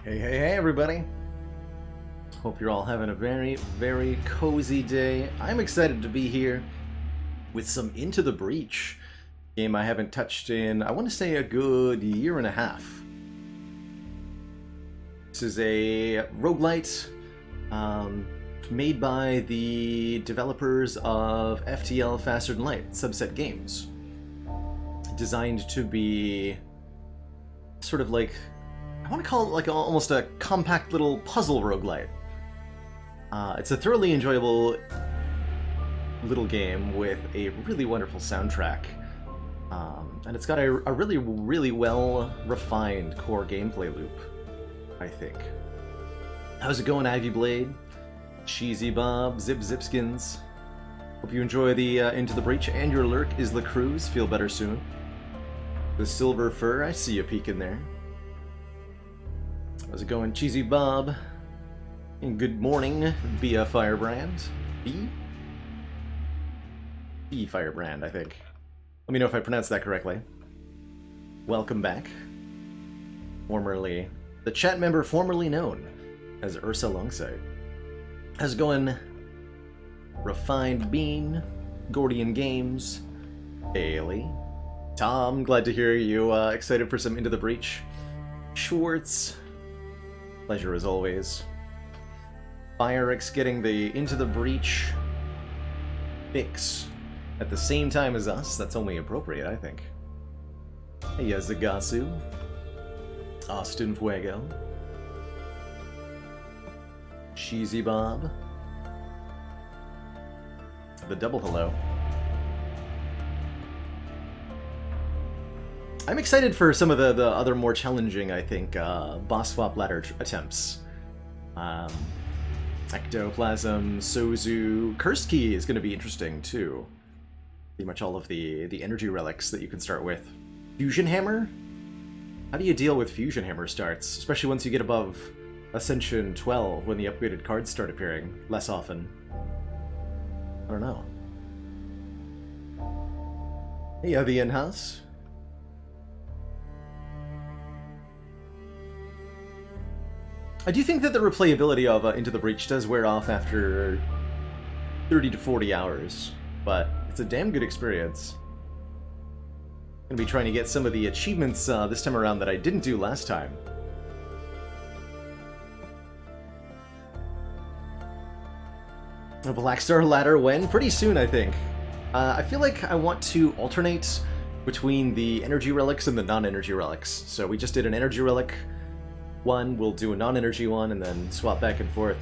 Hey, everybody. Hope you're all having a very, very cozy day. I'm excited to be here with some Into the Breach, game I haven't touched in, I want to say, a good year and a half. This is a roguelite made by the developers of FTL Faster Than Light, Subset Games. Designed to be sort of like, I want to call it like almost a compact little puzzle roguelite. It's a thoroughly enjoyable little game with a really wonderful soundtrack. And it's got a really, really well-refined core gameplay loop, I think. How's it going, Ivy Blade? Cheesy Bob, Zip Zipskins. Hope you enjoy the Into the Breach and your lurk is the cruise. Feel better soon. The Silver Fur, I see you peeking there. How's it going, Cheesy Bob? And good morning, Bia Firebrand. B Firebrand, I think. Let me know if I pronounced that correctly. Welcome back. The chat member formerly known as Ursa Longsight. How's it going, Refined Bean, Gordian Games, Bailey, Tom, glad to hear you excited for some Into the Breach. Schwartz, pleasure as always. Firex getting the Into the Breach fix at the same time as us. That's only appropriate, I think. Hey, Zagasu. Austin Fuego. Cheesy Bob. The double hello. I'm excited for some of the other more challenging, I think, boss swap ladder attempts. Ectoplasm, Sozu, Cursed Key is going to be interesting too. Pretty much all of the energy relics that you can start with. Fusion Hammer? How do you deal with Fusion Hammer starts, especially once you get above Ascension 12 when the upgraded cards start appearing less often? I don't know. Hey, the in-house. I do think that the replayability of Into the Breach does wear off after 30 to 40 hours, but it's a damn good experience. I'm gonna be trying to get some of the achievements this time around that I didn't do last time. A Black Star ladder when? Pretty soon, I think. I feel like I want to alternate between the energy relics and the non-energy relics. So we just did an energy relic one, we'll do a non-energy one, and then swap back and forth.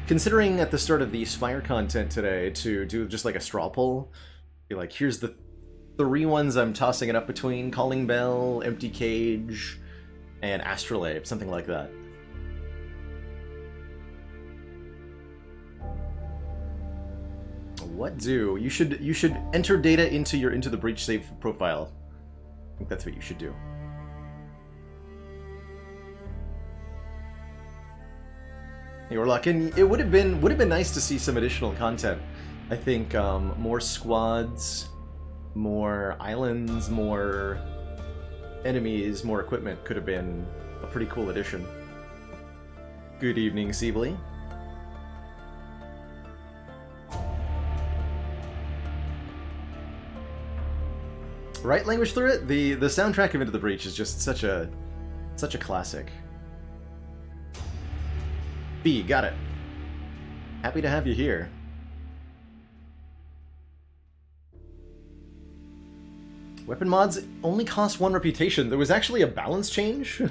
Considering at the start of the Spire content today to do just like a straw poll, be like, here's the 3 ones I'm tossing it up between: Calling Bell, Empty Cage, and Astrolabe, something like that. What do? You should enter data into your Into the Breach save profile. I think that's what you should do. Hey, Orlock, and it would have been nice to see some additional content. I think more squads, more islands, more enemies, more equipment could have been a pretty cool addition. Good evening, Siebly. Right language through it. The soundtrack of Into the Breach is just such a classic. B, got it. Happy to have you here. Weapon mods only cost 1 reputation. There was actually a balance change?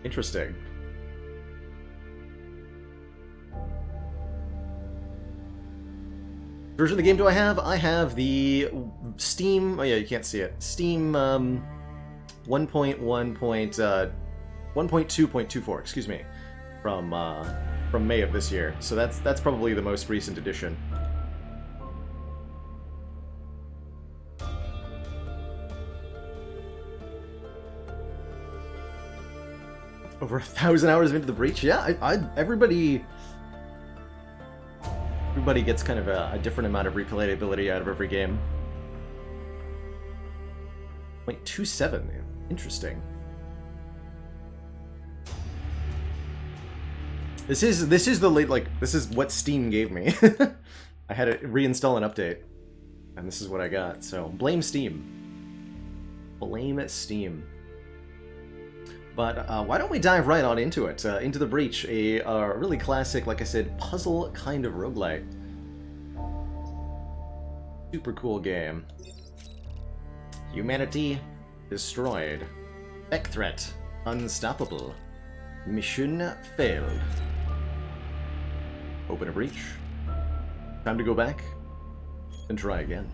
Interesting. Version of the game do I have? I have the Steam... Oh yeah, you can't see it. Steam 1.2.24, excuse me. From May of this year, so that's probably the most recent edition. Over 1,000 hours of Into the Breach, yeah. Everybody gets kind of a different amount of replayability out of every game. 0.27, interesting. This is the late, like, this is what Steam gave me. I had to reinstall an update, and this is what I got. So blame Steam. Blame Steam. But why don't we dive right on into it? Into the Breach, a really classic, like I said, puzzle kind of roguelite. Super cool game. Humanity destroyed. Tech threat unstoppable. Mission failed. Open a breach. Time to go back and try again.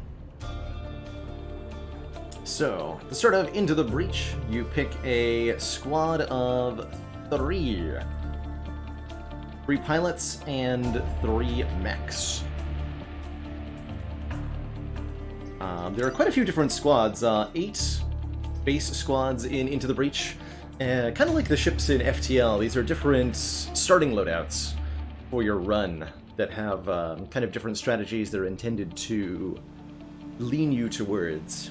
So, to start off Into the Breach, you pick a squad of 3. 3 pilots and 3 mechs. There are quite a few different squads. 8 base squads in Into the Breach. Kind of like the ships in FTL, these are different starting loadouts for your run that have kind of different strategies that are intended to lean you towards.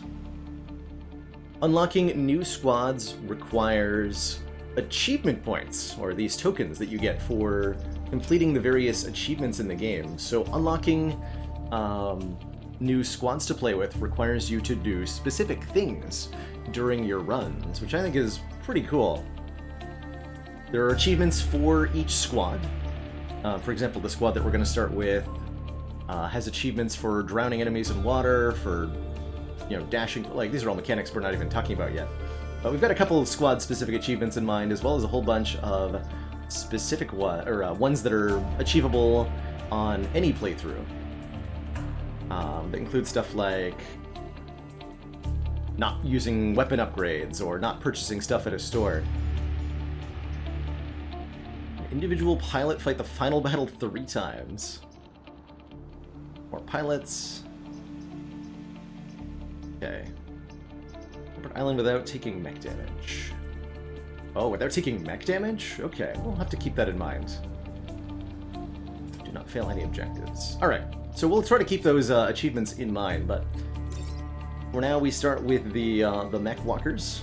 Unlocking new squads requires achievement points, or these tokens that you get for completing the various achievements in the game. So unlocking new squads to play with requires you to do specific things during your runs, which I think is pretty cool. There are achievements for each squad. For example, the squad that we're going to start with has achievements for drowning enemies in water, for dashing. Like, these are all mechanics we're not even talking about yet. But we've got a couple of squad-specific achievements in mind, as well as a whole bunch of specific ones that are achievable on any playthrough. That include stuff like not using weapon upgrades or not purchasing stuff at a store. Individual pilot fight the final battle 3 times. More pilots. Okay. Open island without taking mech damage. Oh, without taking mech damage? Okay, we'll have to keep that in mind. Do not fail any objectives. Alright, so we'll try to keep those achievements in mind, but for now we start with the mech walkers.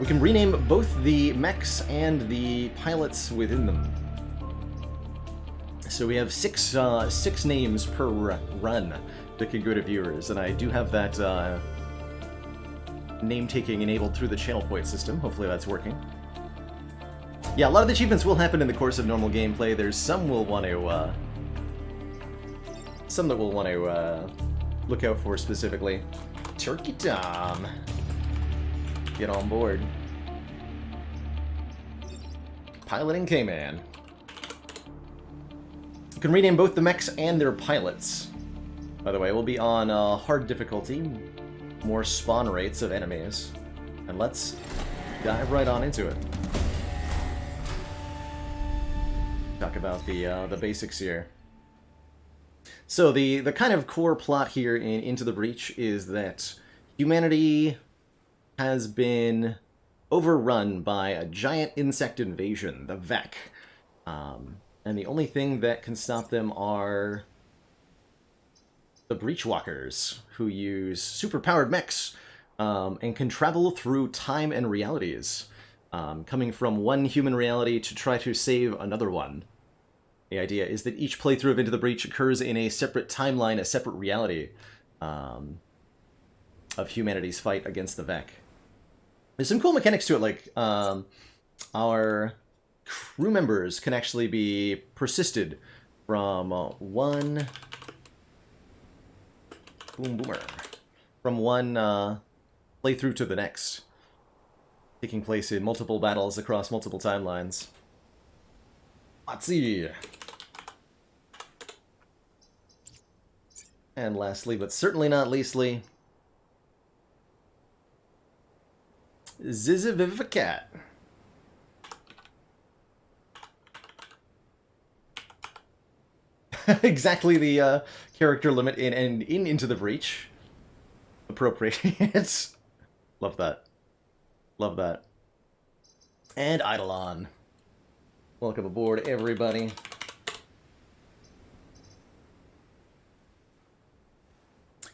We can rename both the mechs and the pilots within them. So we have six names per run that can go to viewers, and I do have that name-taking enabled through the channel point system. Hopefully that's working. Yeah, a lot of the achievements will happen in the course of normal gameplay. There's some we'll want to, some that we'll want to look out for specifically. Turkey Tom, get on board. Piloting K-Man. You can rename both the mechs and their pilots. By the way, we'll be on hard difficulty, more spawn rates of enemies, and let's dive right on into it. Talk about the basics here. So the kind of core plot here in Into the Breach is that humanity has been overrun by a giant insect invasion, the Vek. And the only thing that can stop them are the Breachwalkers, who use superpowered mechs and can travel through time and realities, coming from one human reality to try to save another one. The idea is that each playthrough of Into the Breach occurs in a separate timeline, a separate reality of humanity's fight against the Vek. There's some cool mechanics to it, like our crew members can actually be persisted from one playthrough to the next, taking place in multiple battles across multiple timelines. Let's see. And lastly, but certainly not leastly, Zizivivicat. Exactly the character limit in Into the Breach. Appropriate. Love that. Love that. And Eidolon. Welcome aboard, everybody.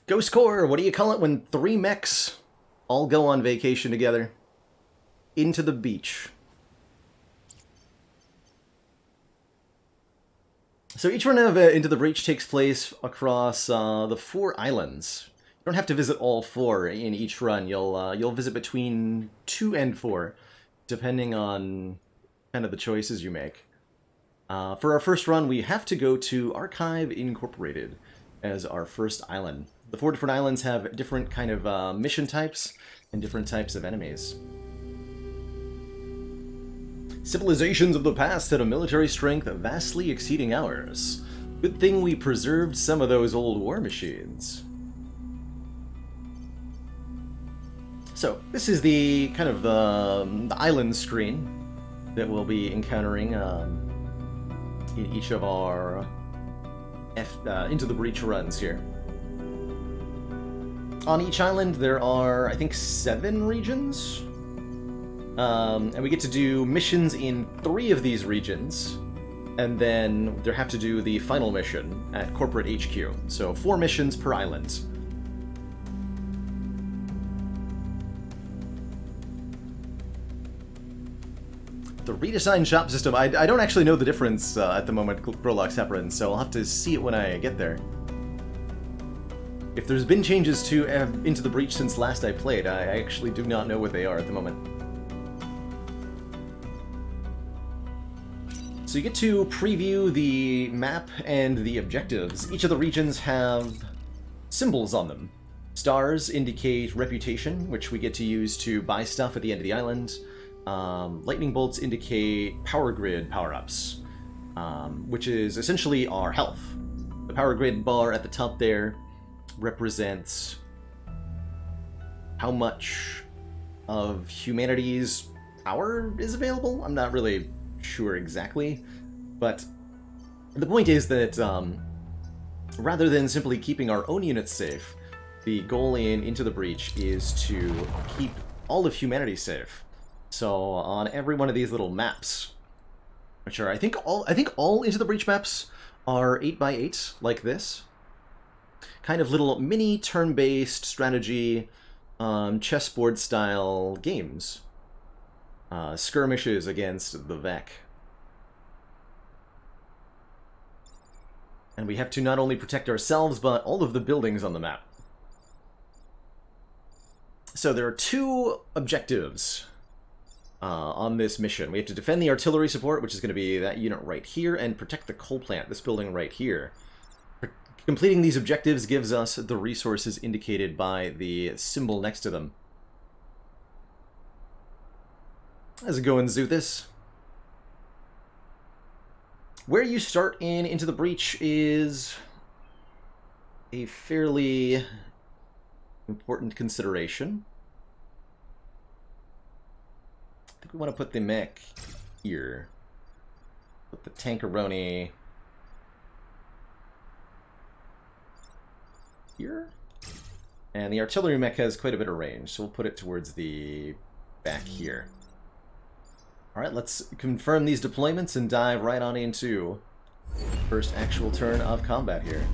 Ghost Corps, what do you call it when 3 mechs all go on vacation together? Into the beach. So each run of Into the Breach takes place across the 4 islands. You don't have to visit all 4 in each run. You'll visit between 2 and 4, depending on kind of the choices you make. For our first run, we have to go to Archive Incorporated as our first island. The 4 different islands have different kind of mission types and different types of enemies. Civilizations of the past had a military strength vastly exceeding ours. Good thing we preserved some of those old war machines. So, this is the kind of the island screen that we'll be encountering in each of our Into the Breach runs here. On each island there are, I think, 7 regions. And we get to do missions in 3 of these regions, and then they have to do the final mission at Corporate HQ. So 4 missions per island. The redesigned shop system, I don't actually know the difference at the moment, Brolox Heparin, so I'll have to see it when I get there. If there's been changes to Into the Breach since last I played, I actually do not know what they are at the moment. So you get to preview the map and the objectives. Each of the regions have symbols on them. Stars indicate reputation, which we get to use to buy stuff at the end of the island. Lightning bolts indicate power grid power-ups, which is essentially our health. The power grid bar at the top there represents how much of humanity's power is available. I'm not really sure exactly, but the point is that rather than simply keeping our own units safe, the goal in Into the Breach is to keep all of humanity safe. So on every one of these little maps, which are I think all Into the Breach maps are 8x8 like this, kind of little mini turn-based strategy chessboard style games. Skirmishes against the Vec. And we have to not only protect ourselves, but all of the buildings on the map. So there are 2 objectives on this mission. We have to defend the artillery support, which is going to be that unit right here, and protect the coal plant, this building right here. Completing these objectives gives us the resources indicated by the symbol next to them. How's it going, Zuthis? Where you start in Into the Breach is a fairly important consideration. I think we want to put the mech here. Put the tankeroni here. And the artillery mech has quite a bit of range, so we'll put it towards the back here. Alright, let's confirm these deployments and dive right on into the first actual turn of combat here.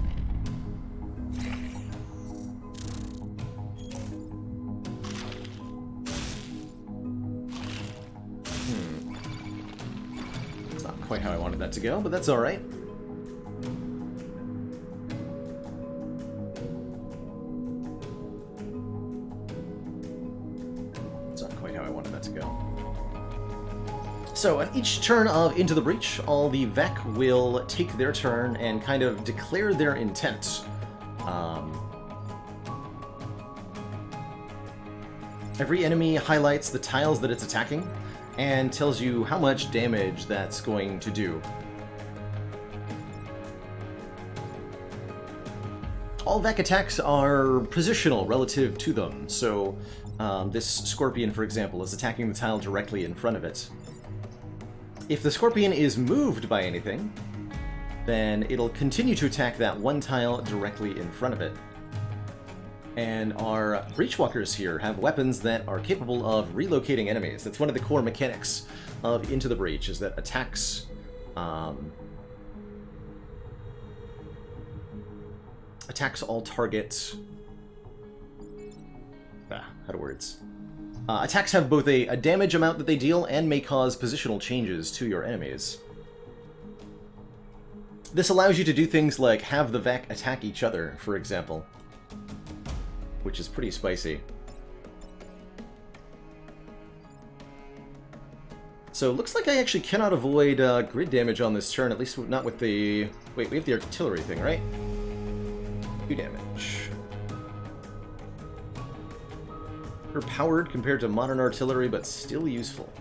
It's not quite how I wanted that to go, but that's alright. It's not quite how I wanted that to go. So, at each turn of Into the Breach, all the Vec will take their turn and kind of declare their intent. Every enemy highlights the tiles that it's attacking and tells you how much damage that's going to do. All Vec attacks are positional relative to them, so this Scorpion, for example, is attacking the tile directly in front of it. If the Scorpion is moved by anything, then it'll continue to attack that one tile directly in front of it. And our Breachwalkers here have weapons that are capable of relocating enemies. That's one of the core mechanics of Into the Breach, is that attacks all targets. Out of words. Attacks have both a damage amount that they deal and may cause positional changes to your enemies. This allows you to do things like have the Vec attack each other, for example, which is pretty spicy. So, looks like I actually cannot avoid grid damage on this turn, at least not with the... Wait, we have the artillery thing, right? 2 damage. Powered compared to modern artillery, but still useful.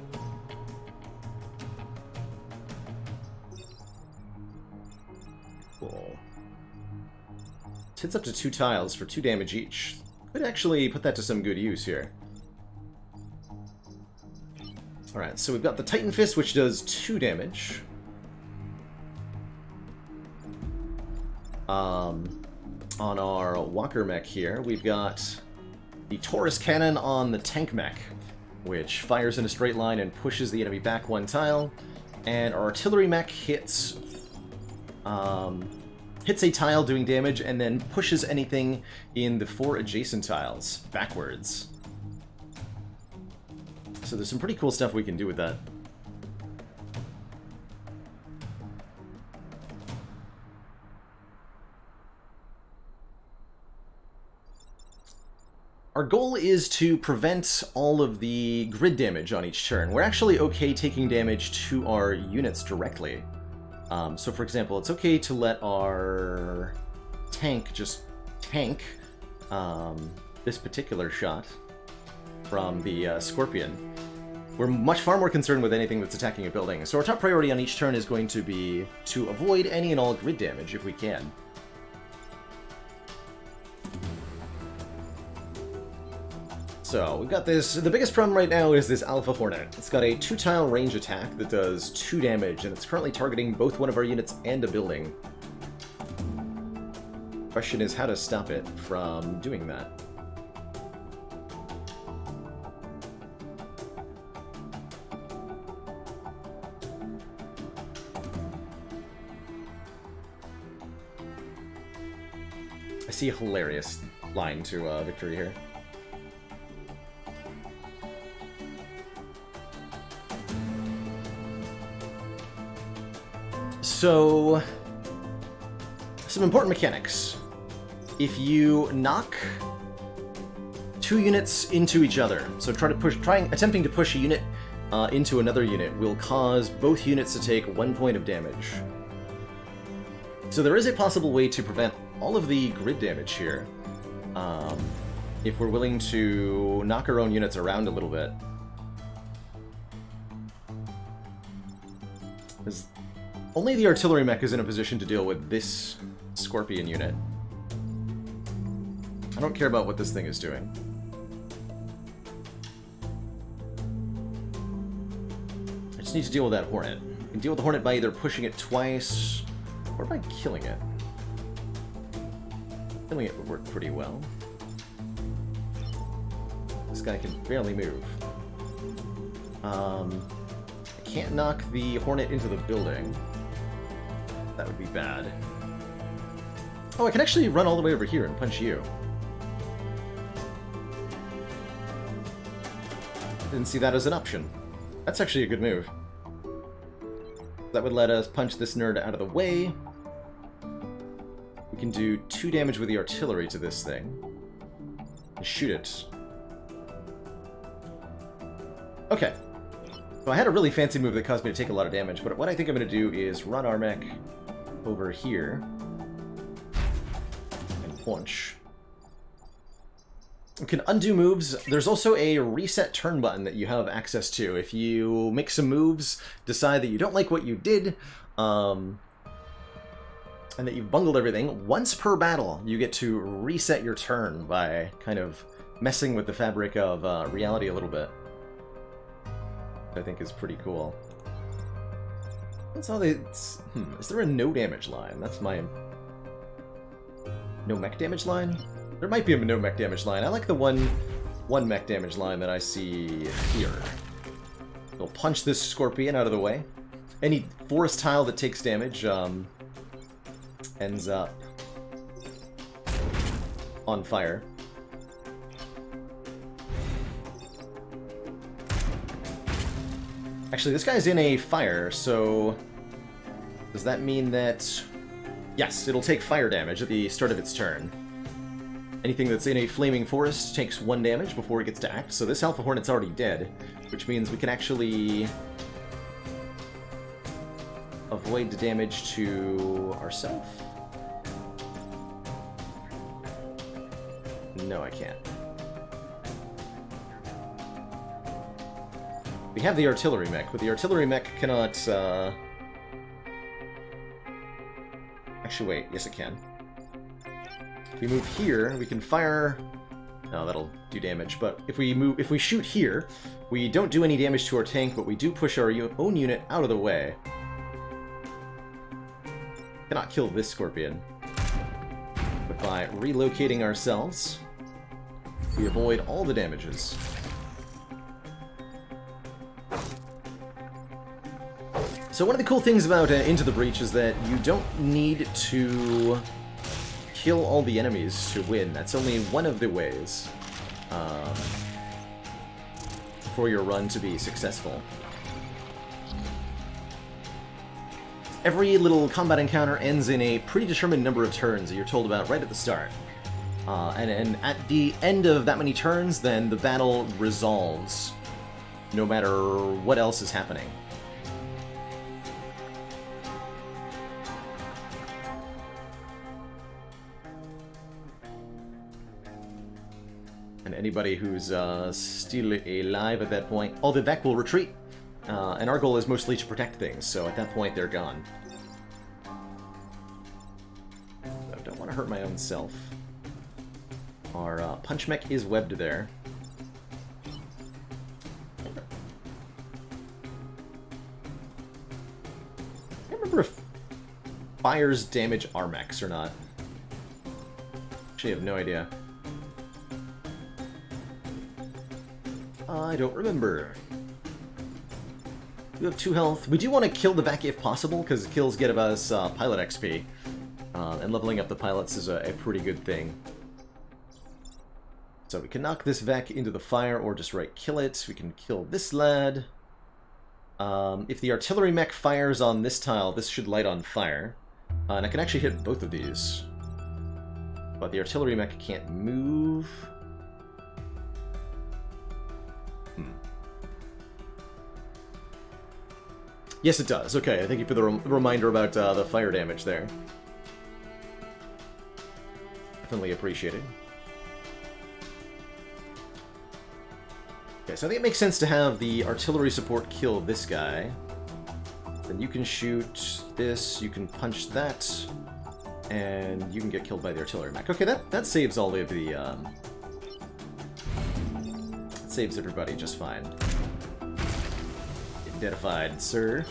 Cool. It hits up to 2 tiles for 2 damage each. Could actually put that to some good use here. Alright, so we've got the Titan Fist, which does 2 damage. On our Walker mech here, we've got the Taurus Cannon on the Tank mech, which fires in a straight line and pushes the enemy back 1 tile. And our Artillery mech hits a tile doing damage and then pushes anything in the 4 adjacent tiles backwards. So there's some pretty cool stuff we can do with that. Our goal is to prevent all of the grid damage on each turn. We're actually okay taking damage to our units directly. So for example, it's okay to let our tank just tank this particular shot from the Scorpion. We're far more concerned with anything that's attacking a building. So our top priority on each turn is going to be to avoid any and all grid damage if we can. So, we've got this. The biggest problem right now is this Alpha Hornet. It's got a 2-tile range attack that does 2 damage, and it's currently targeting both one of our units and a building. Question is how to stop it from doing that. I see a hilarious line to victory here. So, some important mechanics. If you knock 2 units into each other, so attempting to push a unit into another unit will cause both units to take 1 point of damage. So there is a possible way to prevent all of the grid damage here, if we're willing to knock our own units around a little bit. Only the artillery mech is in a position to deal with this Scorpion unit. I don't care about what this thing is doing. I just need to deal with that Hornet. I can deal with the Hornet by either pushing it twice or by killing it. Killing it would work pretty well. This guy can barely move. I can't knock the Hornet into the building. That would be bad. Oh, I can actually run all the way over here and punch you. Didn't see that as an option. That's actually a good move. That would let us punch this nerd out of the way. We can do 2 damage with the artillery to this thing. And shoot it. Okay. So I had a really fancy move that caused me to take a lot of damage, but what I think I'm going to do is run our mech over here and punch. You can undo moves. There's also a reset turn button that you have access to. If you make some moves, decide that you don't like what you did, and that you've bungled everything, once per battle you get to reset your turn by kind of messing with the fabric of reality a little bit. I think is pretty cool. That's how they... Is there a no damage line? That's my... No mech damage line? There might be a no mech damage line. I like the one mech damage line that I see here. We'll punch this Scorpion out of the way. Any forest tile that takes damage ends up on fire. Actually, this guy's in a fire, so does that mean that Yes, it'll take fire damage at the start of its turn. Anything that's in a flaming forest takes 1 damage before it gets to act, so this Alpha Hornet's already dead, which means we can actually avoid the damage to ourselves. No, I can't. We have the artillery mech, but the artillery mech cannot, Actually, wait. Yes, it can. If we move here, we can fire... No, that'll do damage, but if we shoot here, we don't do any damage to our tank, but we do push our own unit out of the way. Cannot kill this scorpion. But by relocating ourselves, we avoid all the damages. So one of the cool things about Into the Breach is that you don't need to kill all the enemies to win. That's only one of the ways for your run to be successful. Every little combat encounter ends in a predetermined number of turns that you're told about right at the start. And at the end of that many turns, then the battle resolves, no matter what else is happening. And anybody who's still alive at that point... Oh, the Vec will retreat. And our goal is mostly to protect things, so at that point they're gone. I don't want to hurt my own self. Our punch mech is webbed there. I can't remember if fires damage our mechs or not. Actually, I have no idea. I don't remember. We have 2 health. We do want to kill the Vec if possible, because kills get us pilot XP. And leveling up the pilots is a pretty good thing. So we can knock this Vec into the fire, or just kill it. We can kill this lad. If the artillery mech fires on this tile, this should light on fire. And I can actually hit both of these. But the artillery mech can't move. Yes, it does. Okay, thank you for the reminder about the fire damage there. Definitely appreciated. Okay, so I think it makes sense to have the artillery support kill this guy. Then you can shoot this, you can punch that, and you can get killed by the artillery mech. Okay, that saves all of the... that saves everybody just fine. Identified, sir.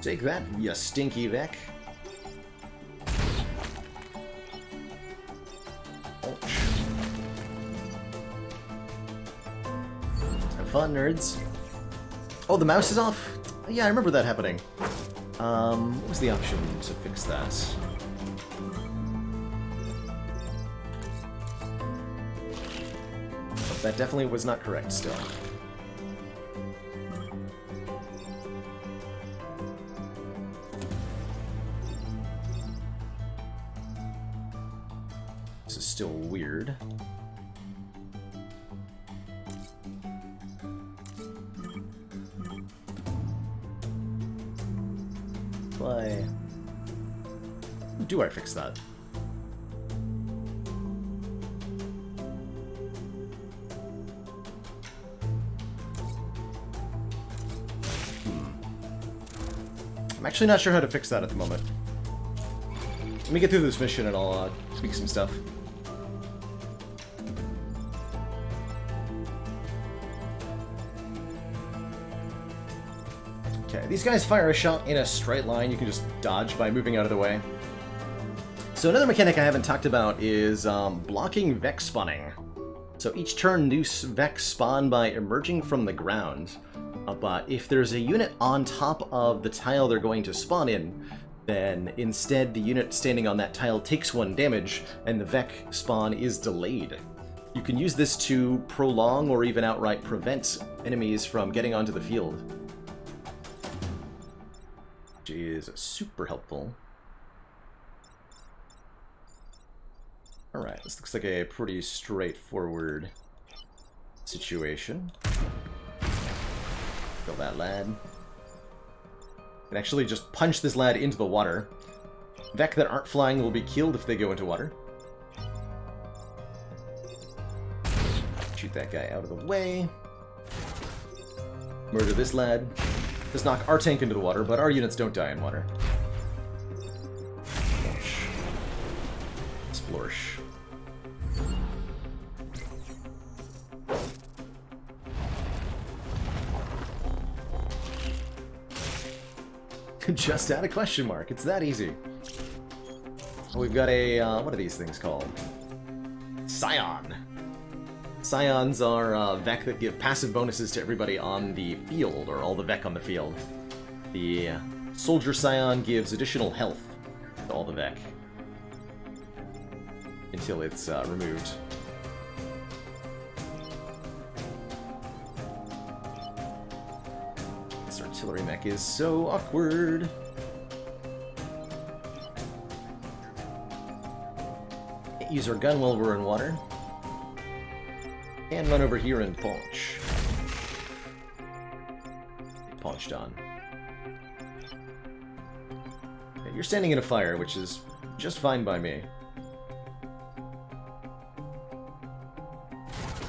Take that, you stinky Vec. Ouch. Have fun, nerds. Oh, the mouse is off? Yeah, I remember that happening. What was the option to fix that? But that definitely was not correct still. This is still weird. Why do I fix that? I'm actually not sure how to fix that at the moment. Let me get through this mission and I'll tweak some stuff. Okay, these guys fire a shot in a straight line. You can just dodge by moving out of the way. So another mechanic I haven't talked about is blocking Vec spawning. So each turn, new Vec spawn by emerging from the ground. But if there's a unit on top of the tile they're going to spawn in, then instead the unit standing on that tile takes 1 damage, and the Vec spawn is delayed. You can use this to prolong or even outright prevent enemies from getting onto the field, which is super helpful. Alright, this looks like a pretty straightforward situation. Kill that lad. Can actually just punch this lad into the water. Vec that aren't flying will be killed if they go into water. Shoot that guy out of the way. Murder this lad. Just knock our tank into the water, but our units don't die in water. Splorsh. Just add a question mark. It's that easy. We've got a, what are these things called? Scion. Scions are Vec that give passive bonuses to everybody on the field, or all the Vec on the field. The Soldier Scion gives additional health to all the Vec until it's removed. This artillery mech is so awkward. Can't use our gun while we're in water. And run over here and punch. Punched on. Okay, you're standing in a fire, which is just fine by me.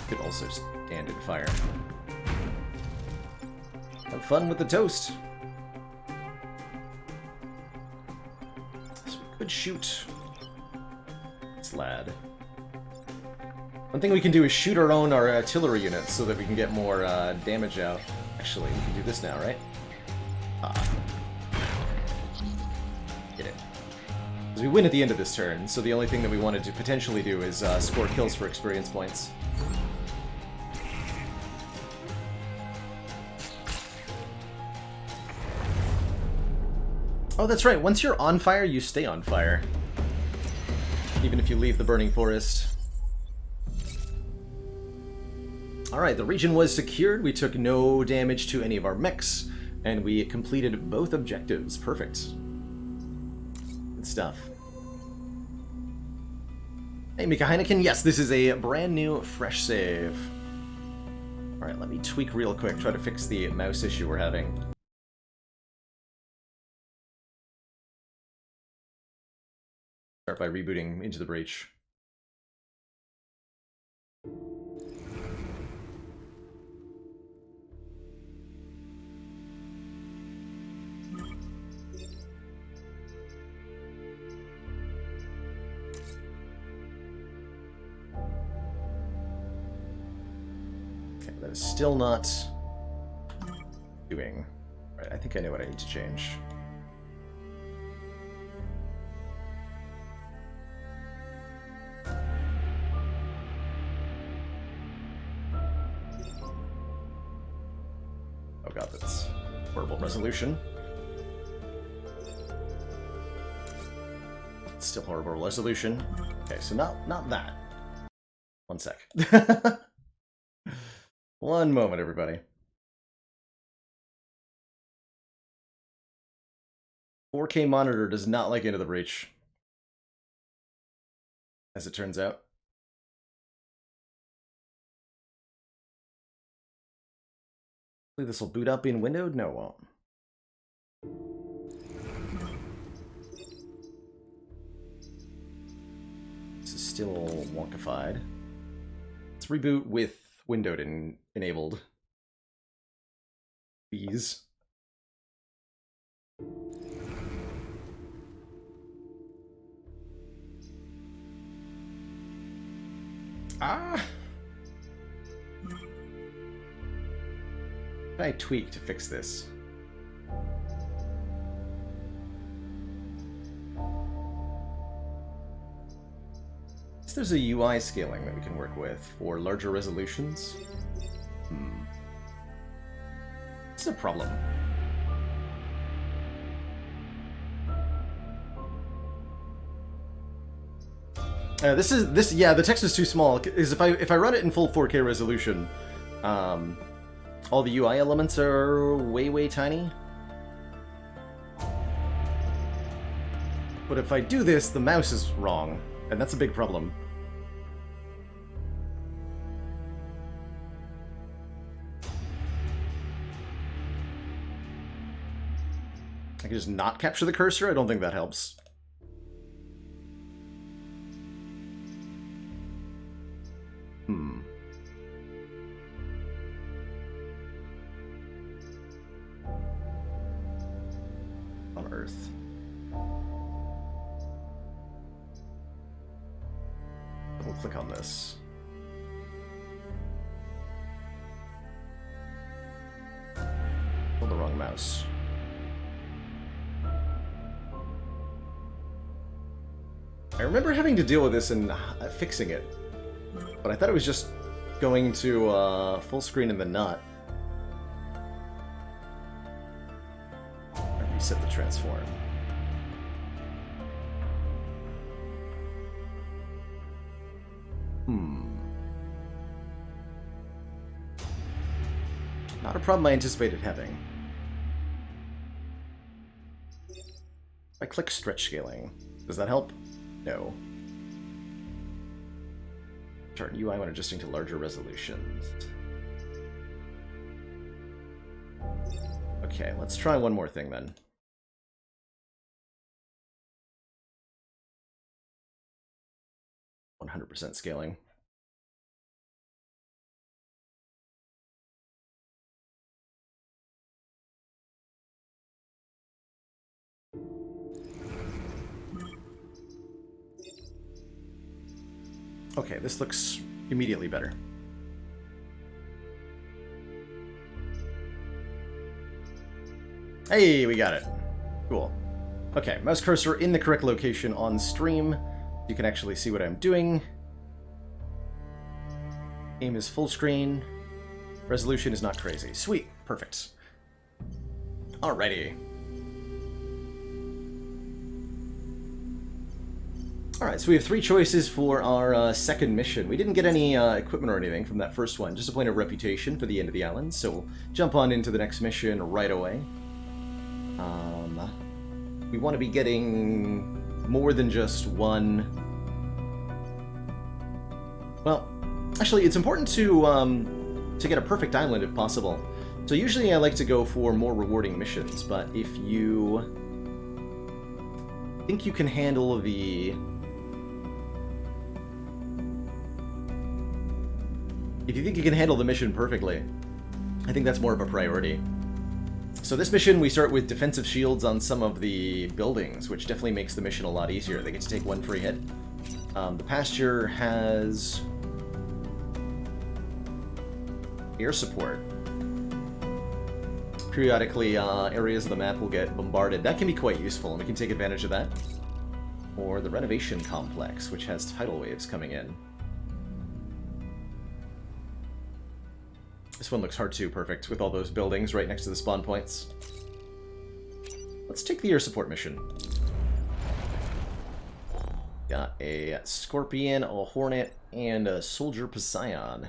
Could also stand in fire. Have fun with the toast. So we could shoot this lad. One thing we can do is shoot our own artillery units so that we can get more damage out. Actually, we can do this now, right? Get it. Because we win at the end of this turn, so the only thing that we wanted to potentially do is score kills for experience points. Oh, that's right. Once you're on fire, you stay on fire. Even if you leave the burning forest. Alright, the region was secured, we took no damage to any of our mechs, and we completed both objectives. Perfect. Good stuff. Hey, Mika Heineken, yes, this is a brand new, fresh save. Alright, let me tweak real quick, try to fix the mouse issue we're having. Start by rebooting Into the Breach. That is still not doing. Right, I think I know what I need to change. Oh god, that's horrible resolution. It's still horrible resolution. Okay, so not that. One sec. One moment, everybody. 4K monitor does not like Into the Breach, as it turns out. Hopefully this will boot up being windowed? No, it won't. This is still wonkified. Let's reboot with windowed and enabled. Please. Ah! What can I tweak to fix this? There's a UI scaling that we can work with for larger resolutions. It's a problem. Yeah, the text is too small. Is if I run it in full 4K resolution, all the UI elements are way tiny. But if I do this, the mouse is wrong, and that's a big problem. I can just not capture the cursor? I don't think that helps. On Earth. We'll click on this. Oh, the wrong mouse. I remember having to deal with this and fixing it, but I thought it was just going to full screen in the nut. I reset the transform. Not a problem I anticipated having. If I click stretch scaling, does that help? No. Chart UI when adjusting to larger resolutions. Okay, let's try one more thing then. 100% scaling. Okay, this looks immediately better. Hey, we got it. Cool. Okay, mouse cursor in the correct location on stream. You can actually see what I'm doing. Aim is full screen. Resolution is not crazy. Sweet. Perfect. Alrighty. Alright, so we have 3 choices for our second mission. We didn't get any equipment or anything from that first one, just a point of reputation for the end of the island, so we'll jump on into the next mission right away. We want to be getting more than just one... Well, actually, it's important to get a perfect island if possible. So usually I like to go for more rewarding missions, but if you think you can handle the... If you think you can handle the mission perfectly, I think that's more of a priority. So this mission, we start with defensive shields on some of the buildings, which definitely makes the mission a lot easier. They get to take 1 free hit. The pasture has air support. Periodically, areas of the map will get bombarded. That can be quite useful, and we can take advantage of that. Or the renovation complex, which has tidal waves coming in. This one looks hard to perfect, with all those buildings right next to the spawn points. Let's take the air support mission. Got a Scorpion, a Hornet, and a Soldier Poseidon.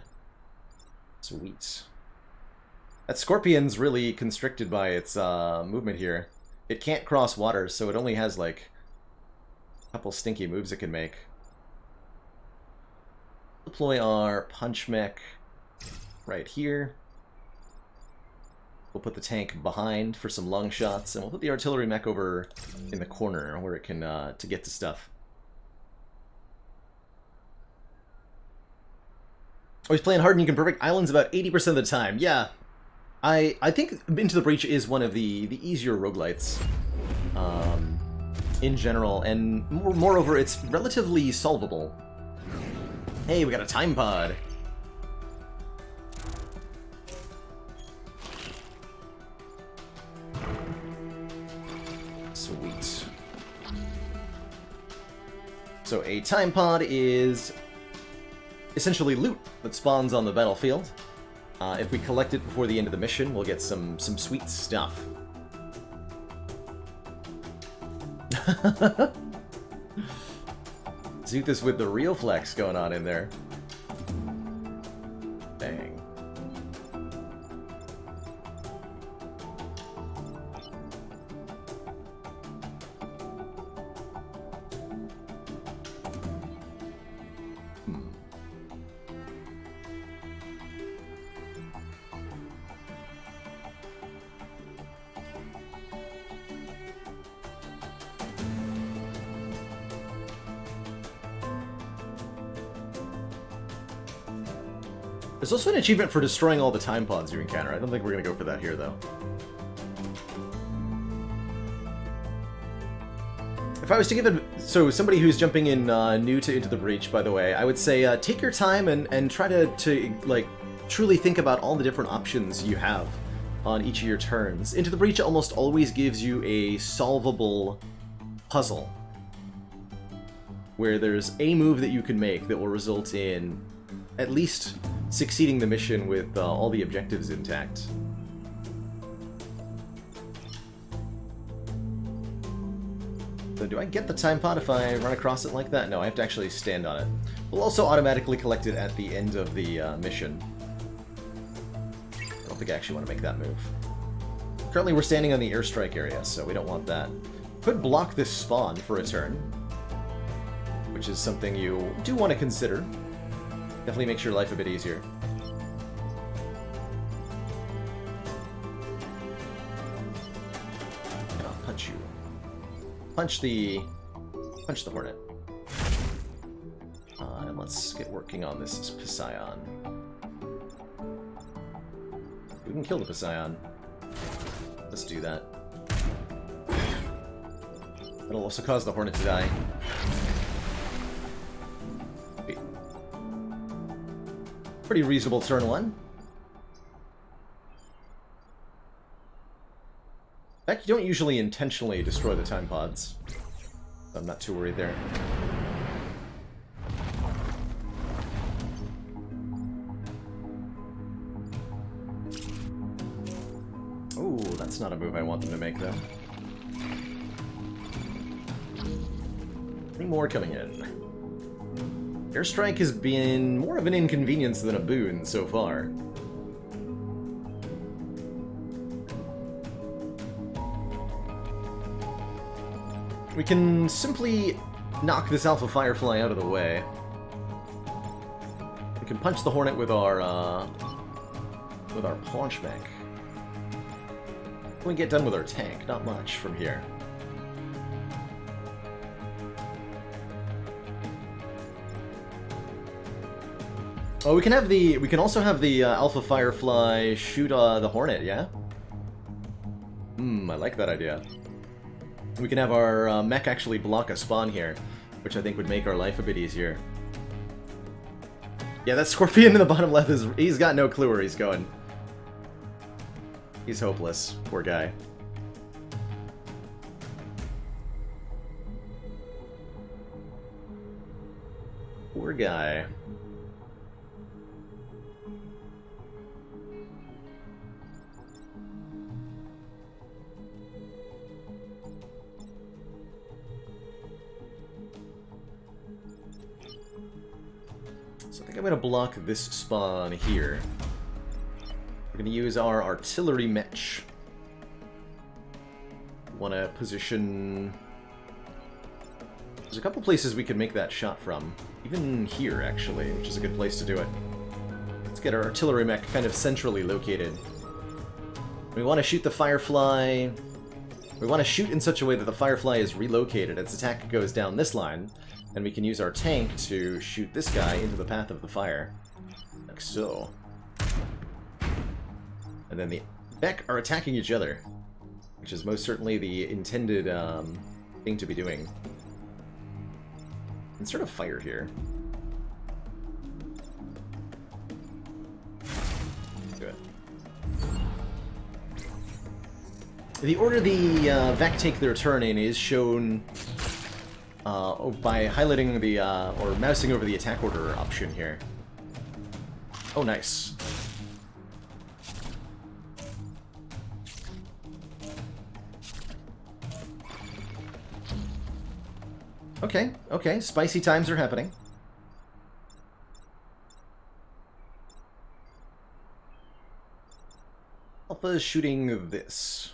Sweet. That Scorpion's really constricted by its movement here. It can't cross water, so it only has, like, a couple stinky moves it can make. Deploy our Punch Mech right here. We'll put the tank behind for some long shots, and we'll put the artillery mech over in the corner where it can to get to stuff. Always playing hard and you can perfect islands about 80% of the time. Yeah, I think Into the Breach is one of the easier roguelites in general, and moreover, it's relatively solvable. Hey, we got a time pod. Sweet. So a time pod is essentially loot that spawns on the battlefield. If we collect it before the end of the mission, we'll get some sweet stuff. Zuthus with the real flex going on in there. Dang. There's also an achievement for destroying all the time pods you encounter. I don't think we're going to go for that here, though. If I was to give it... So, somebody who's jumping in new to Into the Breach, by the way, I would say take your time and try to like, truly think about all the different options you have on each of your turns. Into the Breach almost always gives you a solvable puzzle, where there's a move that you can make that will result in at least succeeding the mission with all the objectives intact. So do I get the time pod if I run across it like that? No, I have to actually stand on it. We'll also automatically collect it at the end of the mission. I don't think I actually want to make that move. Currently we're standing on the airstrike area, so we don't want that. Could block this spawn for a turn, which is something you do want to consider. Definitely makes your life a bit easier. And I'll punch you. Punch the Hornet. And let's get working on this Psion. We can kill the Psion. Let's do that. It'll also cause the Hornet to die. Pretty reasonable turn one. In fact, you don't usually intentionally destroy the time pods. So I'm not too worried there. Oh, that's not a move I want them to make, though. 3 more coming in. Airstrike has been more of an inconvenience than a boon so far. We can simply knock this Alpha Firefly out of the way. We can punch the Hornet with our paunch mech. We get done with our tank, not much from here. Oh, we can also have the Alpha Firefly shoot the Hornet, yeah? I like that idea. We can have our mech actually block a spawn here, which I think would make our life a bit easier. Yeah, that Scorpion in the bottom left he's got no clue where he's going. He's hopeless, poor guy. Poor guy. So I think I'm going to block this spawn here. We're going to use our artillery mech. Want to position... There's a couple places we could make that shot from. Even here, actually, which is a good place to do it. Let's get our artillery mech kind of centrally located. We want to shoot the Firefly... We want to shoot in such a way that the Firefly is relocated. Its attack goes down this line. And we can use our tank to shoot this guy into the path of the fire. Like so. And then the Beck are attacking each other, which is most certainly the intended thing to be doing. Insert a fire here. Good. The order the Vec take their turn in is shown by highlighting the, or mousing over the attack order option here. Oh, nice. Okay, okay. Spicy times are happening. Alpha is shooting this.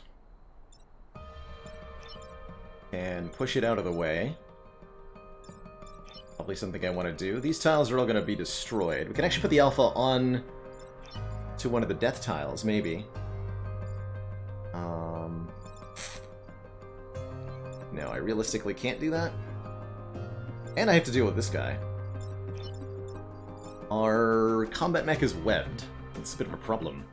And push it out of the way. Probably something I want to do. These tiles are all going to be destroyed. We can actually put the Alpha on to one of the death tiles, maybe. No, I realistically can't do that. And I have to deal with this guy. Our combat mech is webbed. It's a bit of a problem.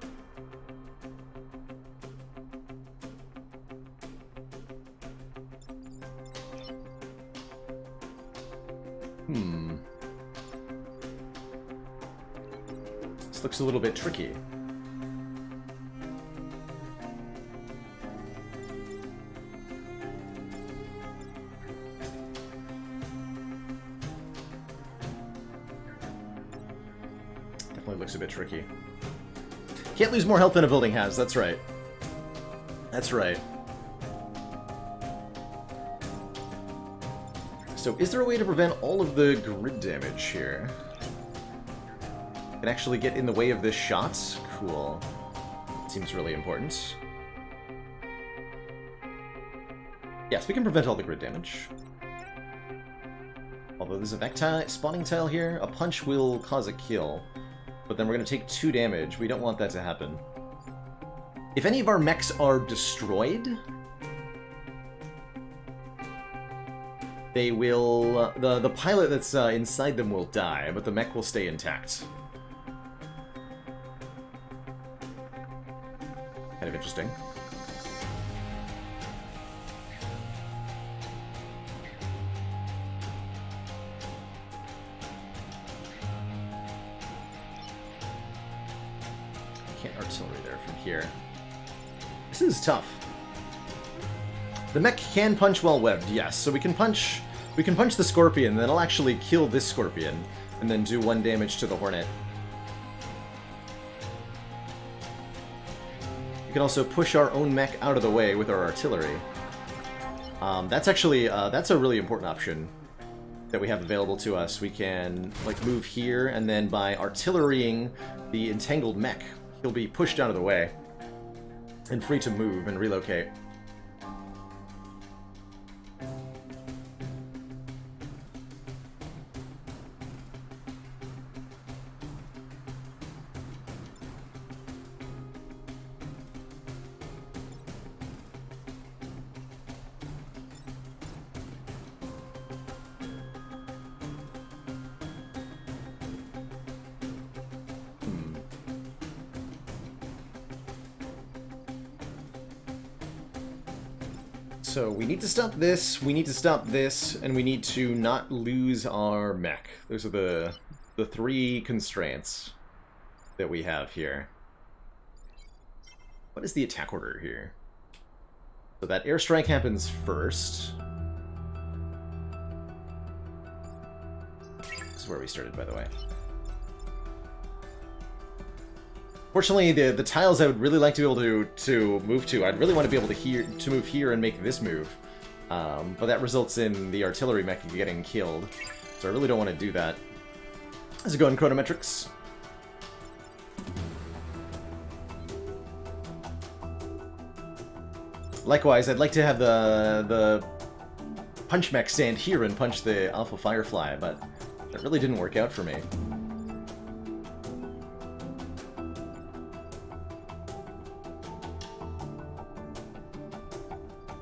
This looks a little bit tricky. Definitely looks a bit tricky. Can't lose more health than a building has, that's right. That's right. So, is there a way to prevent all of the grid damage here? Can actually get in the way of this shot? Cool. Seems really important. Yes, we can prevent all the grid damage. Although there's a Vectile spawning tile here, a punch will cause a kill. But then we're going to take 2 damage. We don't want that to happen. If any of our mechs are destroyed, they will... the pilot that's inside them will die, but the mech will stay intact. Kind of interesting. Can't artillery there from here. This is tough. The mech can punch while webbed, yes. So we can punch the Scorpion, then it'll actually kill this Scorpion, and then do 1 damage to the Hornet. We can also push our own mech out of the way with our artillery. That's actually, that's a really important option that we have available to us. We can, like, move here, and then by artillerying the entangled mech, he'll be pushed out of the way and free to move and relocate. So we need to stop this, we need to stop this, and we need to not lose our mech. Those are the 3 constraints that we have here. What is the attack order here? So that airstrike happens first. This is where we started, by the way. Fortunately, the tiles I would really like to be able to move to, I'd really want to be able to move here and make this move. But that results in the artillery mech getting killed. So I really don't want to do that. How's it going, Chronometrics? Likewise, I'd like to have the punch mech stand here and punch the Alpha Firefly, but that really didn't work out for me.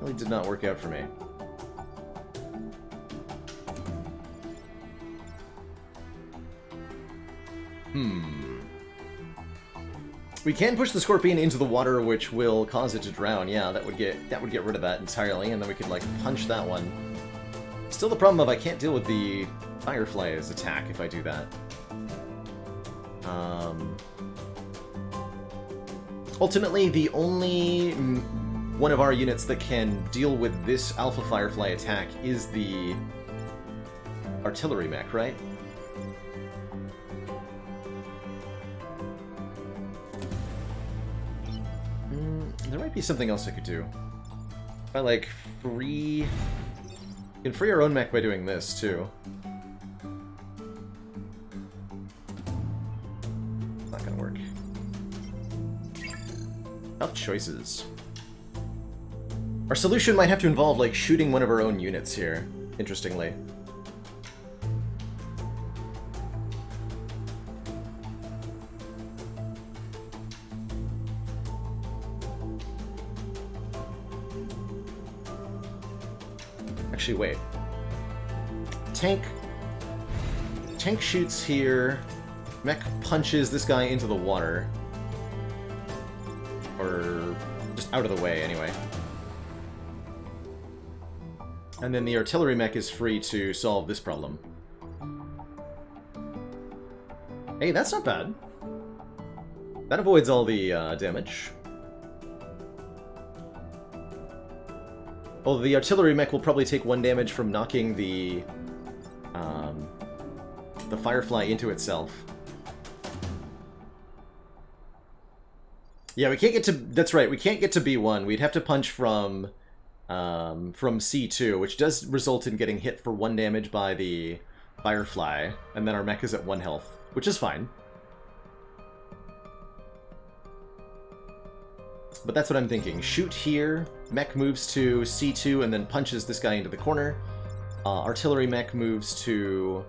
Really did not work out for me. We can push the Scorpion into the water, which will cause it to drown. Yeah, that would get rid of that entirely, and then we could like punch that one. Still the problem of I can't deal with the Firefly's attack if I do that. Ultimately, the only one of our units that can deal with this Alpha Firefly attack is the artillery mech, right? There might be something else I could do. If I, like, free can free our own mech by doing this, too. Not gonna work. Tough choices. Our solution might have to involve, like, shooting one of our own units here, interestingly. Actually, wait. Tank shoots here. Mech punches this guy into the water. Or just out of the way, anyway. And then the artillery mech is free to solve this problem. Hey, that's not bad. That avoids all the damage. Although the artillery mech will probably take 1 damage from knocking the Firefly into itself. Yeah, we can't get to... That's right, we can't get to B1. We'd have to punch from C2, which does result in getting hit for 1 damage by the Firefly, and then our mech is at 1 health, which is fine. But that's what I'm thinking. Shoot here, mech moves to C2 and then punches this guy into the corner. Artillery mech moves to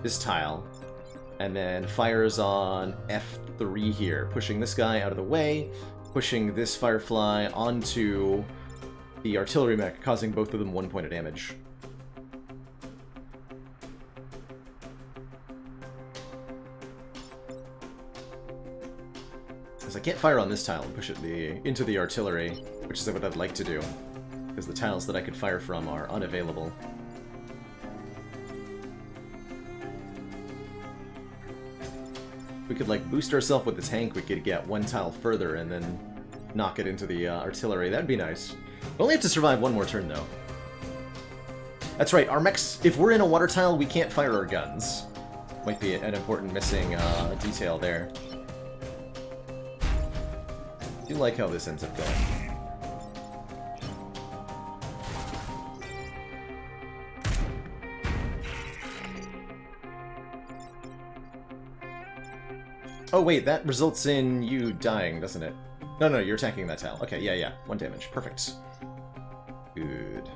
this tile, and then fires on F3 here, pushing this guy out of the way, pushing this Firefly onto the artillery mech, causing both of them 1 point of damage. Because I can't fire on this tile and push it into the artillery, which is what I'd like to do, because the tiles that I could fire from are unavailable. We could, like, boost ourselves with the tank, we could get 1 tile further and then knock it into the artillery. That'd be nice. We only have to survive 1 more turn, though. That's right, our mechs, if we're in a water tile, we can't fire our guns. Might be an important missing detail there. I do like how this ends up going. Oh wait, that results in you dying, doesn't it? No, you're attacking that tile. Okay, yeah. 1 damage. Perfect. Good.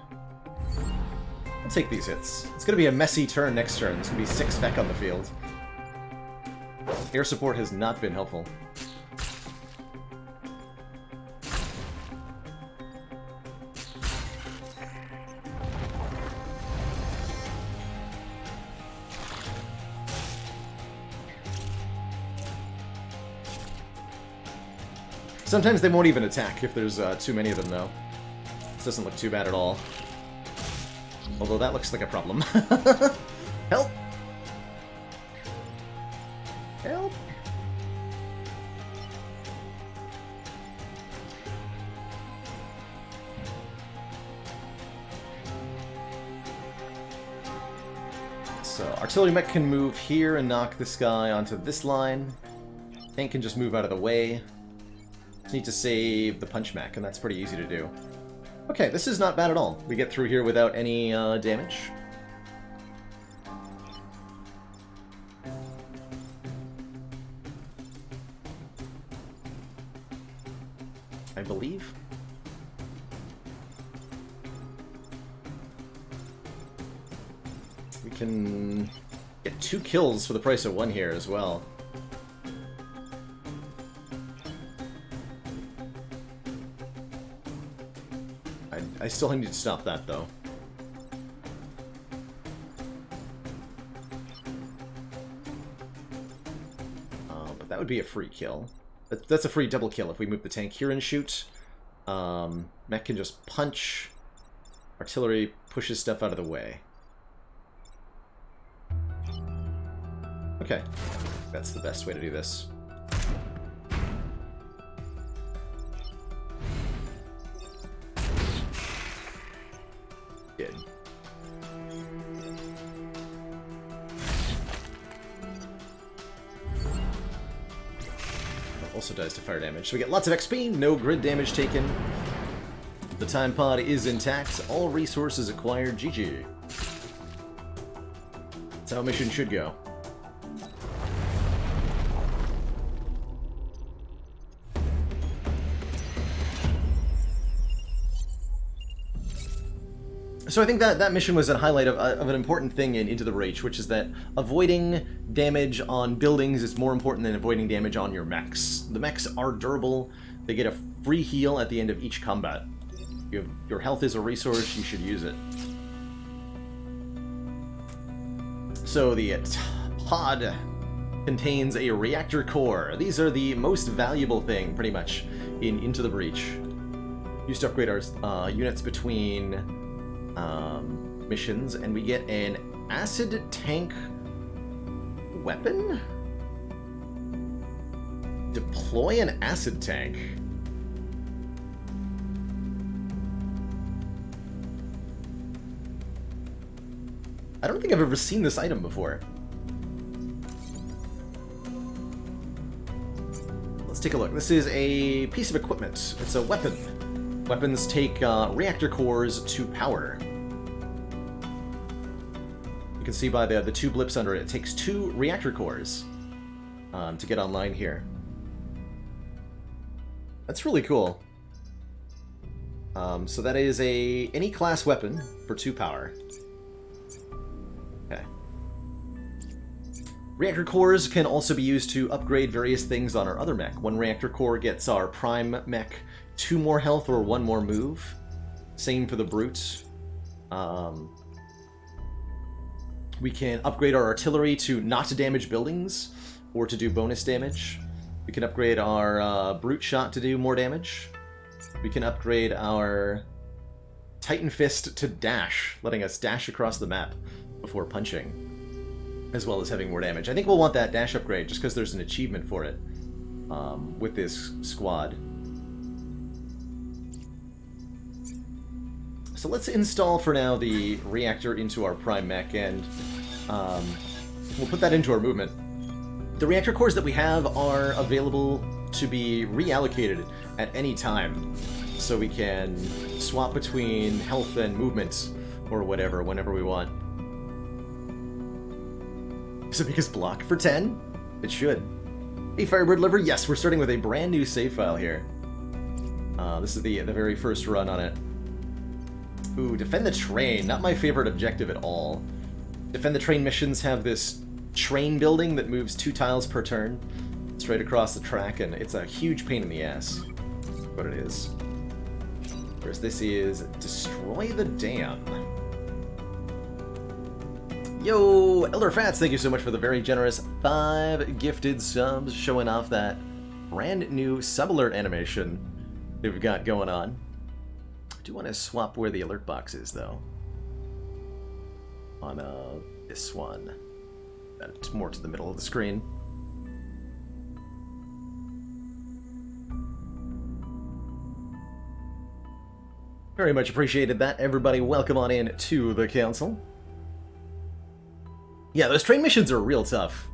I'll take these hits. It's gonna be a messy turn next turn. There's gonna be 6 Feck on the field. Air support has not been helpful. Sometimes they won't even attack if there's too many of them, though. This doesn't look too bad at all. Although that looks like a problem. Help! Help! So, artillery mech can move here and knock this guy onto this line. Tank can just move out of the way. Just need to save the punch mech, and that's pretty easy to do. Okay, this is not bad at all. We get through here without any damage. I believe. We can get 2 kills for the price of 1 here as well. I still need to stop that, though. But that would be a free kill. That's a free double kill if we move the tank here and shoot. Mech can just punch. Artillery pushes stuff out of the way. Okay. That's the best way to do this. Good. Also dies to fire damage. So we get lots of XP, no grid damage taken. The time pod is intact. All resources acquired. GG. That's how a mission should go. So I think that mission was a highlight of an important thing in Into the Breach, which is that avoiding damage on buildings is more important than avoiding damage on your mechs. The mechs are durable. They get a free heal at the end of each combat. Your health is a resource, you should use it. So the pod contains a reactor core. These are the most valuable thing, pretty much, in Into the Breach. Used to upgrade our units between missions, and we get an acid tank weapon? Deploy an acid tank. I don't think I've ever seen this item before. Let's take a look. This is a piece of equipment. It's a weapon. Weapons take reactor cores to power. You can see by the two blips under it, it takes 2 reactor cores to get online here. That's really cool. So that is any class weapon for 2 power. Okay. Reactor cores can also be used to upgrade various things on our other mech. 1 reactor core gets our prime mech 2 more health or 1 more move. Same for the brutes. We can upgrade our artillery to not to damage buildings or to do bonus damage. We can upgrade our brute shot to do more damage. We can upgrade our Titan Fist to dash, letting us dash across the map before punching, as well as having more damage. I think we'll want that dash upgrade just because there's an achievement for it with this squad. So let's install for now the reactor into our prime mech, and we'll put that into our movement. The reactor cores that we have are available to be reallocated at any time, so we can swap between health and movement or whatever whenever we want. Does it make us block for 10? It should. Hey Firebird Liver, yes, we're starting with a brand new save file here. This is the very first run on it. Ooh, defend the train. Not my favorite objective at all. Defend the train missions have this train building that moves 2 tiles per turn straight across the track, and it's a huge pain in the ass. What it is. Whereas this is destroy the dam. Yo, Elder Fats, thank you so much for the very generous 5 gifted subs, showing off that brand new sub alert animation that we've got going on. I do want to swap where the alert box is, though. On this one. That's more to the middle of the screen. Very much appreciated that. Everybody, welcome on in to the council. Yeah, those train missions are real tough.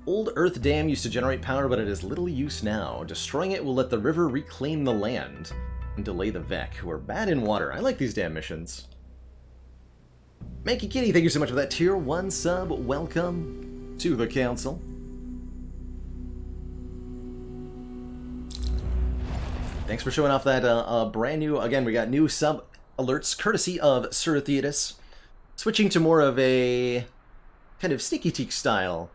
Old Earth Dam used to generate power, but it is little use now. Destroying it will let the river reclaim the land and delay the Vec, who are bad in water. I like these dam missions. Manky Kitty, thank you so much for that tier 1 sub. Welcome to the council. Thanks for showing off that brand new, again, we got new sub alerts courtesy of Sir Theodos. Switching to more of a kind of sneaky teak style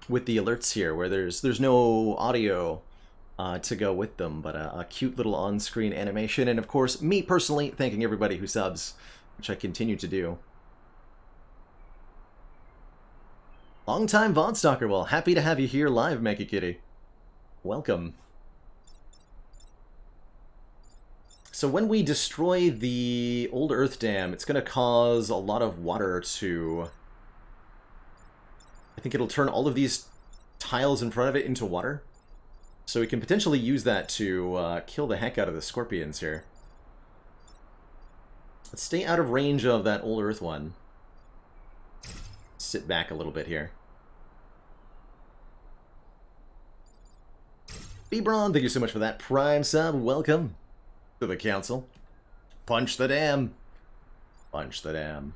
with the alerts here, where there's no audio to go with them, but a cute little on-screen animation, and of course, me personally thanking everybody who subs, which I continue to do. Long-time VOD stalker, well, happy to have you here live, Manky Kitty. Welcome. So when we destroy the Old Earth Dam, it's going to cause a lot of water to... I think it'll turn all of these tiles in front of it into water. So we can potentially use that to kill the heck out of the scorpions here. Let's stay out of range of that Old Earth one. Sit back a little bit here. Bebron, thank you so much for that Prime sub. Welcome to the council. Punch the dam. Punch the dam.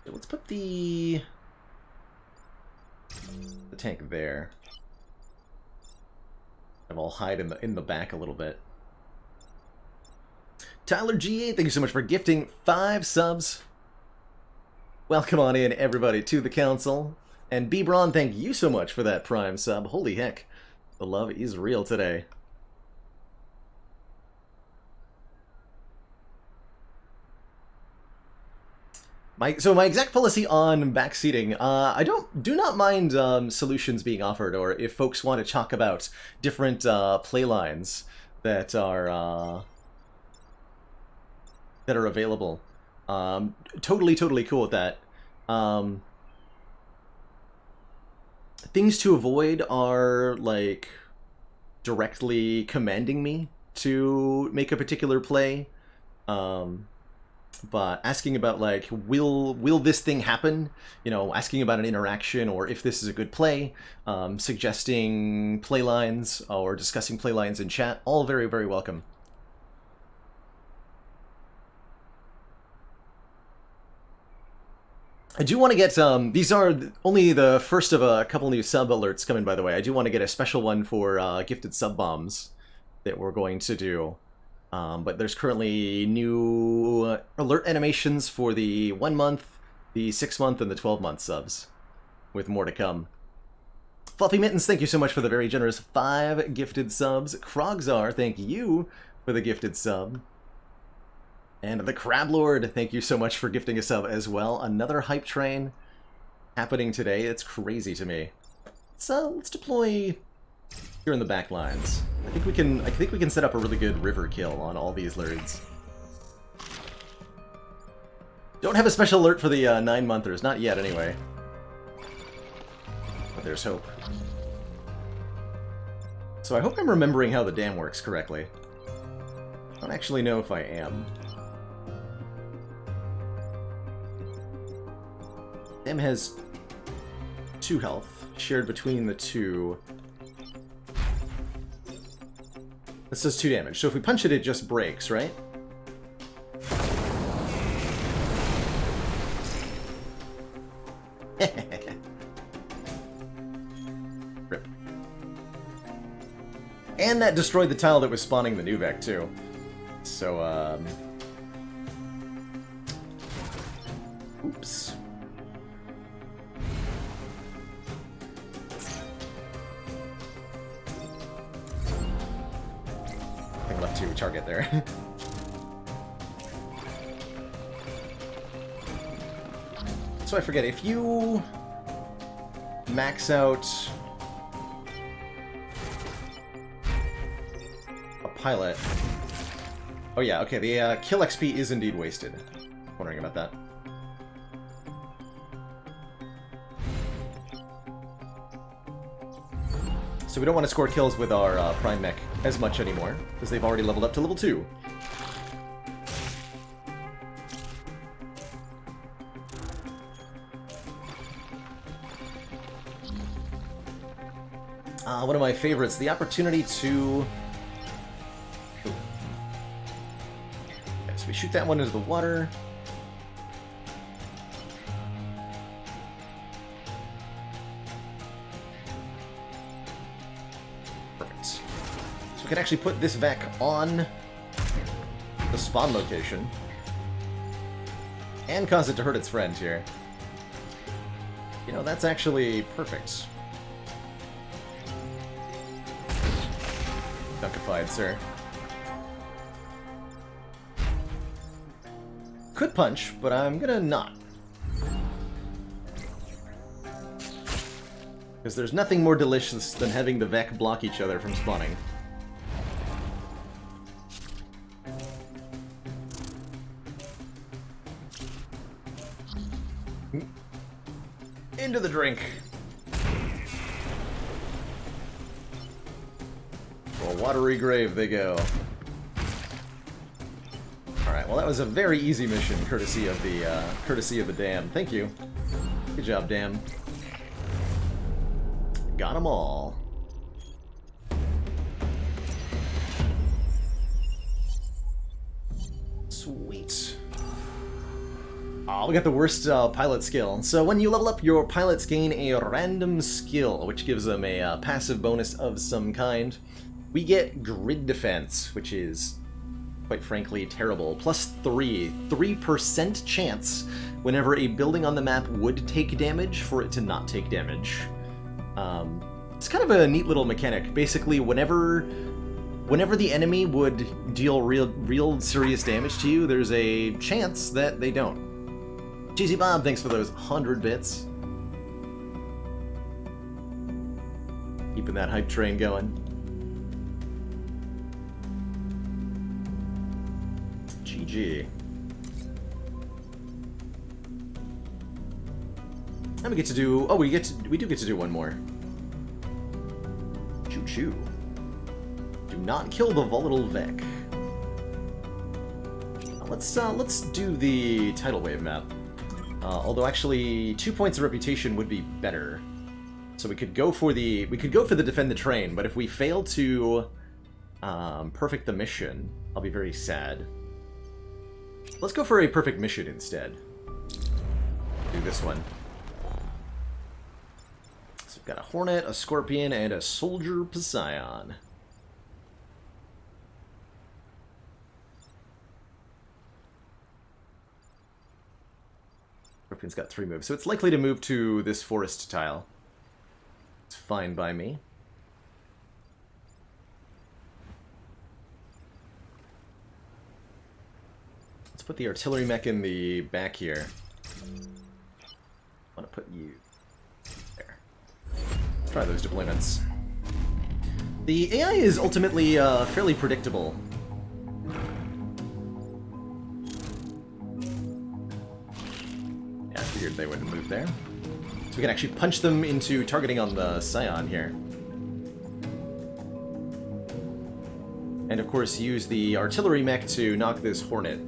So let's put the tank there. And I'll hide in the back a little bit. Tyler G8, thank you so much for gifting 5 subs. Welcome on in, everybody, to the council. And Bebron, thank you so much for that Prime sub. Holy heck, the love is real today. So my exact policy on backseating, I do not mind solutions being offered, or if folks want to talk about different play lines that are available. Totally cool with that. Things to avoid are like directly commanding me to make a particular play. But asking about, like, will this thing happen? You know, asking about an interaction, or if this is a good play, suggesting play lines, or discussing play lines in chat, all very, very welcome. I do want to get, these are only the first of a couple new sub alerts coming, by the way. I do want to get a special one for gifted sub bombs that we're going to do. But there's currently new alert animations for the 1 month, the 6 month, and the 12-month subs, with more to come. Fluffy Mittens, thank you so much for the very generous 5 gifted subs. Krogzar, thank you for the gifted sub. And the Crab Lord, thank you so much for gifting a sub as well. Another hype train happening today. It's crazy to me. Let's deploy here in the back lines. I think we can set up a really good river kill on all these lurds. Don't have a special alert for the 9-monthers, not yet anyway. But there's hope. So I hope I'm remembering how the dam works correctly. I don't actually know if I am. Dam has 2 health, shared between the 2. This does 2 damage, so if we punch it, it just breaks, right? Rip. And that destroyed the tile that was spawning the Nuvek, too. So, oops. Left to target there. So I forget, if you max out a pilot... Oh yeah, okay, the kill XP is indeed wasted. Wondering about that. So we don't want to score kills with our Prime Mech as much anymore, because they've already leveled up to level 2. One of my favorites, the opportunity to... Okay, so we shoot that one into the water. We can actually put this Vec on the spawn location and cause it to hurt its friend here. You know, that's actually perfect. Dunkified, sir. Could punch, but I'm gonna not. Because there's nothing more delicious than having the Vec block each other from spawning. Into the drink. For a watery grave they go. Alright, well that was a very easy mission, courtesy of the dam. Thank you. Good job, dam. Got them all. Sweet. Oh, we got the worst pilot skill. So when you level up, your pilots gain a random skill, which gives them a passive bonus of some kind. We get grid defense, which is, quite frankly, terrible. Plus 3% chance whenever a building on the map would take damage for it to not take damage. It's kind of a neat little mechanic. Basically, whenever the enemy would deal real serious damage to you, there's a chance that they don't. Cheesy Bob, thanks for those 100 bits. Keeping that hype train going. GG. And we get to do... Oh, we do get to do one more. Choo-choo. Do not kill the volatile Vec. Let's do the tidal wave map. Although actually 2 points of reputation would be better. So we could go for the defend the train, but if we fail to perfect the mission, I'll be very sad. Let's go for a perfect mission instead. Do this one. So we've got a Hornet, a Scorpion, and a Soldier Psion. Scorpion's got 3 moves, so it's likely to move to this forest tile. It's fine by me. Let's put the artillery mech in the back here. I want to put you there. Let's try those deployments. The AI is ultimately fairly predictable. Yeah, I figured they wouldn't move there. So we can actually punch them into targeting on the Scion here. And of course use the artillery mech to knock this Hornet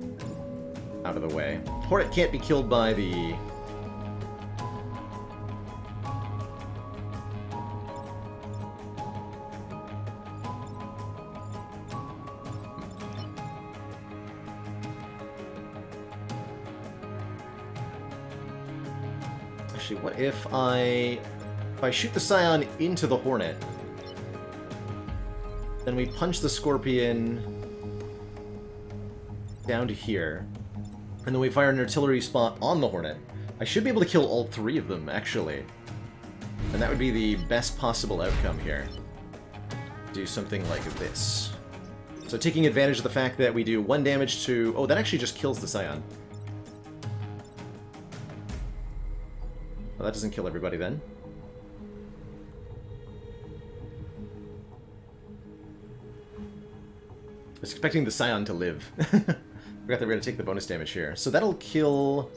out of the way. Hornet can't be killed by the... Actually, what if I shoot the Scion into the Hornet, then we punch the Scorpion down to here, and then we fire an artillery spot on the Hornet. I should be able to kill all 3 of them, actually. And that would be the best possible outcome here. Do something like this. So taking advantage of the fact that we do 1 damage to... Oh, that actually just kills the Scion. Well, that doesn't kill everybody then. I was expecting the Scion to live. Forgot that we're going to take the bonus damage here. So that'll kill...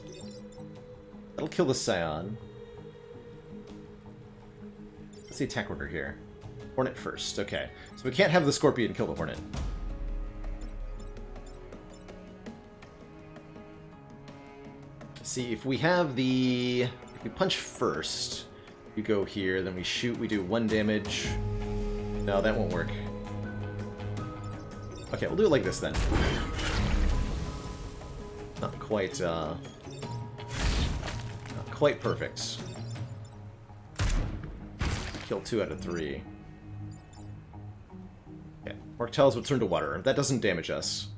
That'll kill the Scion. What's the attack order here? Hornet first. Okay. So we can't have the Scorpion kill the Hornet. See, if we have the... If we punch first, we go here, then we shoot, we do 1 damage. No, that won't work. Okay, we'll do it like this then. Not quite perfect. Kill 2 out of 3. Okay, Martels would turn to water. That doesn't damage us.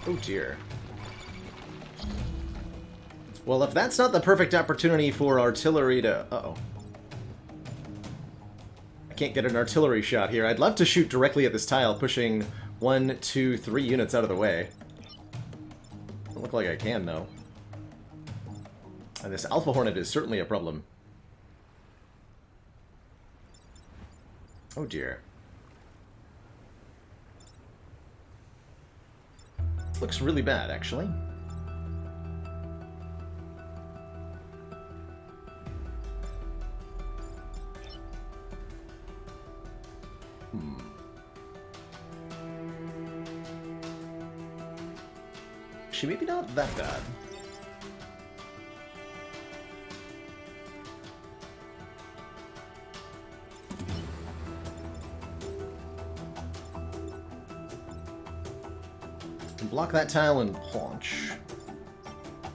Oh dear. Well, if that's not the perfect opportunity for artillery to... Uh-oh. I can't get an artillery shot here. I'd love to shoot directly at this tile, pushing 1, 2, 3 units out of the way. Doesn't look like I can, though. And this Alpha Hornet is certainly a problem. Oh dear. Looks really bad, actually. Actually, maybe not that bad. Block that tile and punch.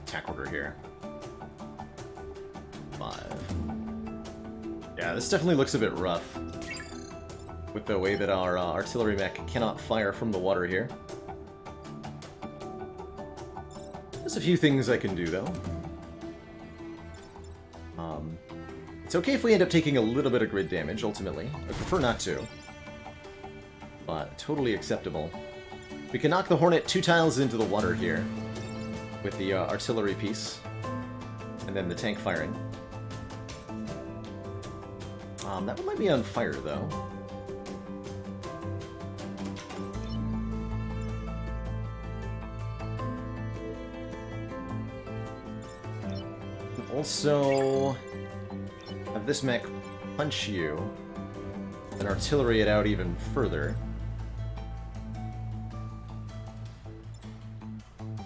Attack order here. 5. Yeah, this definitely looks a bit rough. With the way that our artillery mech cannot fire from the water here. There's a few things I can do, though. It's okay if we end up taking a little bit of grid damage, ultimately. I prefer not to. But totally acceptable. We can knock the Hornet 2 tiles into the water here. With the artillery piece. And then the tank firing. That one might be on fire, though. Also, have this mech punch you, and artillery it out even further.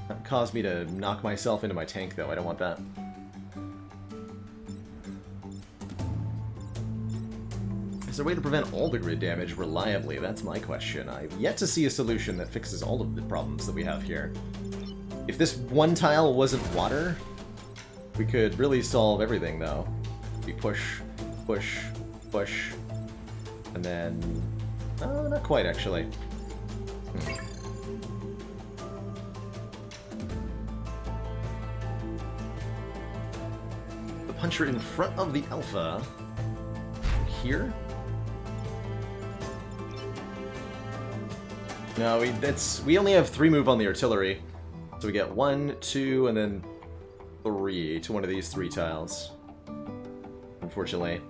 That caused me to knock myself into my tank, though. I don't want that. Is there a way to prevent all the grid damage reliably? That's my question. I've yet to see a solution that fixes all of the problems that we have here. If this one tile wasn't water, we could really solve everything, though. We push, push, push, and then... not quite, actually. The puncher in front of the Alpha. Here? No, we only have 3 move on the artillery. So we get 1, 2, and then 3 to one of these 3 tiles. Unfortunately.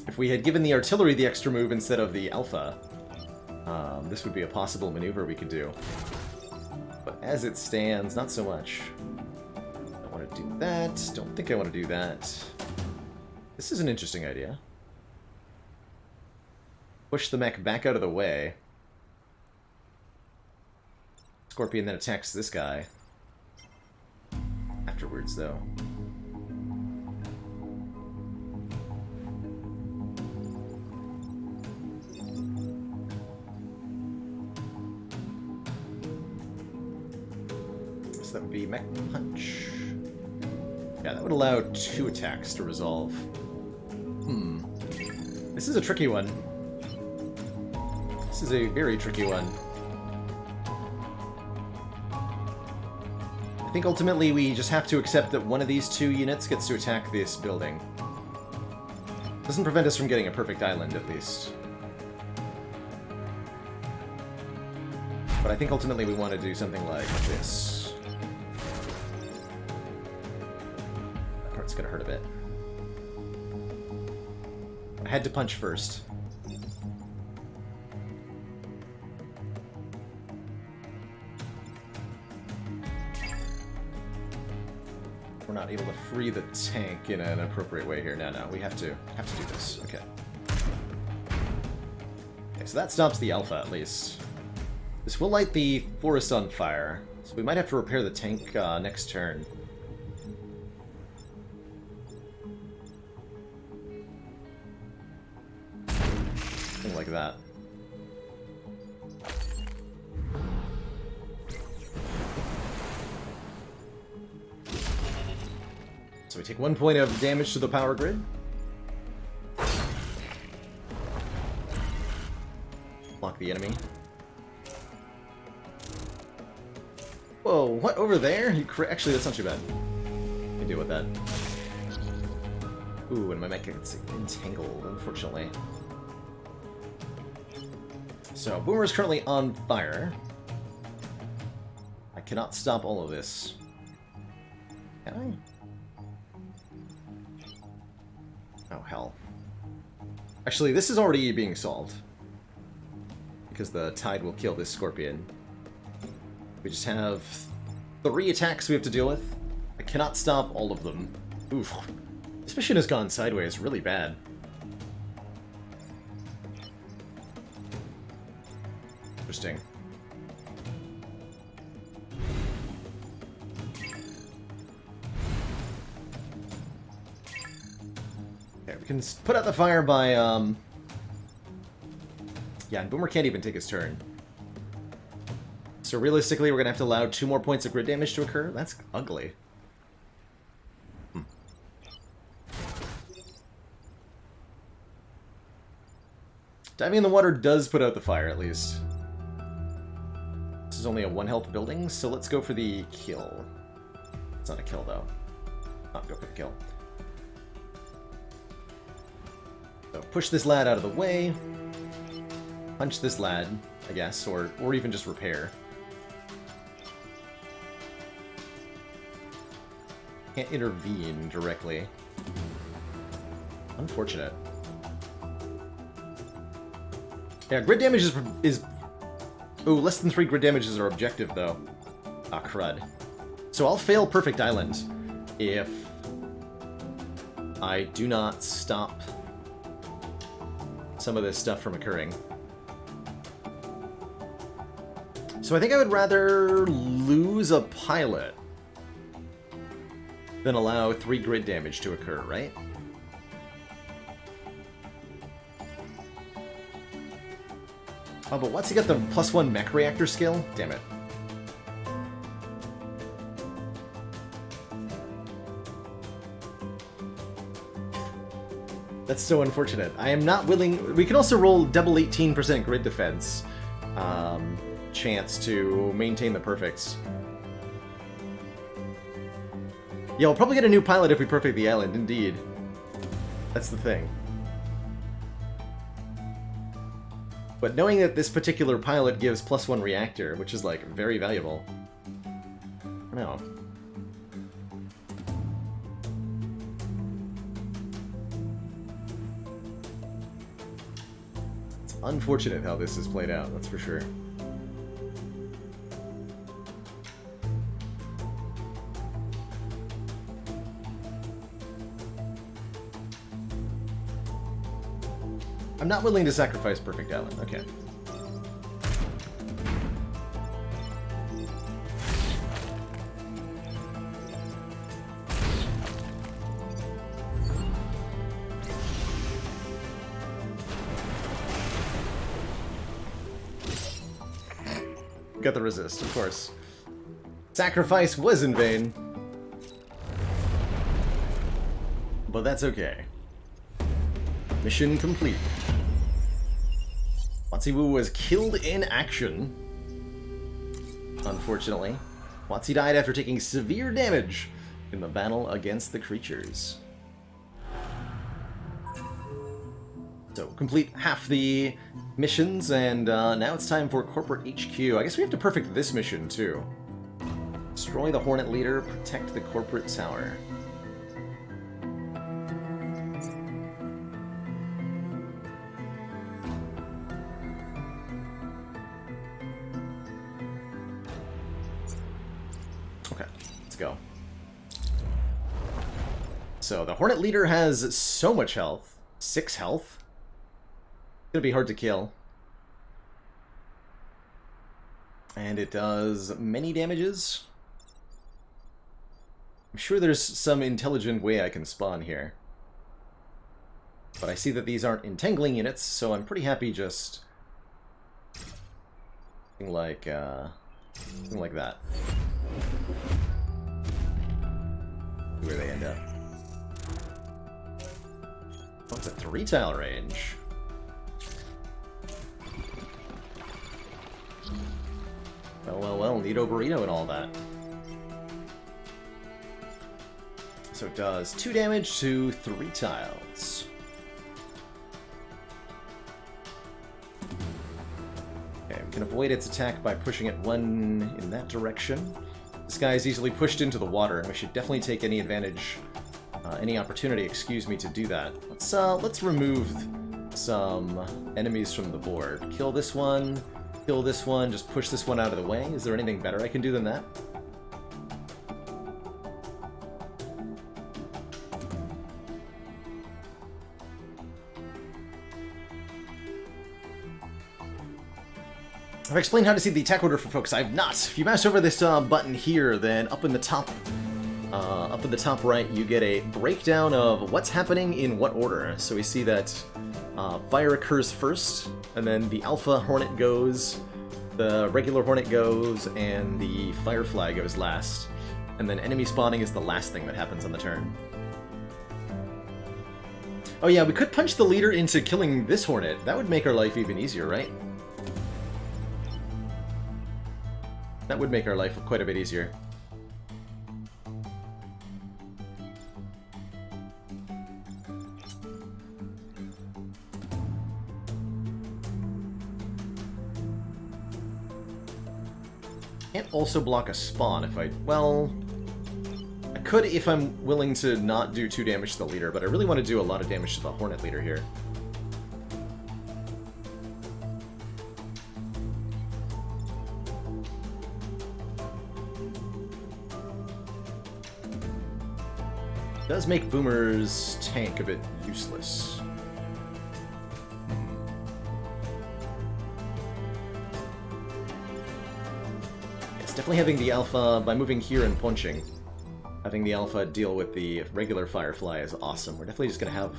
If we had given the artillery the extra move instead of the Alpha, this would be a possible maneuver we could do. But as it stands, not so much. Don't want to do that. Don't think I want to do that. This is an interesting idea. Push the mech back out of the way. Scorpion then attacks this guy. Afterwards, though. So that would be mech punch. Yeah, that would allow 2 attacks to resolve. This is a tricky one. This is a very tricky one. I think ultimately we just have to accept that one of these 2 units gets to attack this building. Doesn't prevent us from getting a perfect island, at least. But I think ultimately we want to do something like this. That part's gonna hurt a bit. I had to punch first. We're not able to free the tank in an appropriate way here. No, we have to do this. Okay. Okay, so that stops the Alpha at least. This will light the forest on fire, so we might have to repair the tank next turn. Something like that. So we take 1 point of damage to the power grid. Block the enemy. Whoa, what, over there? Actually, that's not too bad. I can deal with that. Ooh, and my mech gets entangled, unfortunately. So, Boomer is currently on fire. I cannot stop all of this. Can I? Oh, hell. Actually, this is already being solved. Because the tide will kill this scorpion. We just have 3 attacks we have to deal with. I cannot stop all of them. Oof. This mission has gone sideways really bad. Interesting. Okay, we can put out the fire by, yeah, and Boomer can't even take his turn. So realistically, we're going to have to allow 2 more points of grid damage to occur? That's ugly. Diving in the water does put out the fire, at least. This is only a 1 health building, so let's go for the kill. It's not a kill, though. Not go for the kill. So push this lad out of the way. Punch this lad, I guess, or even just repair. Can't intervene directly. Unfortunate. Yeah, grid damage is... Ooh, less than 3 grid damage is our objective, though. Ah, crud. So I'll fail Perfect Island if I do not stop some of this stuff from occurring. So I think I would rather lose a pilot than allow 3 grid damage to occur, right? Oh, but what's he got the +1 mech reactor skill? Damn it. That's so unfortunate. I am not willing... We can also roll double 18% grid defense chance to maintain the perfects. Yeah, we'll probably get a new pilot if we perfect the island, indeed. That's the thing. But knowing that this particular pilot gives +1 reactor, which is, like, very valuable. I don't know. It's unfortunate how this has played out, that's for sure. I'm not willing to sacrifice Perfect Island. Okay. Got the resist, of course. Sacrifice was in vain. But that's okay. Mission complete. Watsiwu was killed in action. Unfortunately. Watsi died after taking severe damage in the battle against the creatures. So, complete half the missions, and now it's time for Corporate HQ. I guess we have to perfect this mission, too. Destroy the Hornet Leader, protect the Corporate Tower. Okay, let's go. So, the Hornet Leader has so much health. 6 health. It's gonna be hard to kill. And it does many damages. I'm sure there's some intelligent way I can spawn here. But I see that these aren't entangling units, so I'm pretty happy just... something like that. Where they end up. Oh, it's a 3-tile range. Well, well, well, Nito Burrito and all that. So it does 2 damage to 3 tiles. Okay, we can avoid its attack by pushing it 1 in that direction. This guy is easily pushed into the water, and we should definitely take any advantage, any opportunity, excuse me, to do that. Let's remove some enemies from the board. Kill this one. Kill this one, just push this one out of the way. Is there anything better I can do than that? I've explained how to see the attack order for folks. I've not. If you mouse over this button here, then up in the top Up at the top right, you get a breakdown of what's happening in what order. So we see that fire occurs first, and then the Alpha Hornet goes, the regular Hornet goes, and the Firefly goes last. And then enemy spawning is the last thing that happens on the turn. Oh yeah, we could punch the leader into killing this Hornet. That would make our life even easier, right? That would make our life quite a bit easier. Can't also block a spawn if I... Well... I could if I'm willing to not do 2 damage to the leader, but I really want to do a lot of damage to the Hornet leader here. It does make Boomer's tank a bit useless. Definitely having the Alpha, by moving here and punching, having the Alpha deal with the regular Firefly is awesome. We're definitely just going to have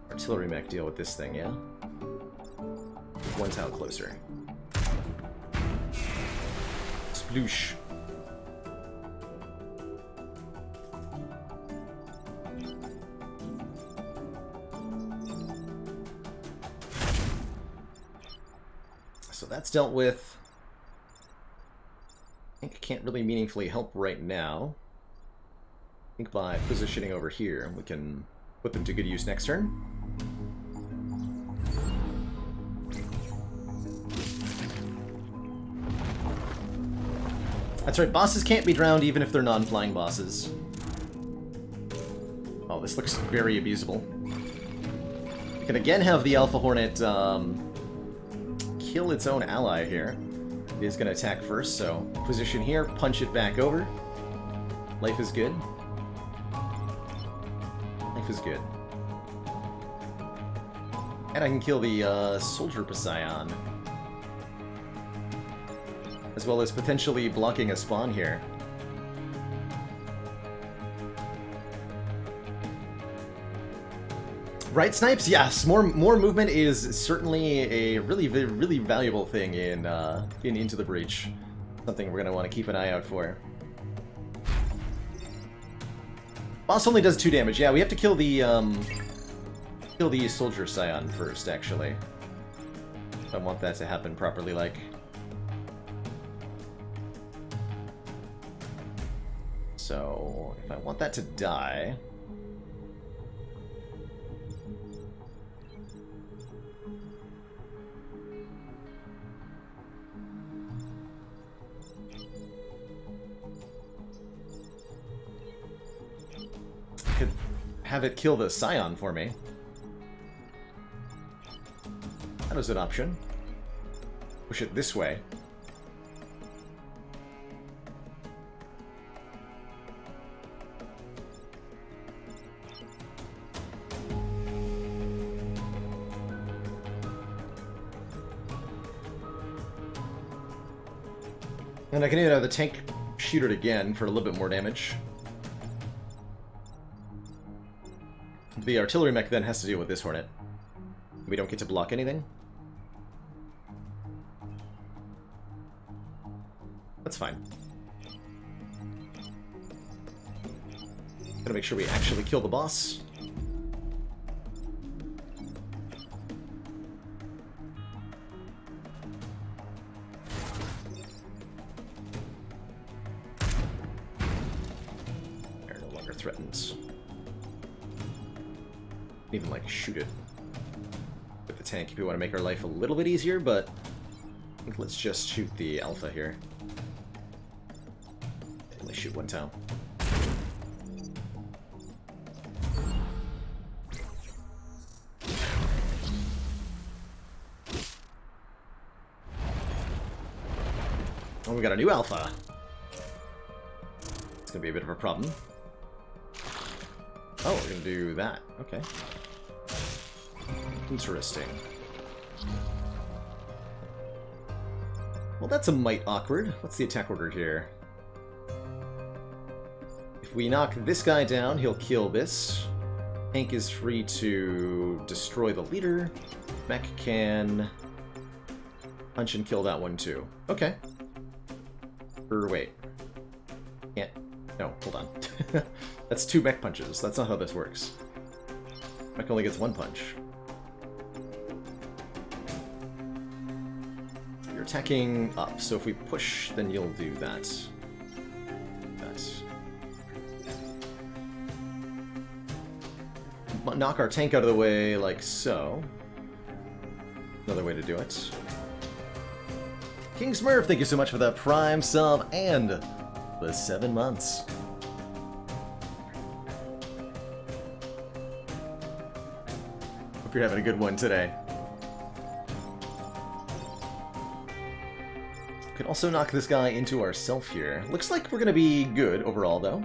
Artillery Mech deal with this thing, yeah? One tile closer. Sploosh. So that's dealt with. I think I can't really meaningfully help right now. I think by positioning over here, we can put them to good use next turn. That's right, bosses can't be drowned even if they're non-flying bosses. Oh, this looks very abusable. We can again have the Alpha Hornet kill its own ally here. It is going to attack first, so position here, punch it back over. Life is good. Life is good. And I can kill the Soldier Poseidon. As well as potentially blocking a spawn here. Right, Snipes? Yes, more movement is certainly a really valuable thing in Into the Breach. Something we're gonna want to keep an eye out for. Boss only does 2 damage. Yeah, we have to kill the Soldier Scion first, actually. If I want that to happen properly, like. So if I want that to die. Could have it kill the Scion for me. That is an option. Push it this way. And I can even have the tank shoot it again for a little bit more damage. The artillery mech then has to deal with this Hornet. We don't get to block anything. That's fine. Gotta make sure we actually kill the boss. They're no longer threatened. Even like shoot it with the tank if you want to make our life a little bit easier, but I think let's just shoot the Alpha here. Only shoot 1 tile. Oh, we got a new Alpha. It's gonna be a bit of a problem. Oh, we're gonna do that. Okay. Interesting. Well, that's a mite awkward. What's the attack order here? If we knock this guy down, he'll kill this. Tank is free to destroy the leader. Mech can punch and kill that one too. Okay. Or wait. Can't. No, hold on. That's 2 mech punches. That's not how this works. Mech only gets 1 punch. You're attacking up, so if we push, then you'll do that. Knock our tank out of the way, like so. Another way to do it. King Smurf, thank you so much for that Prime sub and the 7 months. Hope you're having a good one today. Could also knock this guy into ourself here. Looks like we're gonna be good overall, though.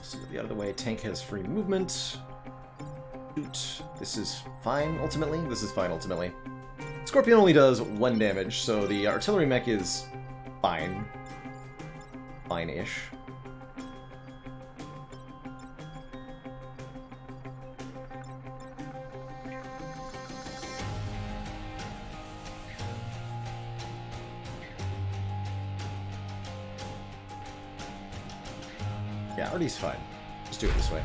So get out of the way. Tank has free movement. Shoot. This is fine, ultimately. This is fine, ultimately. Scorpion only does 1 damage, so the artillery mech is fine. Fine-ish. Yeah, Artie's fine. Just do it this way.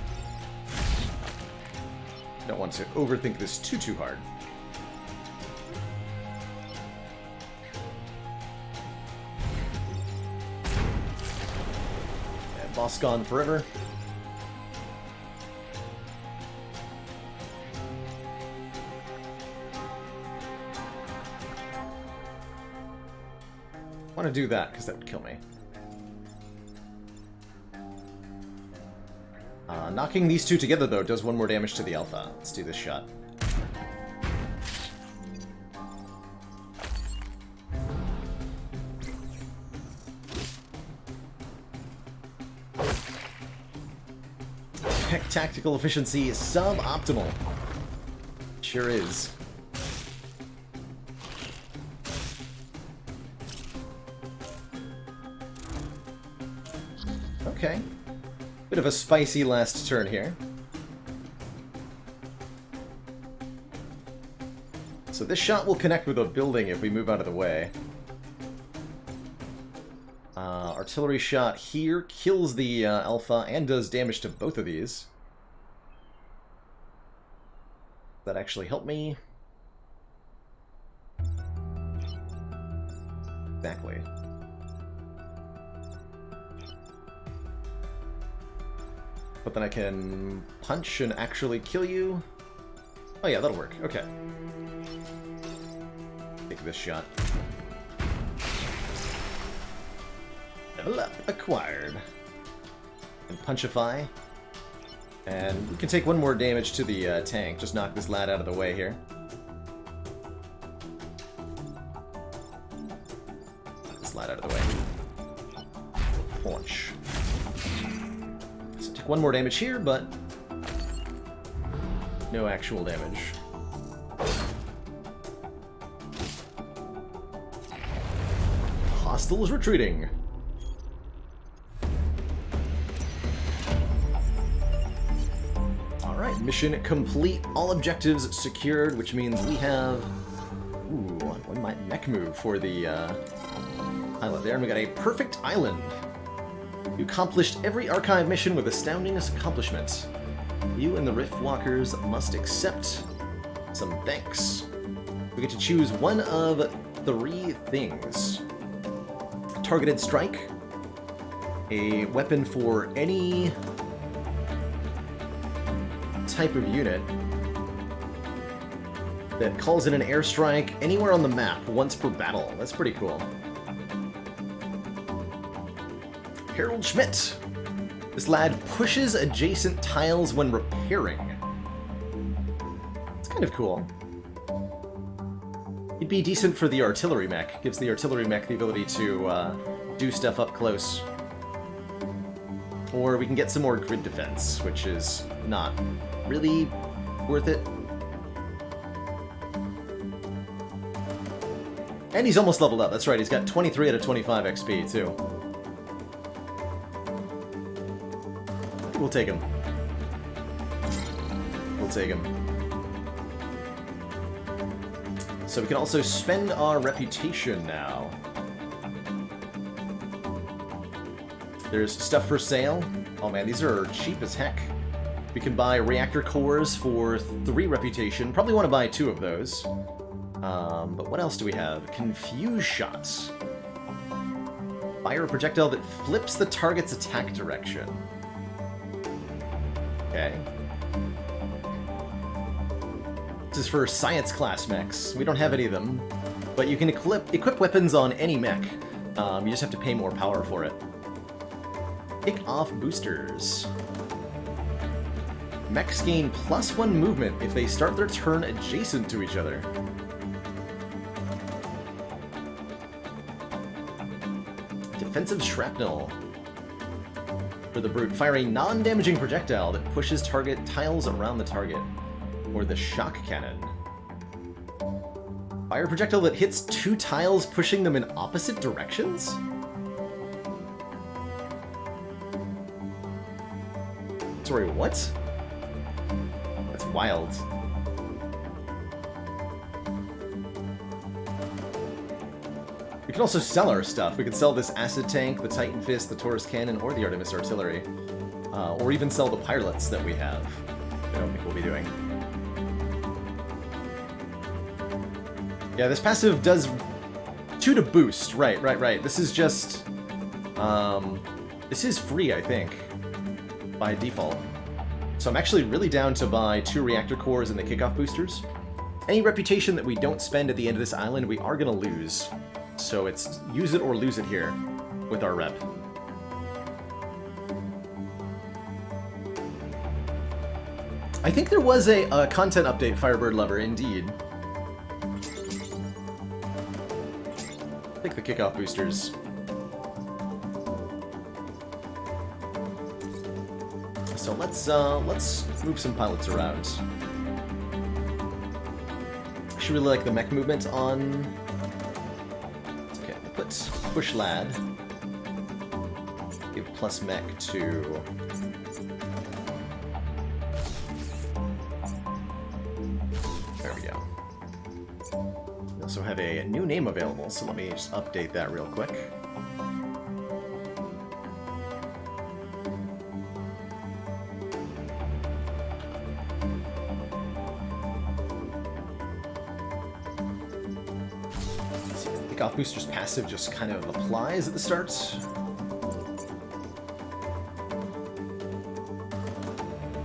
Don't want to overthink this too hard. Yeah, boss gone forever. I want to do that because that would kill me. Knocking these 2 together, though, does 1 more damage to the alpha. Let's do this shot. Heck, tactical efficiency is suboptimal. Sure is. Okay. Bit of a spicy last turn here. So this shot will connect with a building if we move out of the way. Artillery shot here kills the alpha and does damage to both of these. That actually helped me. Exactly. But then I can punch and actually kill you. Oh yeah, that'll work. Okay. Take this shot. Level up acquired. And punchify. And we can take 1 more damage to the tank. Just knock this lad out of the way here. Knock this lad out of the way. Punch. 1 more damage here, but no actual damage. Hostiles retreating. Alright, mission complete. All objectives secured, which means we have... Ooh, 1 mech move for the island there, and we got a perfect island. You accomplished every archive mission with astounding accomplishments. You and the Rift Walkers must accept some thanks. We get to choose 1 of 3 things. A targeted strike, a weapon for any type of unit that calls in an airstrike anywhere on the map once per battle. That's pretty cool. Harold Schmidt. This lad pushes adjacent tiles when repairing. It's kind of cool. He'd be decent for the artillery mech. Gives the artillery mech the ability to do stuff up close. Or we can get some more grid defense, which is not really worth it. And he's almost leveled up, that's right, he's got 23 out of 25 XP, too. We'll take him. We'll take him. So we can also spend our reputation now. There's stuff for sale. Oh man, these are cheap as heck. We can buy reactor cores for 3 reputation. Probably want to buy 2 of those. But what else do we have? Confuse shots. Fire a projectile that flips the target's attack direction. Okay. This is for science class mechs. We don't have any of them. But you can equip weapons on any mech. You just have to pay more power for it. Pick off boosters. Mechs gain +1 movement if they start their turn adjacent to each other. Defensive shrapnel. For the brute, fire a non-damaging projectile that pushes target tiles around the target. Or the shock cannon. Fire a projectile that hits 2 tiles, pushing them in opposite directions? Sorry, what? That's wild. We can also sell our stuff. We can sell this acid tank, the Titan Fist, the Taurus Cannon, or the Artemis Artillery. Or even sell the pilots that we have. I don't think we'll be doing. Yeah, this passive does 2 to boost. Right. This is just... this is free, I think. By default. So I'm actually really down to buy 2 reactor cores and the kickoff boosters. Any reputation that we don't spend at the end of this island, we are going to lose. So it's use it or lose it here with our rep. I think there was a content update, Firebird Lover, indeed. Take the kickoff boosters. So let's move some pilots around. I actually really like the mech movement on. Okay, we'll put push lad. Give plus mech to. There we go. We also have a new name available, so let me just update that real quick. Kickoff booster's passive just kind of applies at the start.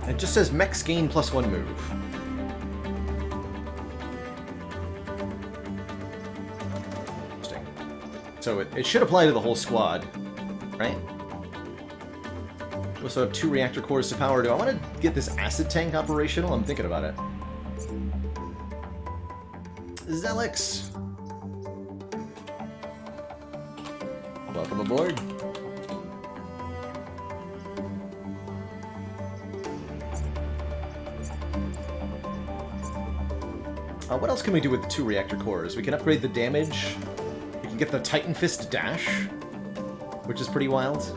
It just says mechs gain +1 move. Interesting. So it should apply to the whole squad, right? We also have 2 reactor cores to power. Do I want to get this acid tank operational? I'm thinking about it. Zelix! Welcome aboard. What else can we do with the 2 reactor cores? We can upgrade the damage. We can get the Titan Fist dash, which is pretty wild.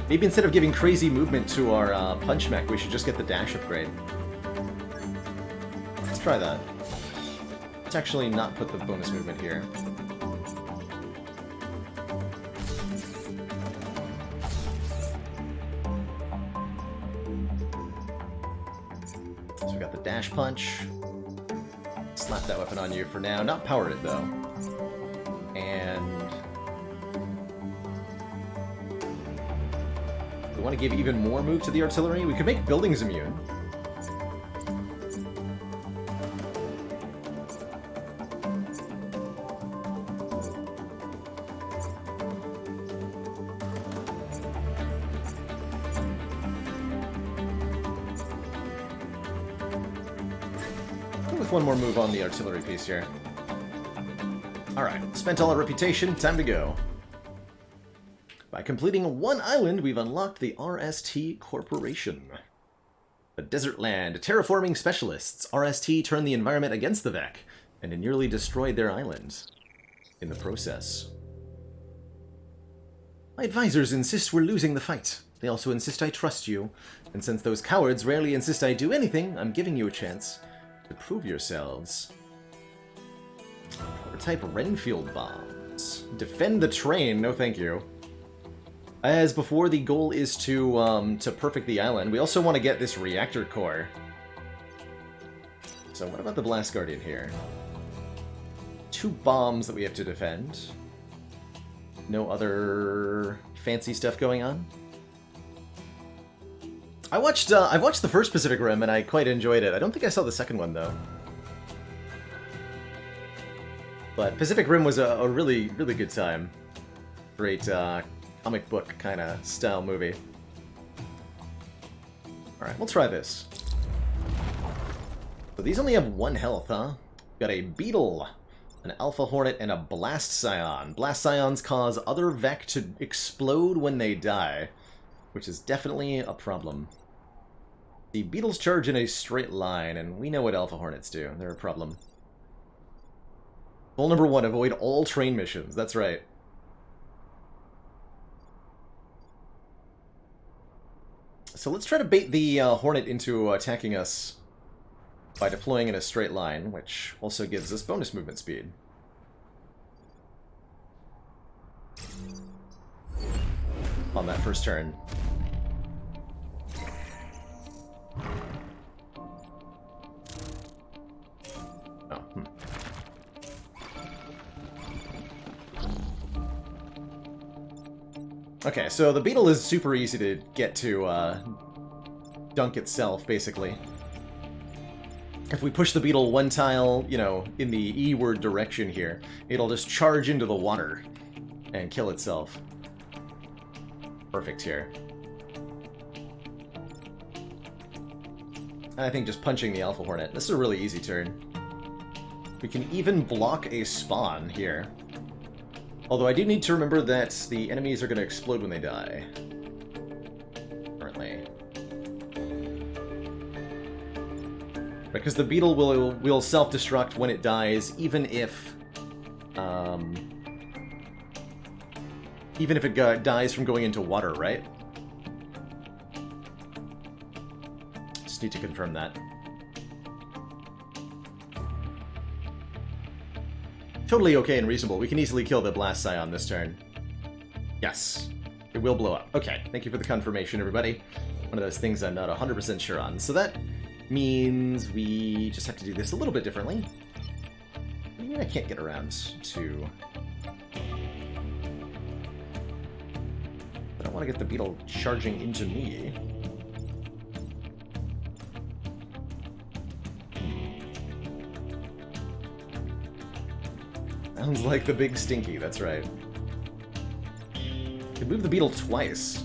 Maybe instead of giving crazy movement to our punch mech, we should just get the dash upgrade. Let's try that. Let's actually not put the bonus movement here. So we got the dash punch. Slap that weapon on you for now. Not power it though. And we want to give even more move to the artillery. We could make buildings immune. One more move on the artillery piece here. Alright, spent all our reputation, time to go. By completing 1 island, we've unlocked the RST Corporation. The Desert Land. Terraforming specialists. RST turned the environment against the Vec, and it nearly destroyed their island in the process. My advisors insist we're losing the fight. They also insist I trust you. And since those cowards rarely insist I do anything, I'm giving you a chance to prove yourselves. Prototype Renfield bombs. Defend the train. No thank you. As before, the goal is to perfect the island. We also want to get this reactor core. So what about the Blast Guardian here? 2 bombs that we have to defend. No other fancy stuff going on. I've watched the first Pacific Rim and I quite enjoyed it. I don't think I saw the second one though. But Pacific Rim was a really, really good time. Great comic book kind of style movie. Alright, we'll try this. So these only have 1 health, huh? Got a Beetle, an Alpha Hornet, and a Blast Scion. Blast Scions cause other Vec to explode when they die, which is definitely a problem. The Beetles charge in a straight line, and we know what Alpha Hornets do. They're a problem. Goal number 1, avoid all train missions. That's right. So let's try to bait the Hornet into attacking us by deploying in a straight line, which also gives us bonus movement speed. On that first turn. Oh, Okay, so the Beetle is super easy to get to dunk itself, basically. If we push the Beetle 1 tile, you know, in the E-word direction here, it'll just charge into the water and kill itself. Perfect here. And I think just punching the Alpha Hornet. This is a really easy turn. We can even block a spawn here. Although I do need to remember that the enemies are going to explode when they die. Currently. Because the Beetle will self-destruct when it dies, even if it dies from going into water, right? Just need to confirm that. Totally okay and reasonable. We can easily kill the Blast Scion this turn. Yes. It will blow up. Okay, thank you for the confirmation, everybody. One of those things I'm not 100% sure on. So that means we just have to do this a little bit differently. I mean, I can't get around to... But I want to get the Beetle charging into me. Sounds like the big stinky, that's right. Could move the Beetle twice.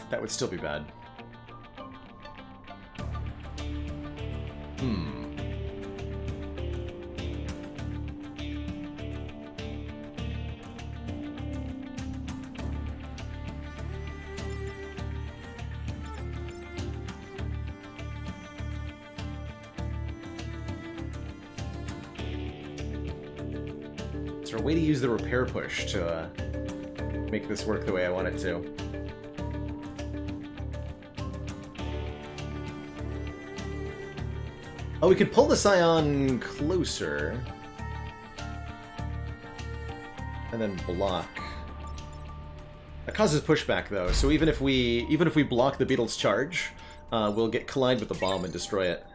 That would still be bad. Is there a way to use the repair push to make this work the way I want it to? Oh, we could pull the Scion closer. And then block. That causes pushback though, so even if we block the Beetle's charge, we'll collide with the bomb and destroy it.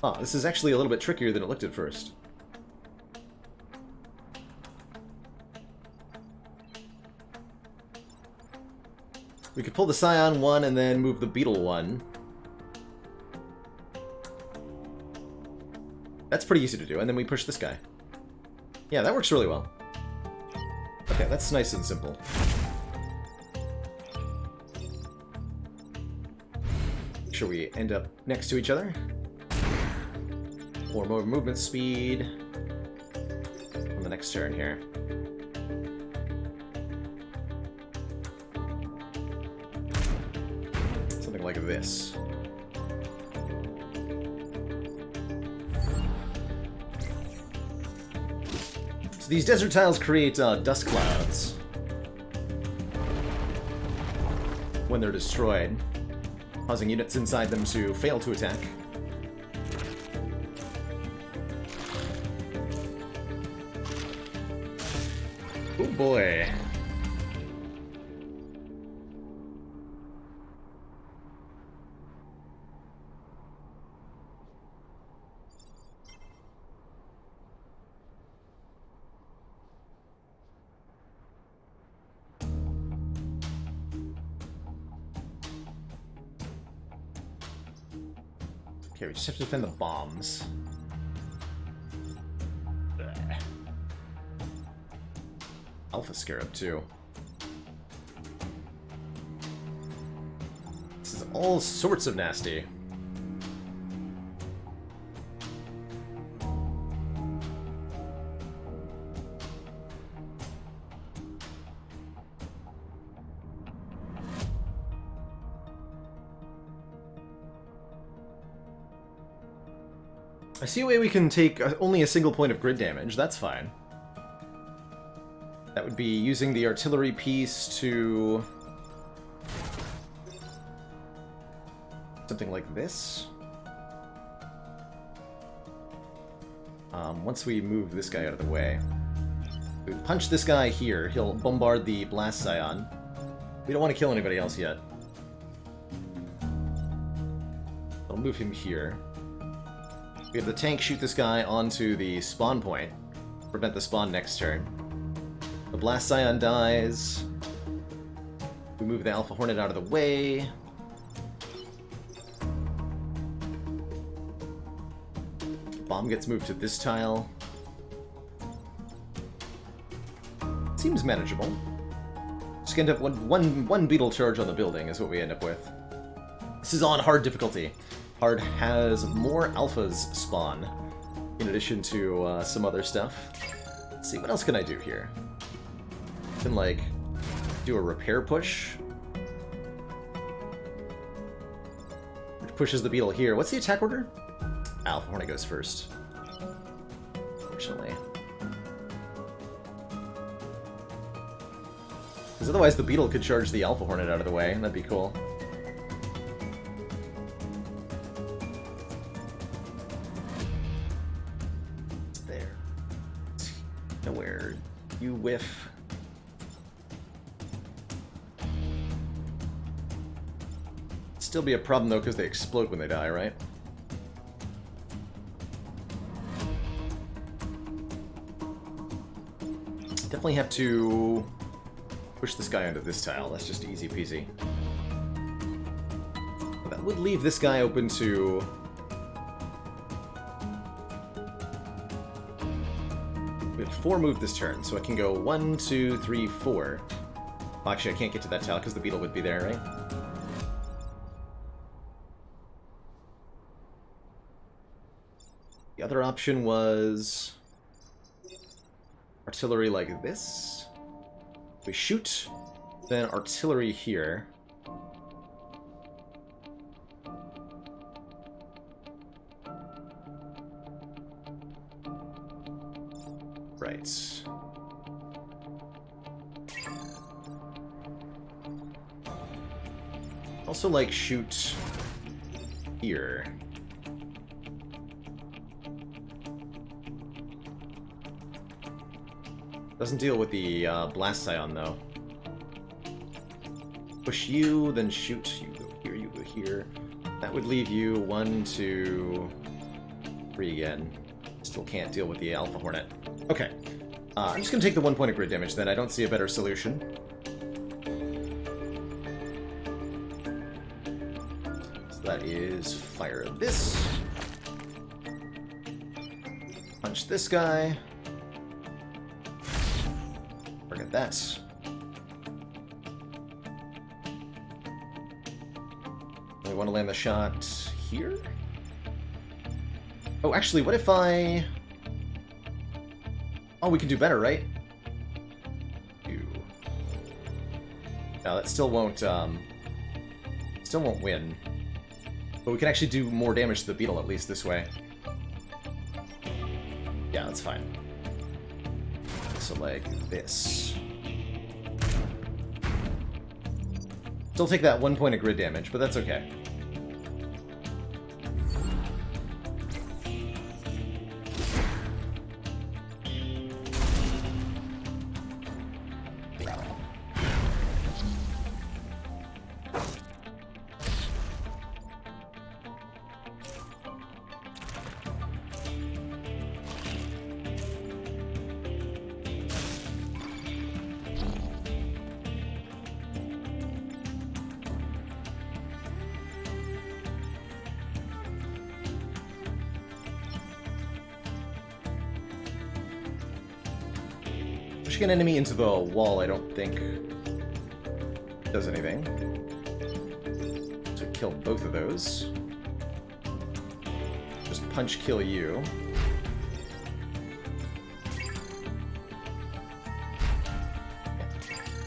Ah, this is actually a little bit trickier than it looked at first. We could pull the Scion one and then move the Beetle one. That's pretty easy to do, and then we push this guy. Yeah, that works really well. Okay, that's nice and simple. Make sure we end up next to each other. For more movement speed on the next turn here. like this. So these desert tiles create dust clouds when they're destroyed, causing units inside them to fail to attack. Oh boy. Okay, we just have to defend the bombs. Blech. Alpha Scarab, too. This is all sorts of nasty. I see a way we can take only a single point of grid damage. That's fine. That would be using the artillery piece to... something like this. Once we move this guy out of the way. We punch this guy here. He'll bombard the Blast Scion. We don't want to kill anybody else yet. I'll move him here. We have the tank shoot this guy onto the spawn point. Prevent the spawn next turn. The Blast Scion dies. We move the Alpha Hornet out of the way. Bomb gets moved to this tile. Seems manageable. Just end up one beetle charge on the building is what we end up with. This is on hard difficulty. Hard has more alphas spawn, in addition to some other stuff. Let's see, what else can I do here? I can, like, do a repair push. Which pushes the beetle here. What's the attack order? Alpha Hornet goes first. Unfortunately. Because otherwise the beetle could charge the Alpha Hornet out of the way, and that'd be cool. Nowhere. You whiff. Still be a problem though, because they explode when they die, right? Definitely have to push this guy onto this tile. That's just easy peasy. That would leave this guy open to... We have 4 move this turn, so I can go 1, 2, 3, 4. Well, actually, I can't get to that tile because the beetle would be there, right? The other option was artillery like this. We shoot, then artillery here. Right. Also, like, shoot here. Doesn't deal with the Blast Scion, though. Push you, then shoot. You go here, you go here. That would leave you 1, 2, 3 again. Still can't deal with the Alpha Hornet. Okay. I'm just going to take the 1 point of grid damage, then. I don't see a better solution. So that is fire this. Punch this guy. Forget that. I want to land the shot here? Oh, actually, what if I... Oh, we can do better, right? No, that still won't Still won't win. But we can actually do more damage to the beetle, at least this way. Yeah, that's fine. So, like, this. Still take that 1 point of grid damage, but that's okay. Pushing an enemy into the wall, I don't think does anything. So kill both of those. Just punch kill you.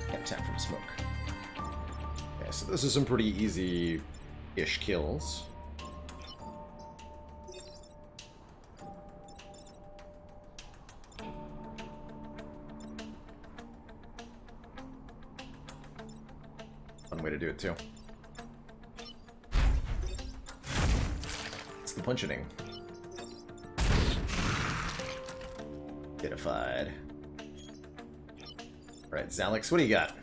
Can't attack from smoke. Okay, so this is some pretty easy-ish kills. Fun way to do it, too. It's the punching. Hitified. Alright, Zalix, what do you got?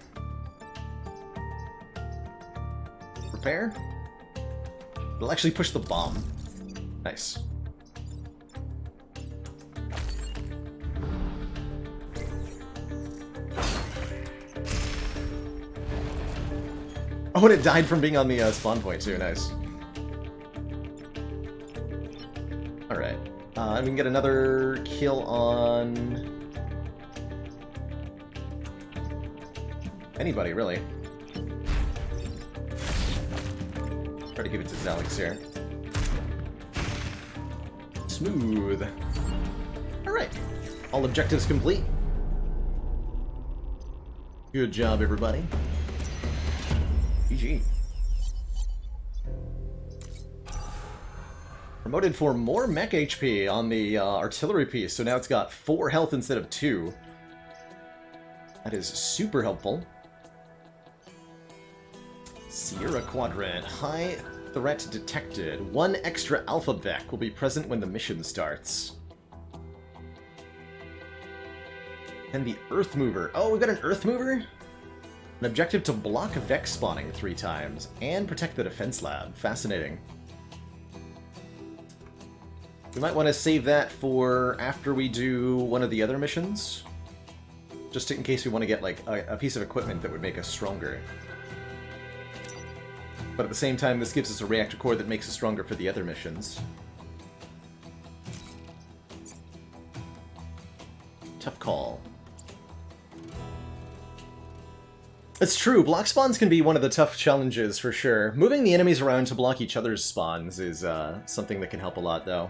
Repair? It'll actually push the bomb. Nice. Oh, and it died from being on the spawn point, too. Nice. Alright. And we can get another kill on... anybody, really. Try to give it to Zalix here. Smooth. Alright. All objectives complete. Good job, everybody. GG. Promoted for more mech HP on the artillery piece, so now it's got 4 health instead of 2. That is super helpful. Sierra Quadrant. High threat detected. 1 extra Alpha Vec will be present when the mission starts. And the Earth Mover. Oh, we've got an Earth Mover? An objective to block Vex spawning 3 times, and protect the defense lab. Fascinating. We might want to save that for after we do one of the other missions. Just in case we want to get, like, a piece of equipment that would make us stronger. But at the same time, this gives us a reactor core that makes us stronger for the other missions. Tough call. It's true, block spawns can be one of the tough challenges for sure. Moving the enemies around to block each other's spawns is something that can help a lot, though.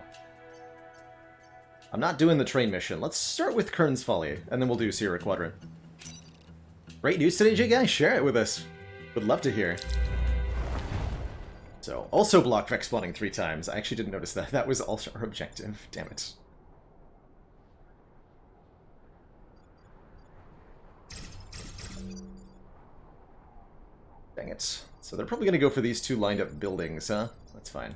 I'm not doing the train mission. Let's start with Kern's Folly, and then we'll do Sierra Quadrant. Great news today, J guys. Share it with us. Would love to hear. So, also block Vex spawning 3 times. I actually didn't notice that. That was also our objective. Damn it. Dang it. So they're probably going to go for these 2 lined up buildings, huh? That's fine.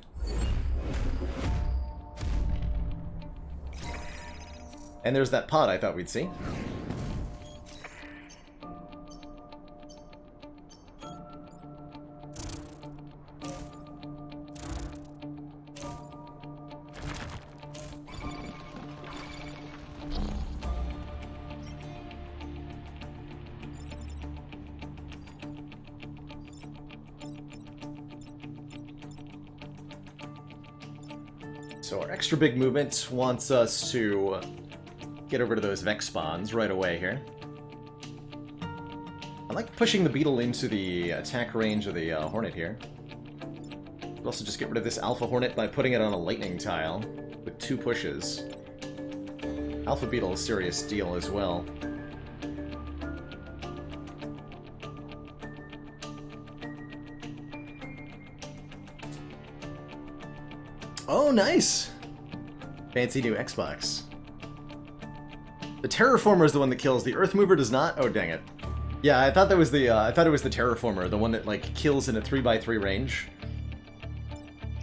And there's that pod I thought we'd see. So our extra big movement wants us to get over to those Vex spawns right away here. I like pushing the beetle into the attack range of the Hornet here. Could also just get rid of this Alpha Hornet by putting it on a lightning tile with 2 pushes. Alpha Beetle is a serious deal as well. Oh, nice! Fancy new Xbox. The Terraformer is the one that kills. The Earth Mover does not? Oh, dang it. Yeah, I thought that was the, I thought it was the Terraformer, the one that, like, kills in a 3x3 range.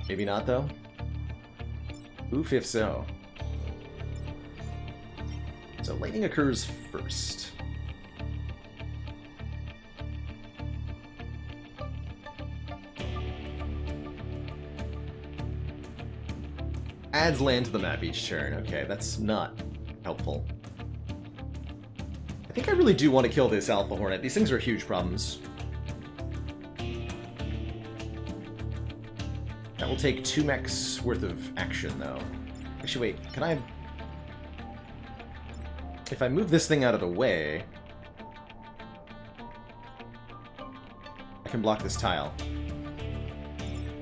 Maybe not, though. Oof, if so. So, lightning occurs first. Adds land to the map each turn. Okay, that's not helpful. I think I really do want to kill this Alpha Hornet. These things are huge problems. That will take 2 mechs worth of action, though. Actually, wait, can I... If I move this thing out of the way... I can block this tile.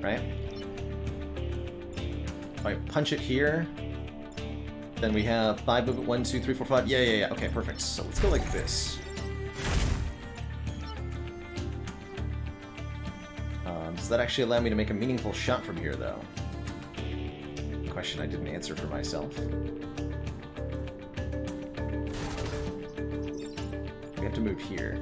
Right? If I punch it here... Then we have 5 movement, 1, 2, 3, 4, 5. Yeah. Okay, perfect. So let's go like this. Does that actually allow me to make a meaningful shot from here, though? Question I didn't answer for myself. We have to move here.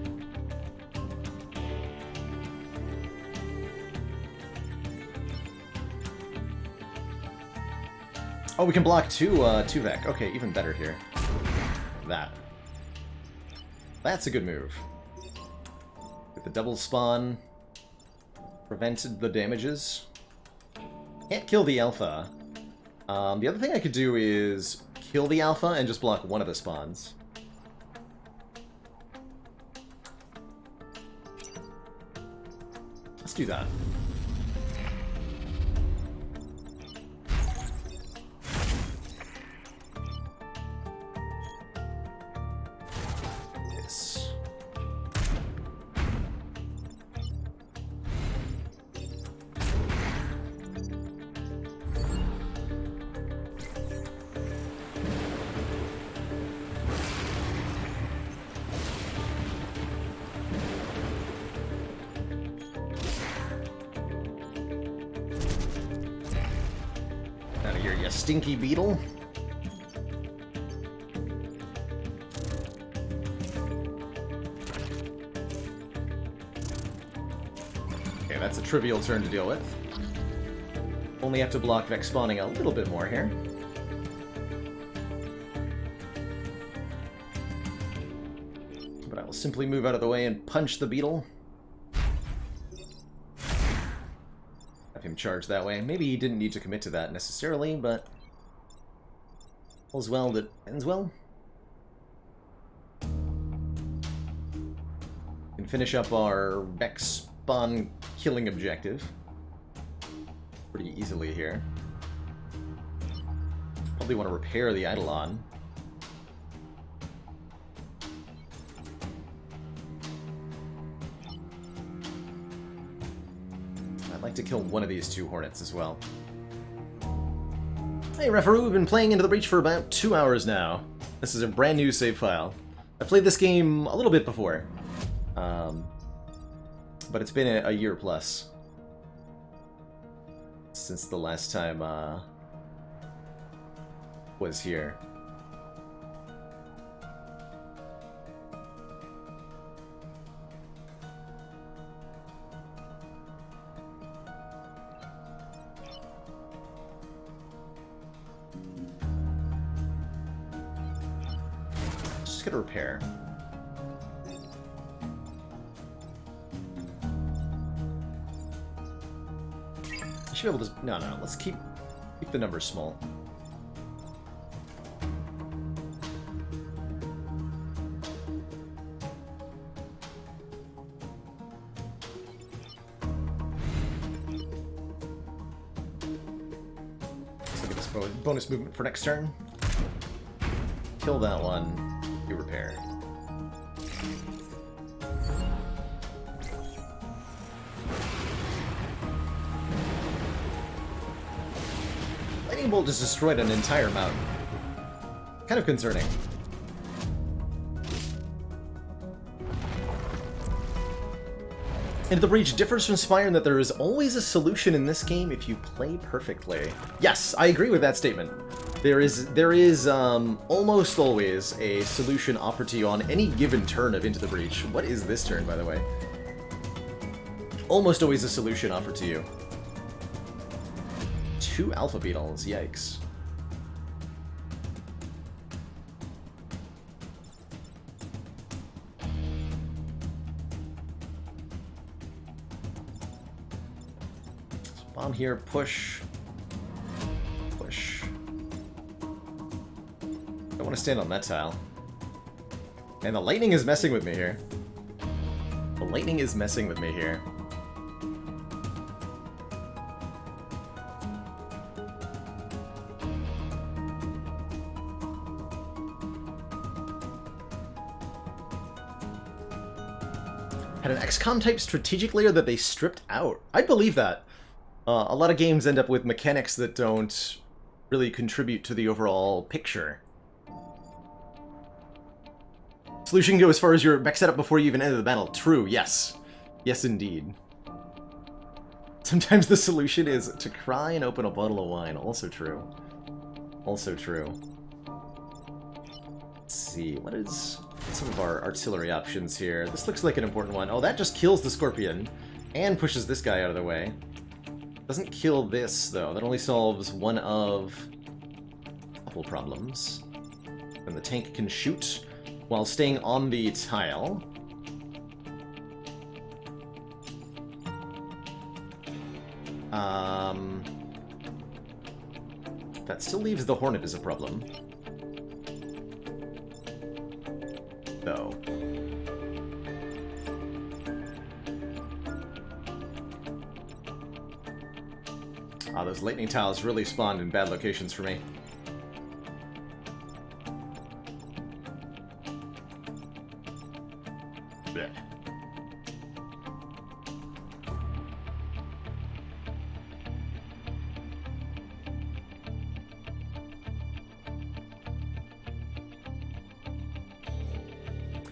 Oh, we can block two Vec. Okay, even better here. That's a good move. With the double spawn, prevented the damages. Can't kill the Alpha. The other thing I could do is kill the Alpha and just block one of the spawns. Let's do that. Out of here, you stinky beetle. Okay, that's a trivial turn to deal with. Only have to block Vex spawning a little bit more here. But I will simply move out of the way and punch the beetle. Him charge that way. Maybe he didn't need to commit to that necessarily, but all's well that ends well. We can finish up our Vex spawn killing objective pretty easily here. Probably want to repair the Eidolon. I'd like to kill one of these 2 Hornets as well. Hey Referee, we've been playing Into the Breach for about 2 hours now. This is a brand new save file. I've played this game a little bit before. But it's been a year plus since the last time was here. Just gonna repair. I should be able to... No, let's keep the numbers small. Let's look at this bonus movement for next turn. Kill that one. You repair. Lightning bolt just destroyed an entire mountain. Kind of concerning. Into the Breach differs from Spire in that there is always a solution in this game if you play perfectly. Yes, I agree with that statement. There is almost always a solution offered to you on any given turn of Into the Breach. What is this turn, by the way? Almost always a solution offered to you. 2 Alpha Beetles, yikes. Bomb here, push. Push. Don't want to stand on that tile. And the lightning is messing with me here. The lightning is messing with me here. Had an XCOM type strategic layer that they stripped out. I'd believe that. A lot of games end up with mechanics that don't really contribute to the overall picture. Solution can go as far as your mech setup before you even enter the battle. True, yes. Yes, indeed. Sometimes the solution is to cry and open a bottle of wine. Also true. Also true. Let's see, what is some of our artillery options here? This looks like an important one. Oh, that just kills the Scorpion and pushes this guy out of the way. Doesn't kill this, though. That only solves one of a couple problems. And the tank can shoot while staying on the tile. That still leaves the Hornet as a problem. Though. Ah, those lightning tiles really spawned in bad locations for me. Blech.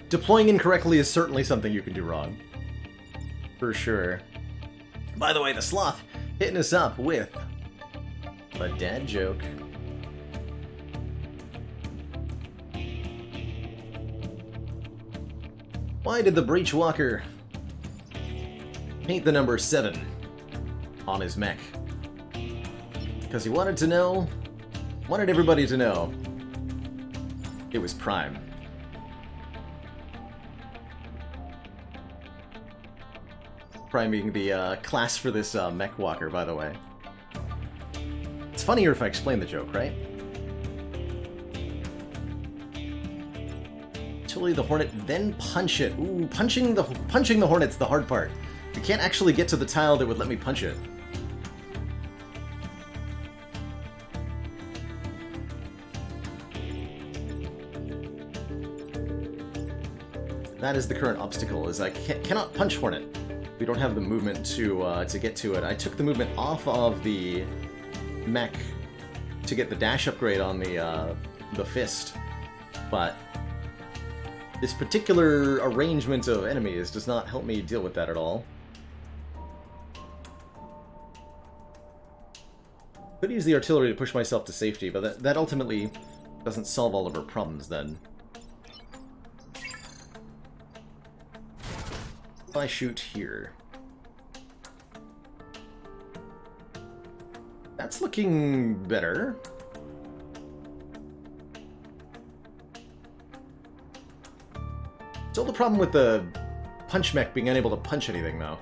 Deploying incorrectly is certainly something you can do wrong. For sure. By the way, the Sloth hitting us up with a dad joke. Why did the Breach Walker paint the number 7 on his mech? Because he wanted everybody to know it was Prime. Prime being the class for this mech walker, by the way. It's funnier if I explain the joke, right? Artillery the Hornet, then punch it. Ooh, punching the Hornet's the hard part. I can't actually get to the tile that would let me punch it. That is the current obstacle, is I cannot punch Hornet. We don't have the movement to get to it. I took the movement off of the mech to get the dash upgrade on the fist, but this particular arrangement of enemies does not help me deal with that at all. Could use the artillery to push myself to safety, but that ultimately doesn't solve all of our problems then. If I shoot here, that's looking better. Still the problem with the punch mech being unable to punch anything, though.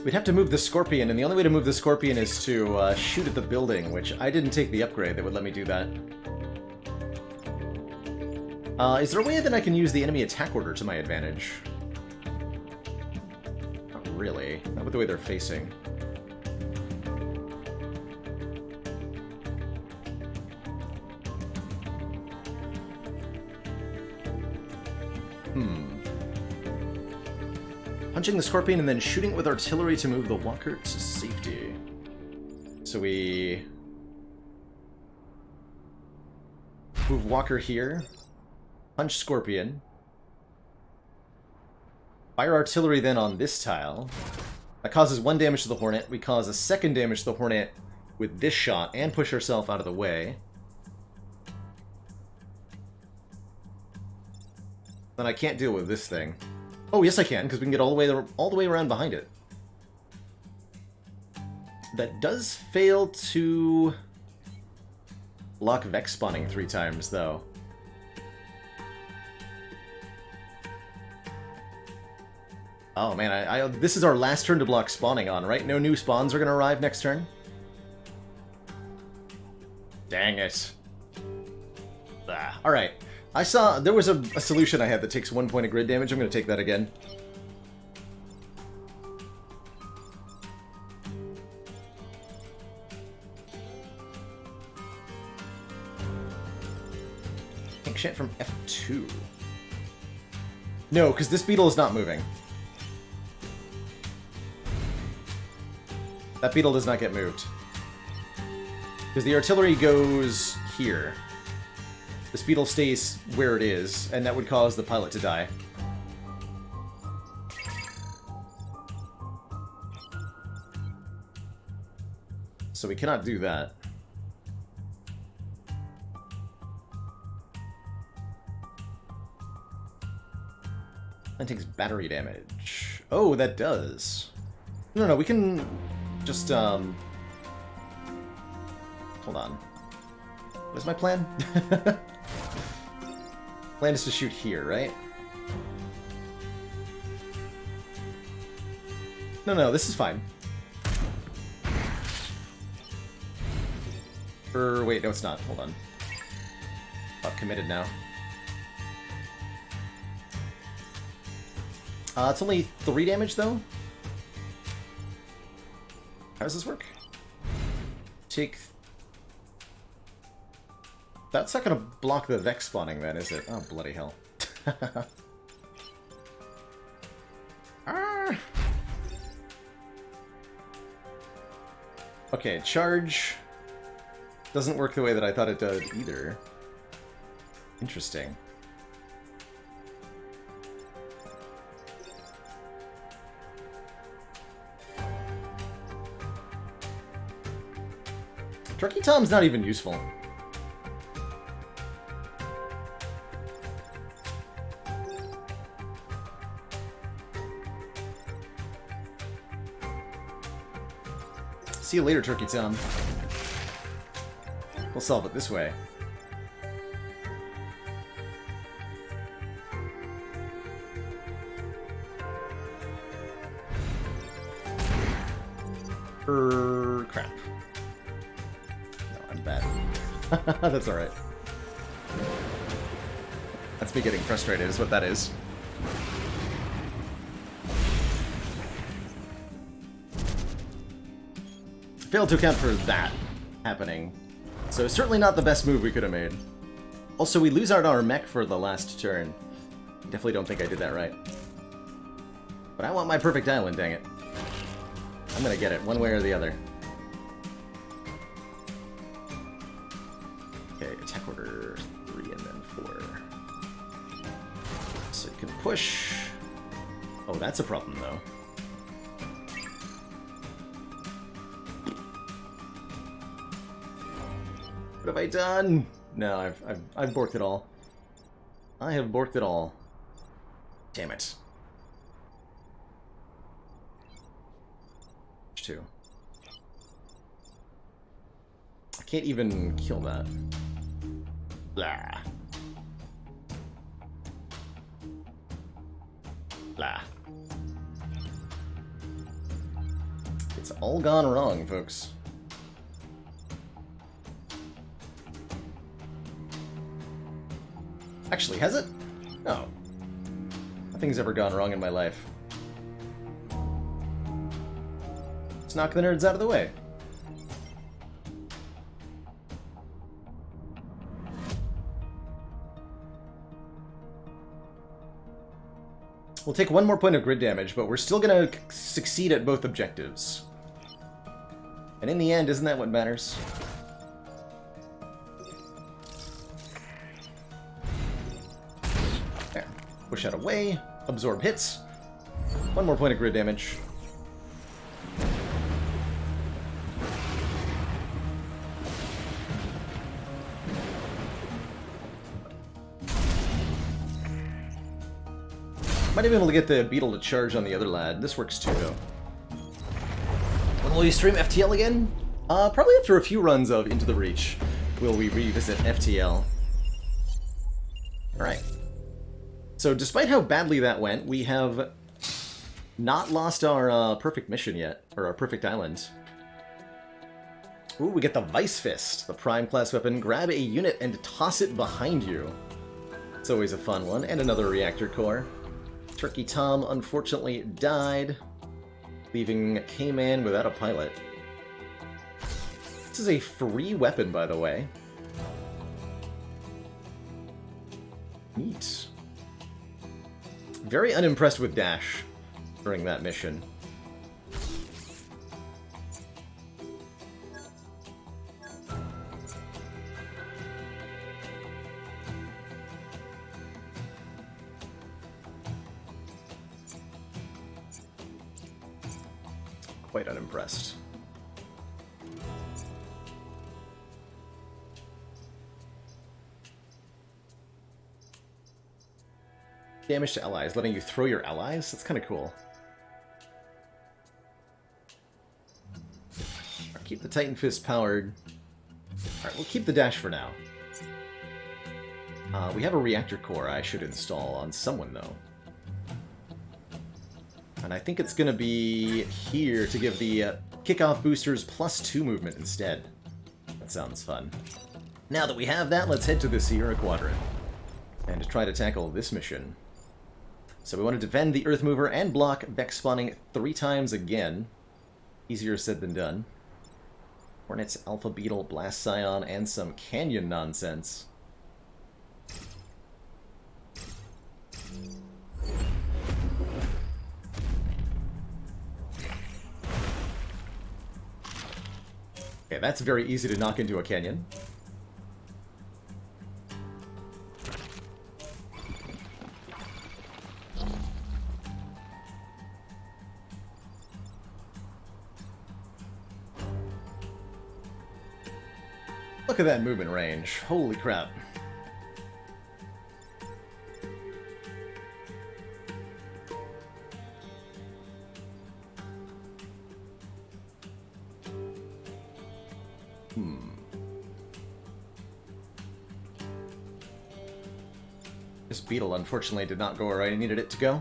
We'd have to move the Scorpion, and the only way to move the Scorpion is to shoot at the building, which I didn't take the upgrade that would let me do that. Is there a way that I can use the enemy attack order to my advantage? Not really. Not with the way they're facing. Punching the Scorpion and then shooting it with artillery to move the walker to safety. So we move Walker here, punch Scorpion, fire Artillery then on this tile. That causes 1 damage to the Hornet. We cause a 2nd damage to the Hornet with this shot and push ourselves out of the way. Then I can't deal with this thing. Oh, yes I can, because we can get all the way around behind it. That does fail to block Vex spawning 3 times, though. Oh man, this is our last turn to block spawning on, right? No new spawns are gonna arrive next turn? Dang it. Ah, alright. I saw there was a solution I had that takes 1 point of grid damage. I'm gonna take that again. Enchant from F2. No, because this beetle is not moving. That beetle does not get moved. Because the artillery goes here. This beetle stays where it is, and that would cause the pilot to die. So we cannot do that. That takes battery damage. Oh, that does. No, we can just, hold on. What is my plan? Plan is to shoot here, right? No, this is fine. Wait, no it's not. Hold on. I'm committed now. It's only 3 damage, though? How does this work? Take... That's not gonna block the Vex spawning, then, is it? Oh, bloody hell. Ah. Okay, charge... doesn't work the way that I thought it did, either. Interesting. Turkey Tom's not even useful. See you later, Turkey Tom. We'll solve it this way. Crap. No, I'm bad. That's alright. That's me getting frustrated, is what that is. Failed to account for that happening. So certainly not the best move we could have made. Also, we lose out our mech for the last turn. Definitely don't think I did that right. But I want my perfect island, dang it. I'm gonna get it, one way or the other. Okay, attack order 3 and then 4. So you can push... Oh, that's a problem, though. What have I done? No, I've borked it all. I have borked it all. Damn it. 2. I can't even kill that. Blah. Blah. It's all gone wrong, folks. Actually, has it? No. Nothing's ever gone wrong in my life. Let's knock the nerds out of the way. We'll take 1 more point of grid damage, but we're still gonna succeed at both objectives. And in the end, isn't that what matters? There. Push that away. Absorb hits. One more point of grid damage. Might be able to get the beetle to charge on the other lad. This works too, though. When will you stream FTL again? Probably after a few runs of Into the Reach will we revisit FTL. Alright. So despite how badly that went, we have not lost our perfect mission yet, or our perfect island. Ooh, we get the Vice Fist, the Prime class weapon. Grab a unit and toss it behind you. It's always a fun one. And another reactor core. Turkey Tom unfortunately died, leaving K-Man without a pilot. This is a free weapon, by the way. Neat. Very unimpressed with Dash during that mission. Quite unimpressed. Damage to allies, letting you throw your allies? That's kind of cool. Right, keep the Titan Fist powered. Alright, we'll keep the dash for now. We have a reactor core I should install on someone, though. And I think it's going to be here to give the kickoff boosters +2 movement instead. That sounds fun. Now that we have that, let's head to the Sierra Quadrant and try to tackle this mission. So we want to defend the Earth Mover and block Vex spawning 3 times again. Easier said than done. Hornets, Alpha Beetle, Blast Scion, and some Canyon nonsense. Okay, that's very easy to knock into a canyon. Look at that movement range. Holy crap. This beetle, unfortunately, did not go where I needed it to go.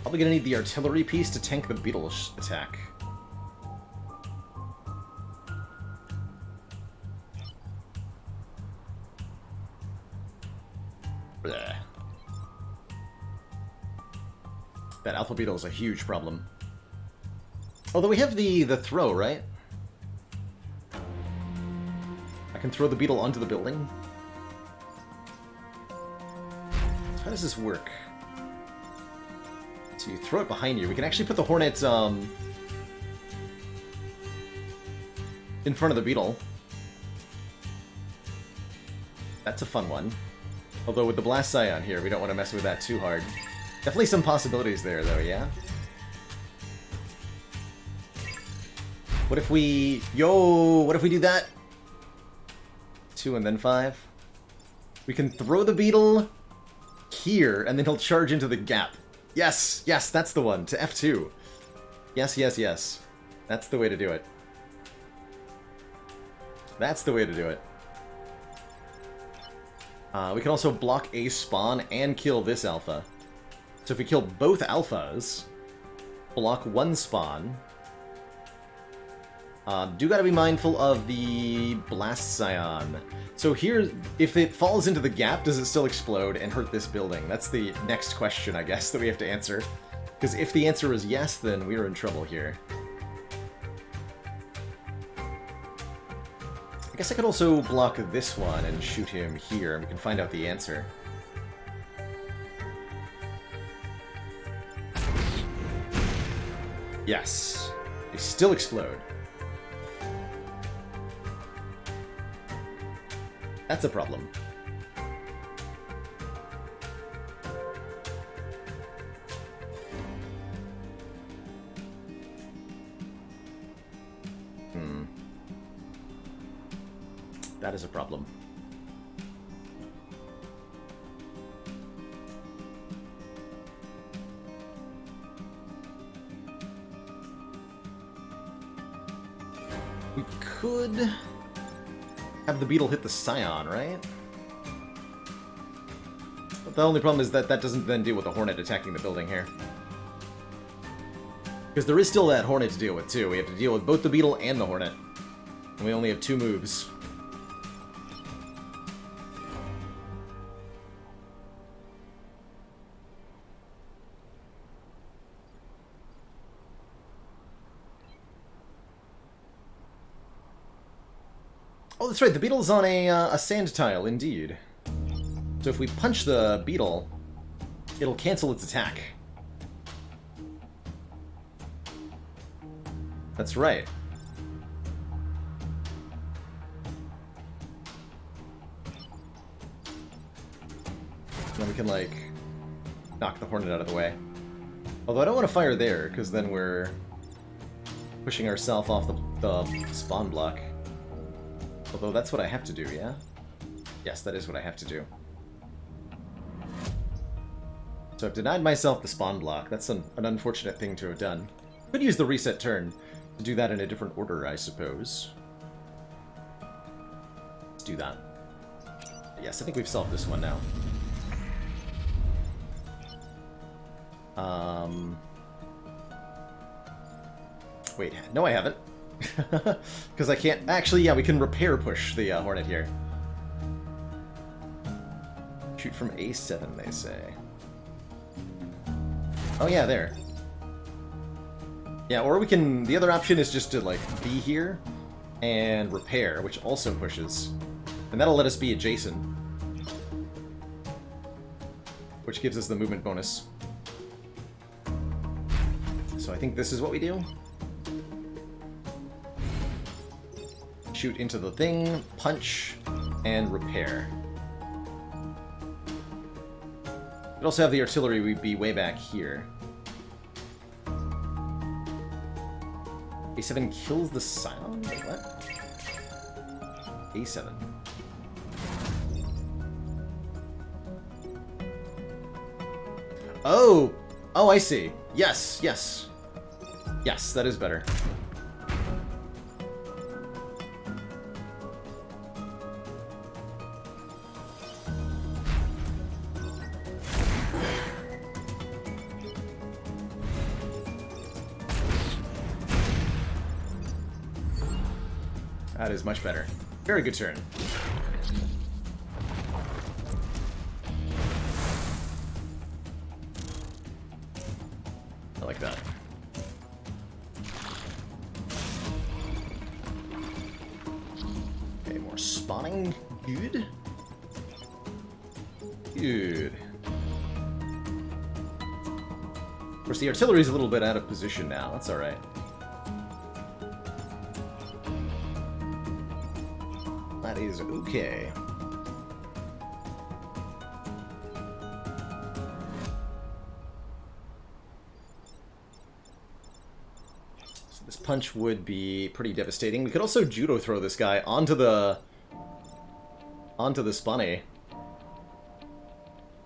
Probably gonna need the artillery piece to tank the beetle's attack. Blech. That Alpha Beetle is a huge problem. Although we have the throw, right? I can throw the beetle onto the building. How does this work? So you throw it behind you. We can actually put the Hornet in front of the beetle. That's a fun one. Although with the Blast Scion here, we don't want to mess with that too hard. Definitely some possibilities there, though, yeah? What if we... Yo! What if we do that? 2 and then 5? We can throw the beetle here, and then he'll charge into the gap. Yes! Yes, that's the one. To F2. Yes, yes, yes. That's the way to do it. That's the way to do it. We can also block a spawn and kill this alpha. So if we kill both alphas, block one spawn, Do gotta be mindful of the Blast Scion. So here, if it falls into the gap, does it still explode and hurt this building? That's the next question, I guess, that we have to answer. Because if the answer is yes, then we are in trouble here. I guess I could also block this one and shoot him here, and we can find out the answer. Yes. They still explode. That's a problem. That is a problem. We could have the beetle hit the Scion, right? But the only problem is that that doesn't then deal with the Hornet attacking the building here. Because there is still that Hornet to deal with, too. We have to deal with both the beetle and the Hornet. And we only have 2 moves. Oh, that's right, the beetle's on a sand tile, indeed. So if we punch the beetle, it'll cancel its attack. That's right. Then we can, like, knock the Hornet out of the way. Although I don't want to fire there, because then we're pushing ourselves off the spawn block. Although that's what I have to do, yeah? Yes, that is what I have to do. So I've denied myself the spawn block. That's an unfortunate thing to have done. Could use the reset turn to do that in a different order, I suppose. Let's do that. Yes, I think we've solved this one now. Wait, no I haven't. Because I can't... Actually, yeah, we can repair push the Hornet here. Shoot from A7, they say. Oh yeah, there. Yeah, or we can... The other option is just to, like, be here and repair, which also pushes. And that'll let us be adjacent. Which gives us the movement bonus. So I think this is what we do. Shoot into the thing, punch, and repair. We'd also have the artillery, we'd be way back here. A7 kills the Scion? Wait, what? A7. Oh! Oh, I see. Yes, yes. Yes, that is better. That is much better. Very good turn. I like that. Okay, more spawning. Good. Good. Of course, the artillery's a little bit out of position now. That's alright. That is okay. So this punch would be pretty devastating. We could also judo throw this guy onto the spunny.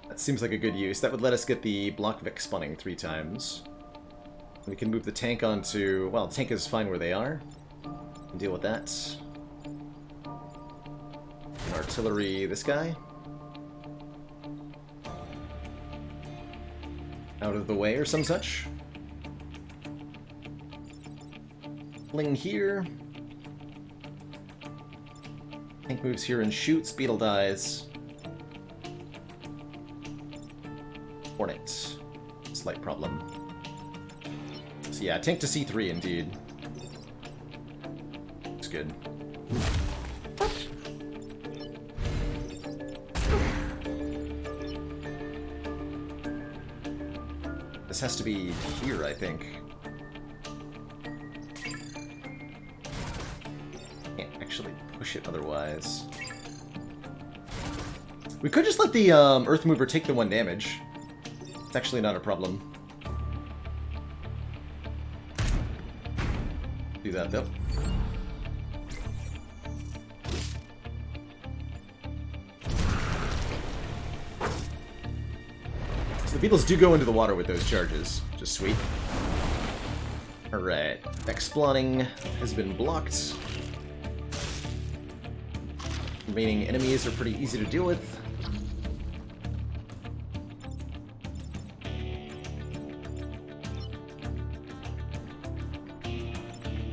That seems like a good use. That would let us get the block Vic spawning 3 times. We can move the tank onto... Well, the tank is fine where they are. And deal with that. Artillery, this guy. Out of the way or some such. Fling here. Tank moves here and shoots, Beetle dies. Hornet. Slight problem. So yeah, tank to C3 indeed. Looks good. This has to be here, I think. Can't actually push it otherwise. We could just let the Earth Mover take the 1 damage. It's actually not a problem. Do that, though. So the Beetles do go into the water with those charges. Just sweet. Alright. X-spawning has been blocked. Remaining enemies are pretty easy to deal with.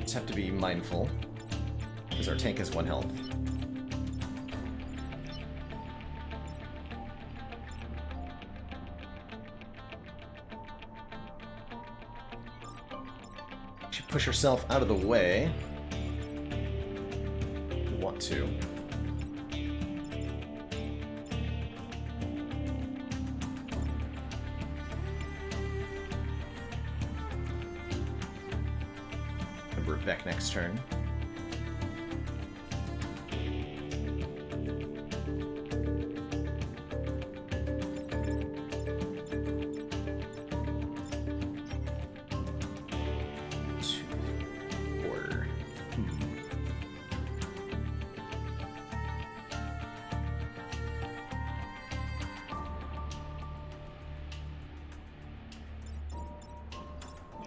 Just have to be mindful, because our tank has 1 health. Should push herself out of the way. Want to. Back next turn.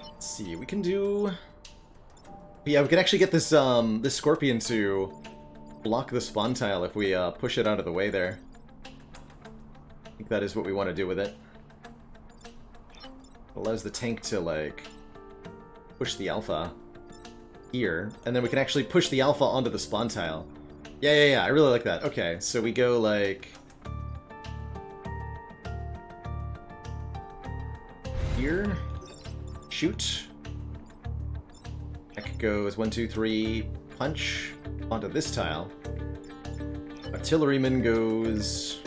Let's see, we can do... Yeah, we can actually get this this Scorpion to block the spawn tile if we push it out of the way there. I think that is what we want to do with it. Allows the tank to, like, push the alpha here, and then we can actually push the alpha onto the spawn tile. Yeah, I really like that. Okay, so we go, like... here. Shoot. Mech goes 1, 2, 3, punch onto this tile. Artilleryman goes...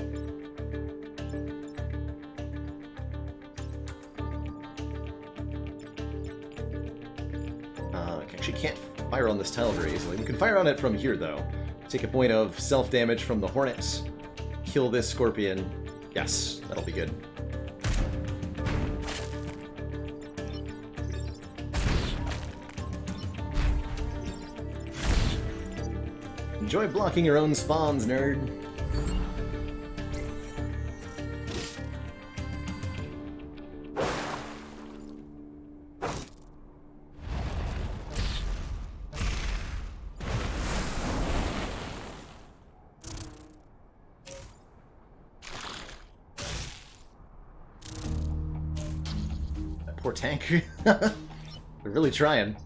actually can't fire on this tile very easily. We can fire on it from here, though. Take a point of self-damage from the Hornets. Kill this Scorpion. Yes, that'll be good. Enjoy blocking your own spawns, nerd. That poor tank. They're really trying.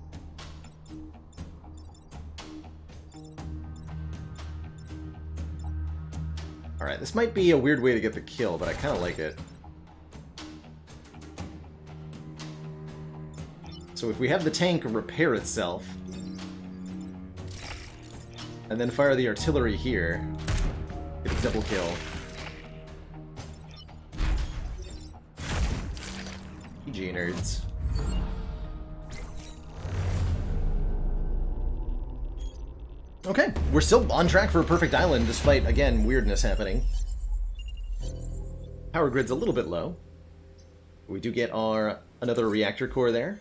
Alright, this might be a weird way to get the kill, but I kind of like it. So if we have the tank repair itself, and then fire the artillery here, get a double kill. GG, nerds. Okay, we're still on track for a perfect island, despite, again, weirdness happening. Power grid's a little bit low. We do get our another reactor core there.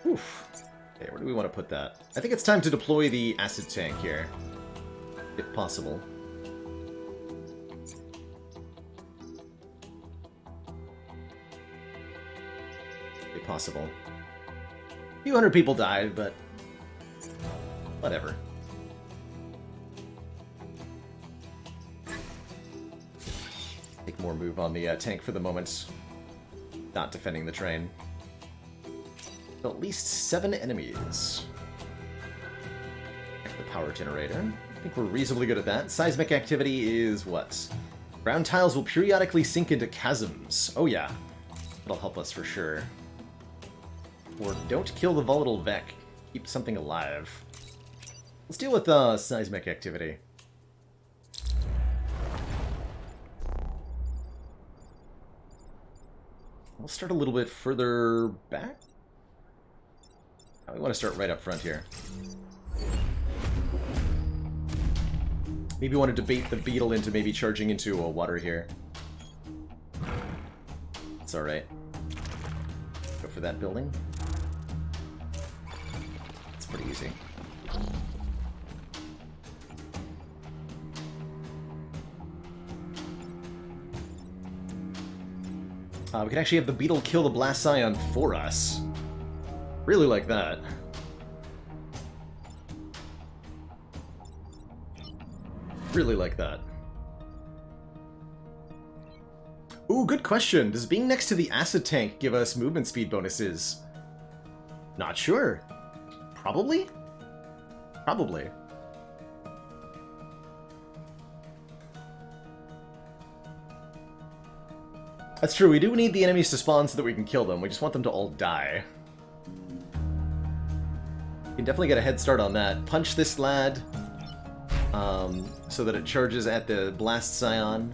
Oof. Okay, where do we want to put that? I think it's time to deploy the acid tank here, if possible. If possible. A few hundred people died, but whatever. Take more move on the tank for the moment. Not defending the train. At least 7 enemies. power generator. I think we're reasonably good at that. Seismic activity is what? Ground tiles will periodically sink into chasms. Oh yeah, that'll help us for sure. Or don't kill the volatile Vec. Keep something alive. Let's deal with seismic activity. We'll start a little bit further back. Oh, we want to start right up front here. Maybe want to debate the beetle into maybe charging into a water here. It's alright. Go for that building. It's pretty easy. We can actually have the beetle kill the Blast Scion for us. Really like that. Really like that. Ooh, good question. Does being next to the acid tank give us movement speed bonuses? Not sure. Probably? Probably. That's true, we do need the enemies to spawn so that we can kill them. We just want them to all die. You can definitely get a head start on that. Punch this lad, so that it charges at the Blast Scion,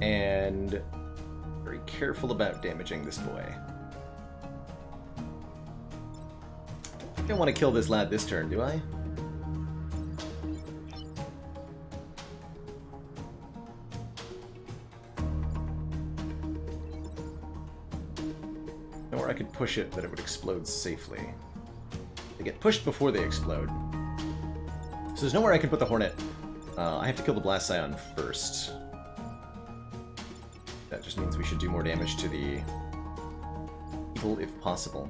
and very careful about damaging this boy. I don't want to kill this lad this turn, do I? Or I could push it that it would explode safely. They get pushed before they explode. So there's nowhere I can put the Hornet. I have to kill the Blast Scion first. That just means we should do more damage to the people if possible.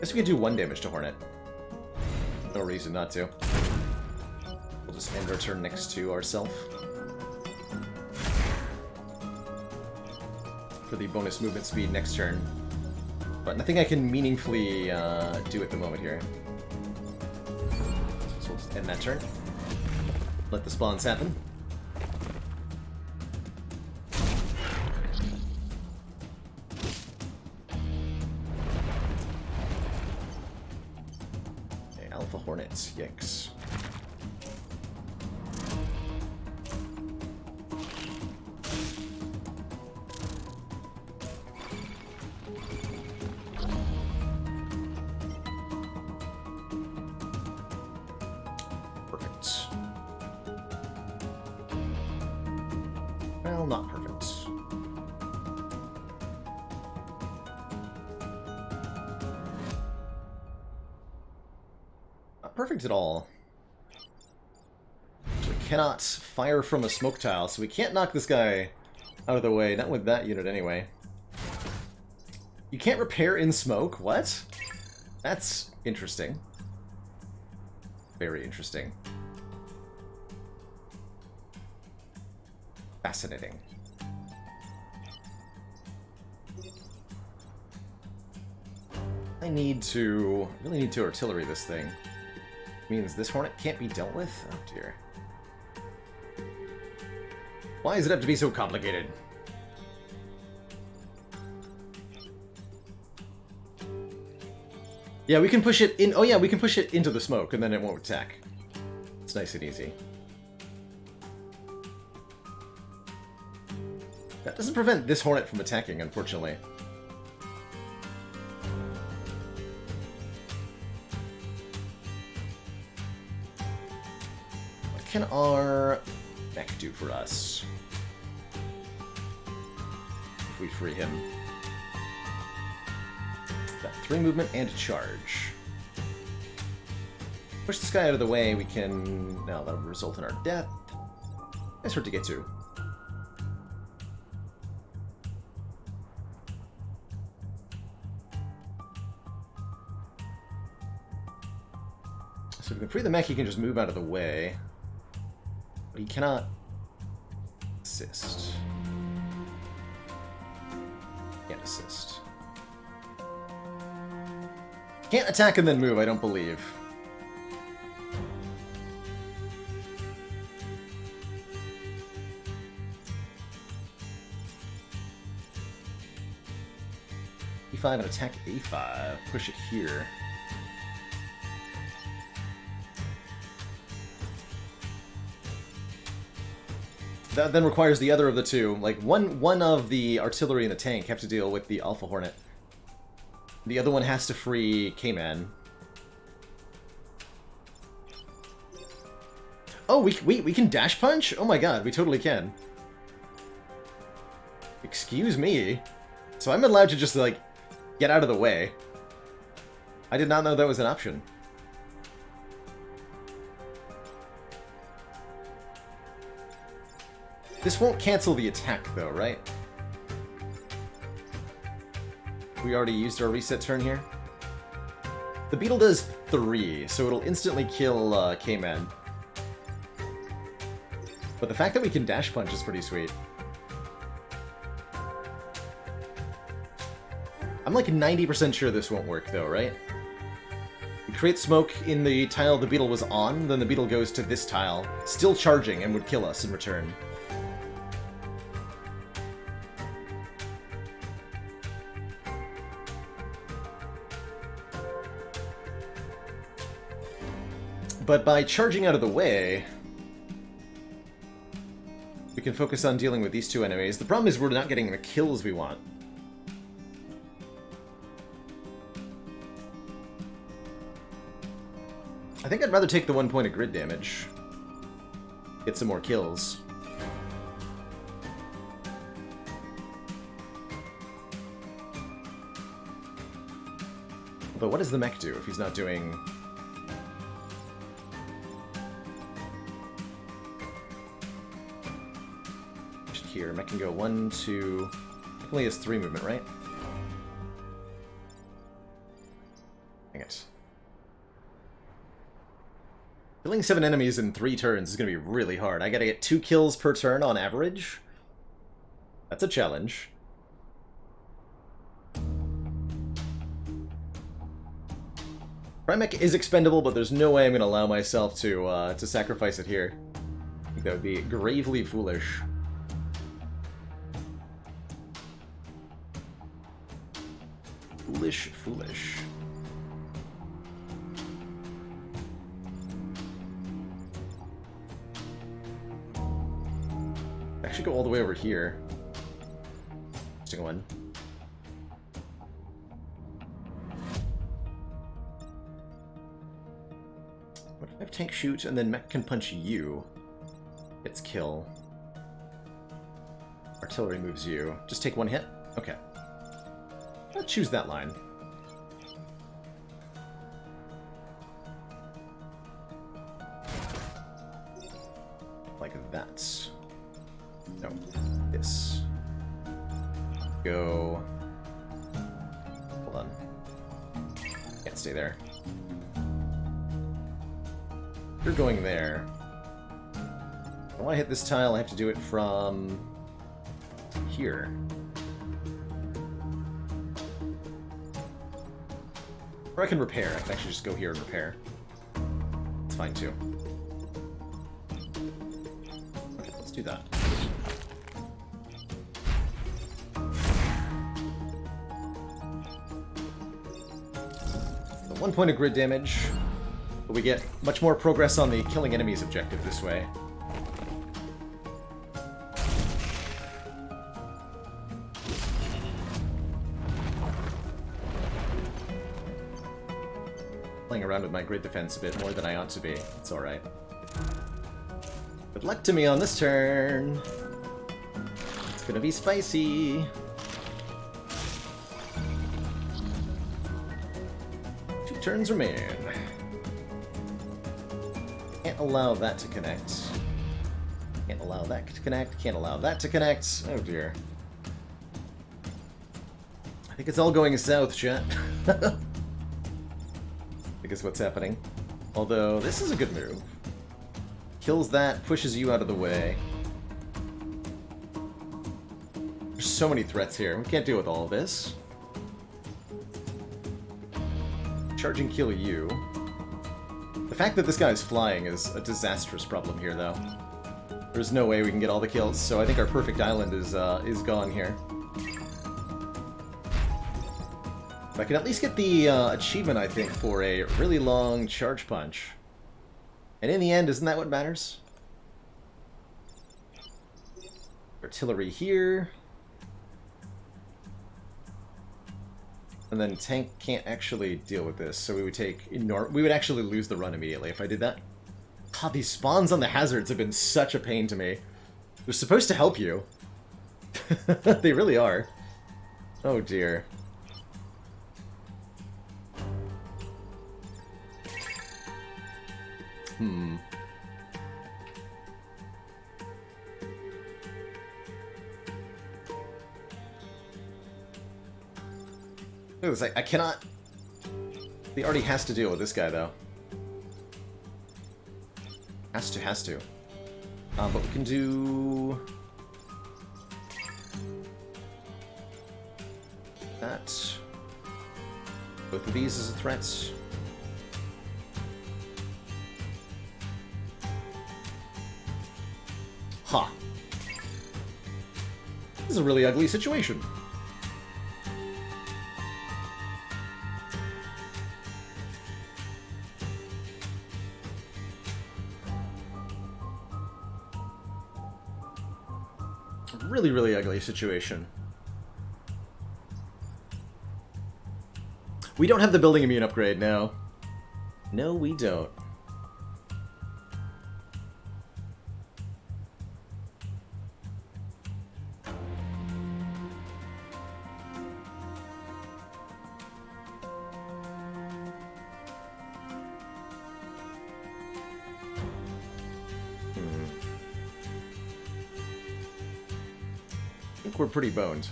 Guess we can do 1 damage to Hornet. No reason not to. We'll just end our turn next to ourself. For the bonus movement speed next turn. But nothing I can meaningfully do at the moment here. So we'll just end that turn. Let the spawns happen. Okay, Alpha Hornets, yikes. Well, not perfect. Not perfect at all. We cannot fire from a smoke tile, so we can't knock this guy out of the way. Not with that unit, anyway. You can't repair in smoke? What? That's interesting. Very interesting. Fascinating. I really need to artillery this thing. Means this Hornet can't be dealt with? Oh dear. Why does it have to be so complicated? Yeah, we can push it in. Oh yeah, we can push it into the smoke and then it won't attack. It's nice and easy. That doesn't prevent this Hornet from attacking, unfortunately. What can our mech do for us? If we free him. Got 3 movement and a charge. Push this guy out of the way, we can... No, that'll result in our death. Nice hard to get to. So if we can free the mech, he can just move out of the way. But he cannot assist. assist. Can't attack and then move, I don't believe. E5 and attack A5. Push it here. That then requires the other of the two. Like, one of the artillery and the tank have to deal with the Alpha Hornet. The other one has to free K-Man. Oh, we can dash punch? Oh my god, we totally can. Excuse me. So I'm allowed to just, like, get out of the way. I did not know that was an option. This won't cancel the attack, though, right? We already used our reset turn here. The beetle does 3, so it'll instantly kill K-Man. But the fact that we can dash punch is pretty sweet. I'm like 90% sure this won't work, though, right? We create smoke in the tile the beetle was on, then the beetle goes to this tile, still charging, and would kill us in return. But by charging out of the way, we can focus on dealing with these two enemies. The problem is we're not getting the kills we want. I think I'd rather take the 1 point of grid damage. Get some more kills. But what does the mech do if he's not doing... Here, mech can go 1, 2... It only has 3 movement, right? Dang it. Killing 7 enemies in 3 turns is going to be really hard. I gotta get 2 kills per turn on average. That's a challenge. Primeck is expendable, but there's no way I'm going to allow myself to sacrifice it here. I think that would be gravely foolish. Foolish, foolish. I should go all the way over here. Interesting one. What if I have tank shoot and then mech can punch you? It's kill. Artillery moves you. Just take 1 hit? Okay. I'll choose that line. Like that. No, this. Go. Hold on. Can't stay there. You're going there. If I want to hit this tile, I have to do it from here. Or I can repair. I can actually just go here and repair. It's fine too. Okay, let's do that. The 1 point of grid damage, but we get much more progress on the killing enemies objective this way. Playing around with my grid defense a bit more than I ought to be. It's alright. Good luck to me on this turn. It's gonna be spicy. 2 turns remain. Can't allow that to connect. Can't allow that to connect. Can't allow that to connect. Oh dear. I think it's all going south, chat. I think is what's happening. Although, this is a good move. Kills that, pushes you out of the way. There's so many threats here. We can't deal with all of this. Charge and kill you. The fact that this guy is flying is a disastrous problem here, though. There's no way we can get all the kills, so I think our perfect island is gone here. I can at least get the achievement, I think, for a really long charge punch. And in the end, isn't that what matters? Artillery here. And then tank can't actually deal with this, so we would actually lose the run immediately if I did that. God, these spawns on the hazards have been such a pain to me. They're supposed to help you. They really are. Oh dear. Look at this, I cannot... He already has to deal with this guy, though. Has to. But we can do... that. Both of these as a threat. Ha! This is a really ugly situation. Really, really ugly situation. We don't have the building immune upgrade now. No, we don't. We're pretty boned.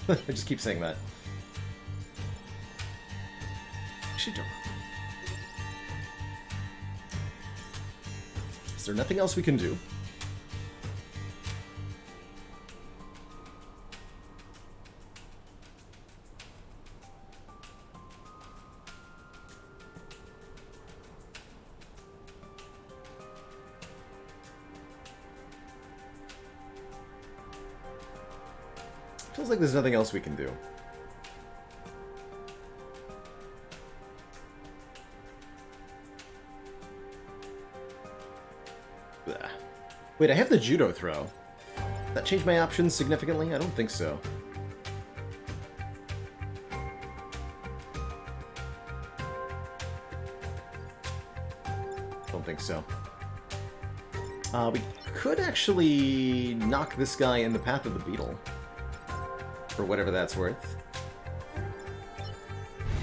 I just keep saying that. Actually, don't. Is there nothing else we can do? Feels like there's nothing else we can do. Blah. Wait, I have the judo throw. Does that change my options significantly? I don't think so. Don't think so. We could actually knock this guy in the path of the beetle. For whatever that's worth.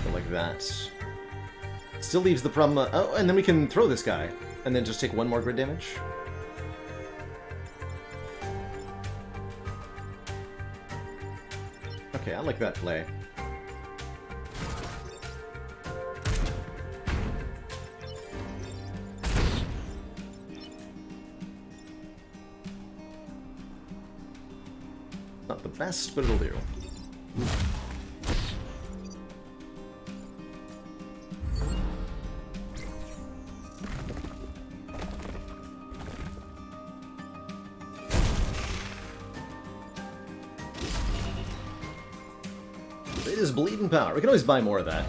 Or like that. Still leaves the problem... oh, and then we can throw this guy. And then just take one more grid damage. Okay, I like that play. Not the best, but it'll do. It is bleeding power. We can always buy more of that.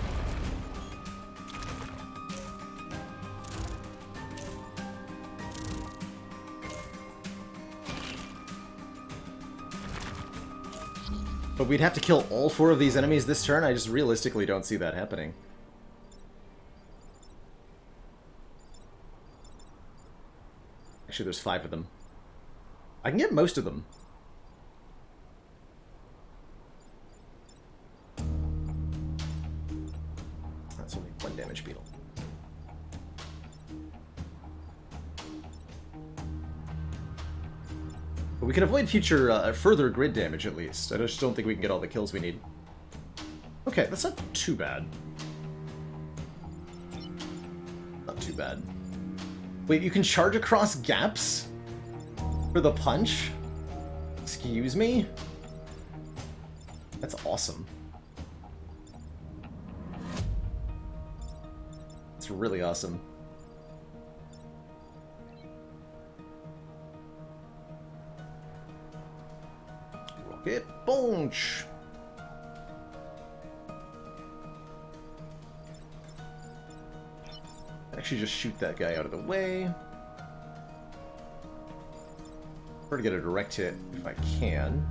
But we'd have to kill all 4 of these enemies this turn? I just realistically don't see that happening. Actually, there's 5 of them. I can get most of them. That's only 1 damage beetle. But we can avoid future, further grid damage at least. I just don't think we can get all the kills we need. Okay, that's not too bad. Not too bad. Wait, you can charge across gaps? For the punch? Excuse me? That's awesome. It's really awesome. Rocket punch! Actually, just shoot that guy out of the way. Prefer to get a direct hit if I can.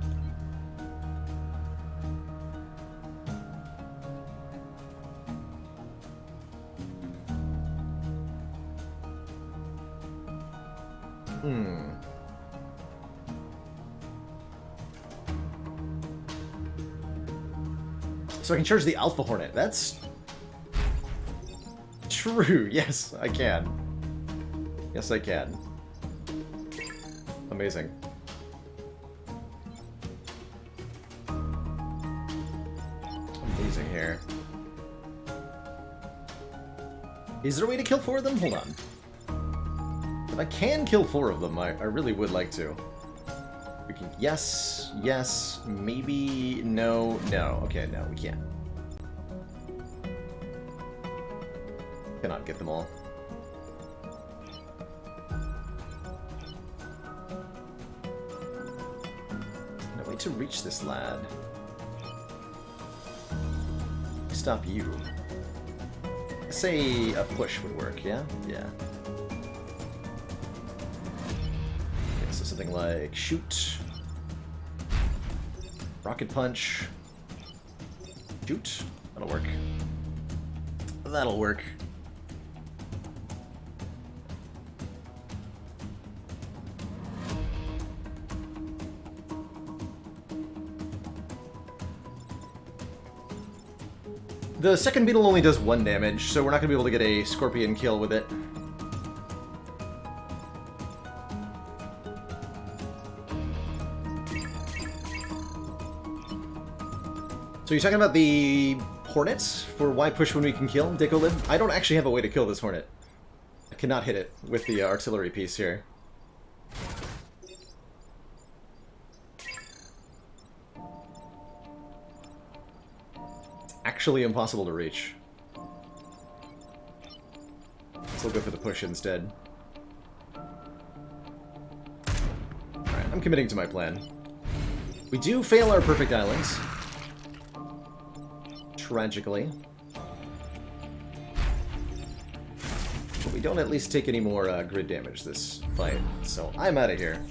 So I can charge the Alpha Hornet. That's true. Yes, I can. Yes, I can. Amazing. Amazing here. Is there a way to kill 4 of them? Hold on. If I can kill 4 of them, I really would like to. We can... Yes, yes, maybe... No, no. Okay, no, we can't. Cannot get them all. No way to reach this lad. Stop you. Say a push would work, yeah? Yeah. Okay, so something like shoot. Rocket punch. Shoot. That'll work. That'll work. The second beetle only does 1 damage, so we're not going to be able to get a scorpion kill with it. So you're talking about the hornets for why push when we can kill, Dickolib? I don't actually have a way to kill this hornet. I cannot hit it with the artillery piece here. Actually impossible to reach. So we'll go for the push instead. Alright, I'm committing to my plan. We do fail our perfect islands. Tragically. But we don't at least take any more grid damage this fight, so I'm out of here.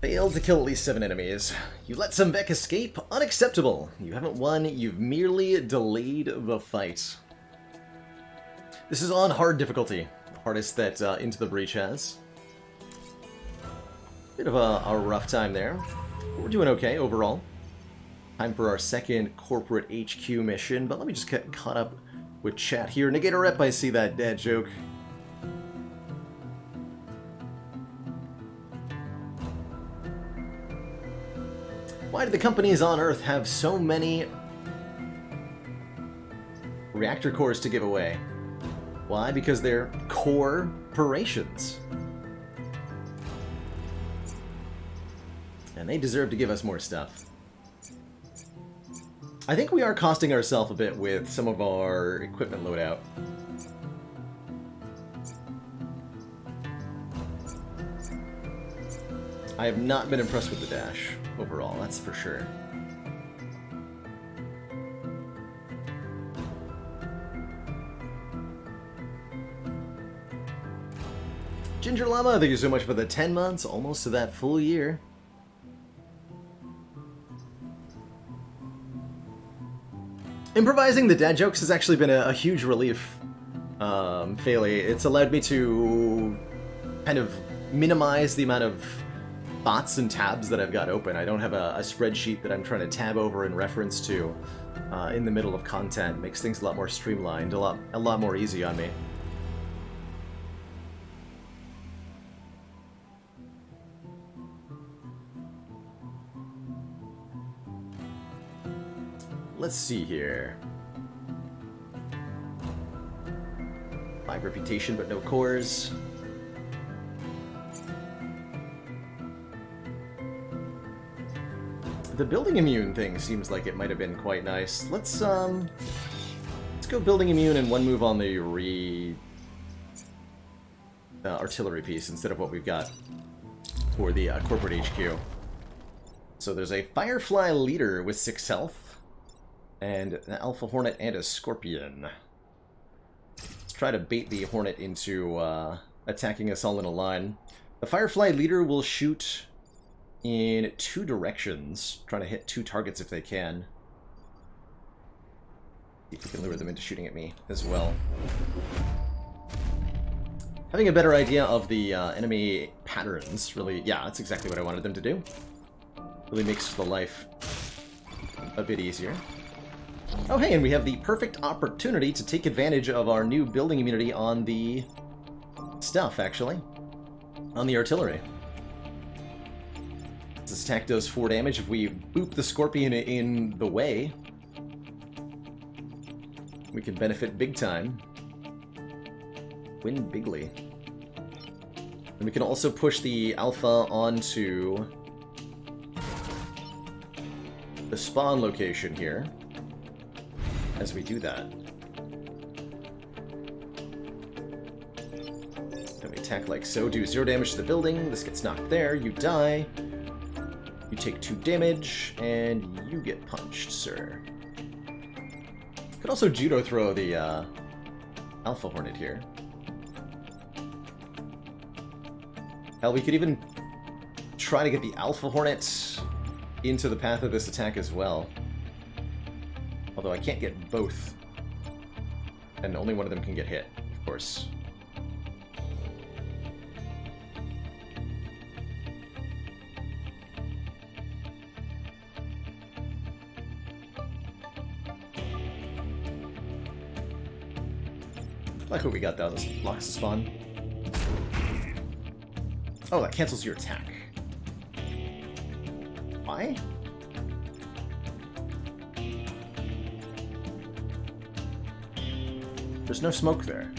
Failed to kill at least 7 enemies. You let some Beck escape? Unacceptable. You haven't won, you've merely delayed the fight. This is on hard difficulty. The hardest that Into the Breach has. Bit of a rough time there. But we're doing okay overall. Time for our second corporate HQ mission, but let me just get caught up with chat here. Negator Rep, I see that dad joke. Why do the companies on Earth have so many reactor cores to give away? Why? Because they're corporations. And they deserve to give us more stuff. I think we are costing ourselves a bit with some of our equipment loadout. I have not been impressed with the dash overall, that's for sure. Ginger Llama, thank you so much for the 10 months, almost to that full year. Improvising the dad jokes has actually been a huge relief, Fairly. It's allowed me to kind of minimize the amount of bots and tabs that I've got open. I don't have a spreadsheet that I'm trying to tab over in reference to in the middle of content. Makes things a lot more streamlined, a lot more easy on me. let's see here. 5 reputation, but no cores. The building immune thing seems like it might have been quite nice. Let's go building immune and one move on the artillery piece instead of what we've got for the corporate HQ. So there's a Firefly leader with 6 health, and an Alpha Hornet and a Scorpion. Let's try to bait the Hornet into attacking us all in a line. The Firefly leader will shoot in 2 directions, trying to hit 2 targets if they can. See if we can lure them into shooting at me as well. Having a better idea of the enemy patterns, really, yeah, that's exactly what I wanted them to do. Really makes the life a bit easier. Oh hey, and we have the perfect opportunity to take advantage of our new building immunity on the stuff, actually. On the artillery. This attack does 4 damage. If we boop the Scorpion in the way, we can benefit big time. Win bigly. And we can also push the Alpha onto the spawn location here as we do that. Then we attack like so, do 0 damage to the building. This gets knocked there, you die. You take 2 damage, and you get punched, sir. Could also judo throw the Alpha Hornet here. Hell, we could even try to get the Alpha Hornet into the path of this attack as well. Although I can't get both. And only one of them can get hit, of course. I like what we got though. This blocks the spawn. Oh, that cancels your attack. Why? There's no smoke there.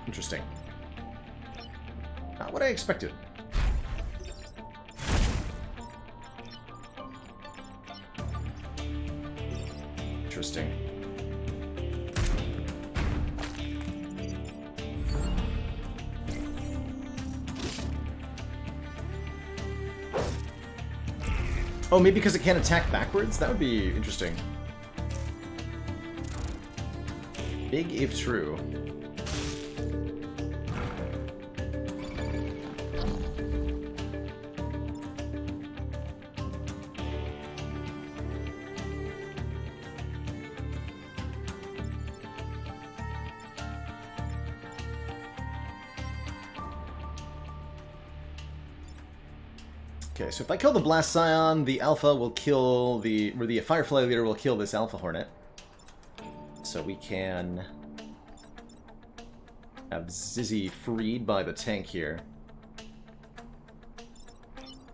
Interesting. Not what I expected. Interesting. Oh, maybe because it can't attack backwards? That would be interesting. Big if true. Okay, so if I kill the Blast Scion, the Alpha will kill or the Firefly Leader will kill this Alpha Hornet. So we can have Zizzy freed by the tank here.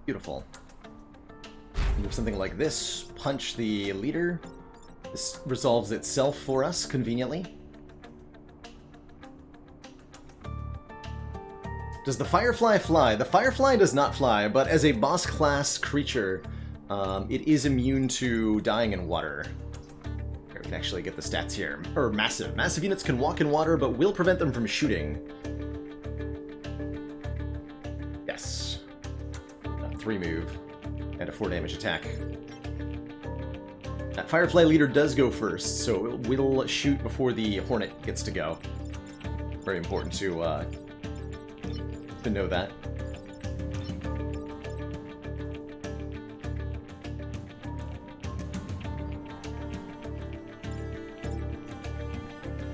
Beautiful. Move something like this, punch the leader. This resolves itself for us, conveniently. Does the Firefly fly? The Firefly does not fly, but as a boss class creature, it is immune to dying in water. Here, we can actually get the stats here. Or massive. Massive units can walk in water, but will prevent them from shooting. Yes. 3 move, and a 4 damage attack. That Firefly leader does go first, so it will shoot before the Hornet gets to go. Very important to know that.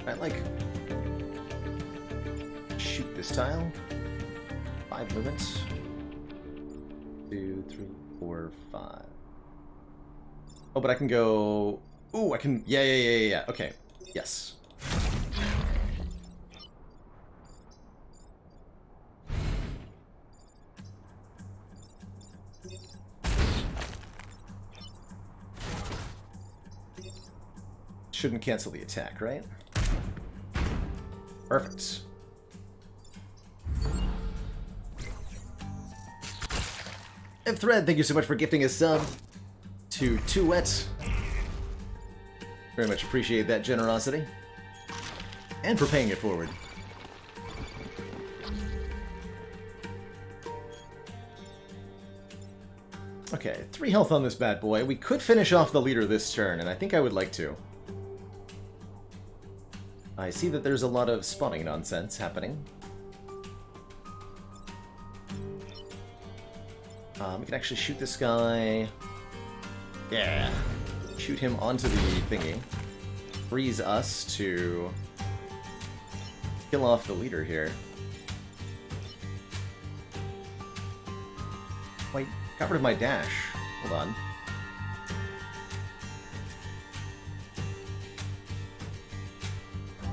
I like shoot this tile. 5 movements. 2, 3, 4, 5. Oh, but I can go. Ooh, I can. Yeah. Okay. Yes. shouldn't cancel the attack, right? Perfect. Thread, thank you so much for gifting a sub to Too Wet. Very much appreciate that generosity. And for paying it forward. Okay, 3 health on this bad boy. We could finish off the leader this turn, and I think I would like to. I see that there's a lot of spawning nonsense happening. We can actually shoot this guy. Yeah. Shoot him onto the thingy. Frees us to kill off the leader here. Wait, got rid of my dash. Hold on.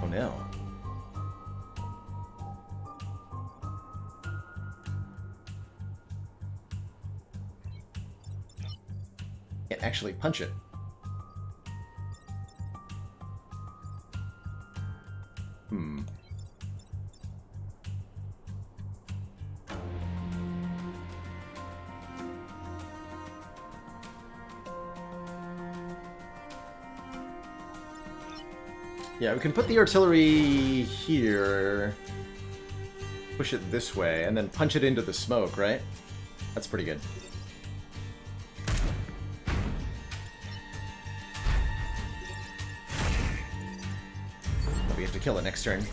Oh no. Can't actually punch it. Yeah, we can put the artillery here, push it this way, and then punch it into the smoke, right? That's pretty good. But we have to kill it next turn.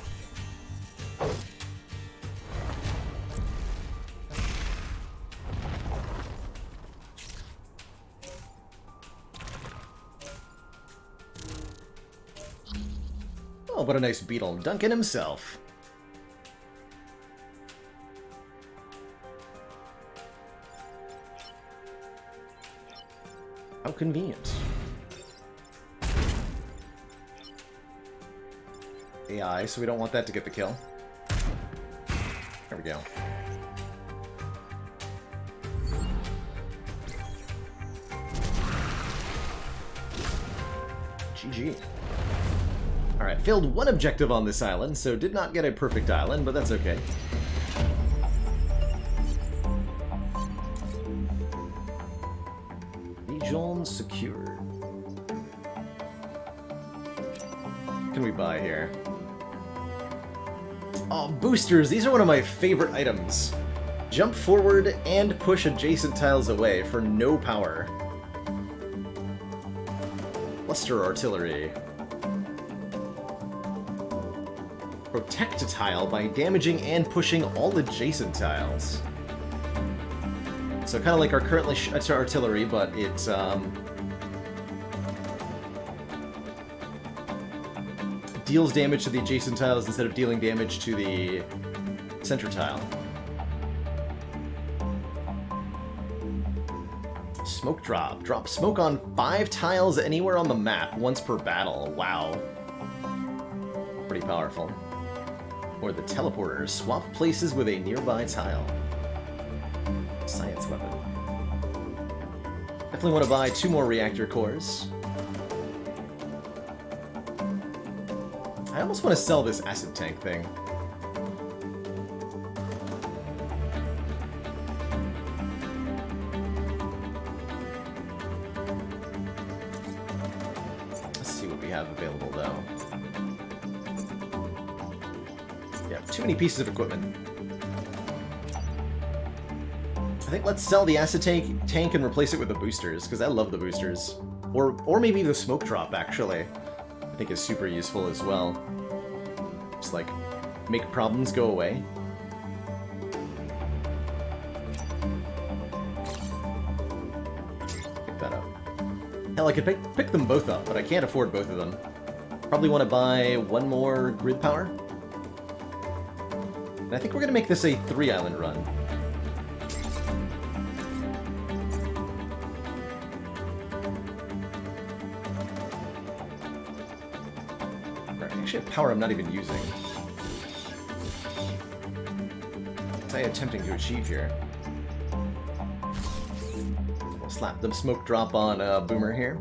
Oh, what a nice beetle. Duncan himself. How convenient. AI, so we don't want that to get the kill. There we go. GG. Alright, failed one objective on this island, so did not get a perfect island, but that's okay. Region secured. What can we buy here? Oh, boosters! These are one of my favorite items. Jump forward and push adjacent tiles away for no power. Cluster artillery. Protect a tile by damaging and pushing all adjacent tiles. So kind of like our currently artillery, but it deals damage to the adjacent tiles instead of dealing damage to the center tile. Smoke drop. Drop smoke on 5 tiles anywhere on the map, once per battle. Wow. Pretty powerful. Or the teleporter. Swap places with a nearby tile. Science weapon. Definitely want to buy 2 more reactor cores. I almost want to sell this acid tank thing. Let's see what we have available, though. Yeah, too many pieces of equipment. I think let's sell the acid tank and replace it with the boosters, because I love the boosters. Or maybe the smoke drop, actually. I think is super useful as well. Just like, make problems go away. Pick that up. Hell, I could pick them both up, but I can't afford both of them. Probably want to buy 1 more grid power. And I think we're going to make this a 3-island run. Actually, power I'm not even using. What's I attempting to achieve here? We'll slap the smoke drop on Boomer here.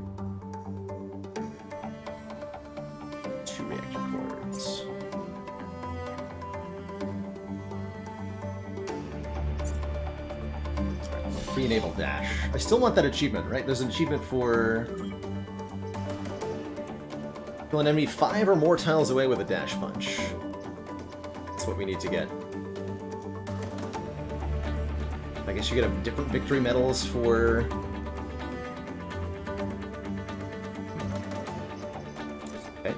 Re-enable dash. I still want that achievement, right? There's an achievement for... kill an enemy 5 or more tiles away with a dash punch. That's what we need to get. I guess you get different victory medals for... okay.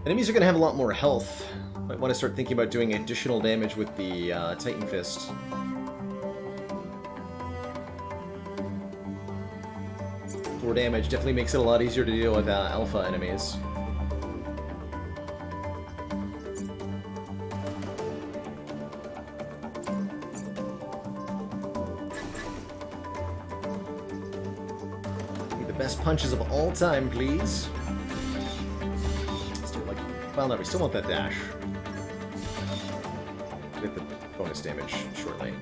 Enemies are going to have a lot more health. Might want to start thinking about doing additional damage with the Titan Fist. 4 damage definitely makes it a lot easier to deal with alpha enemies. Need the best punches of all time, please. Let's do it like... well, no, we still want that dash. Get the bonus damage shortly.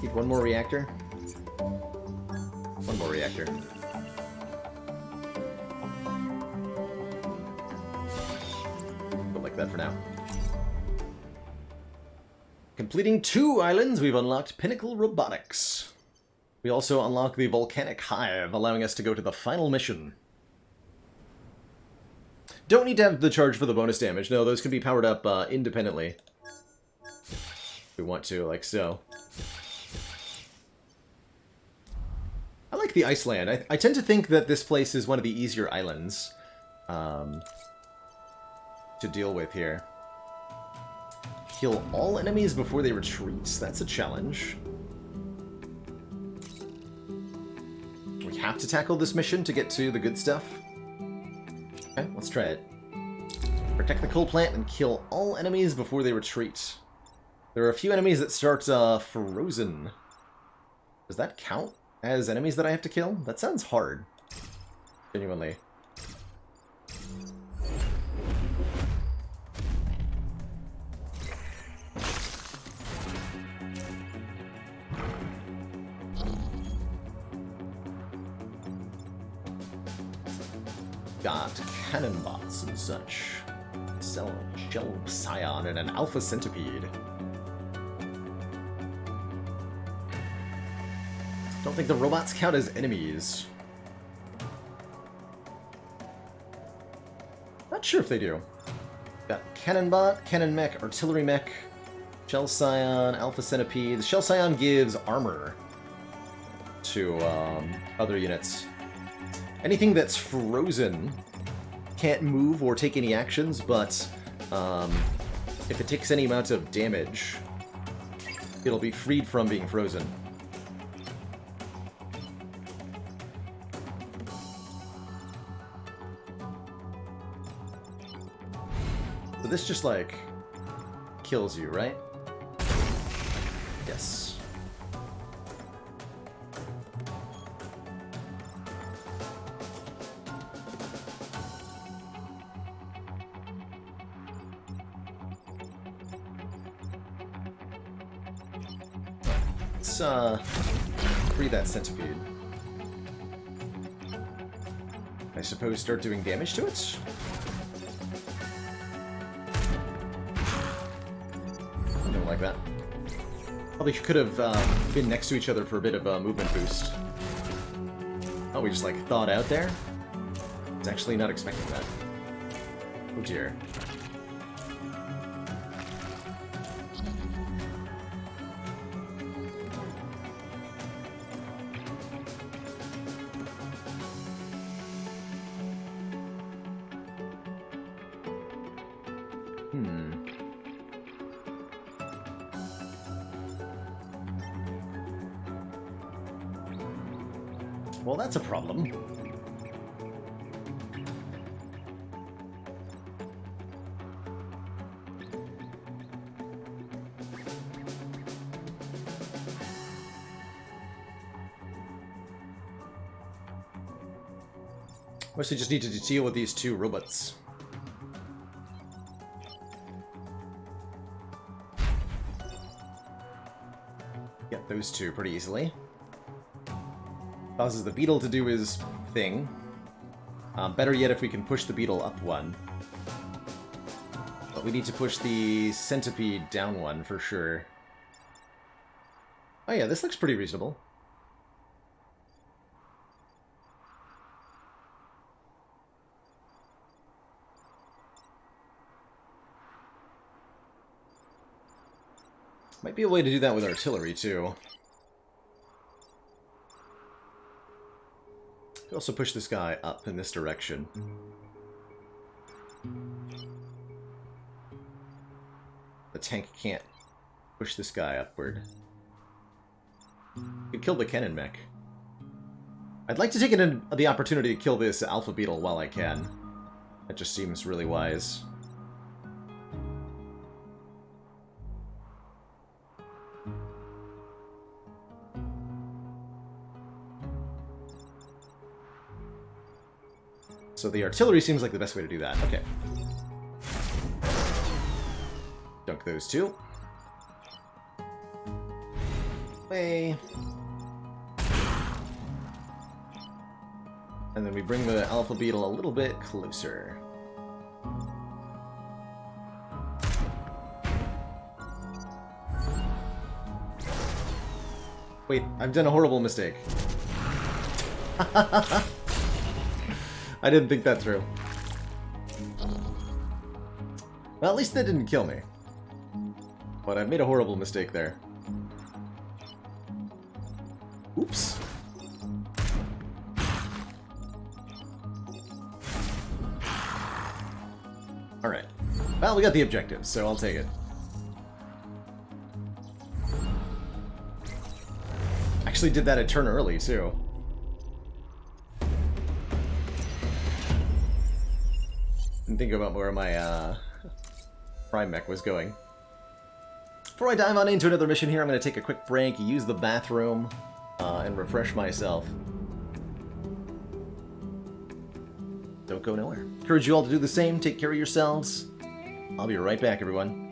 Need one more reactor. One more reactor. Go like that for now. Completing 2 islands, we've unlocked Pinnacle Robotics. We also unlock the Volcanic Hive, allowing us to go to the final mission. Don't need to have the charge for the bonus damage. No, those can be powered up independently. If we want to, like so. I like the Iceland. I tend to think that this place is one of the easier islands to deal with here. Kill all enemies before they retreat. That's a challenge. We have to tackle this mission to get to the good stuff. Okay, let's try it. Protect the coal plant and kill all enemies before they retreat. There are a few enemies that start frozen. Does that count as enemies that I have to kill? That sounds hard. Genuinely. Got cannon bots and such. Shell Scion and an Alpha Centipede. Don't think the robots count as enemies. Not sure if they do. Got Cannon Bot, Cannon Mech, Artillery Mech, Shell Scion, Alpha Centipede. The Shell Scion gives armor to other units. Anything that's frozen can't move or take any actions, but if it takes any amount of damage, it'll be freed from being frozen. So this just, like, kills you, right? Yes. Let's free that centipede. I suppose start doing damage to it? Something like that. Probably could have been next to each other for a bit of a movement boost. Oh, we just like thawed out there? I was actually not expecting that. Oh dear. Well, that's a problem. Mostly just need to deal with these 2 robots. those two pretty easily. Causes the beetle to do his thing. Better yet if we can push the beetle up one. But we need to push the centipede down one for sure. Oh yeah, this looks pretty reasonable. Might be a way to do that with artillery, too. We also push this guy up in this direction. The tank can't push this guy upward. Could kill the cannon mech. I'd like to take the opportunity to kill this alpha beetle while I can. That just seems really wise. So the artillery seems like the best way to do that. Okay. Dunk those two. Way. And then we bring the alpha beetle a little bit closer. Wait, I've done a horrible mistake. I didn't think that through. Well, at least that didn't kill me. But I made a horrible mistake there. Oops. Alright. Well, we got the objective, so I'll take it. Actually did that a turn early, too. Didn't think about where my prime mech was going. Before I dive on into another mission here, I'm going to take a quick break, use the bathroom, and refresh myself. Don't go nowhere. Encourage you all to do the same. Take care of yourselves. I'll be right back, everyone.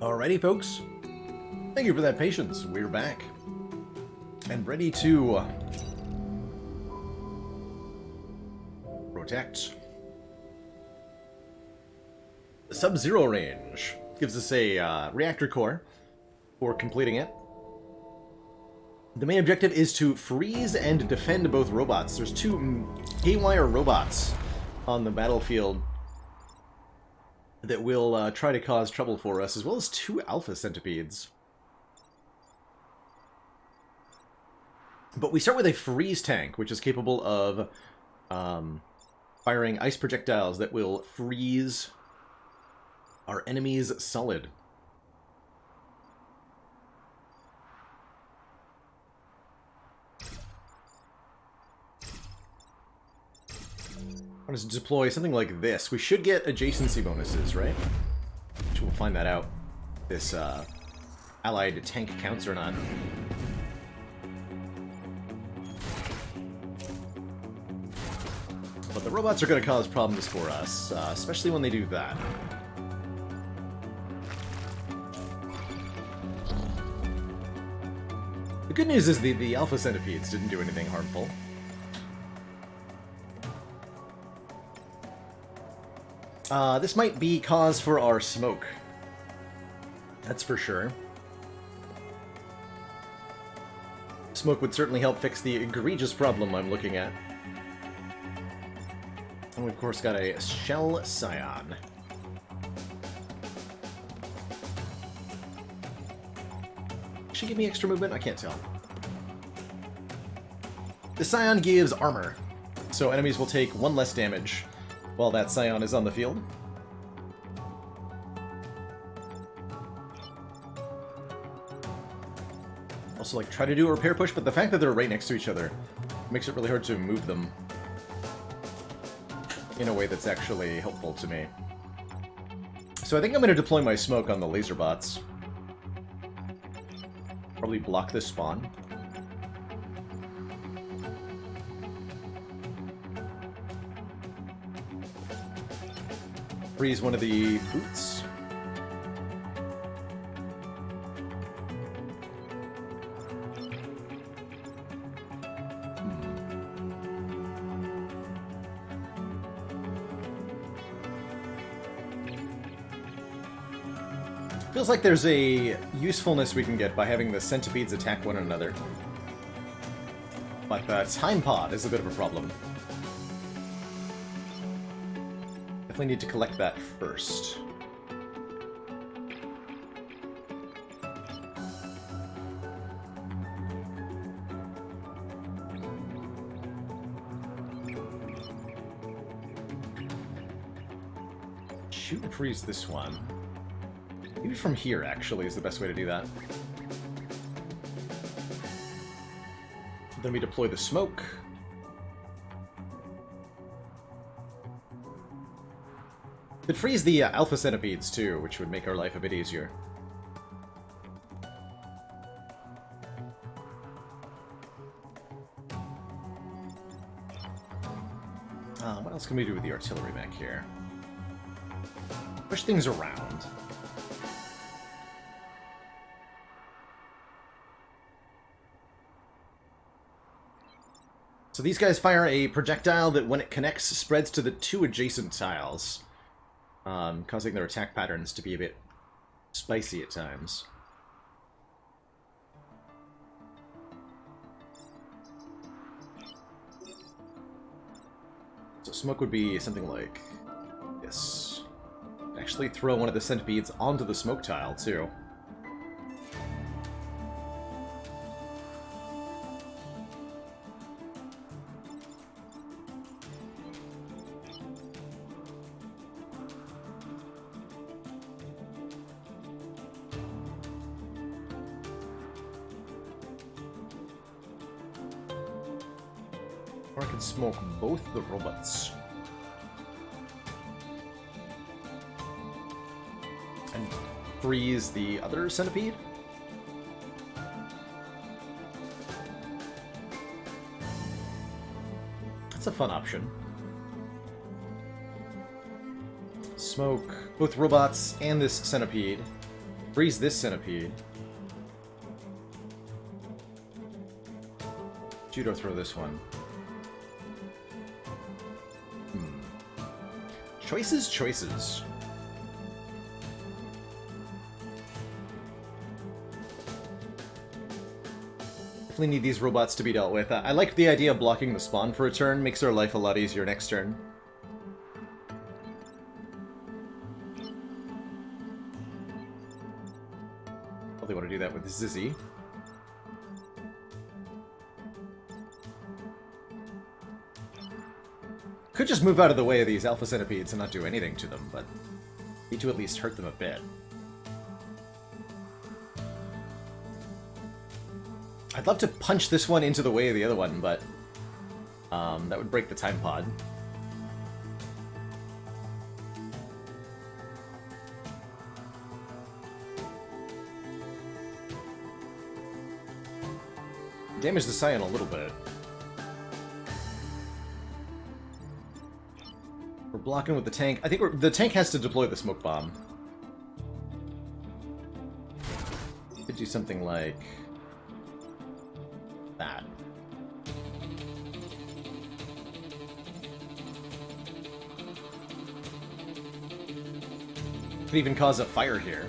Alrighty, folks. Thank you for that patience. We're back. And ready to protect. The Sub-Zero range gives us a reactor core for completing it. The main objective is to freeze and defend both robots. There's two haywire robots on the battlefield that will try to cause trouble for us, as well as two alpha centipedes. But we start with a freeze tank, which is capable of firing ice projectiles that will freeze our enemies solid. I want to deploy something like this. We should get adjacency bonuses, right? Which we'll find that out. This allied tank counts or not. But the robots are going to cause problems for us, especially when they do that. The good news is the alpha centipedes didn't do anything harmful. This might be cause for our smoke. That's for sure. Smoke would certainly help fix the egregious problem I'm looking at. And we've of course got a Shell Scion. Should she give me extra movement? I can't tell. The Scion gives armor, so enemies will take 1 less damage while that Scion is on the field. Also, like, try to do a repair push, but the fact that they're right next to each other makes it really hard to move them in a way that's actually helpful to me. So I think I'm going to deploy my smoke on the laser bots. Probably block this spawn. Freeze one of the boots. Feels like there's a usefulness we can get by having the centipedes attack one another. But the time pod is a bit of a problem. Definitely need to collect that first. Shoot and freeze this one. Maybe from here, actually, is the best way to do that. Then we deploy the smoke. Could freeze the alpha centipedes, too, which would make our life a bit easier. What else can we do with the artillery back here? Push things around. So these guys fire a projectile that, when it connects, spreads to the 2 adjacent tiles, causing their attack patterns to be a bit spicy at times. So smoke would be something like this. Actually throw one of the centipedes onto the smoke tile, too. Or I can smoke both the robots. And freeze the other centipede? That's a fun option. Smoke both robots and this centipede. Freeze this centipede. Judo throw this one. Choices, choices. Definitely need these robots to be dealt with. I like the idea of blocking the spawn for a turn. Makes our life a lot easier next turn. Probably want to do that with Zizzy. Could just move out of the way of these Alpha Centipedes and not do anything to them, but need to at least hurt them a bit. I'd love to punch this one into the way of the other one, but that would break the time pod. Damage the Scion a little bit. We're blocking with the tank. I think the tank has to deploy the smoke bomb. Could do something like that. Could even cause a fire here.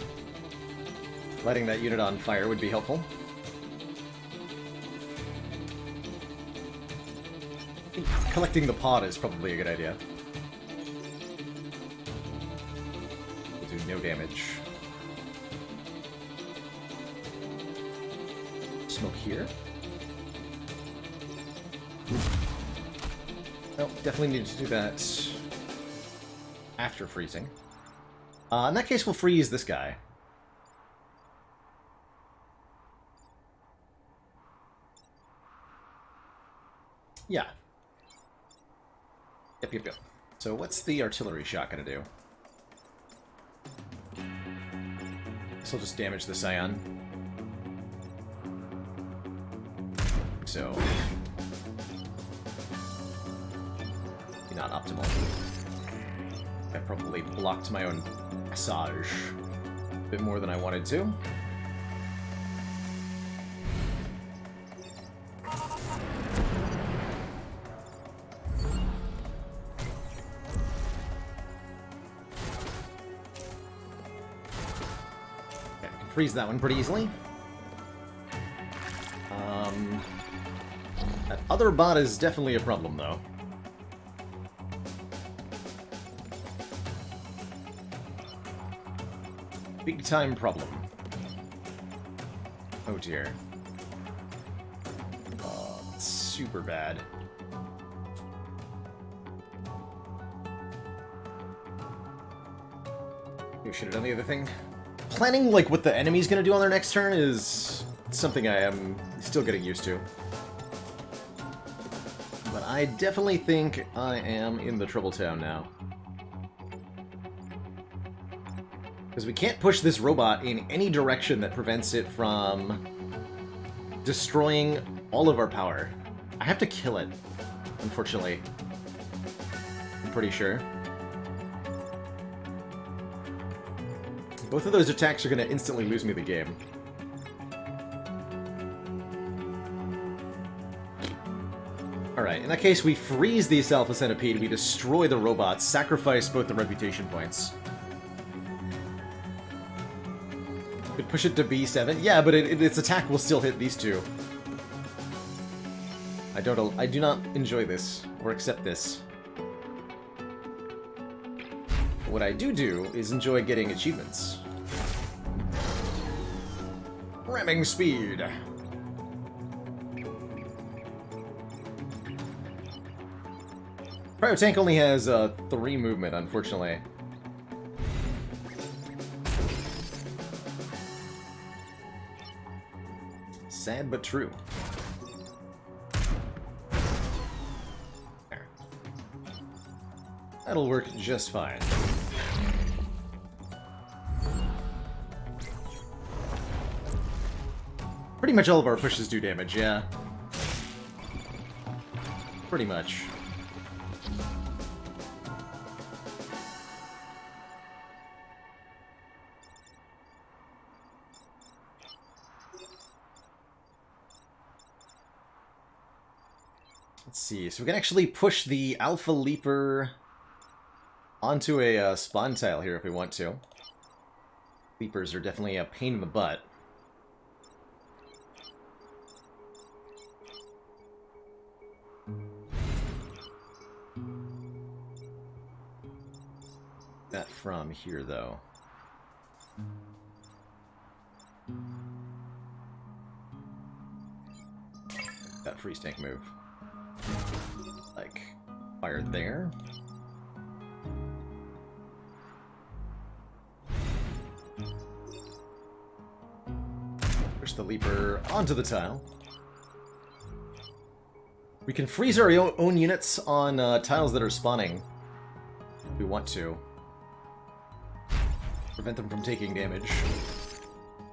Letting that unit on fire would be helpful. Collecting the pod is probably a good idea. We'll do no damage. Smoke here. No, definitely need to do that after freezing. In that case, we'll freeze this guy. Yeah. Yep. So what's the artillery shot gonna do? This will just damage the Scion. So... not optimal. I probably blocked my own massage a bit more than I wanted to. Freeze that one pretty easily. That other bot is definitely a problem, though. Big time problem. Oh dear. Oh, it's super bad. You should have done the other thing. Planning, like, what the enemy's gonna do on their next turn is something I am still getting used to. But I definitely think I am in the trouble town now. Because we can't push this robot in any direction that prevents it from destroying all of our power. I have to kill it, unfortunately. I'm pretty sure. Both of those attacks are going to instantly lose me the game. Alright, in that case, we freeze the Alpha Centipede, we destroy the robots, sacrifice both the reputation points. Could push it to B7. Yeah, but its attack will still hit these two. I do not enjoy this, or accept this. What I do is enjoy getting achievements. Ramming speed. Cryo Tank only has 3 movement, unfortunately. Sad but true. There. That'll work just fine. Pretty much all of our pushes do damage, yeah. Pretty much. Let's see. So we can actually push the Alpha Leaper onto a spawn tile here if we want to. Leapers are definitely a pain in the butt. That from here, though. That freeze tank move. Like, fire there. Push the Leaper onto the tile. We can freeze our own units on tiles that are spawning if we want to. Prevent them from taking damage.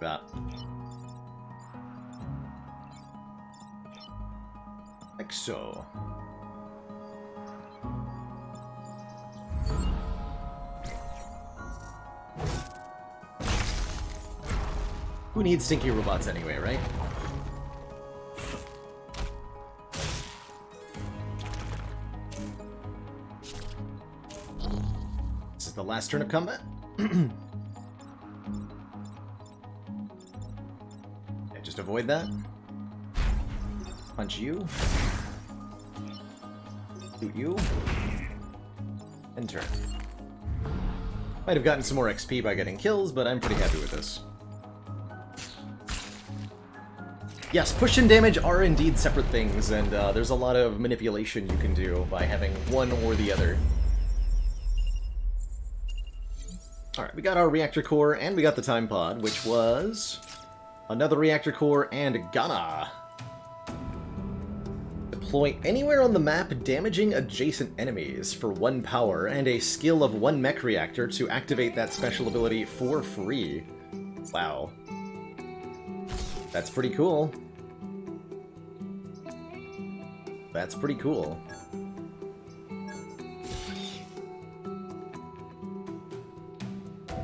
That. Like so. Who needs stinky robots anyway, right? This is the last turn of combat. Yeah, just avoid that. Punch you. Shoot you. And turn. Might have gotten some more XP by getting kills, but I'm pretty happy with this. Yes, push and damage are indeed separate things, and there's a lot of manipulation you can do by having one or the other. Alright, we got our reactor core, and we got the time pod, which was another reactor core and Ghana. Deploy anywhere on the map, damaging adjacent enemies for 1 power, and a skill of 1 mech reactor to activate that special ability for free. Wow. That's pretty cool. That's pretty cool.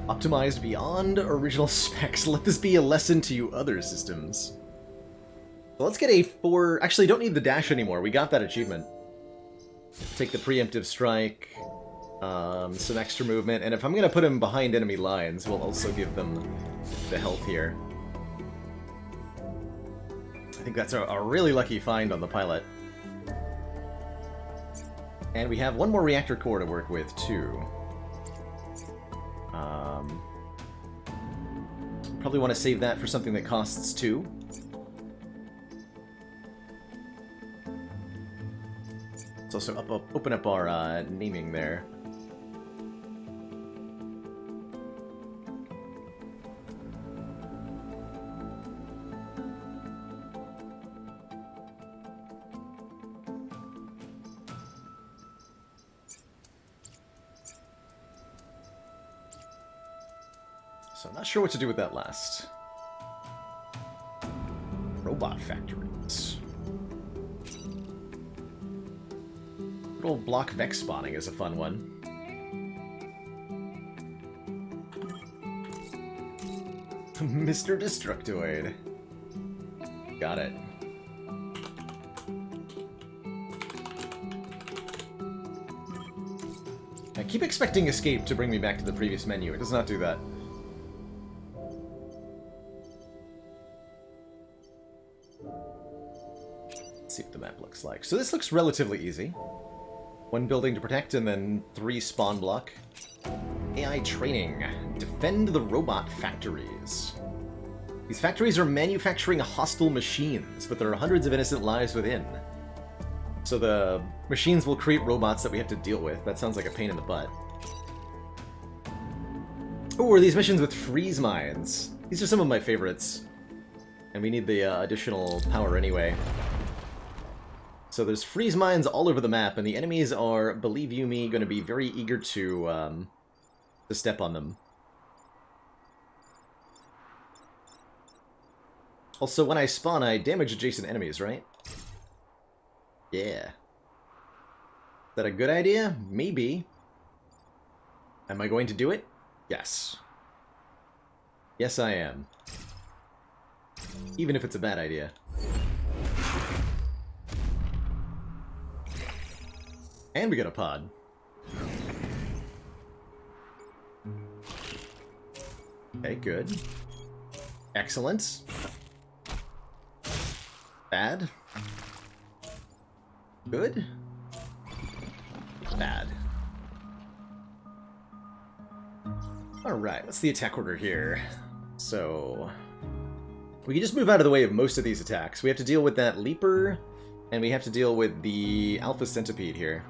Optimized beyond original specs. Let this be a lesson to you other systems. So let's get a 4... Actually, don't need the dash anymore. We got that achievement. Take the preemptive strike, some extra movement, and if I'm going to put him behind enemy lines, we'll also give them the health here. I think that's a really lucky find on the pilot. And we have 1 more reactor core to work with, too. Probably want to save that for something that costs 2. Let's also open up our naming there. So I'm not sure what to do with that last. Robot factories. Good old block Vex spawning is a fun one. Mr. Destructoid. Got it. I keep expecting escape to bring me back to the previous menu. It does not do that. See what the map looks like. So this looks relatively easy. 1 building to protect and then 3 spawn block. AI training. Defend the robot factories. These factories are manufacturing hostile machines, but there are hundreds of innocent lives within. So the machines will create robots that we have to deal with. That sounds like a pain in the butt. Oh, are these missions with freeze mines? These are some of my favorites. And we need the additional power anyway. So there's freeze mines all over the map, and the enemies are, believe you me, going to be very eager to step on them. Also, when I spawn, I damage adjacent enemies, right? Yeah. Is that a good idea? Maybe. Am I going to do it? Yes. Yes, I am. Even if it's a bad idea. And we get a pod. Okay, good. Excellent. Bad. Good. Bad. Alright, what's the attack order here? So... we can just move out of the way of most of these attacks. We have to deal with that Leaper, and we have to deal with the Alpha Centipede here.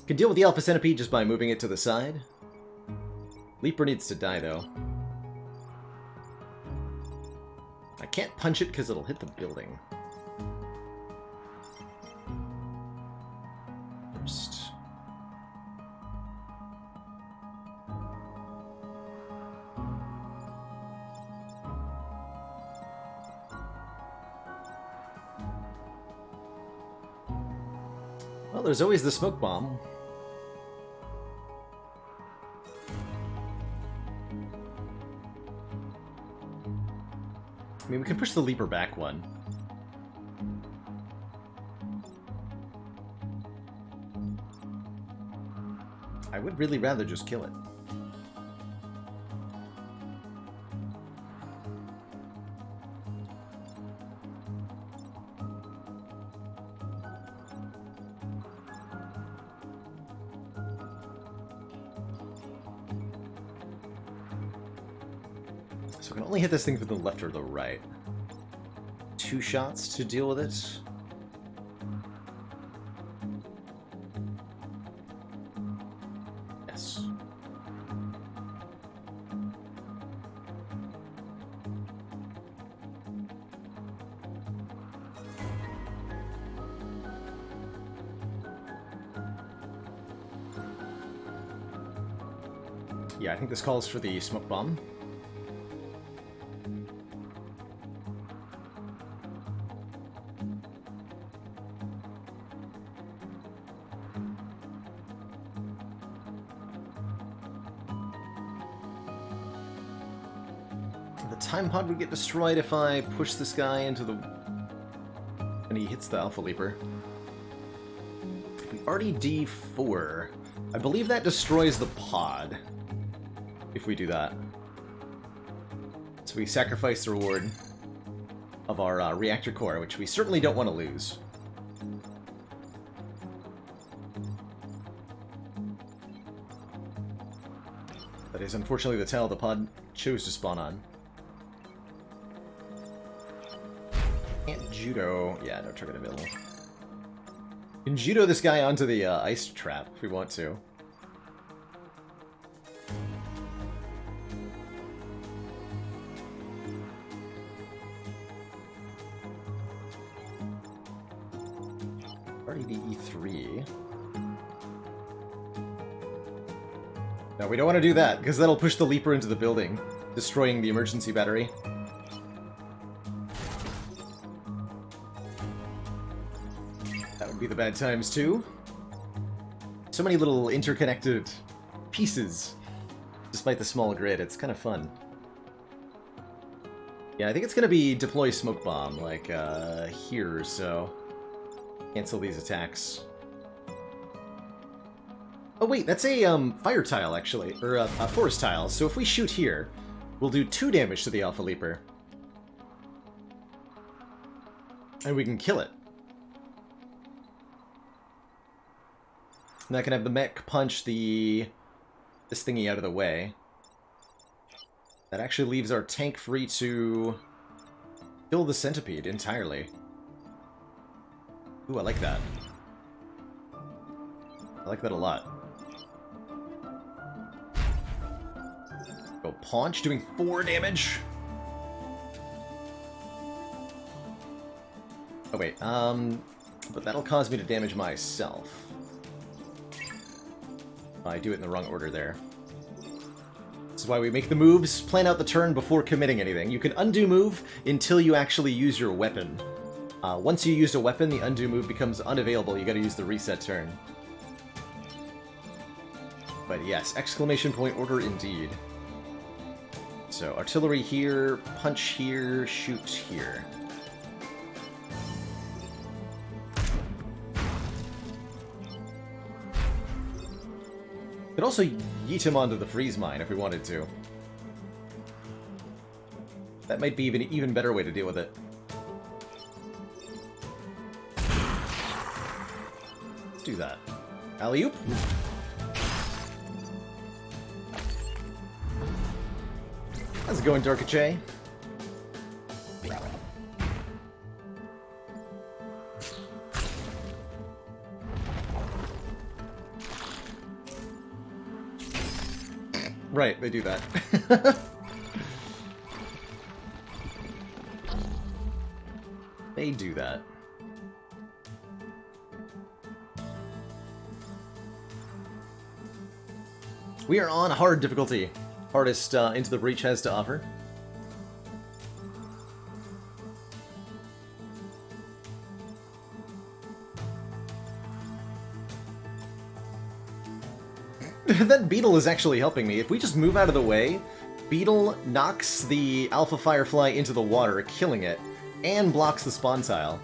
We can deal with the Alpha Centipede just by moving it to the side. Leaper needs to die, though. I can't punch it because it'll hit the building. First. Well, there's always the smoke bomb. I mean, we can push the Leaper back one. I would really rather just kill it. So we can only hit this thing from the left or the right. 2 shots to deal with it. Yes. Yeah, I think this calls for the smoke bomb. Time pod would get destroyed if I push this guy into the... and he hits the Alpha Leaper. If we already D4, I believe that destroys the pod. If we do that. So we sacrifice the reward of our reactor core, which we certainly don't want to lose. That is unfortunately the tile the pod chose to spawn on. Can't judo. Yeah, no trigger available. We can judo this guy onto the ice trap if we want to. Already the E3. No, we don't want to do that, because that'll push the Leaper into the building, destroying the emergency battery. Be the bad times too. So many little interconnected pieces, despite the small grid. It's kind of fun. Yeah, I think it's gonna be deploy smoke bomb, like here or so. Cancel these attacks. Oh wait, that's a fire tile actually, or a forest tile. So if we shoot here, we'll do 2 damage to the Alpha Leaper, and we can kill it. And I can have the mech punch this thingy out of the way. That actually leaves our tank free to kill the centipede entirely. Ooh, I like that. I like that a lot. Go Paunch, doing 4 damage. Oh wait, but that'll cause me to damage myself. I do it in the wrong order there. This is why we make the moves, plan out the turn before committing anything. You can undo move until you actually use your weapon. Once you use a weapon, the undo move becomes unavailable. You gotta use the reset turn. But yes, exclamation point order indeed. So, artillery here, punch here, shoot here. Could also yeet him onto the freeze mine if we wanted to. That might be an even better way to deal with it. Let's do that. Alley-oop. How's it going, Darkache? Right, they do that. They do that. We are on hard difficulty. Hardest Into the Breach has to offer. That beetle is actually helping me. If we just move out of the way, beetle knocks the alpha firefly into the water, killing it, and blocks the spawn tile.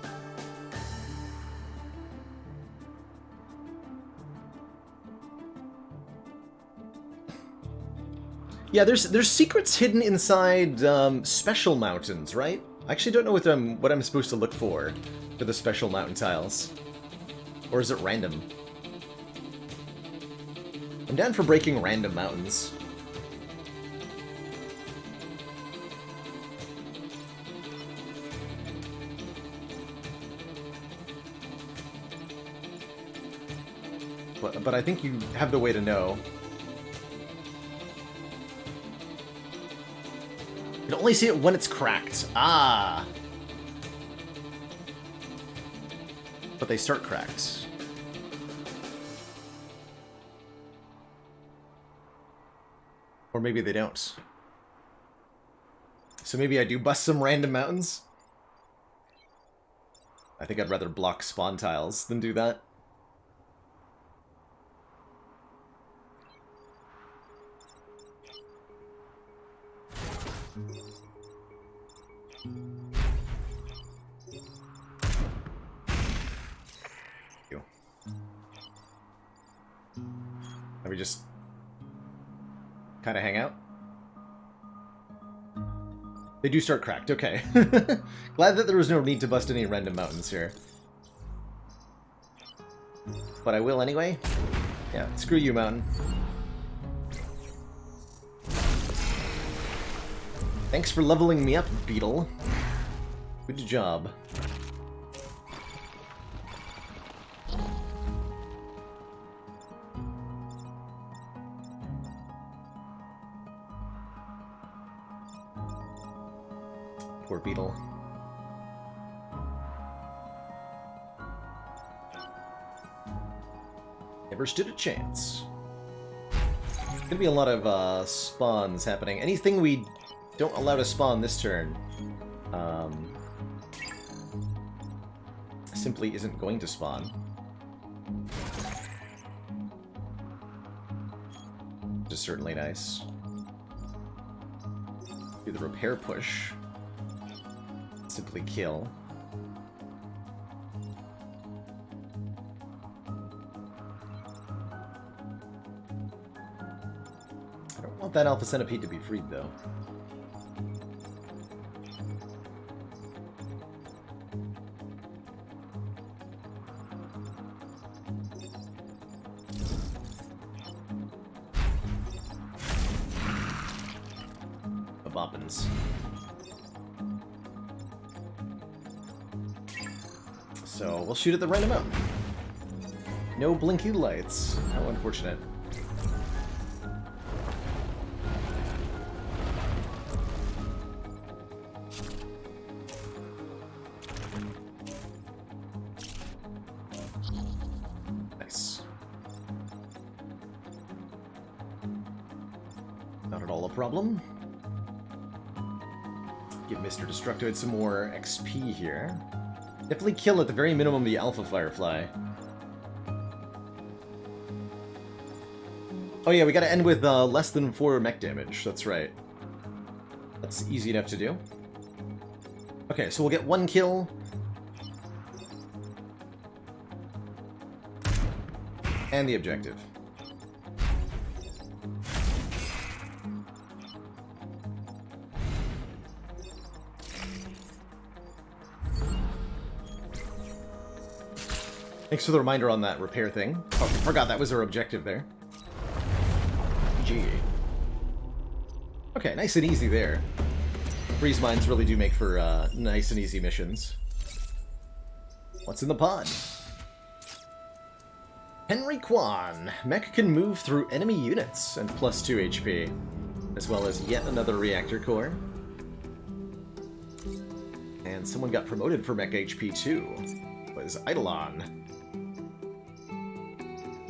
Yeah, there's secrets hidden inside special mountains, right? I actually don't know what I'm supposed to look for the special mountain tiles. Or is it random? I'm down for breaking random mountains. But I think you have the way to know. You can only see it when it's cracked. Ah! But they start cracked. Or maybe they don't. So maybe I do bust some random mountains? I think I'd rather block spawn tiles than do that. Let me just kind of hang out. They do start cracked, okay. Glad that there was no need to bust any random mountains here. But I will anyway. Yeah, screw you, mountain. Thanks for leveling me up, beetle. Good job. Poor beetle. Never stood a chance. There's gonna be a lot of spawns happening. Anything we don't allow to spawn this turn simply isn't going to spawn. Which is certainly nice. Do the repair push. Simply kill. I don't want that Alpha Centipede to be freed, though. The boppins. So, we'll shoot at the random mountain. No blinky lights. How unfortunate. Nice. Not at all a problem. Give Mr. Destructoid some more XP here. Definitely kill at the very minimum the Alpha Firefly. Oh yeah, we gotta end with less than 4 mech damage, that's right. That's easy enough to do. Okay, so we'll get 1 kill. And the objective. Thanks for the reminder on that repair thing. Oh, forgot that was our objective there. GG. Okay, nice and easy there. Freeze mines really do make for nice and easy missions. What's in the pod? Henry Kwan. Mech can move through enemy units and plus 2 HP, as well as yet another reactor core. And someone got promoted for Mech HP too. It was Eidolon.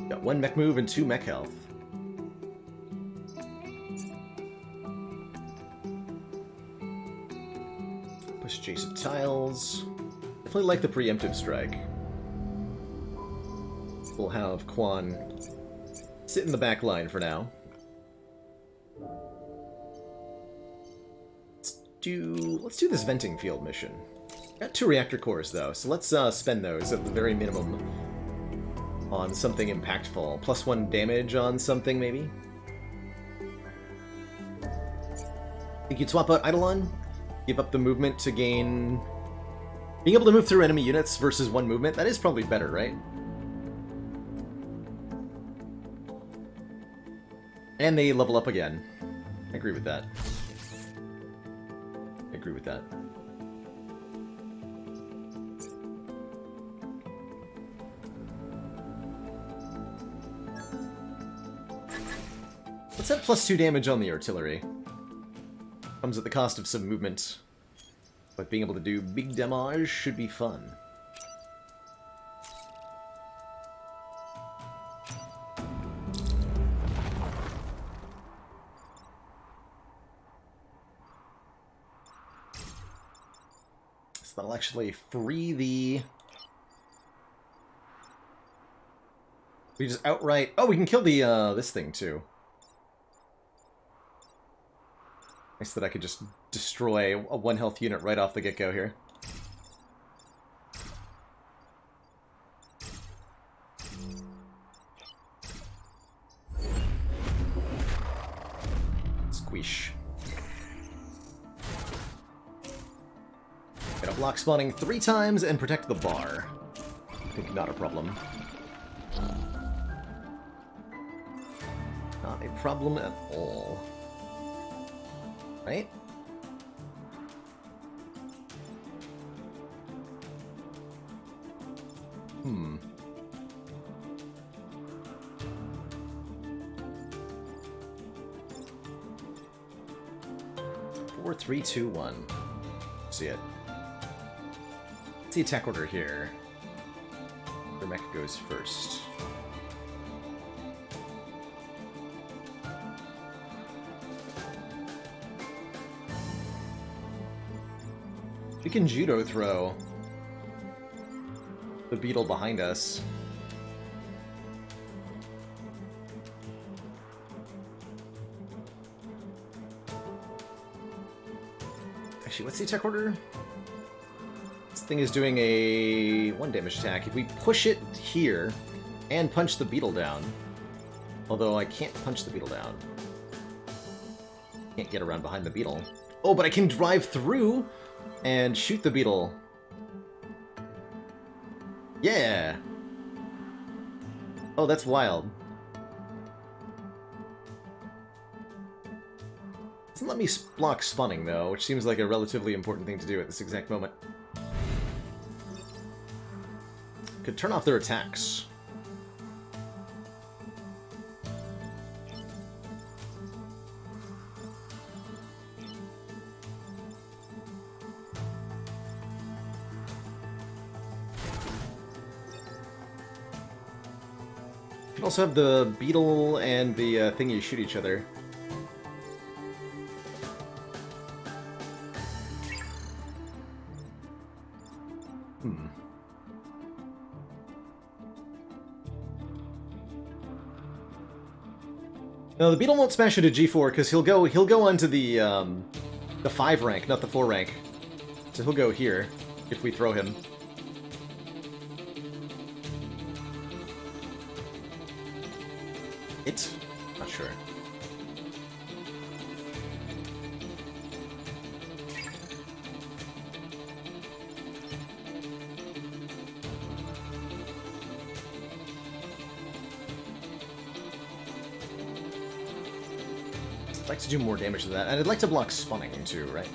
Got 1 mech move and 2 mech health. Push adjacent tiles. Definitely like the preemptive strike. We'll have Quan sit in the back line for now. Let's do this venting field mission. Got 2 reactor cores though, so let's spend those at the very minimum on something impactful. Plus 1 damage on something, maybe? Think you'd swap out Eidolon? Give up the movement to gain... Being able to move through enemy units versus 1 movement, that is probably better, right? And they level up again. I agree with that. I agree with that. Let's have plus 2 damage on the artillery. Comes at the cost of some movement. But being able to do big damage should be fun. So that'll actually free the... We just outright... Oh, we can kill the, this thing, too. Nice that I could just destroy a 1 health unit right off the get-go here. Squish. Gotta block spawning 3 times and protect the bar. I think not a problem. Not a problem at all. Right? Hmm. Four, three, two, one. See it. Let's see attack order here. The mech goes first. We can judo throw the beetle behind us. Actually, what's the attack order? This thing is doing a 1 damage attack. If we push it here and punch the beetle down, although I can't punch the beetle down. Can't get around behind the beetle. Oh, but I can drive through and shoot the beetle. Yeah! Oh, that's wild. Doesn't let me block spawning, though, which seems like a relatively important thing to do at this exact moment. Could turn off their attacks. You can also have the beetle and the thing you shoot each other. No, the beetle won't smash it to G4 because he'll go onto the 5 rank, not the 4 rank. So he'll go here if we throw him. Not sure. I'd like to do more damage to that, and I'd like to block spawning too, right?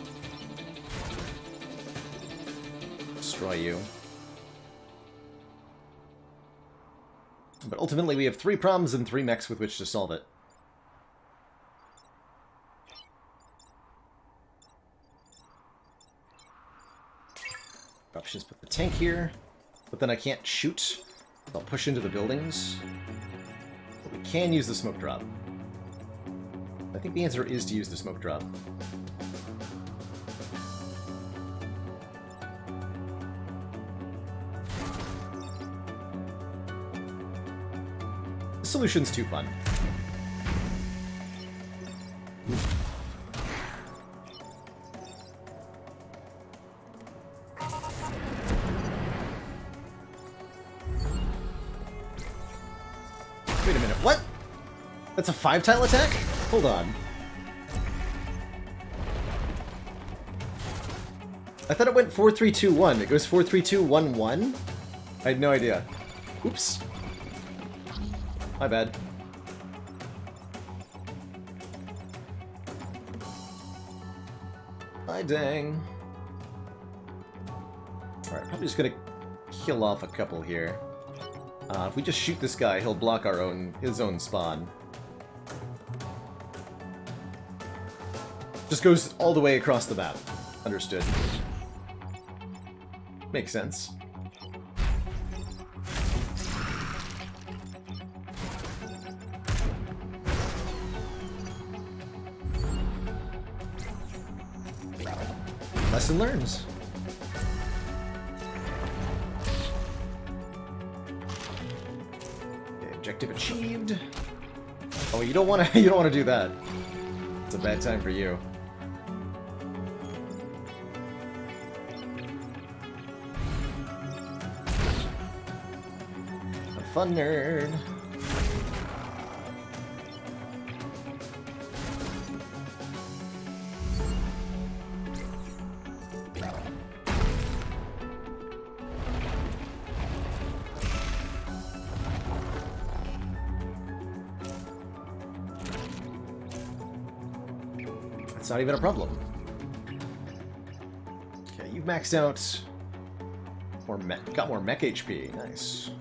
Destroy you. But ultimately we have 3 problems and 3 mechs with which to solve it. Options, put the tank here, but then I can't shoot. I'll push into the buildings. But we can use the smoke drop. I think the answer is to use the smoke drop. The solution's too fun. Wait a minute, what? That's a 5-tile attack? Hold on. I thought it went 4-3-2-1. It goes 4-3-2-1-1? I had no idea. Oops. My bad. My dang. Alright, probably just gonna kill off a couple here. If we just shoot this guy, he'll block his own spawn. Just goes all the way across the map. Understood. Makes sense. Lesson learned. Okay, objective achieved. Oh, you don't want to do that. It's a bad time for you. A fun nerd. It's not even a problem. Okay, you've maxed out more mech, got more mech HP. Nice.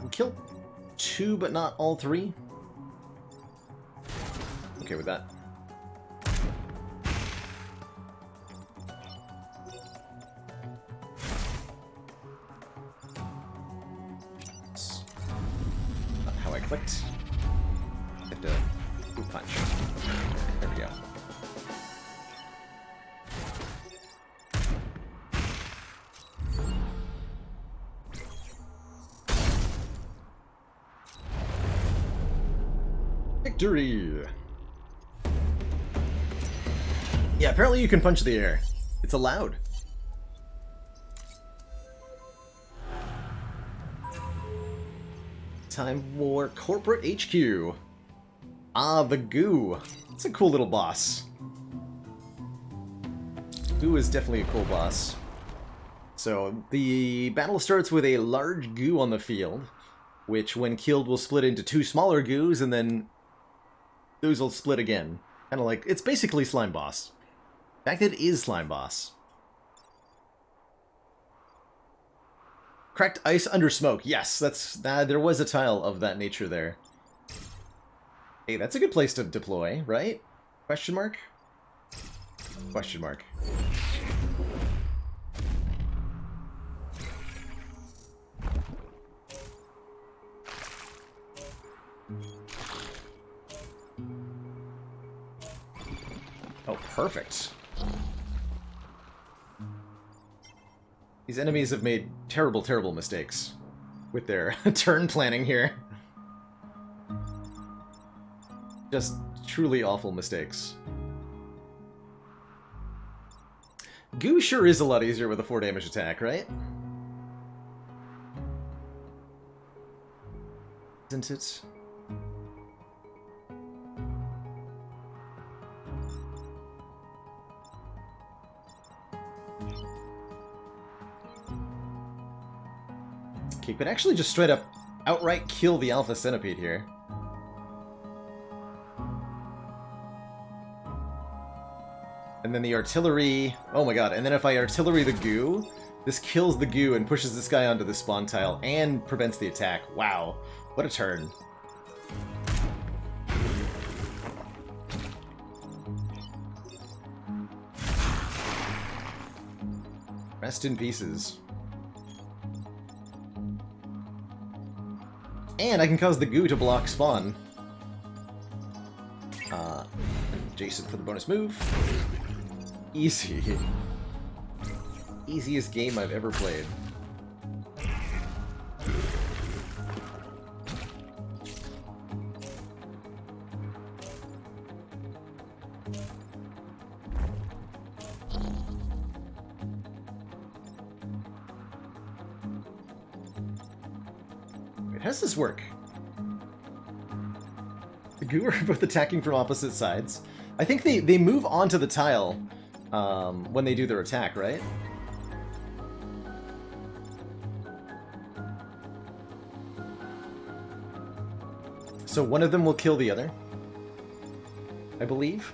We killed 2, but not all 3. Okay with that. Clicked. Have to punch. There we go. Victory! Yeah, apparently you can punch the air. It's allowed. Time for Corporate HQ. Ah, the Goo. It's a cool little boss. Goo is definitely a cool boss. So, the battle starts with a large goo on the field, which when killed will split into 2 smaller goos, and then those will split again. Kind of like, it's basically Slime Boss. In fact, it is Slime Boss. Cracked ice under smoke. Yes, there was a tile of that nature there. Hey, that's a good place to deploy, right? Question mark? Question mark. Oh, perfect. These enemies have made terrible, terrible mistakes with their turn planning here. Just truly awful mistakes. Goo sure is a lot easier with a 4 damage attack, right? Isn't it? Okay, but actually just straight up outright kill the Alpha Centipede here. And then the artillery... Oh my god, and then if I artillery the goo, this kills the goo and pushes this guy onto the spawn tile and prevents the attack. Wow, what a turn. Rest in pieces. And I can cause the goo to block spawn. Jason for the bonus move. Easy. Easiest game I've ever played. Wait, how does this work? The goo are both attacking from opposite sides. I think they move onto the tile when they do their attack, right? So one of them will kill the other, I believe.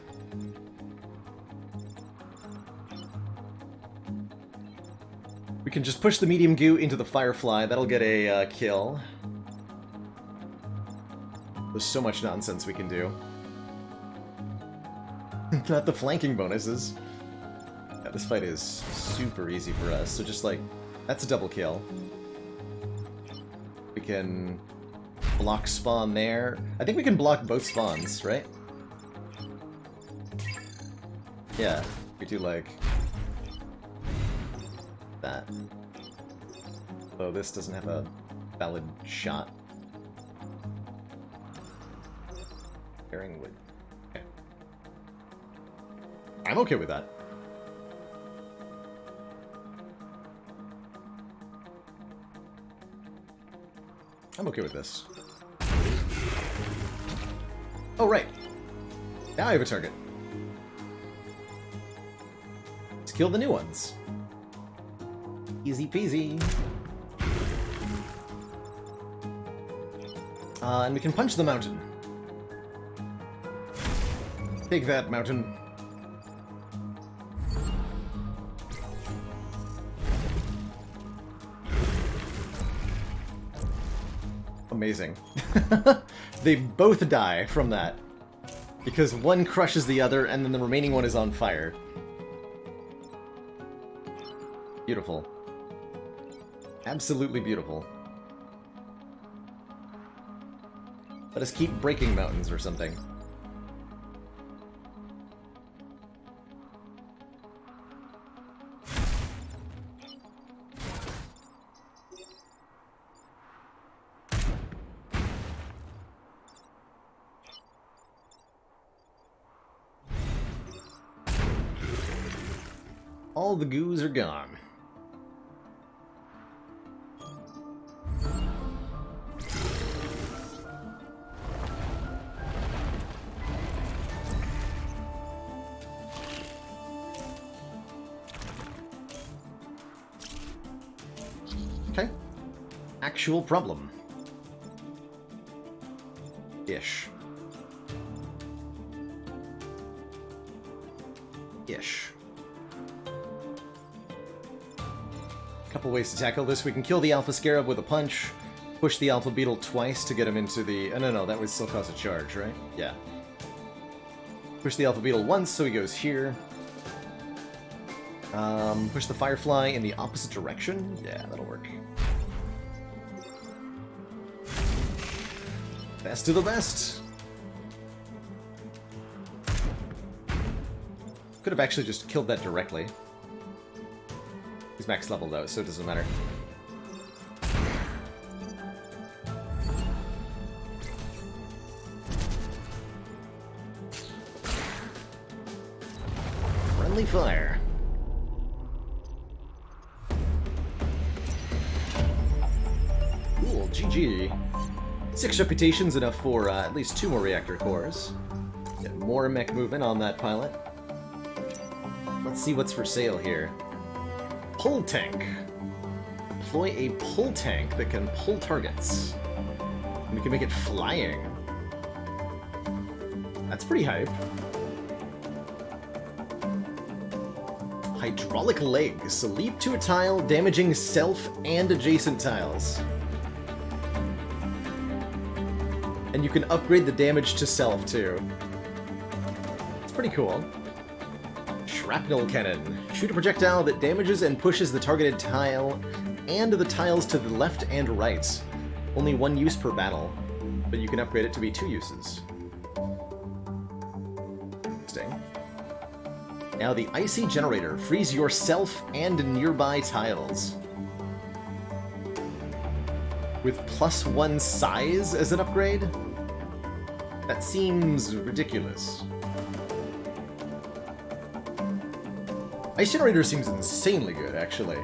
We can just push the medium goo into the Firefly. That'll get a kill. There's so much nonsense we can do. Not the flanking bonuses. Yeah, this fight is super easy for us. So just like, that's a double kill. We can block spawn there. I think we can block both spawns, right? Yeah, we do like that. Oh, this doesn't have a valid shot. Bearing wood. Okay. I'm okay with that. I'm okay with this. Oh, right. Now I have a target. Let's kill the new ones. Easy peasy. And we can punch the mountain. Take that, mountain. Amazing. They both die from that. Because one crushes the other, and then the remaining one is on fire. Beautiful. Absolutely beautiful. Let us keep breaking mountains or something. All the goos are gone. Okay. Actual problem. Ish. Ish. Couple ways to tackle this. We can kill the Alpha Scarab with a punch, push the Alpha Beetle twice to get him into the... Oh, no, that would still cause a charge, right? Yeah. Push the Alpha Beetle once, so he goes here. Push the Firefly in the opposite direction? Yeah, that'll work. Best of the best! Could have actually just killed that directly. He's max level though, so it doesn't matter. Friendly fire. Cool, GG. 6 reputations, enough for at least 2 more reactor cores. Get more mech movement on that pilot. Let's see what's for sale here. Pull tank. Deploy a pull tank that can pull targets. We can make it flying. That's pretty hype. Hydraulic legs. Leap to a tile, damaging self and adjacent tiles. And you can upgrade the damage to self, too. It's pretty cool. Shrapnel cannon. Shoot a projectile that damages and pushes the targeted tile and the tiles to the left and right. Only one use per battle, but you can upgrade it to be 2 uses. Interesting. Now the Icy Generator. Freeze yourself and nearby tiles. With +1 size as an upgrade? That seems ridiculous. Ice Generator seems insanely good, actually.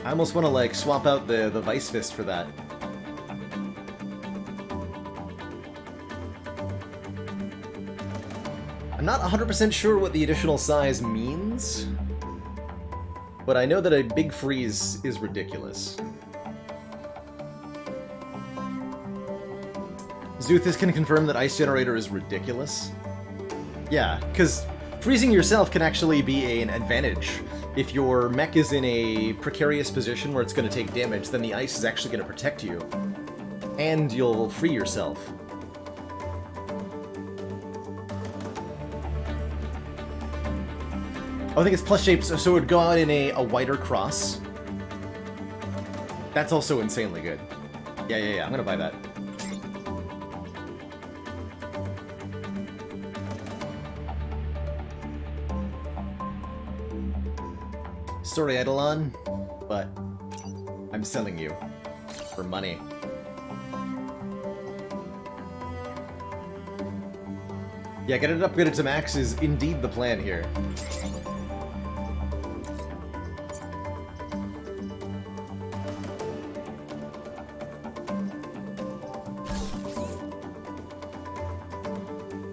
I almost want to, like, swap out the Vice Fist for that. I'm not 100% sure what the additional size means, but I know that a big freeze is ridiculous. Zuthis can confirm that Ice Generator is ridiculous. Yeah, because freezing yourself can actually be an advantage. If your mech is in a precarious position where it's going to take damage, then the ice is actually going to protect you. And you'll free yourself. Oh, I think it's plus shaped, so it would go out in a wider cross. That's also insanely good. Yeah, I'm gonna buy that. Sorry, Eidolon, but I'm selling you for money. Yeah, get it upgraded to max is indeed the plan here.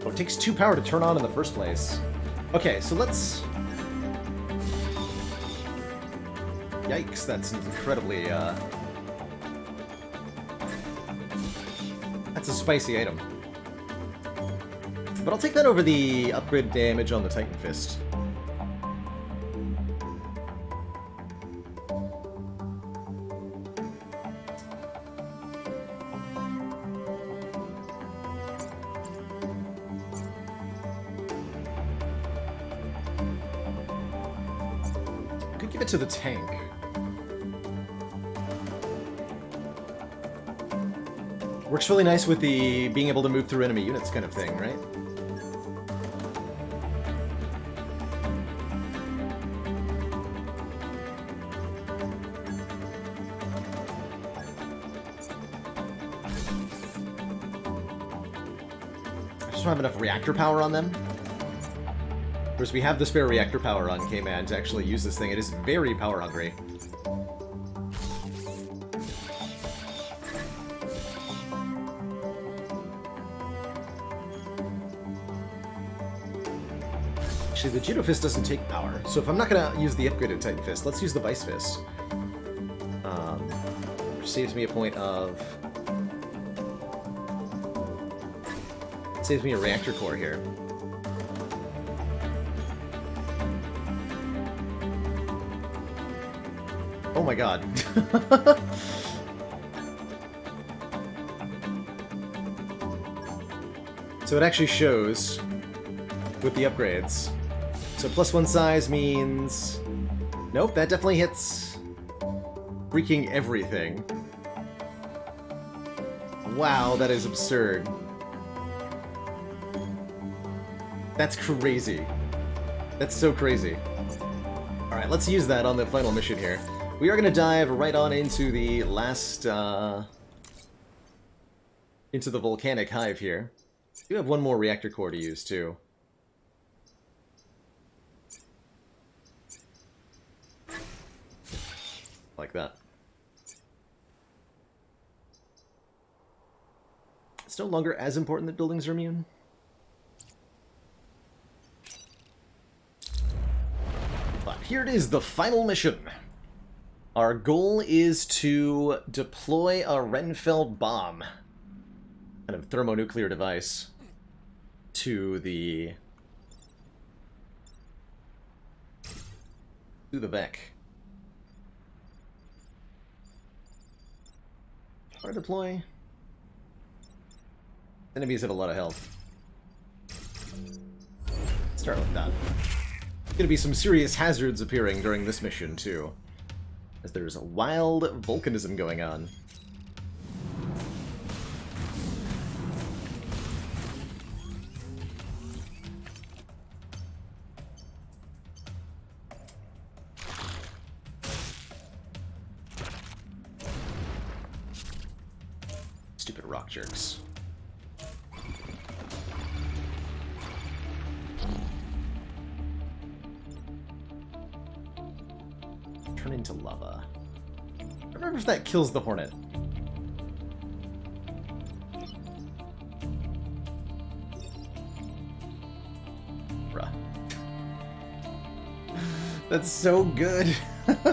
Oh, it takes 2 power to turn on in the first place. Okay, so let's... Yikes, that's incredibly, that's a spicy item. But I'll take that over the upgrade damage on the Titan Fist. Could give it to the tank. Works really nice with the being able to move through enemy units kind of thing, right? I just don't have enough reactor power on them. Whereas we have the spare reactor power on K-Man to actually use this thing. It is very power hungry. Actually, the Judo Fist doesn't take power, so if I'm not going to use the upgraded Titan Fist, let's use the Vice Fist. Which saves me a point of... Saves me a reactor core here. Oh my god. So it actually shows with the upgrades. So +1 size means... Nope, that definitely hits freaking everything. Wow, that is absurd. That's crazy. That's so crazy. Alright, let's use that on the final mission here. We are going to dive right on into the last, into the volcanic hive here. We do have one more reactor core to use, too. Like that. It's no longer as important that buildings are immune. here it is, the final mission. Our goal is to deploy a Renfeld bomb, kind of thermonuclear device, to the Vec. How to deploy? Enemies have a lot of health. Start with that. Gonna be some serious hazards appearing during this mission, too. As there's a wild volcanism going on. Stupid rock jerks. Turn into lava. I don't remember if that kills the Hornet. Bruh. That's so good.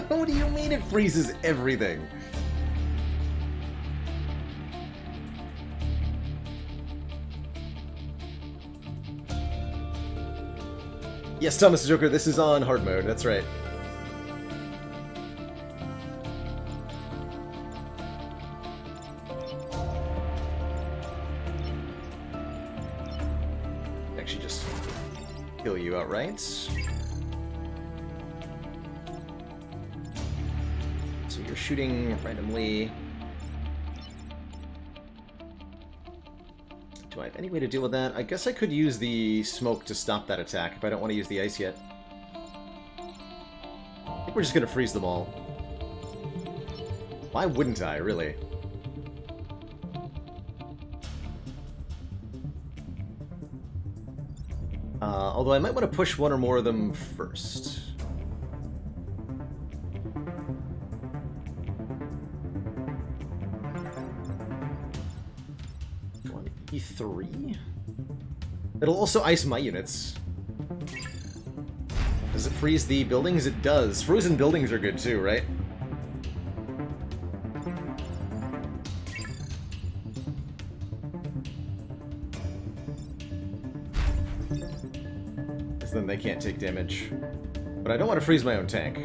What do you mean it freezes everything? Yes, Thomas Joker, this is on hard mode, that's right. Actually just kill you outright. So you're shooting randomly. Do I have any way to deal with that? I guess I could use the smoke to stop that attack if I don't want to use the ice yet. I think we're just gonna freeze them all. Why wouldn't I, really? Although I might want to push one or more of them first. E3? It'll also ice my units. Does it freeze the buildings? It does. Frozen buildings are good too, right? Because then they can't take damage. But I don't want to freeze my own tank.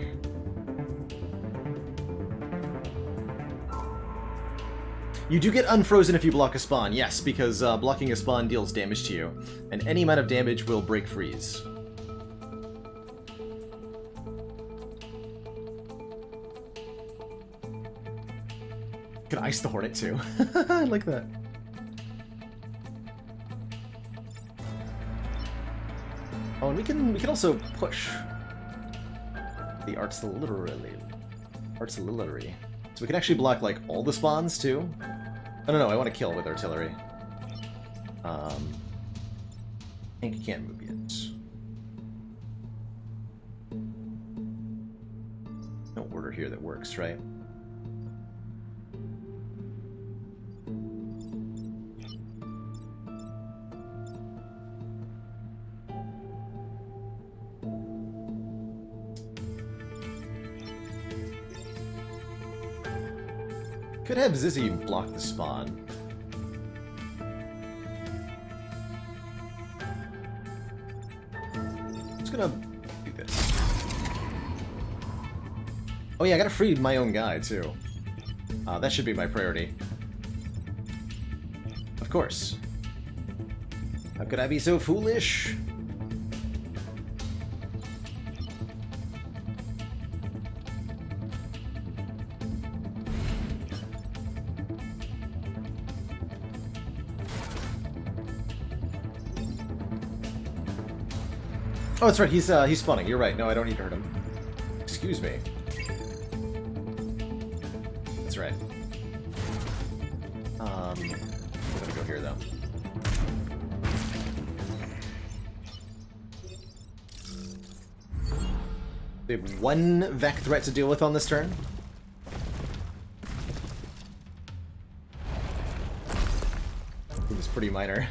You do get unfrozen if you block a spawn, yes, because blocking a spawn deals damage to you, and any amount of damage will break freeze. Could ice the Hornet too. I like that. Oh, and we can also push the artillery. So we can actually block like all the spawns too. Oh, no, I want to kill with artillery. Tank can't move yet. No order here that works, right? Could have Zizzy block the spawn. I'm just gonna do this. Oh yeah, I gotta free my own guy too. That should be my priority. Of course. How could I be so foolish? Oh, that's right. He's spawning. You're right. No, I don't need to hurt him. Excuse me. That's right. I'm gonna go here though. We have one Vec threat to deal with on this turn. It was pretty minor.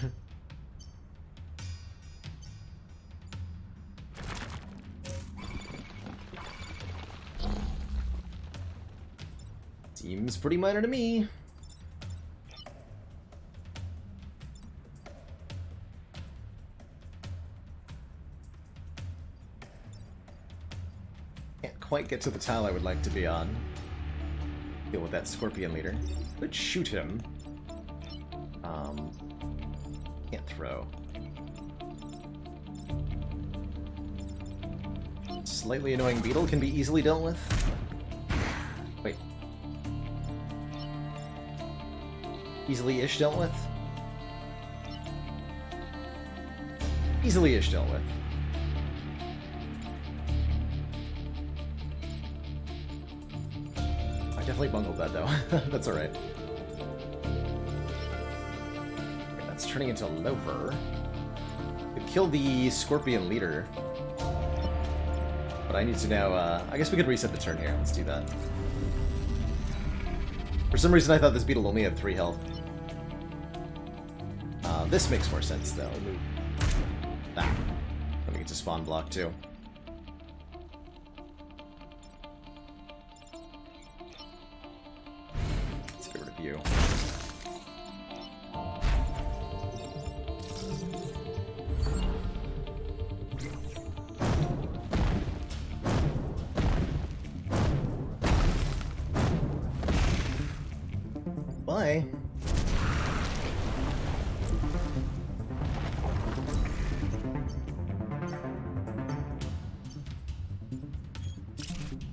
Seems pretty minor to me. Can't quite get to the tile I would like to be on. Deal with that scorpion leader. Could shoot him. Can't throw. Slightly annoying beetle can be easily dealt with. Wait. Easily-ish dealt with? Easily-ish dealt with. I definitely bungled that, though. That's alright. Okay, that's turning into Lover. Could kill the Scorpion leader. But I need to now, I guess we could reset the turn here. Let's do that. For some reason I thought this beetle only had 3 health. This makes more sense, though. Move that. Let me get to spawn block, too. Let's get rid of you. Bye.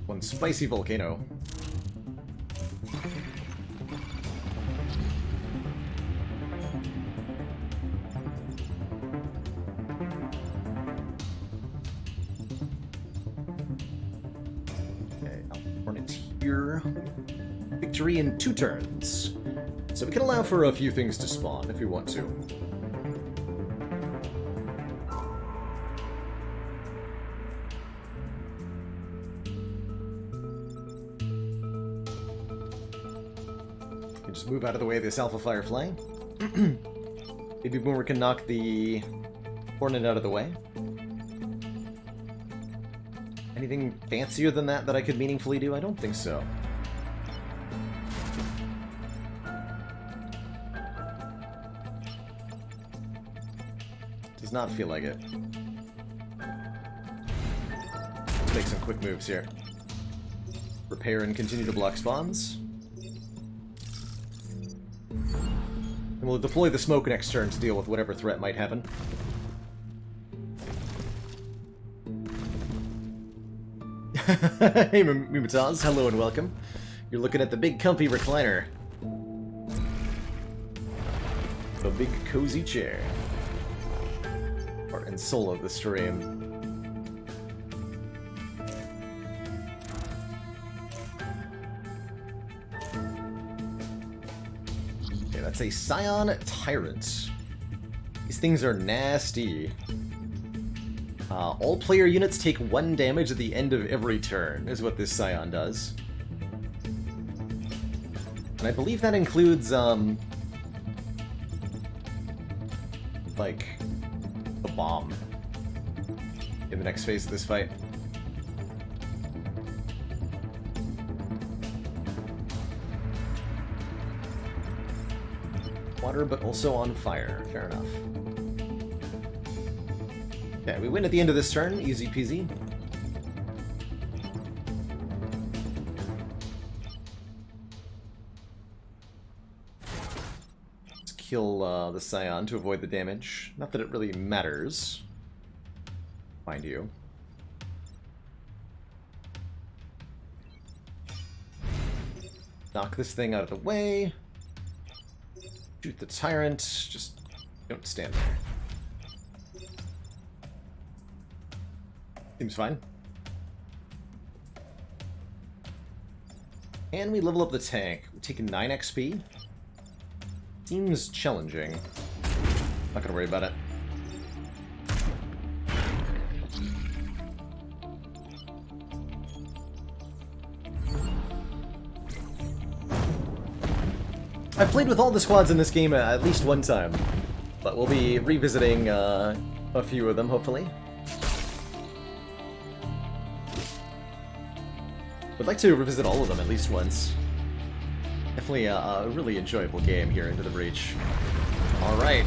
One spicy volcano. Okay, I'll run it here. Victory in 2 turns. So we can allow for a few things to spawn if we want to. Can just move out of the way of this Alpha Firefly. Maybe Boomer can knock the Hornet out of the way. Anything fancier than that I could meaningfully do? I don't think so. Does not feel like it. Let's make some quick moves here. Repair and continue to block spawns. And we'll deploy the smoke next turn to deal with whatever threat might happen. Hey Mumataz, hello and welcome. You're looking at the big comfy recliner. The big cozy chair. Heart and soul of the stream. Okay, that's a Scion Tyrant. These things are nasty. All player units take 1 damage at the end of every turn, is what this Scion does. And I believe that includes, like, a bomb in the next phase of this fight. Water, but also on fire. Fair enough. Okay, we win at the end of this turn. Easy peasy. Let's kill the Scion to avoid the damage. Not that it really matters. Mind you. Knock this thing out of the way. Shoot the Tyrant. Just don't stand there. Seems fine. And we level up the tank. We take 9 XP. Seems challenging. Not gonna worry about it. I've played with all the squads in this game at least one time, but we'll be revisiting a few of them, hopefully. Would like to revisit all of them at least once. definitely a really enjoyable game here, Into the Breach. Alright.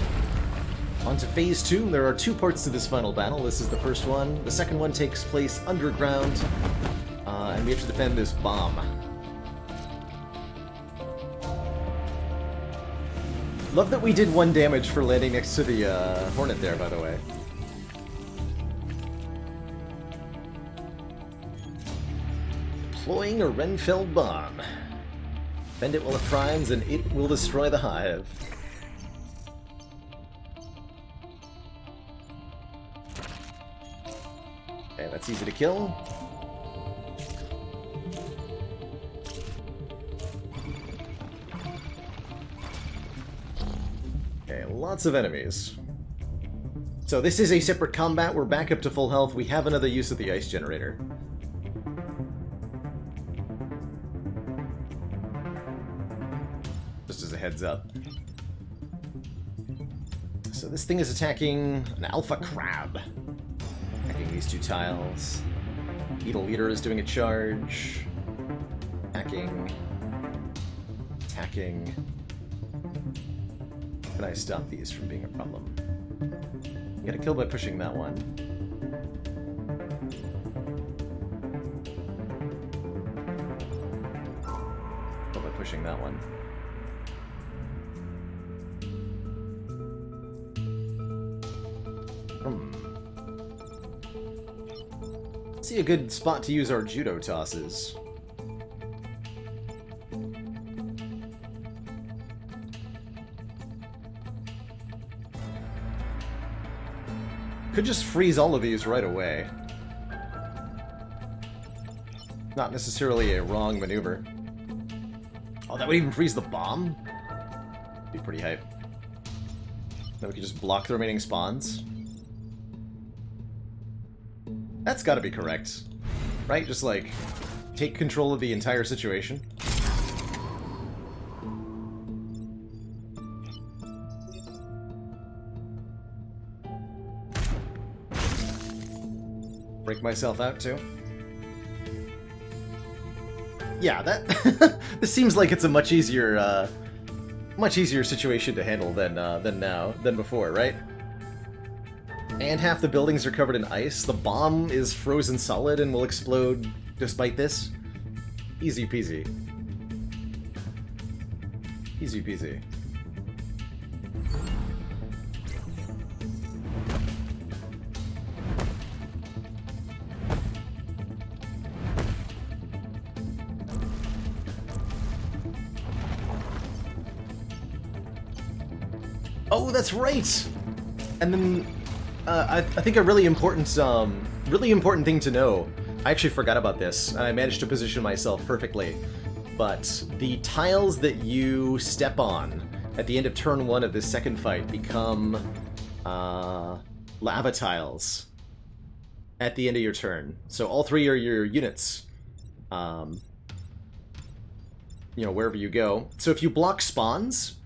On to Phase 2. There are 2 parts to this final battle. This is the first one. The second one takes place underground, and we have to defend this bomb. Love that we did 1 damage for landing next to the Hornet there, by the way. Deploying a Renfeld bomb. Bend it while it primes, and it will destroy the hive. Okay, that's easy to kill. Okay, lots of enemies. So this is a separate combat. We're back up to full health. We have another use of the ice generator. Just as a heads up. So this thing is attacking an alpha crab. Attacking these 2 tiles. Beetle Leader is doing a charge. Attacking. Attacking. How can I stop these from being a problem? You gotta kill by pushing that one. Kill by pushing that one. See a good spot to use our judo tosses. Could just freeze all of these right away. Not necessarily a wrong maneuver. Oh, that would even freeze the bomb? Be pretty hype. Then we could just block the remaining spawns. That's gotta be correct. Right? Just, like, take control of the entire situation. Break myself out, too. Yeah, that... this seems like it's a much easier situation to handle than before, right? And half the buildings are covered in ice. The bomb is frozen solid and will explode despite this. Easy peasy. Easy peasy. Oh, that's right! And then... I think a really important thing to know. I actually forgot about this, and I managed to position myself perfectly. But the tiles that you step on at the end of turn 1 of this second fight become lava tiles at the end of your turn. So all 3 are your units. You know, wherever you go. So if you block spawns,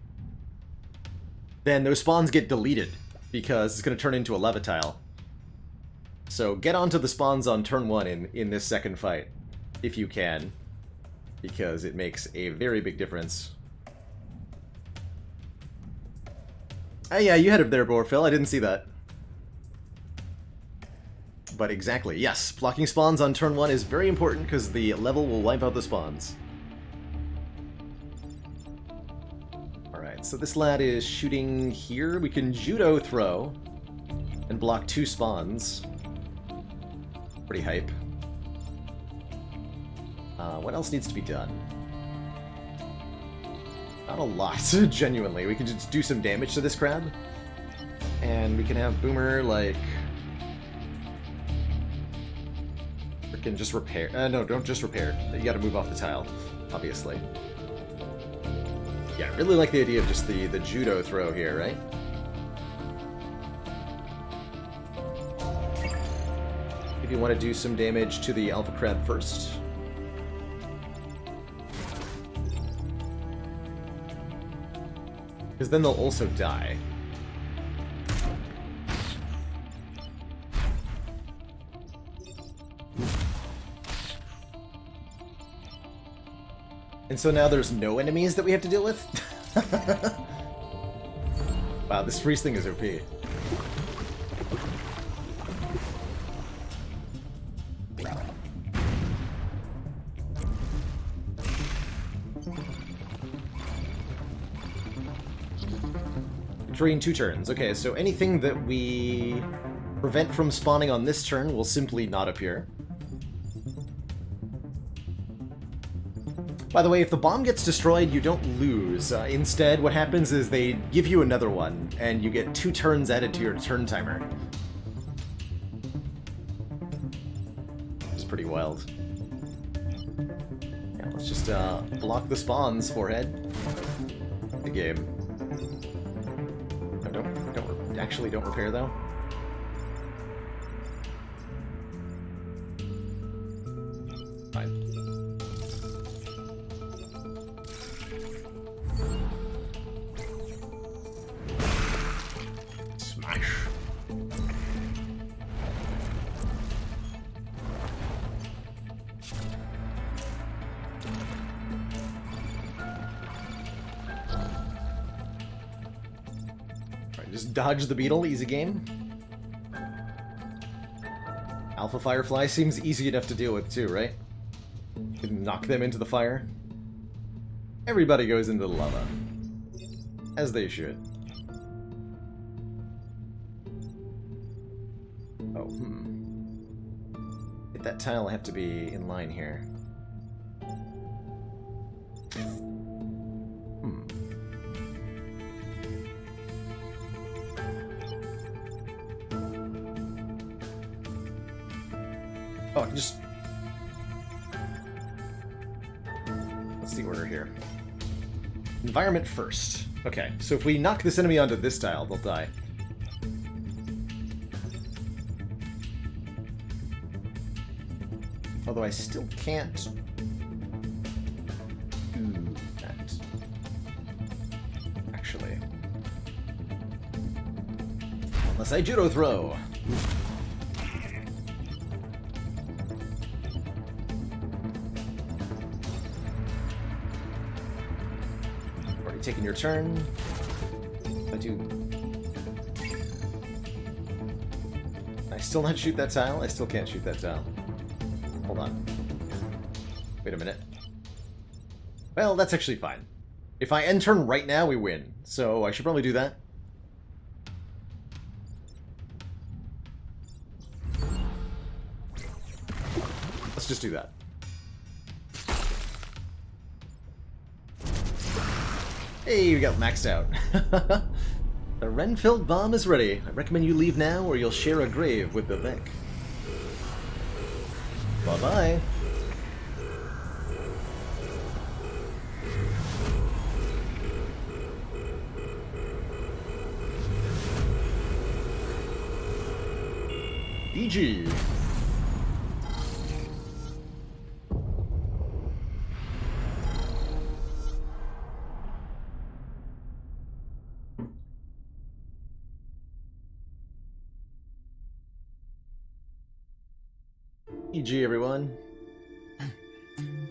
then those spawns get deleted, because it's going to turn into a lava tile. So get onto the spawns on turn 1 in this second fight, if you can, because it makes a very big difference. Oh yeah, you had it there, Borphil, I didn't see that. But exactly, yes, blocking spawns on turn 1 is very important, because the level will wipe out the spawns. So this lad is shooting here. We can judo throw and block 2 spawns. Pretty hype. What else needs to be done? Not a lot, genuinely. We can just do some damage to this crab. And we can have Boomer, like... Freaking just repair... no, don't just repair. You gotta move off the tile, obviously. Yeah, I really like the idea of just the judo throw here, right? If you want to do some damage to the alpha crab first. Because then they'll also die. And so now there's no enemies that we have to deal with? Wow, this freeze thing is OP. Drain 2 turns. Okay, so anything that we prevent from spawning on this turn will simply not appear. By the way, if the bomb gets destroyed, you don't lose. Instead, what happens is they give you another one, and you get 2 turns added to your turn timer. It's pretty wild. Yeah, let's just block the spawns, forehead. The game. No, don't repair though. Fine. Smash. Just dodge the beetle, easy game. Alpha Firefly seems easy enough to deal with too, right? You can knock them into the fire. Everybody goes into the lava. As they should. Oh, Hit that tile, I have to be in line here. Oh, I can just... What's the order here? Environment first. Okay, so if we knock this enemy onto this tile, they'll die. Although I still can't do that. Actually. Unless I judo throw. Taking your turn. I do. I still not shoot that tile? I still can't shoot that tile. Hold on. Wait a minute. Well, that's actually fine. If I end turn right now, we win. So I should probably do that. Let's just do that. Hey, we got maxed out. The Renfield bomb is ready. I recommend you leave now or you'll share a grave with Vivek. Bye-bye. GG. GG, everyone.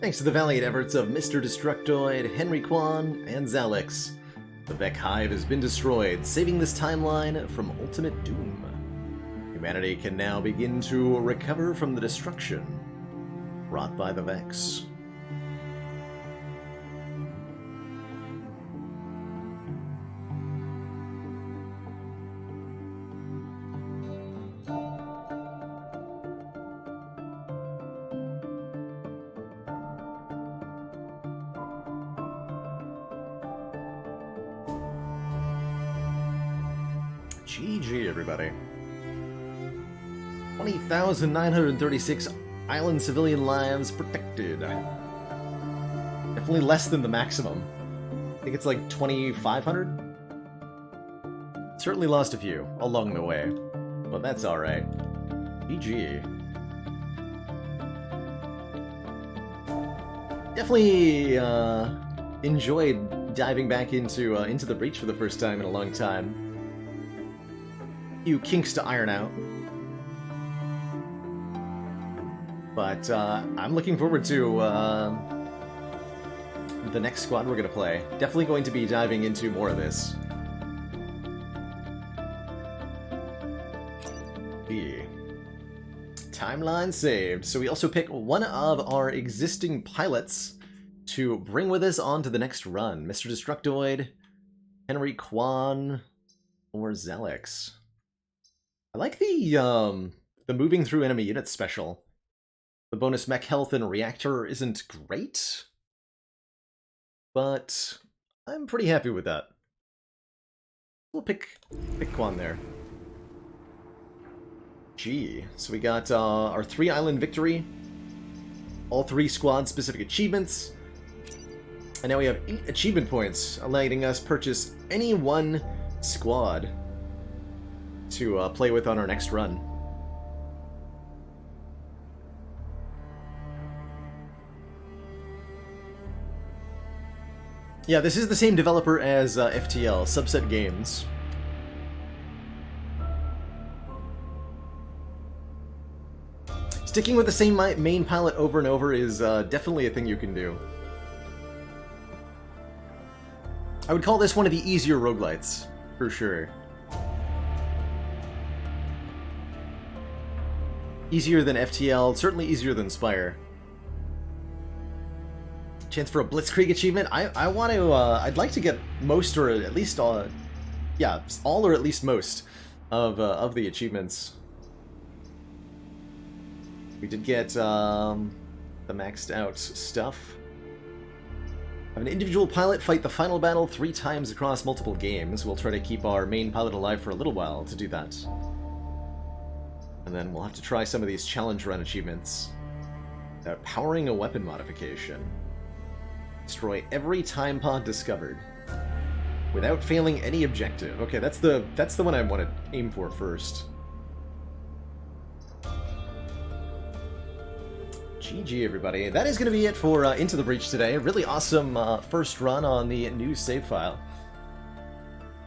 Thanks to the valiant efforts of Mr. Destructoid, Henry Kwan, and Zalix, the Vec Hive has been destroyed, saving this timeline from ultimate doom. Humanity can now begin to recover from the destruction wrought by the Vex. GG, everybody. 20,936 island civilian lives protected. Definitely less than the maximum. I think it's like 2,500? Certainly lost a few along the way, but that's alright. GG. Definitely enjoyed diving back into the Breach for the first time in a long time. Few kinks to iron out. But I'm looking forward to the next squad we're going to play. Definitely going to be diving into more of this. Timeline saved. So we also pick one of our existing pilots to bring with us on to the next run. Mr. Destructoid, Henry Kwan, or Zelix. I like the moving through enemy units special. The bonus mech health and reactor isn't great, but I'm pretty happy with that. We'll pick Kwan there. So we got our 3-island victory, all 3 squad-specific achievements, and now we have 8 achievement points, letting us purchase any one squad to play with on our next run. Yeah, this is the same developer as FTL, Subset Games. Sticking with the same main pilot over and over is definitely a thing you can do. I would call this one of the easier roguelites, for sure. Easier than FTL, certainly easier than Spire. Chance for a Blitzkrieg achievement? I want to, I'd like to get most, or at least, yeah, all or at least most of the achievements. We did get the maxed out stuff. Have an individual pilot fight the final battle 3 times across multiple games. We'll try to keep our main pilot alive for a little while to do that. And then we'll have to try some of these challenge run achievements. Powering a weapon modification. Destroy every time pod discovered without failing any objective. Okay, that's the one I want to aim for first. GG, everybody. That is going to be it for Into the Breach today. A really awesome first run on the new save file.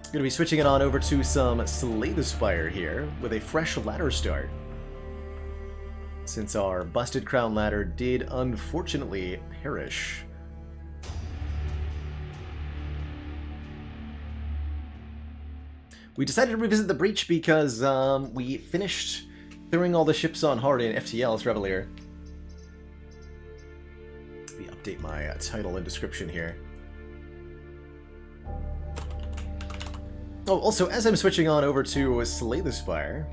Going to be switching it on over to some Slay the Spire here with a fresh ladder start, since our Busted Crown ladder did unfortunately perish. We decided to revisit the Breach because we finished clearing all the ships on hard in FTL's Revelier. Update my title and description here. Oh, also, as I'm switching on over to Slay the Spire,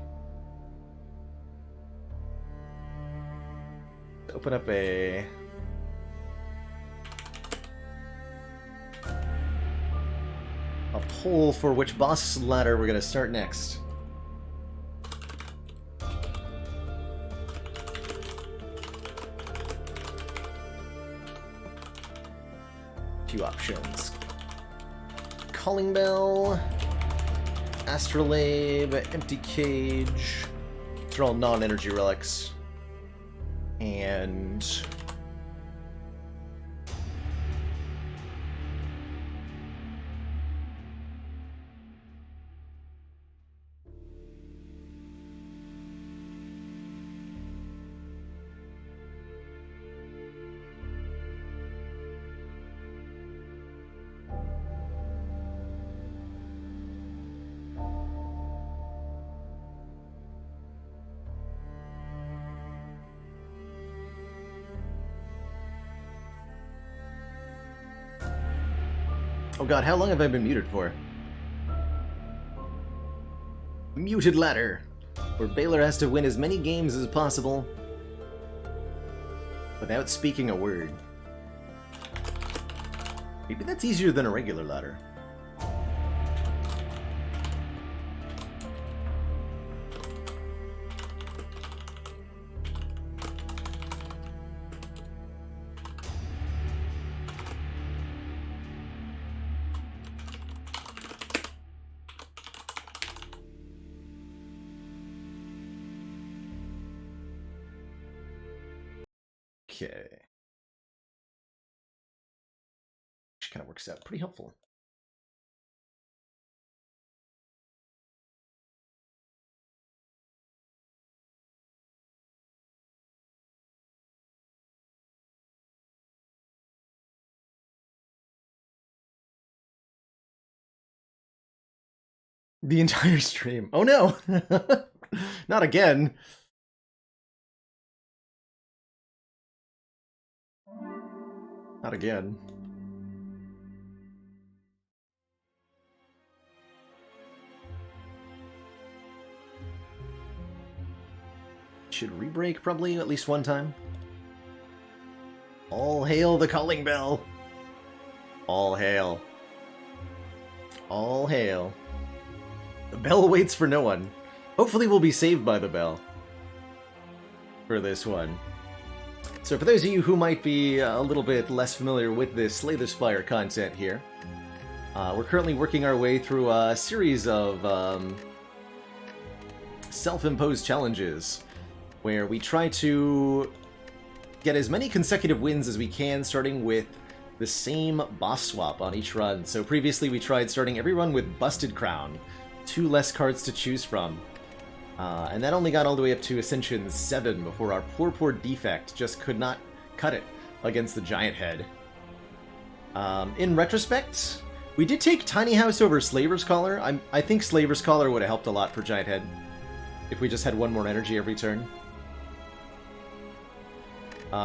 open up a poll for which boss ladder we're going to start next. Few options. Calling Bell, Astrolabe, Empty Cage. These are all non-energy relics. And oh god, how long have I been muted for? Muted ladder, where Baylor has to win as many games as possible without speaking a word. Maybe that's easier than a regular ladder. Okay. Which kind of works out pretty helpful. The entire stream. Oh no! Not again. Not again. Should re-break probably at least one time. All hail the calling bell! All hail. All hail. The bell waits for no one. Hopefully we'll be saved by the bell for this one. So for those of you who might be a little bit less familiar with this Slay the Spire content here, we're currently working our way through a series of self-imposed challenges where we try to get as many consecutive wins as we can, starting with the same boss swap on each run. So previously we tried starting every run with Busted Crown, 2 less cards to choose from. And that only got all the way up to Ascension 7 before our poor Defect just could not cut it against the Giant Head. In retrospect, we did take Tiny House over Slaver's Collar. I think Slaver's Collar would have helped a lot for Giant Head if we just had 1 more energy every turn.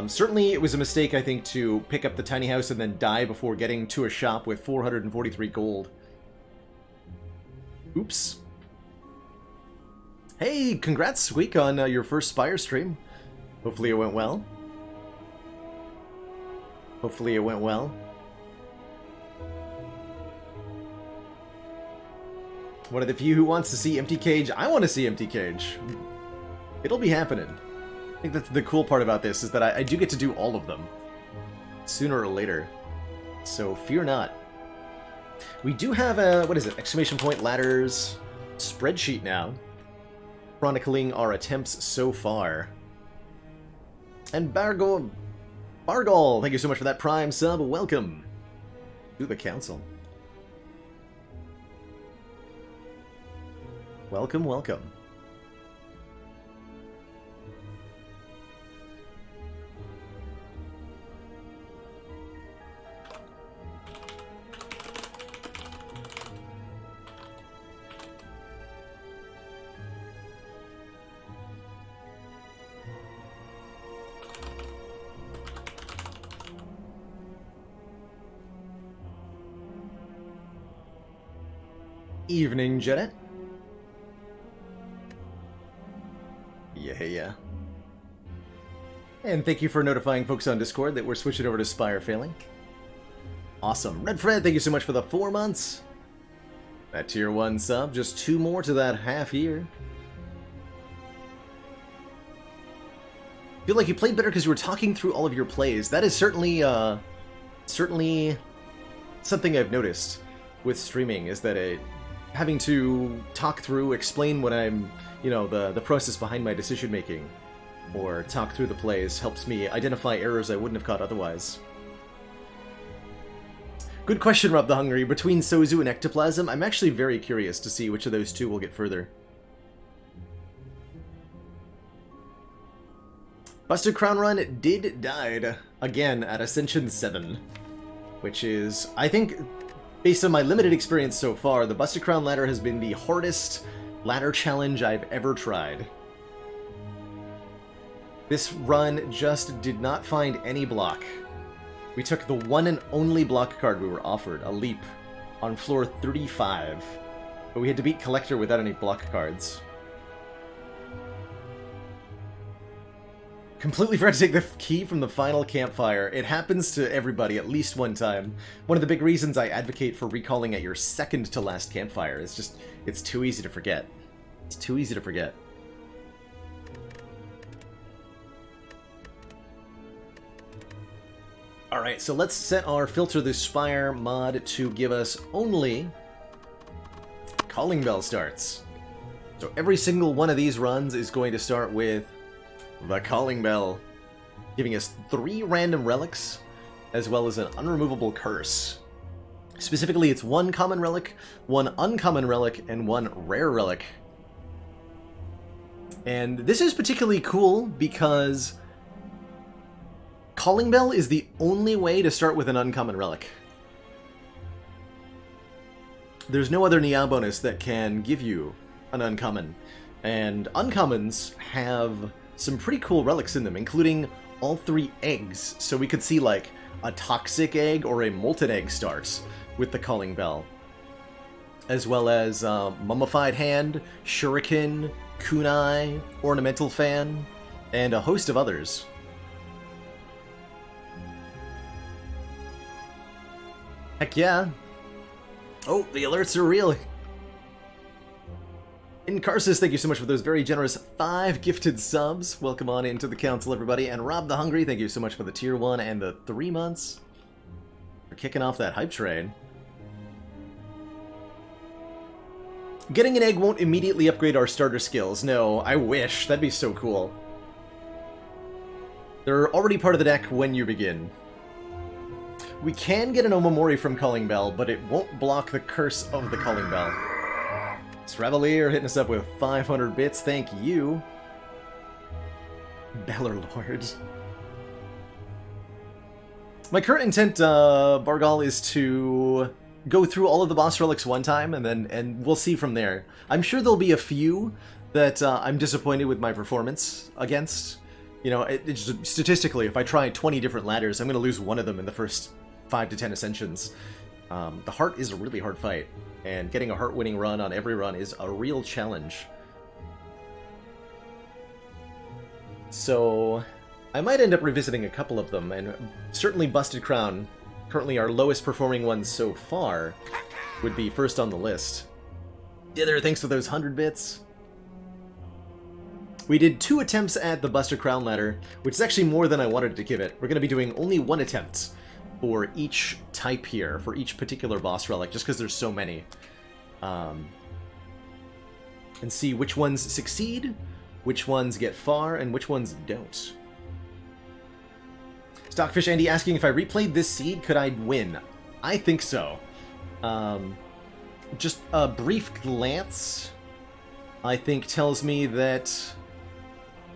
Certainly it was a mistake, I think, to pick up the Tiny House and then die before getting to a shop with 443 gold. Oops. Hey, congrats, Squeak, on your first Spire stream. Hopefully it went well. Hopefully it went well. One of the few who wants to see Empty Cage. I want to see Empty Cage. It'll be happening. I think that's the cool part about this, is that I do get to do all of them. Sooner or later. So fear not. We do have a, what is it, exclamation point ladders spreadsheet now, chronicling our attempts so far. And Bargol, thank you so much for that Prime sub. Welcome to the council. Welcome, welcome. Evening, Janet. Yeah. And thank you for notifying folks on Discord that we're switching over to Spire Failing. Awesome. Red Fred, thank you so much for the 4 months. That tier 1 sub, just 2 more to that half year. Feel like you played better because you were talking through all of your plays. That is certainly something I've noticed with streaming, is that having to talk through, explain what I'm, the process behind my decision making, or talk through the plays, helps me identify errors I wouldn't have caught otherwise. Good question, Rob the Hungry. Between Sozu and Ectoplasm, I'm actually very curious to see which of those two will get further. Busted Crown Run did died again at Ascension 7, which is, I think, based on my limited experience so far, the Busted Crown ladder has been the hardest ladder challenge I've ever tried. This run just did not find any block. We took the one and only block card we were offered, a Leap, on floor 35, but we had to beat Collector without any block cards. Completely forgot to take the key from the final campfire. It happens to everybody at least one time. One of the big reasons I advocate for recalling at your second to last campfire is just, it's too easy to forget. It's too easy to forget. Alright, so let's set our Filter the Spire mod to give us only Calling Bell starts. So every single one of these runs is going to start with the Calling Bell, giving us 3 random relics, as well as an unremovable curse. Specifically, it's 1 common relic, 1 uncommon relic, and 1 rare relic. And this is particularly cool because Calling Bell is the only way to start with an uncommon relic. There's no other Nia bonus that can give you an uncommon. And uncommons have some pretty cool relics in them, including all 3 eggs. So we could see like a toxic egg or a molten egg start with the Calling Bell. As well as Mummified Hand, Shuriken, Kunai, Ornamental Fan, and a host of others. Heck yeah. Oh, the alerts are real. Incarsus, thank you so much for those very generous 5 gifted subs. Welcome on into the council, everybody. And Rob the Hungry, thank you so much for the tier 1 and the 3 months. For kicking off that hype train. Getting an egg won't immediately upgrade our starter skills. No, I wish. That'd be so cool. They're already part of the deck when you begin. We can get an Omamori from Calling Bell, but it won't block the curse of the Calling Bell. Stravelier hitting us up with 500 bits, thank you. Bellerlord. My current intent, Bargal, is to go through all of the boss relics one time, and we'll see from there. I'm sure there'll be a few that I'm disappointed with my performance against. You know, it's statistically, if I try 20 different ladders, I'm going to lose one of them in the first 5 to 10 ascensions. The heart is a really hard fight, and getting a heart-winning run on every run is a real challenge. So I might end up revisiting a couple of them, and certainly Busted Crown, currently our lowest performing one so far, would be first on the list. Dither, thanks for those 100 bits. We did 2 attempts at the Busted Crown ladder, which is actually more than I wanted to give it. We're going to be doing only 1 attempt for each type here, for each particular boss relic, just because there's so many. And see which ones succeed, which ones get far, and which ones don't. Stockfish Andy asking if I replayed this seed, could I win? I think so. Just a brief glance, I think, tells me that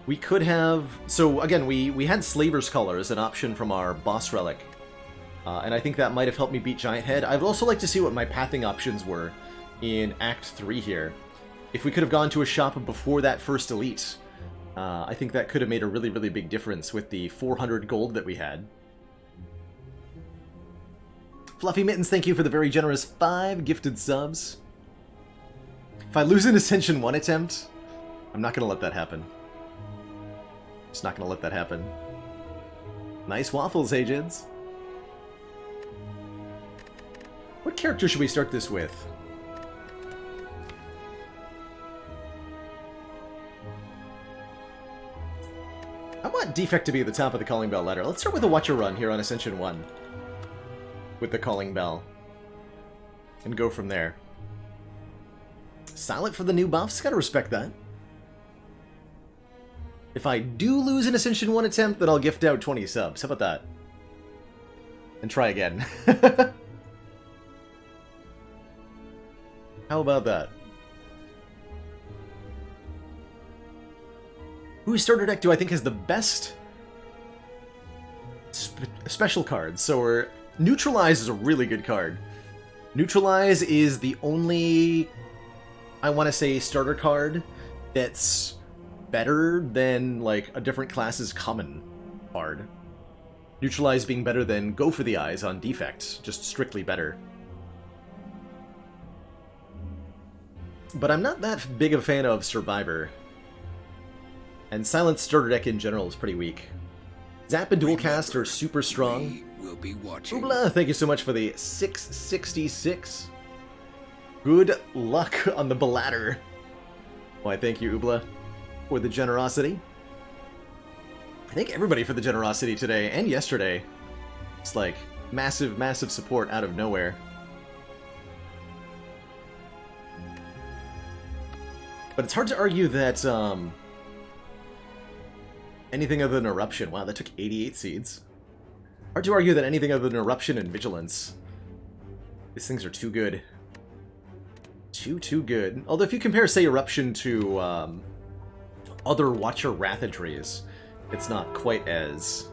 we could have... So, again, we had Slaver's Color as an option from our boss relic. And I think that might have helped me beat Giant Head. I would also like to see what my pathing options were in Act 3 here. If we could have gone to a shop before that first elite, I think that could have made a really, really big difference with the 400 gold that we had. Fluffy Mittens, thank you for the very generous 5 gifted subs. If I lose an Ascension 1 attempt, I'm not going to let that happen. Just not going to let that happen. Nice waffles, Ajids. What character should we start this with? I want Defect to be at the top of the Calling Bell ladder. Let's start with a Watcher run here on Ascension 1. With the Calling Bell. And go from there. Silent for the new buffs, gotta respect that. If I do lose an Ascension 1 attempt, then I'll gift out 20 subs. How about that? And try again. How about that? Whose starter deck do I think has the best special cards? So Neutralize is a really good card. Neutralize is the only, I want to say, starter card that's better than, like, a different class's common card. Neutralize being better than Go for the Eyes on Defect, just strictly better. But I'm not that big of a fan of Survivor. And Silent starter deck in general is pretty weak. Zap and Dualcast are super strong. We'll be watching. Oobla, thank you so much for the 666. Good luck on the bladder. Why, thank you, Oobla, for the generosity. Thank everybody for the generosity today and yesterday. It's like massive, massive support out of nowhere. But it's hard to argue that anything other than Eruption... Wow, that took 88 seeds. Hard to argue that anything other than Eruption and Vigilance. These things are too good. Too good. Although if you compare, say, Eruption to other Watcher Rathadries, it's not quite as...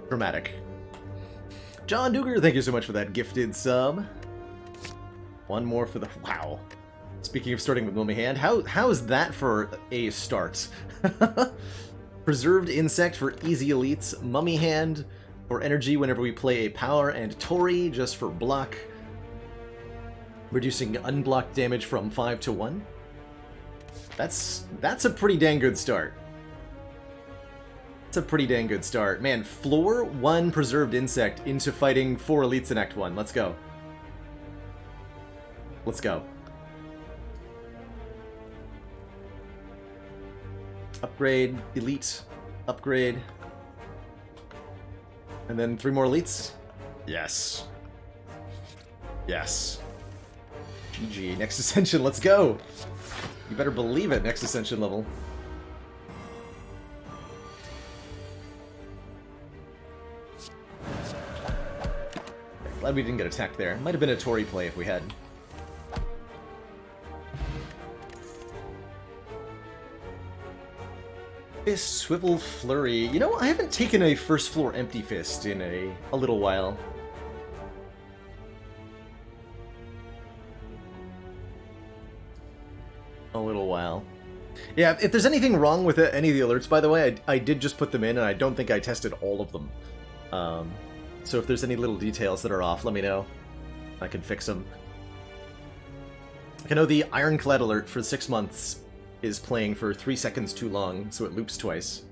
dramatic. John Duger, thank you so much for that gifted sub. One more for the... Wow. Speaking of starting with Mummy Hand, how is that for a start? Preserved Insect for easy elites, Mummy Hand for energy whenever we play a power, and Tori just for block. Reducing unblocked damage from 5 to 1. That's a pretty dang good start. It's a pretty dang good start. Man, floor 1 Preserved Insect into fighting 4 elites in Act 1. Let's go. Let's go. Upgrade, elite, upgrade. And then 3 more elites. Yes. Yes. GG. Next Ascension, let's go! You better believe it, next Ascension level. Glad we didn't get attacked there. Might have been a Tori play if we had. Fist, Swivel, Flurry. You know, I haven't taken a first floor Empty Fist in a little while. Yeah, if there's anything wrong with any of the alerts, by the way, I did just put them in, and I don't think I tested all of them. So if there's any little details that are off, let me know. I can fix them. I know the Ironclad alert for 6 months is playing for 3 seconds too long, so it loops twice.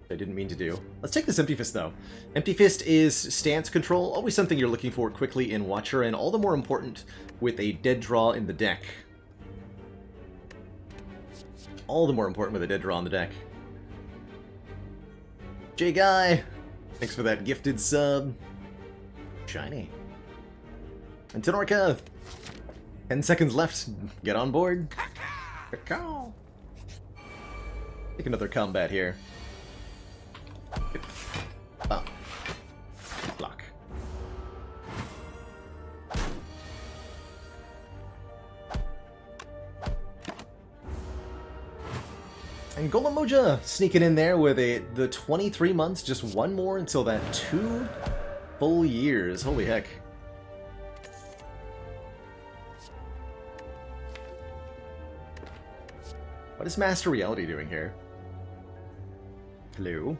I didn't mean to do. Let's take this Empty Fist, though. Empty Fist is stance control, always something you're looking for quickly in Watcher, and all the more important with a dead draw in the deck. All the more important with a dead draw on the deck. J-Guy! Thanks for that gifted sub. Shiny. And Tenorka! 10 seconds left. Get on board. Cacao! Take another combat here. Oh. Block. And Golem Moja sneaking in there with the 23 months, just one more until that 2 full years. Holy heck. What is Master Reality doing here? Hello?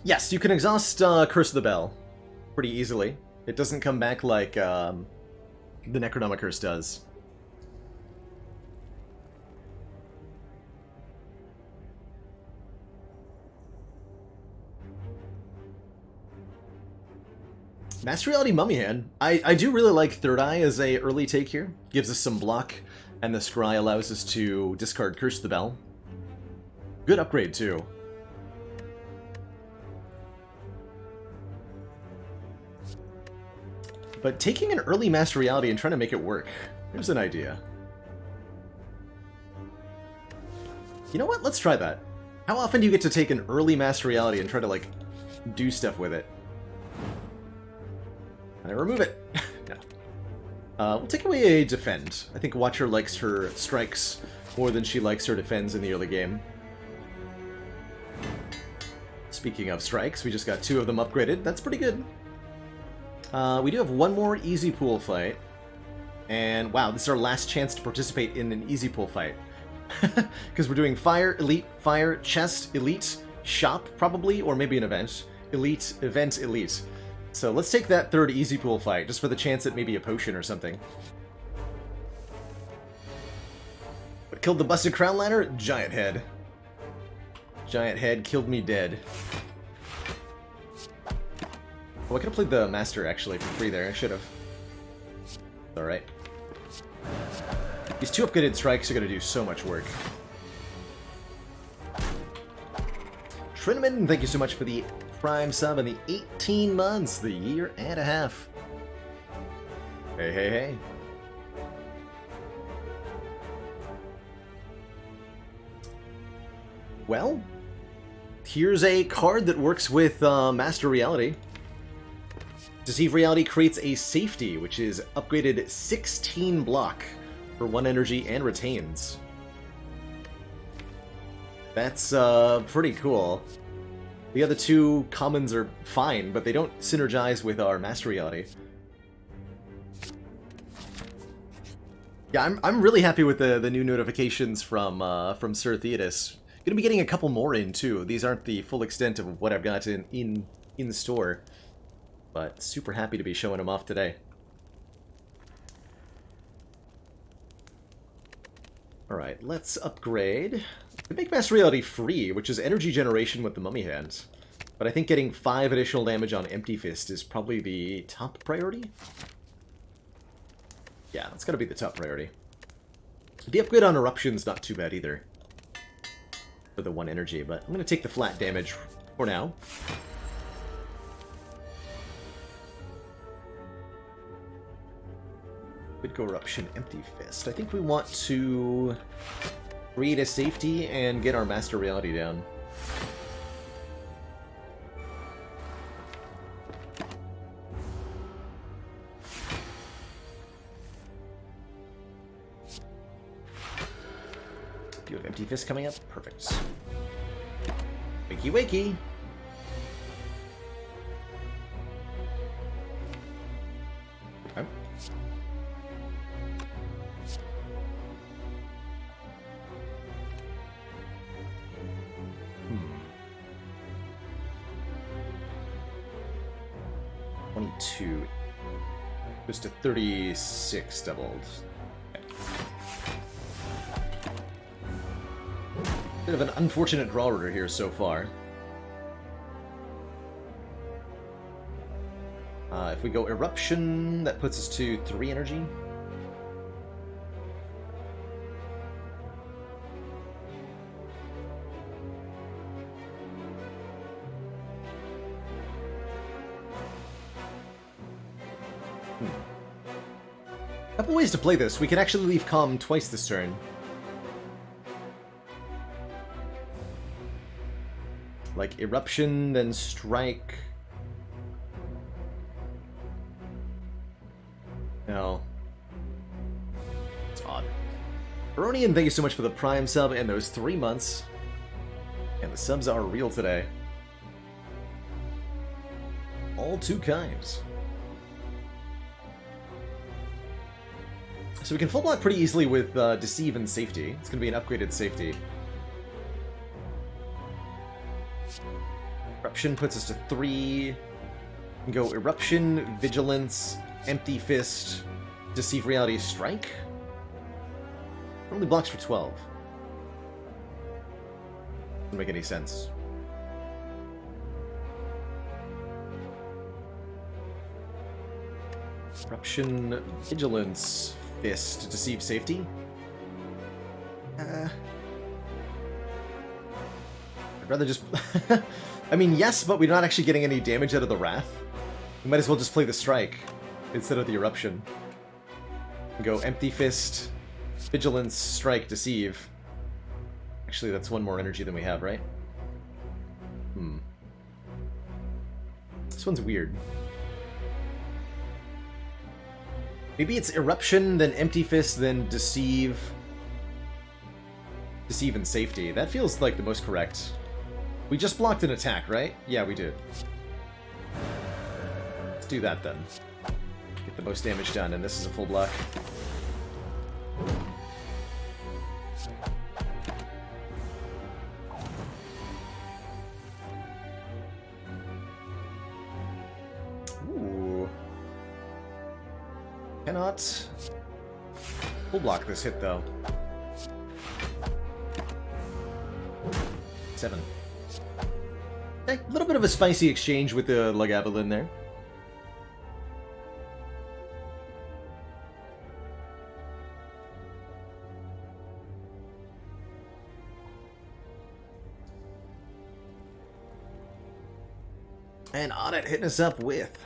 Yes, you can exhaust Curse of the Bell pretty easily. It doesn't come back like the Necronomicurse does. Master Reality Mummy Hand. I do really like Third Eye as a early take here. Gives us some block, and the Scry allows us to discard Curse the Bell. Good upgrade, too. But taking an early Master Reality and trying to make it work. Here's an idea. You know what? Let's try that. How often do you get to take an early Master Reality and try to, like, do stuff with it? And I remove it. No. We'll take away a Defend. I think Watcher likes her strikes more than she likes her defends in the early game. Speaking of strikes, we just got 2 of them upgraded. That's pretty good. We do have one more easy pool fight. And wow, this is our last chance to participate in an easy pool fight. Because we're doing Fire, Elite, Fire, Chest, Elite, Shop, probably, or maybe an event. Elite, Event, Elite. So let's take that 3rd easy pool fight, just for the chance at maybe a potion or something. What killed the busted crown ladder? Giant head. Giant head killed me dead. Oh, I could have played the master actually for free there. I should have. Alright. These 2 upgraded strikes are going to do so much work. Trinman, thank you so much for the Prime sub and the 18 months, the year and a half. Hey, hey, hey. Well, here's a card that works with Master Reality. Deceive Reality creates a safety, which is upgraded 16 block for 1 energy and retains. That's pretty cool. The other two commons are fine, but they don't synergize with our Master Reality. Yeah, I'm really happy with the new notifications from Sir Theodos. Gonna be getting a couple more in too. These aren't the full extent of what I've got in the store, but super happy to be showing them off today. All right, let's upgrade. We make Master Reality free, which is energy generation with the Mummy Hands. But I think getting 5 additional damage on Empty Fist is probably the top priority. Yeah, that's gotta be the top priority. The upgrade on Eruption's not too bad either. For the 1 energy, but I'm gonna take the flat damage for now. Could go Eruption, Empty Fist. I think we want to create a safety and get our Master Reality down. Do you have Empty Fist coming up? Perfect. Wakey wakey! Okay. 22. Goes to 36 doubled. Okay. Bit of an unfortunate draw order here so far. If we go Eruption, that puts us to 3 energy. Couple ways to play this. We can actually leave Calm twice this turn. Like Eruption, then Strike. No. It's odd. Baronian, thank you so much for the Prime sub and those 3 months. And the subs are real today. All too kind. So we can full block pretty easily with Deceive and Safety. It's going to be an upgraded Safety. Eruption puts us to 3. We can go Eruption, Vigilance, Empty Fist, Deceive Reality, Strike. It only blocks for 12. Doesn't make any sense. Eruption, Vigilance, Fist, Deceive Safety. I'd rather just... I mean, yes, but we're not actually getting any damage out of the Wrath. We might as well just play the Strike instead of the Eruption. Go Empty Fist, Vigilance, Strike, Deceive. Actually, that's 1 more energy than we have, right? This one's weird. Maybe it's Eruption, then Empty Fist, then Deceive. Deceive and Safety. That feels like the most correct. We just blocked an attack, right? Yeah, we did. Let's do that then. Get the most damage done, and this is a full block. Ooh. Cannot full block this hit, though. 7. A little bit of a spicy exchange with the Lagavulin there. And Audit hitting us up with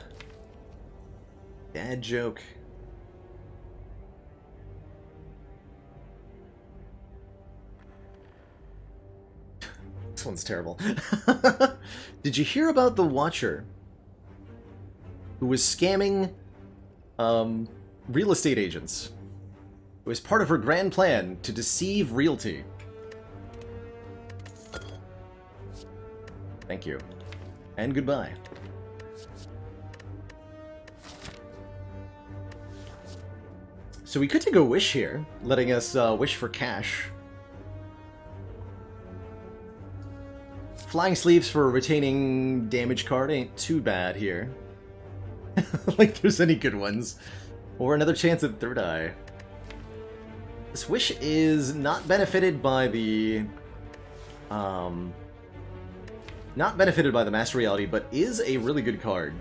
Dad Joke. This one's terrible. Did you hear about the Watcher who was scamming real estate agents? It was part of her grand plan to deceive realty. Thank you. And goodbye. So we could take a wish here, letting us wish for cash. Flying Sleeves for retaining damage card ain't too bad here. Like there's any good ones. Or another chance at third eye. This wish is not benefited by the... not benefited by the Master Reality, but is a really good card.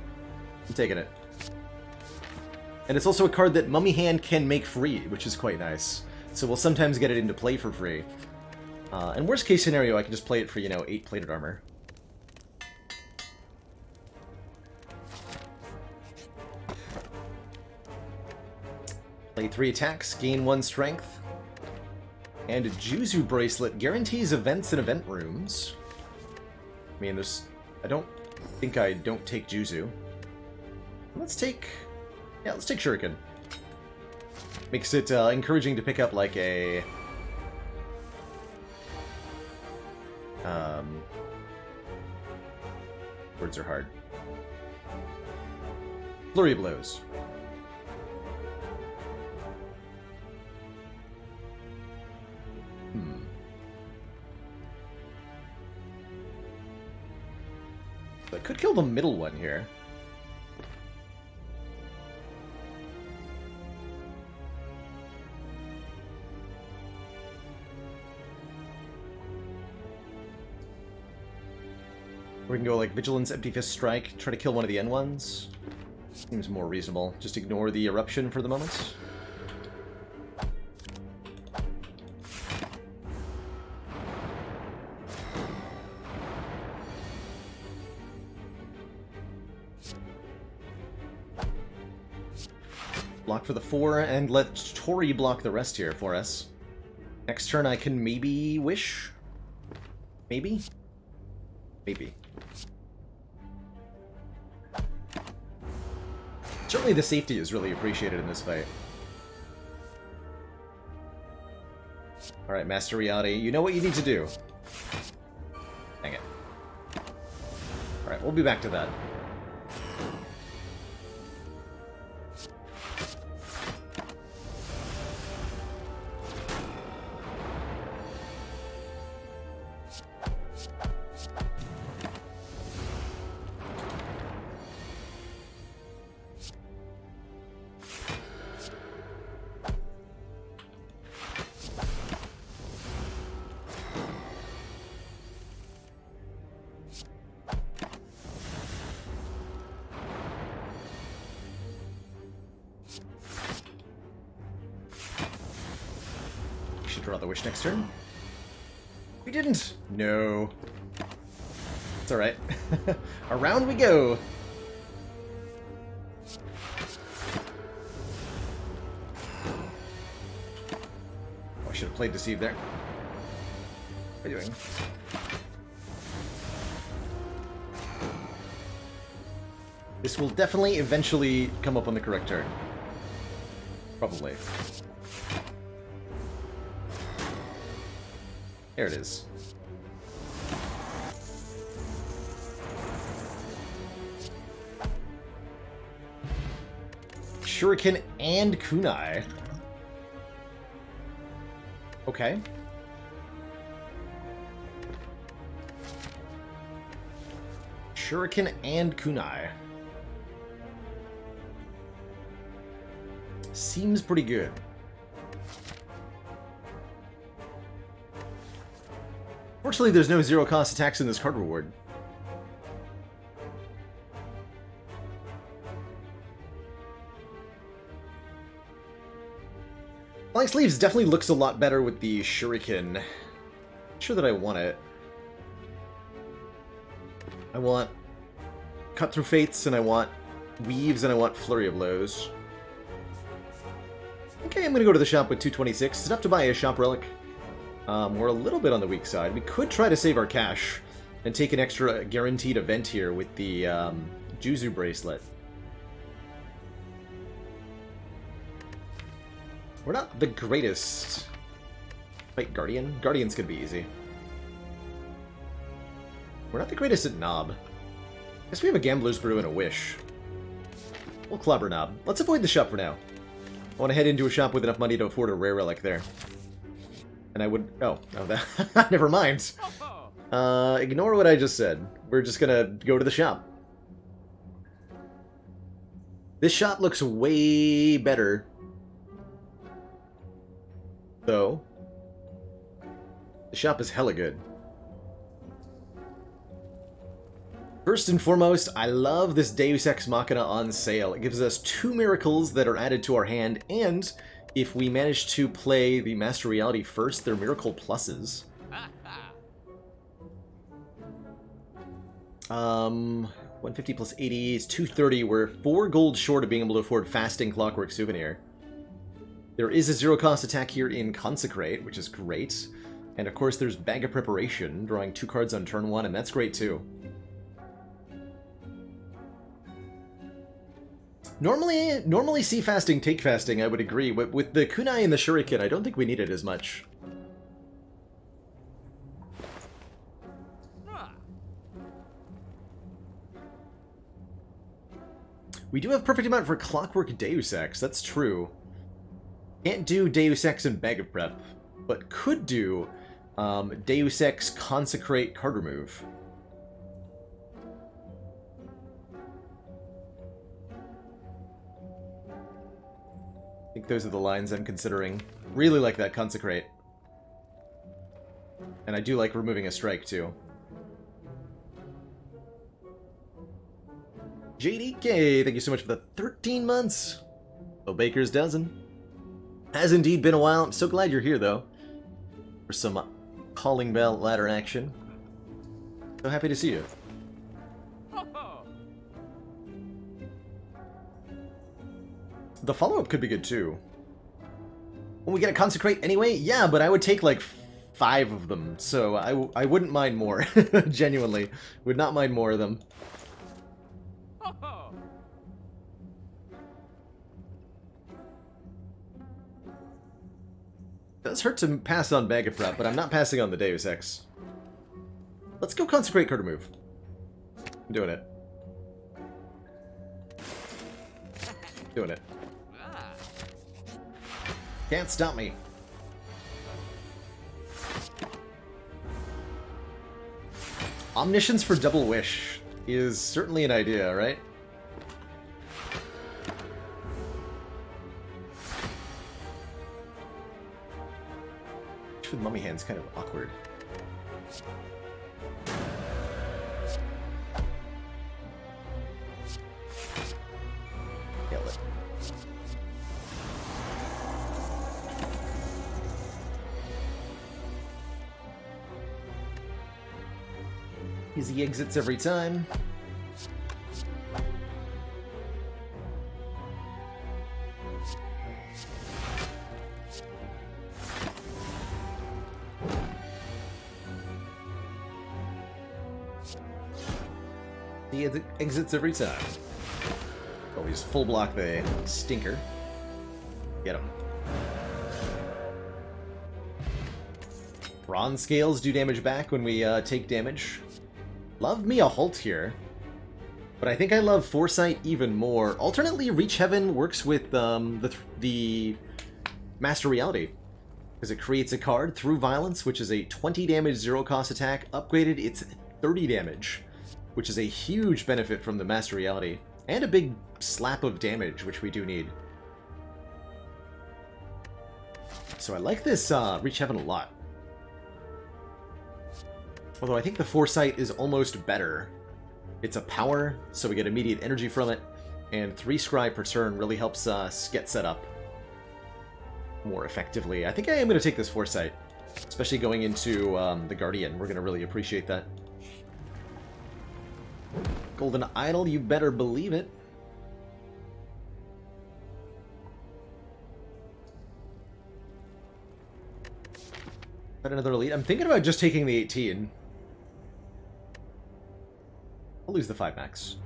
I'm taking it. And it's also a card that Mummy Hand can make free, which is quite nice. So we'll sometimes get it into play for free. And worst case scenario, I can just play it for, you know, 8 plated armor. Play 3 attacks, gain 1 strength. And a Juzu Bracelet guarantees events in event rooms. I mean, there's... I don't think I don't take Juzu. Let's take... Yeah, let's take Shuriken. Makes it encouraging to pick up, like, a... Words are hard. Flurry of Blows. That could kill the middle one here. We can go like Vigilance, Empty Fist Strike, try to kill one of the end ones. Seems more reasonable. Just ignore the Eruption for the moment. Block for the 4, and let Tori block the rest here for us. Next turn I can maybe wish? Maybe? Maybe. Certainly the safety is really appreciated in this fight. Alright, Master Reality, you know what you need to do. Dang it. Alright, we'll be back to that. Draw the wish next turn. We didn't. No. It's alright. Around we go. Oh, I should have played Deceive there. What are you doing? This will definitely eventually come up on the correct turn. Probably. There it is. Shuriken and Kunai. Okay. Shuriken and Kunai. Seems pretty good. Fortunately, there's no zero-cost attacks in this card reward. Flying Sleeves definitely looks a lot better with the Shuriken. Not sure that I want it. I want Cut Through Fates, and I want Weaves, and I want Flurry of Blows. Okay, I'm gonna go to the shop with 226. It's enough to buy a shop relic. We're a little bit on the weak side. We could try to save our cash and take an extra guaranteed event here with the Juzu Bracelet. We're not the greatest. Wait, Guardian? Guardian's gonna be easy. We're not the greatest at Knob. Guess we have a Gambler's Brew and a Wish. We'll Clobber Knob. Let's avoid the shop for now. I want to head into a shop with enough money to afford a rare relic there. And I would... Oh, that... Never mind. Ignore what I just said. We're just gonna go to the shop. This shop looks way better, though. The shop is hella good. First and foremost, I love this Deus Ex Machina on sale. It gives us 2 miracles that are added to our hand, and if we manage to play the Master Reality first, they're miracle pluses. 150 plus 80 is 230. We're 4 gold short of being able to afford Fasting Clockwork Souvenir. There is a zero-cost attack here in Consecrate, which is great. And of course there's Bag of Preparation, drawing 2 cards on turn 1, and that's great too. Normally see Fasting, take Fasting, I would agree. But with the Kunai and the Shuriken, I don't think we need it as much. We do have perfect amount for Clockwork Deus Ex, that's true. Can't do Deus Ex and Bag of Prep, but could do Deus Ex Consecrate card remove. I think those are the lines I'm considering. Really like that Consecrate. And I do like removing a strike too. JDK, thank you so much for the 13 months. Oh, Baker's dozen. Has indeed been a while. I'm so glad you're here, though, for some calling bell ladder action. So happy to see you. The follow-up could be good, too. When we get a Consecrate anyway? Yeah, but I would take, like, 5 of them, so I wouldn't mind more. Genuinely. Would not mind more of them. It does hurt to pass on Bag of Prep, but I'm not passing on the Deus Ex. Let's go Consecrate card remove. I'm doing it. Doing it. Can't stop me. Omniscience for Double Wish is certainly an idea, right? With mummy hands kind of awkward. Nailed it. Easy exits every time. He exits every time. Oh, we just full block the stinker. Get him. Bronze scales do damage back when we take damage. Love me a halt here. But I think I love Foresight even more. Alternately, Reach Heaven works with the Master Reality, because it creates a card through Violence, which is a 20 damage zero-cost attack. Upgraded, it's 30 damage. Which is a huge benefit from the Master Reality. And a big slap of damage, which we do need. So I like this Reach Heaven a lot. Although I think the Foresight is almost better. It's a power, so we get immediate energy from it. And 3 Scry per turn really helps us get set up more effectively. I think I am going to take this Foresight. Especially going into the Guardian. We're going to really appreciate that. Golden Idol, you better believe it. Got another elite. I'm thinking about just taking the 18. I'll lose the 5 max.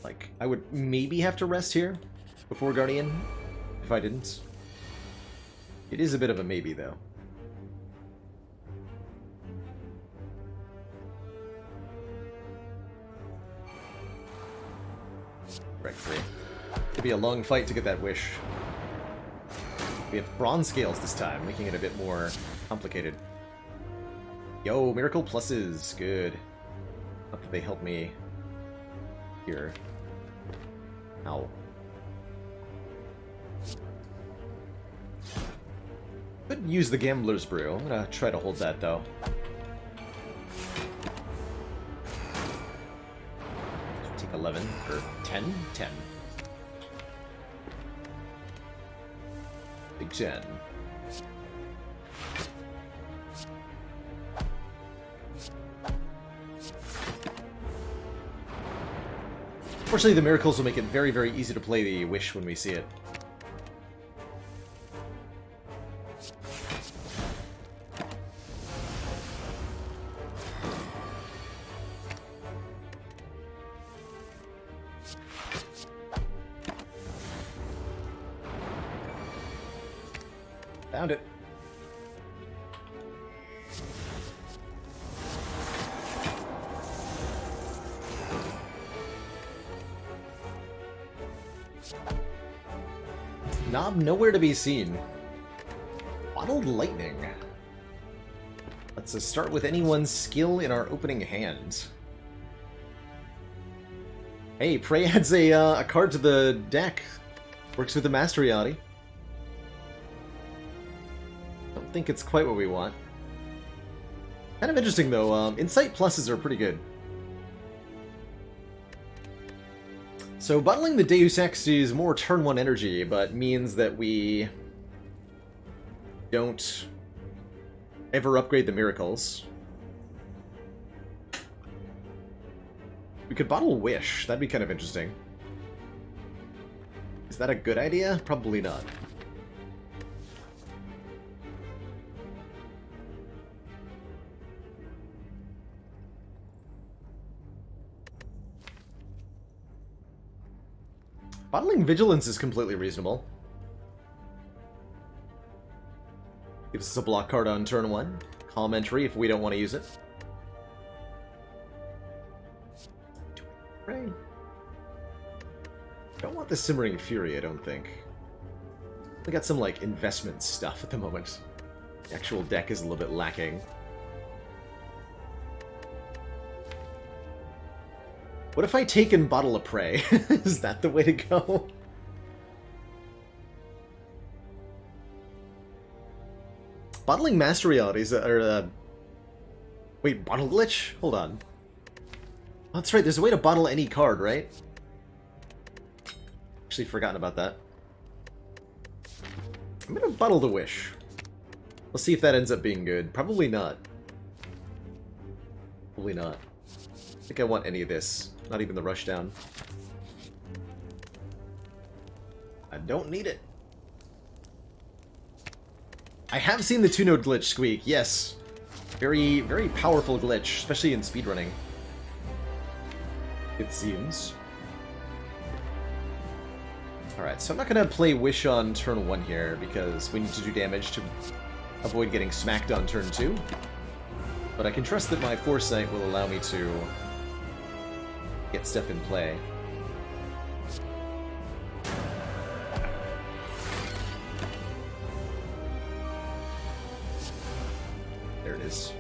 Like, I would maybe have to rest here before Guardian, if I didn't. It is a bit of a maybe, though. Strike 3. It'll be a long fight to get that wish. We have bronze scales this time, making it a bit more complicated. Yo, miracle pluses. Good. Hope that they help me here. Ow. Could use the Gambler's Brew. I'm gonna try to hold that, though. Take 11, or 10? 10. Big 10. Fortunately, the miracles will make it very, very easy to play the wish when we see it. Found it. Knob nowhere to be seen. Bottled lightning. Let's start with anyone's skill in our opening hand. Hey, Prey adds a card to the deck. Works with the Mastery Oddity. Don't think it's quite what we want. Kind of interesting though. Insight pluses are pretty good. So bottling the Deus Ex is more turn 1 energy, but means that we don't ever upgrade the miracles. We could bottle Wish. That'd be kind of interesting. Is that a good idea? Probably not. Bottling Vigilance is completely reasonable. Gives us a block card on turn 1. Calm Entry if we don't want to use it. Right. Don't want the Simmering Fury, I don't think. We got some, like, investment stuff at the moment. The actual deck is a little bit lacking. What if I take and bottle a Prey? Is that the way to go? Bottling Master Realities are... Wait, Bottle Glitch? Hold on. Oh, that's right, there's a way to bottle any card, right? Actually forgotten about that. I'm gonna bottle the Wish. Let's see if that ends up being good. Probably not. Probably not. I think I want any of this. Not even the Rushdown. I don't need it. I have seen the 2-node glitch, Squeak. Yes. Very, very powerful glitch, especially in speedrunning. It seems. Alright, so I'm not going to play Wish on turn 1 here, because we need to do damage to avoid getting smacked on turn 2. But I can trust that my Foresight will allow me to get stuff in play. There it is.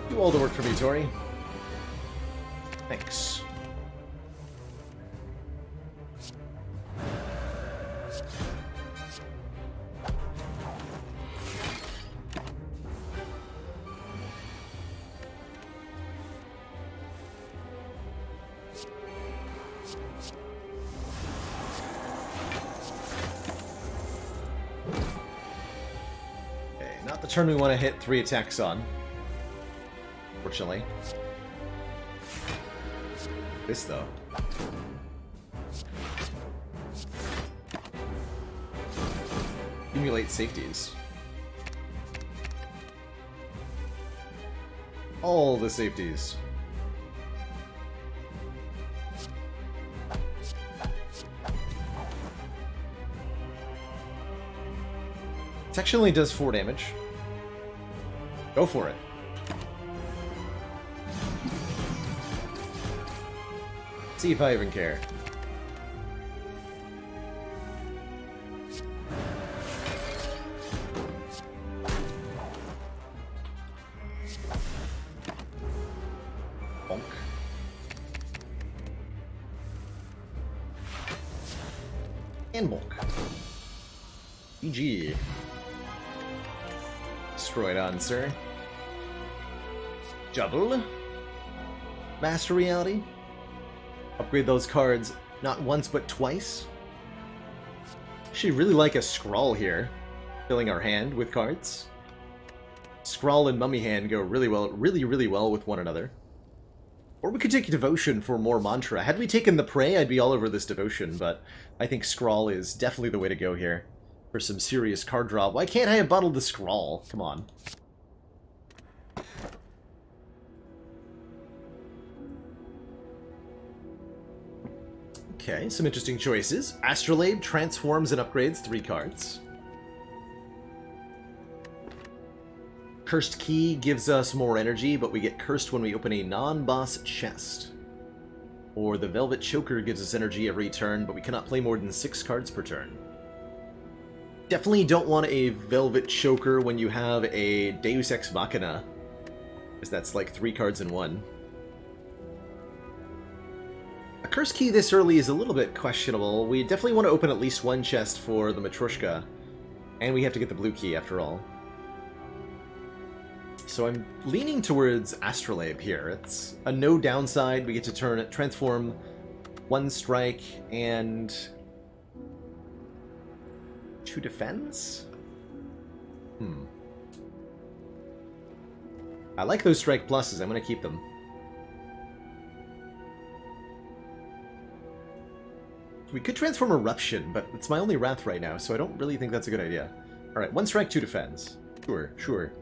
Do all the work for me, Tori. Thanks. The turn we want to hit 3 attacks on. Fortunately. This, though. Accumulate safeties. All the safeties. Section only does 4 damage. Go for it. See if I even care. Bonk. And bonk. GG. Destroyed on, sir. Double. Master Reality. Upgrade those cards not once but twice. Actually, really like a Scrawl here. Filling our hand with cards. Scrawl and Mummy Hand go really well, really well with one another. Or we could take Devotion for more Mantra. Had we taken the Prey, I'd be all over this Devotion, but I think Scrawl is definitely the way to go here. For some serious card draw. Why can't I have bottled the Scrawl? Come on. Okay, some interesting choices. Astrolabe transforms and upgrades 3 cards. Cursed Key gives us more energy, but we get cursed when we open a non-boss chest. Or the Velvet Choker gives us energy every turn, but we cannot play more than 6 cards per turn. Definitely don't want a Velvet Choker when you have a Deus Ex Machina, because that's like 3 cards in 1. A Cursed Key this early is a little bit questionable. We definitely want to open at least 1 chest for the Matryoshka, and we have to get the blue key after all. So I'm leaning towards Astrolabe here. It's a no downside. We get to transform 1 strike and 2 defense? I like those strike pluses. I'm going to keep them. We could transform Eruption, but it's my only Wrath right now, so I don't really think that's a good idea. Alright, 1 strike, 2 defense. Sure.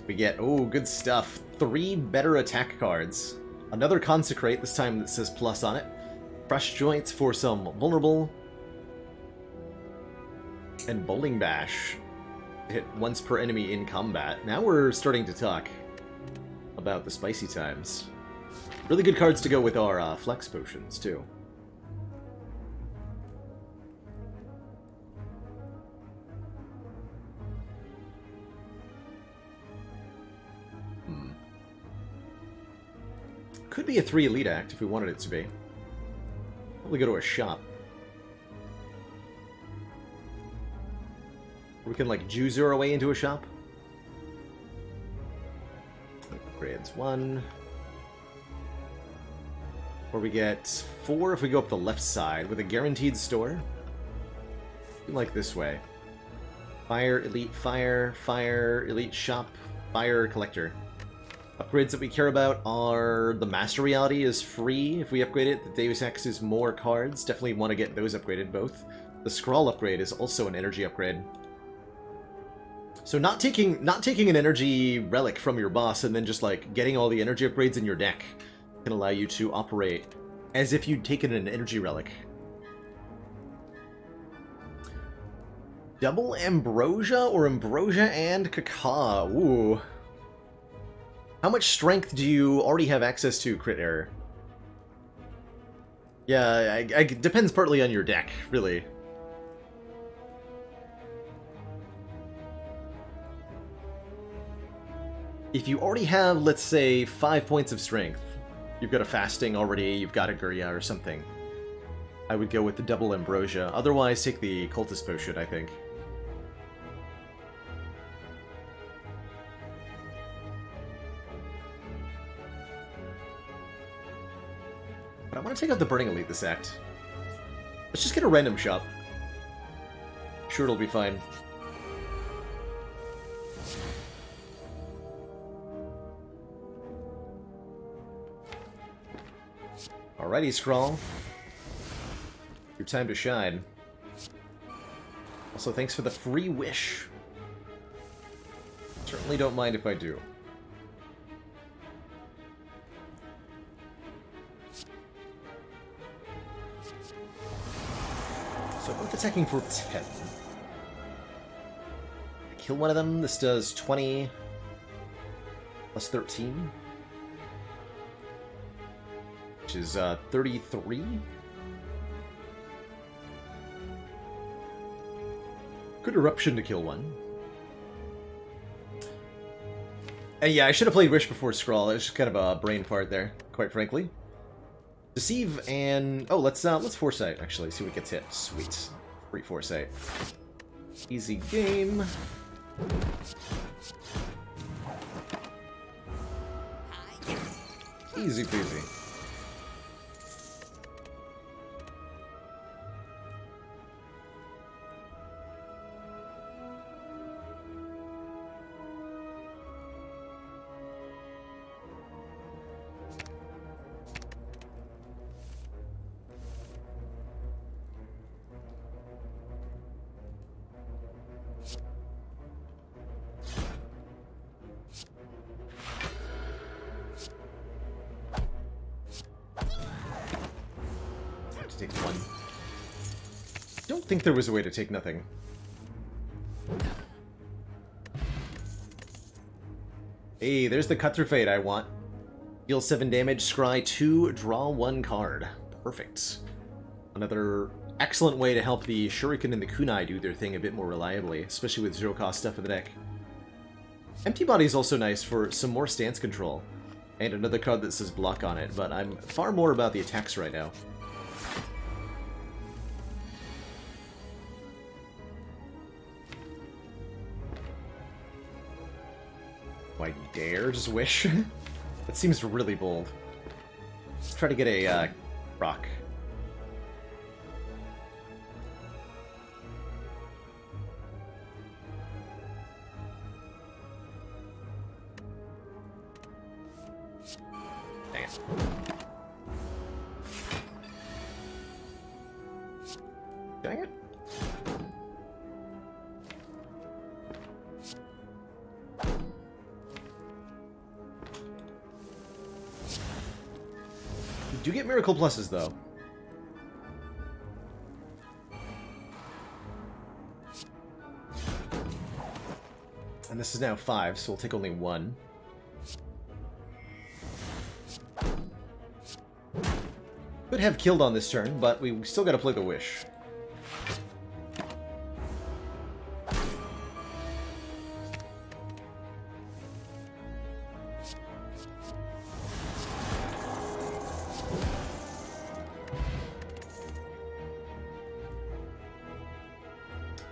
We get, oh, good stuff. 3 better attack cards. Another Consecrate, this time that says plus on it. Crush Joints for some vulnerable. And Bowling Bash. Hit once per enemy in combat. Now we're starting to talk about the spicy times. Really good cards to go with our Flex Potions, too. Could be a 3 Elite Act if we wanted it to be. Probably go to a shop. We can, like, Juicer our way into a shop. Upgrades 1. Or we get 4 if we go up the left side with a guaranteed store. Like this way. Fire, Elite Fire, Fire, Elite Shop, Fire, Collector. Upgrades that we care about are the Master Reality is free if we upgrade it. The Deus Ex is more cards. Definitely want to get those upgraded both. The Scrawl upgrade is also an energy upgrade. So not taking an energy relic from your boss and then just like getting all the energy upgrades in your deck can allow you to operate as if you'd taken an energy relic. Double Ambrosia or Ambrosia and Kaka? Ooh. How much strength do you already have access to, Crit Error? Yeah, it depends partly on your deck, really. If you already have, let's say, 5 points of strength, you've got a Fasting already, you've got a Gurya or something, I would go with the Double Ambrosia. Otherwise, take the Cultist Potion, I think. But I want to take out the Burning Elite this act. Let's just get a random shop. I'm sure it'll be fine. Alrighty, Scrawl. Your time to shine. Also, thanks for the free wish. Certainly don't mind if I do. So both attacking for 10. Kill one of them. This does 20 plus 13, which is 33. Good eruption to kill one. And yeah, I should have played Wish before Scrawl. It was just kind of a brain fart there, quite frankly. Deceive and... oh, let's Foresight, actually, see what gets hit. Sweet. Free Foresight. Easy game. Easy peasy. Take one. Don't think there was a way to take nothing. Hey, there's the cut through fate I want. Deal 7 damage, scry 2, draw 1 card. Perfect. Another excellent way to help the Shuriken and the Kunai do their thing a bit more reliably, especially with 0 cost stuff in the deck. Empty Body is also nice for some more stance control. And another card that says block on it, but I'm far more about the attacks right now. I dare just wish. That seems really bold. Let's try to get a rock. Dang it. Dang it. You do get Miracle Pluses, though. And this is now 5, so we'll take only 1. Could have killed on this turn, but we still gotta play the Wish.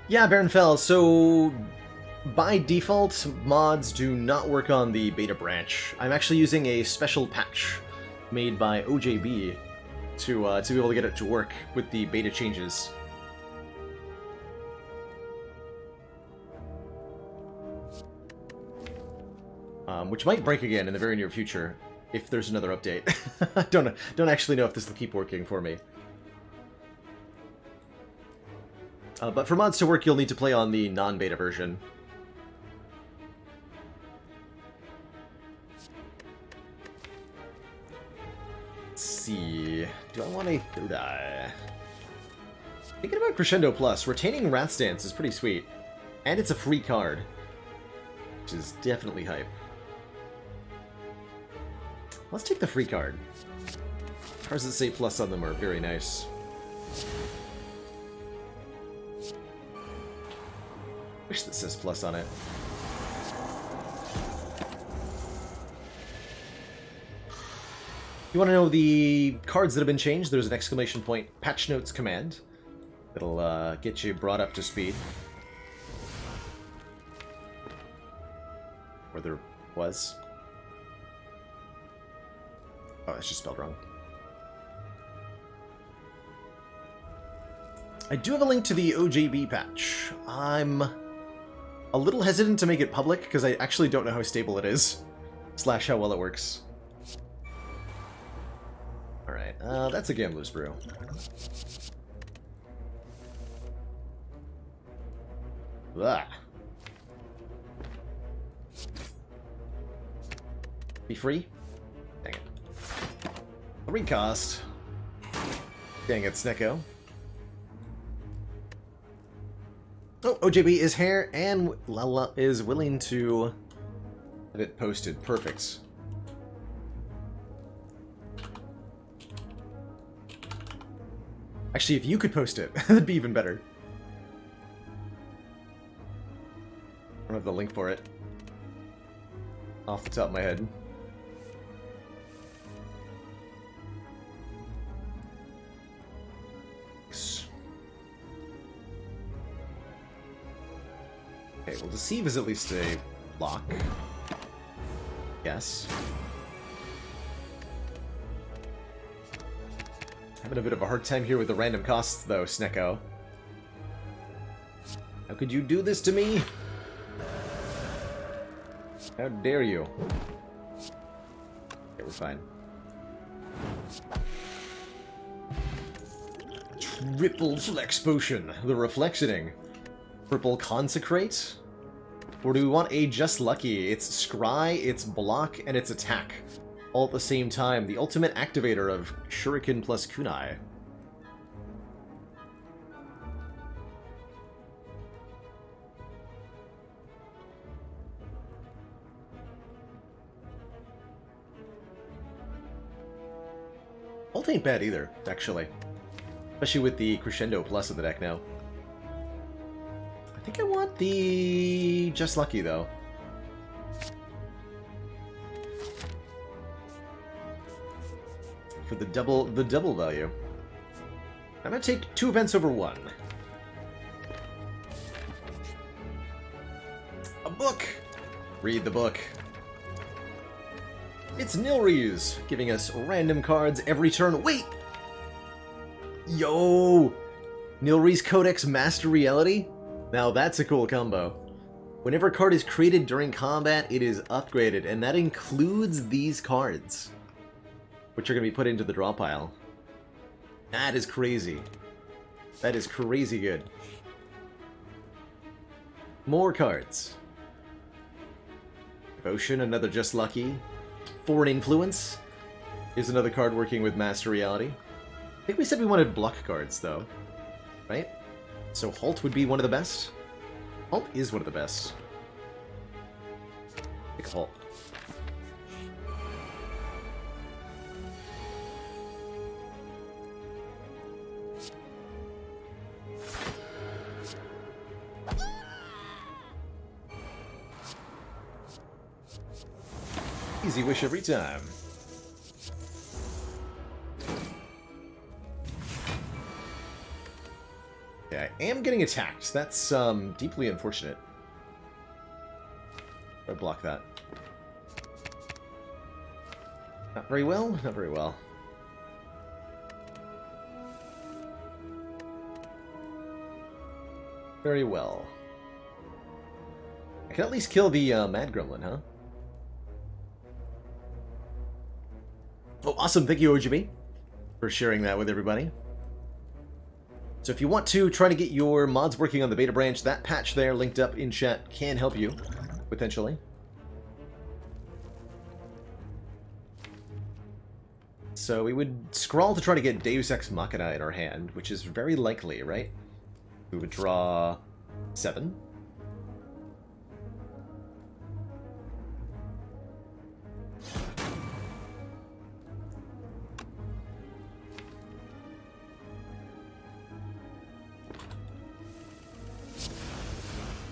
Yeah, Baron Fell, so by default, mods do not work on the beta branch. I'm actually using a special patch made by OJB to be able to get it to work with the beta changes. Which might break again in the very near future, if there's another update. I don't actually know if this will keep working for me. But for mods to work, you'll need to play on the non-beta version. Let's see... do I want a third eye? Thinking about Crescendo Plus, retaining Wrath Stance is pretty sweet. And it's a free card, which is definitely hype. Let's take the free card. Cards that say plus on them are very nice. Wish that says plus on it. You want to know the cards that have been changed? There's an exclamation point patch notes command that'll get you brought up to speed. Or there was. Oh, it's just spelled wrong. I do have a link to the OJB patch. I'm a little hesitant to make it public because I actually don't know how stable it is, slash how well it works. Alright, that's a Gambler's Brew. Blah. Be free? Dang it. 3 cost. Dang it, Snecko. Oh, OJB is here, and Lala is willing to have it posted. Perfect. Actually, if you could post it, that'd be even better. I don't have the link for it off the top of my head. Okay, well, deceive is at least a block. Yes. Having a bit of a hard time here with the random costs, though, Snecko. How could you do this to me? How dare you? Okay, we're fine. Triple Flex Potion, the Reflexioning. Triple Consecrate? Or do we want a Just Lucky? It's Scry, it's Block, and it's Attack. All at the same time. The ultimate activator of Shuriken plus Kunai. Ult ain't bad either, actually. Especially with the Crescendo Plus in the deck now. I think I want the Just Lucky, though. For the double value. I'm gonna take 2 events over 1. A book! Read the book. It's Nilrees, giving us random cards every turn. Wait! Yo! Nilrees Codex Master Reality? Now that's a cool combo. Whenever a card is created during combat, it is upgraded, and that includes these cards, which are going to be put into the draw pile. That is crazy. That is crazy good. More cards. Devotion, another Just Lucky. Foreign Influence is another card working with Master Reality. I think we said we wanted block cards, though. Right? So Halt would be one of the best? Halt is one of the best. Pick Halt. Easy wish every time. Yeah, I am getting attacked. That's deeply unfortunate. I'll block that. Not very well, not very well. Very well. I can at least kill the Mad Gremlin, huh? Oh, awesome. Thank you, OGB, for sharing that with everybody. So if you want to try to get your mods working on the beta branch, that patch there linked up in chat can help you, potentially. So we would scroll to try to get Deus Ex Machina in our hand, which is very likely, right? We would draw 7.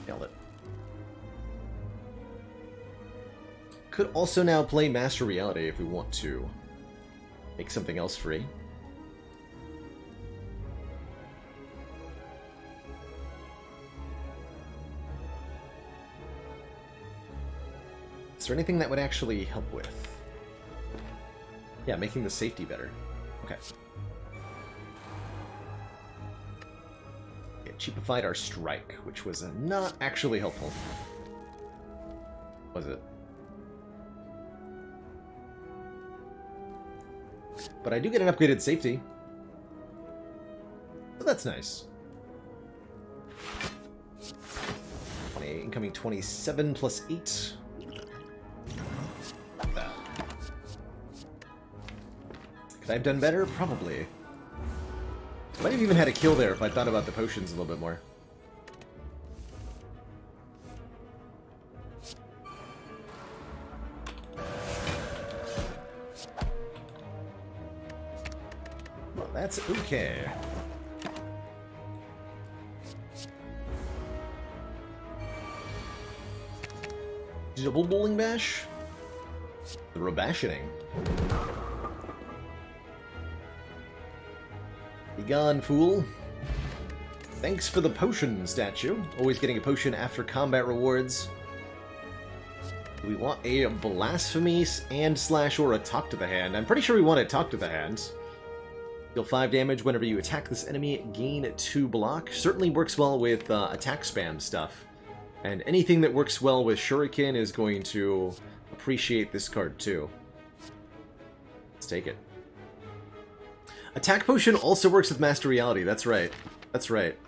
Nailed it. Could also now play Master Reality if we want to make something else free. Is there anything that would actually help with? Yeah, making the safety better. Okay. It cheapified our strike, which was not actually helpful. Was it? But I do get an upgraded safety. So that's nice. Incoming 27 plus 8. That. Could I have done better? Probably. Might have even had a kill there if I thought about the potions a little bit more. That's okay. Double bowling bash? The Robashining. Be gone, fool. Thanks for the potion statue. Always getting a potion after combat rewards. Do we want a blasphemy and slash or a talk to the hand? I'm pretty sure we want a talk to the hand. Deal 5 damage whenever you attack this enemy, gain 2 block. Certainly works well with attack spam stuff. And anything that works well with Shuriken is going to appreciate this card too. Let's take it. Attack Potion also works with Master Reality, that's right. That's right.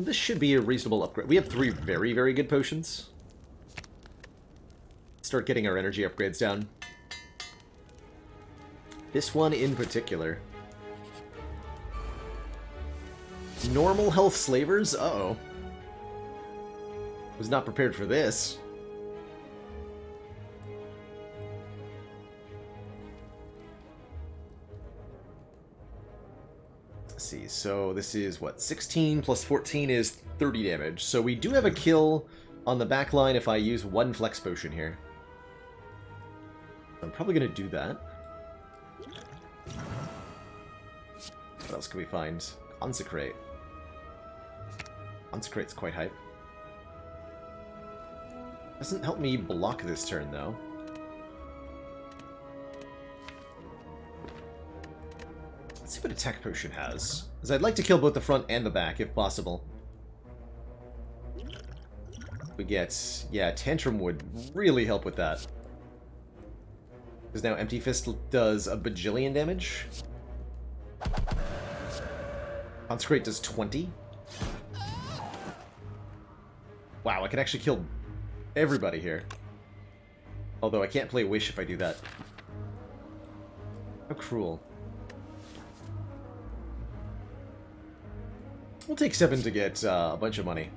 This should be a reasonable upgrade. We have 3 very, very good potions. Start getting our energy upgrades down. This one in particular. Normal health slavers? Uh-oh. Was not prepared for this. Let's see, so this is what, 16 plus 14 is 30 damage. So we do have a kill on the back line if I use 1 flex potion here. I'm probably going to do that. What else can we find? Consecrate. Consecrate's quite hype. Doesn't help me block this turn, though. Let's see what Attack Potion has. Because I'd like to kill both the front and the back, if possible. We get... yeah, Tantrum would really help with that. Because now Empty Fist does a bajillion damage. Consecrate does 20. Wow, I can actually kill everybody here. Although I can't play Wish if I do that. How cruel. We'll take 7 to get a bunch of money.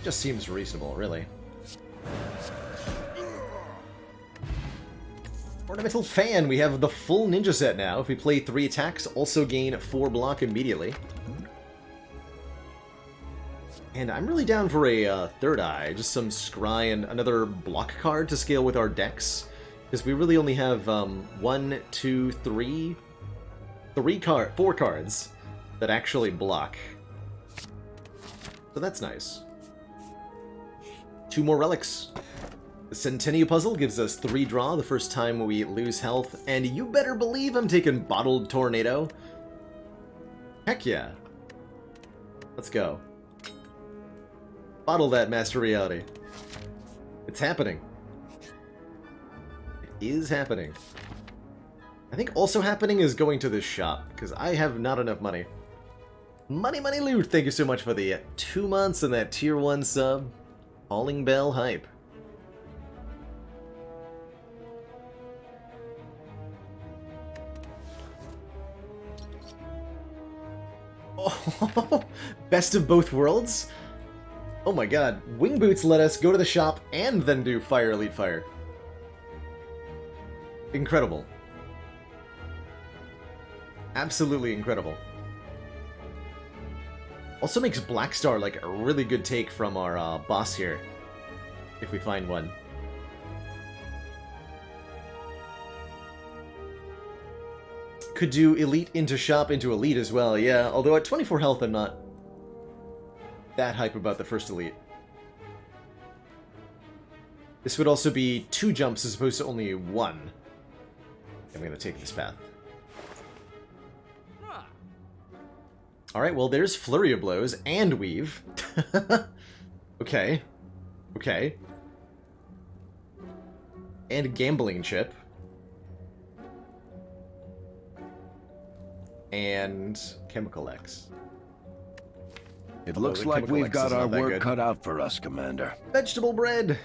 Just seems reasonable, really. Ornamental Fan, we have the full ninja set now. If we play 3 attacks, also gain 4 block immediately. And I'm really down for a third eye, just some scry and another block card to scale with our decks. Because we really only have 4 cards that actually block. So that's nice. 2 more relics. The Centennial Puzzle gives us 3 draw the first time we lose health, and you better believe I'm taking Bottled Tornado. Heck yeah. Let's go. Bottle that, Master Reality. It's happening. It is happening. I think also happening is going to this shop, because I have not enough money. Money, money, loot! Thank you so much for the 2 months and that tier 1 sub. Calling Bell hype. Oh, best of both worlds? Oh my god, Wing Boots let us go to the shop and then do Fire Elite Fire. Incredible. Absolutely incredible. Also makes Blackstar like a really good take from our boss here, if we find one. Could do Elite into Shop into Elite as well, yeah, although at 24 health I'm not that hype about the first Elite. This would also be 2 jumps as opposed to only 1. I'm going to take this path. Alright, well there's Flurry of Blows and Weave. Okay. Okay. And Gambling Chip. And Chemical X. It looks like we've got our work cut out for us, Commander. Vegetable Bread!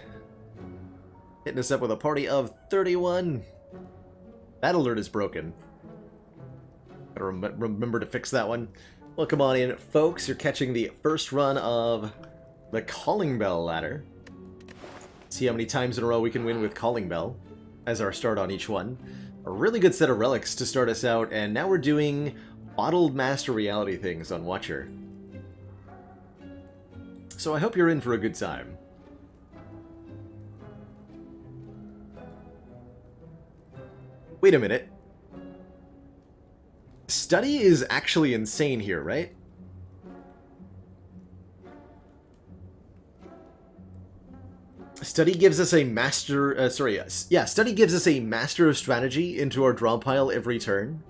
Hitting us up with a party of 31. That alert is broken. Gotta remember to fix that one. Welcome on in, folks. You're catching the first run of the Calling Bell ladder. See how many times in a row we can win with Calling Bell as our start on each one. A really good set of relics to start us out, and now we're doing bottled master reality things on Watcher. So I hope you're in for a good time. Wait a minute. Study is actually insane here, right? Study gives us a master... Study gives us a master of strategy into our draw pile every turn.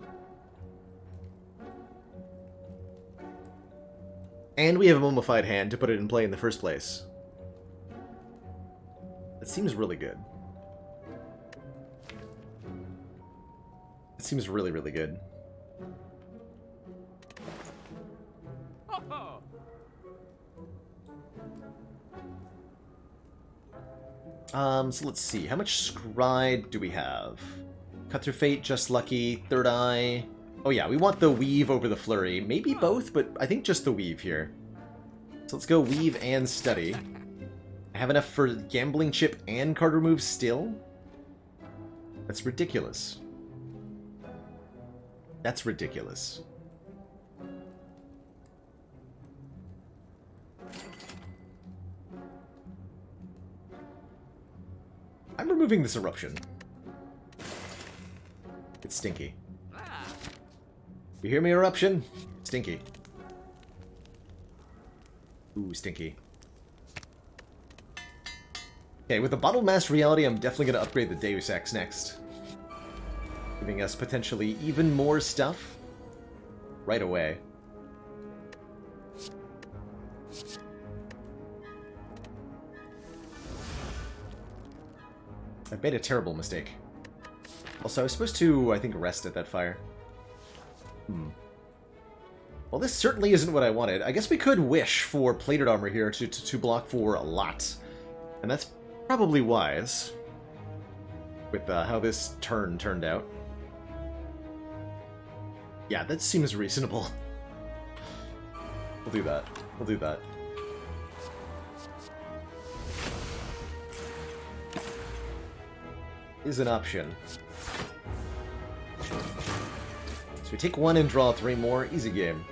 And we have a mummified hand to put it in play in the first place. That seems really good. It seems really, really good. So let's see. How much Scry do we have? Cut Through Fate, Just Lucky, Third Eye. Oh yeah, we want the Weave over the Flurry. Maybe both, but I think just the Weave here. So let's go Weave and Study. I have enough for Gambling Chip and card remove still? That's ridiculous. That's ridiculous. I'm removing this Eruption. It's stinky. You hear me, Eruption? Stinky. Ooh, stinky. Okay, with the Bottled Master Reality, I'm definitely going to upgrade the Deus Ex next. Giving us potentially even more stuff right away. I've made a terrible mistake. Also, I was supposed to, I think, rest at that fire. Well, this certainly isn't what I wanted. I guess we could wish for plated armor here to block for a lot. And that's probably wise. With how this turn turned out. Yeah, that seems reasonable. We'll do that. We'll do that. Is an option. So we take one and draw 3 more. Easy game.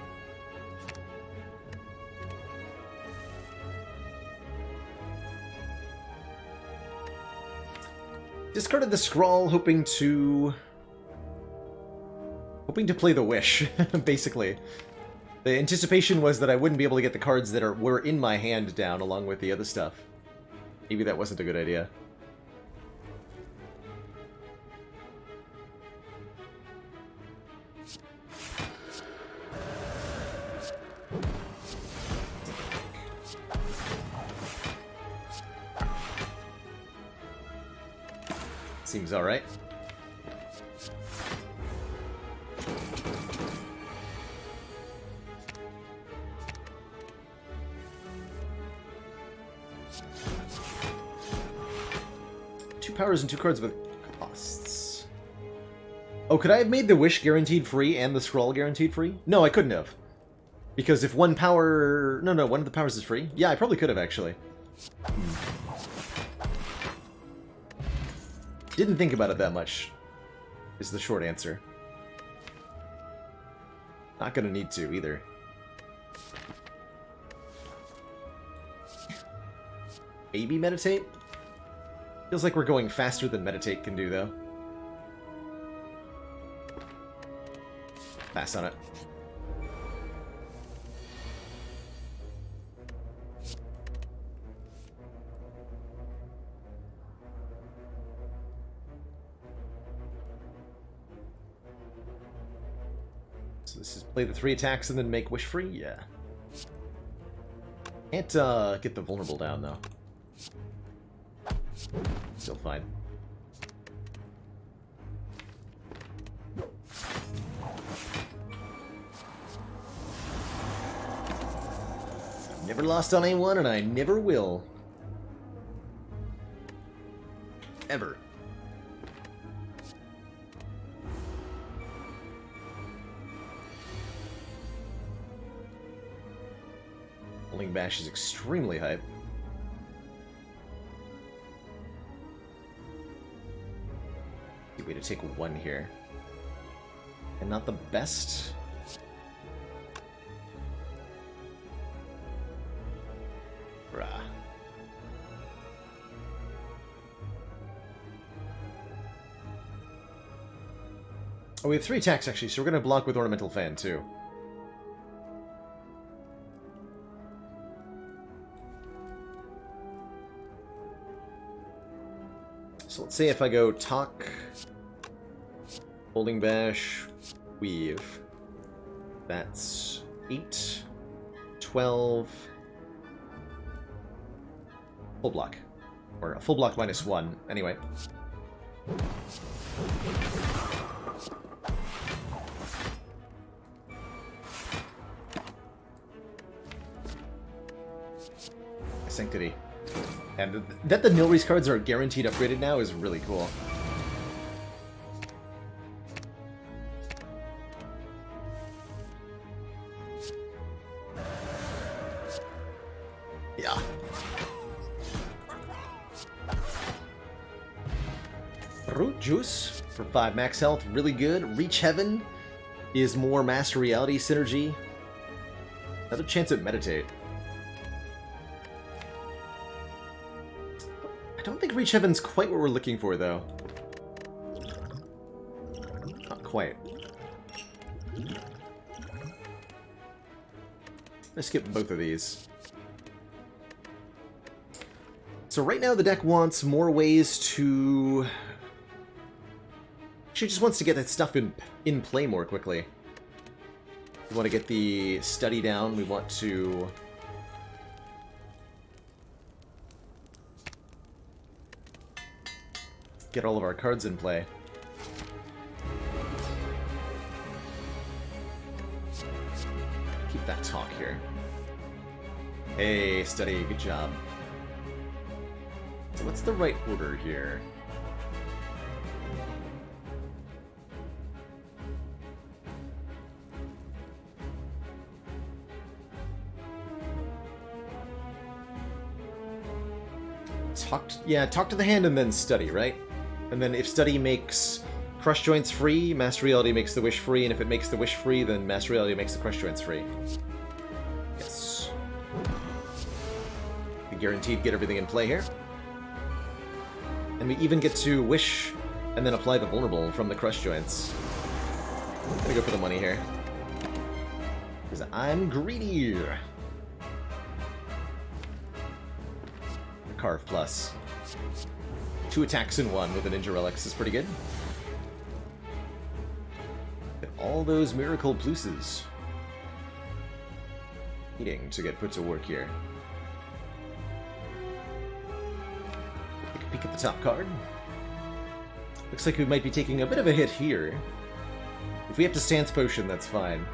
Discarded the Scrawl, hoping to play the Wish, basically. The anticipation was that I wouldn't be able to get the cards that were in my hand down along with the other stuff. Maybe that wasn't a good idea. Seems alright. Two powers and 2 cards with costs. Oh, could I have made the Wish guaranteed free and the Scroll guaranteed free? No, I couldn't have. Because if one power... No, one of the powers is free. Yeah, I probably could have, actually. Didn't think about it that much, is the short answer. Not gonna need to, either. Maybe Meditate? Feels like we're going faster than Meditate can do, though. Pass on it. So this is play the 3 attacks and then make Wish free? Yeah. Can't get the vulnerable down, though. Still fine. Never lost on A1, and I never will. Ever. Bowling Bash is extremely hype. Way to take one here. And not the best. Bruh. Oh, we have 3 attacks actually, so we're gonna block with Ornamental Fan too. So let's say if I go Talk, Bowling Bash, Weave. That's 8, 12, full block. Or a full block minus 1, anyway. Sanctity. And that the Nilreese cards are guaranteed upgraded now is really cool. Yeah. Root Juice for 5 max health, really good. Reach Heaven is more Master Reality synergy. Another chance at Meditate. I don't think Reach Heaven's quite what we're looking for, though. Not quite. Let's skip both of these. So right now the deck wants more ways to... Actually, just wants to get that stuff in play more quickly. We want to get the study down. We want to... get all of our cards in play. Keep that talk here. Hey, study, good job. So what's the right order here? Talk to the hand and then study, right? And then if study makes crush joints free, Master Reality makes the wish free, and if it makes the wish free, then Master Reality makes the crush joints free. Yes. We guaranteed get everything in play here. And we even get to wish and then apply the vulnerable from the crush joints. I'm gonna go for the money here. Because I'm greedy. Carve plus. 2 attacks in 1 with a Ninja Relics is pretty good. Get all those Miracle Pluses needing to get put to work here. Take a peek at the top card. Looks like we might be taking a bit of a hit here. If we have to Stance Potion, that's fine.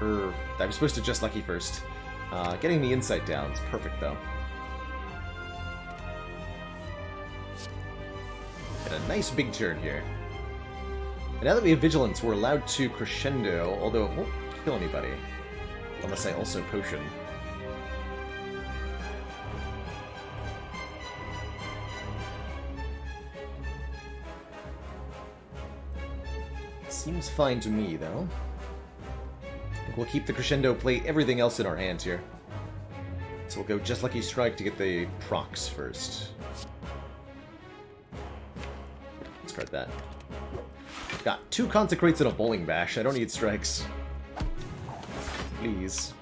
I was supposed to Just Lucky first. Getting the Insight down is perfect, though. And a nice big turn here. And now that we have Vigilance, we're allowed to Crescendo, although it won't kill anybody. Unless I also Potion. Seems fine to me, though. We'll keep the Crescendo, play everything else in our hands here. So we'll go Just Lucky Strike to get the procs first. Discard that. Got 2 Consecrates and a Bowling Bash. I don't need strikes. Please.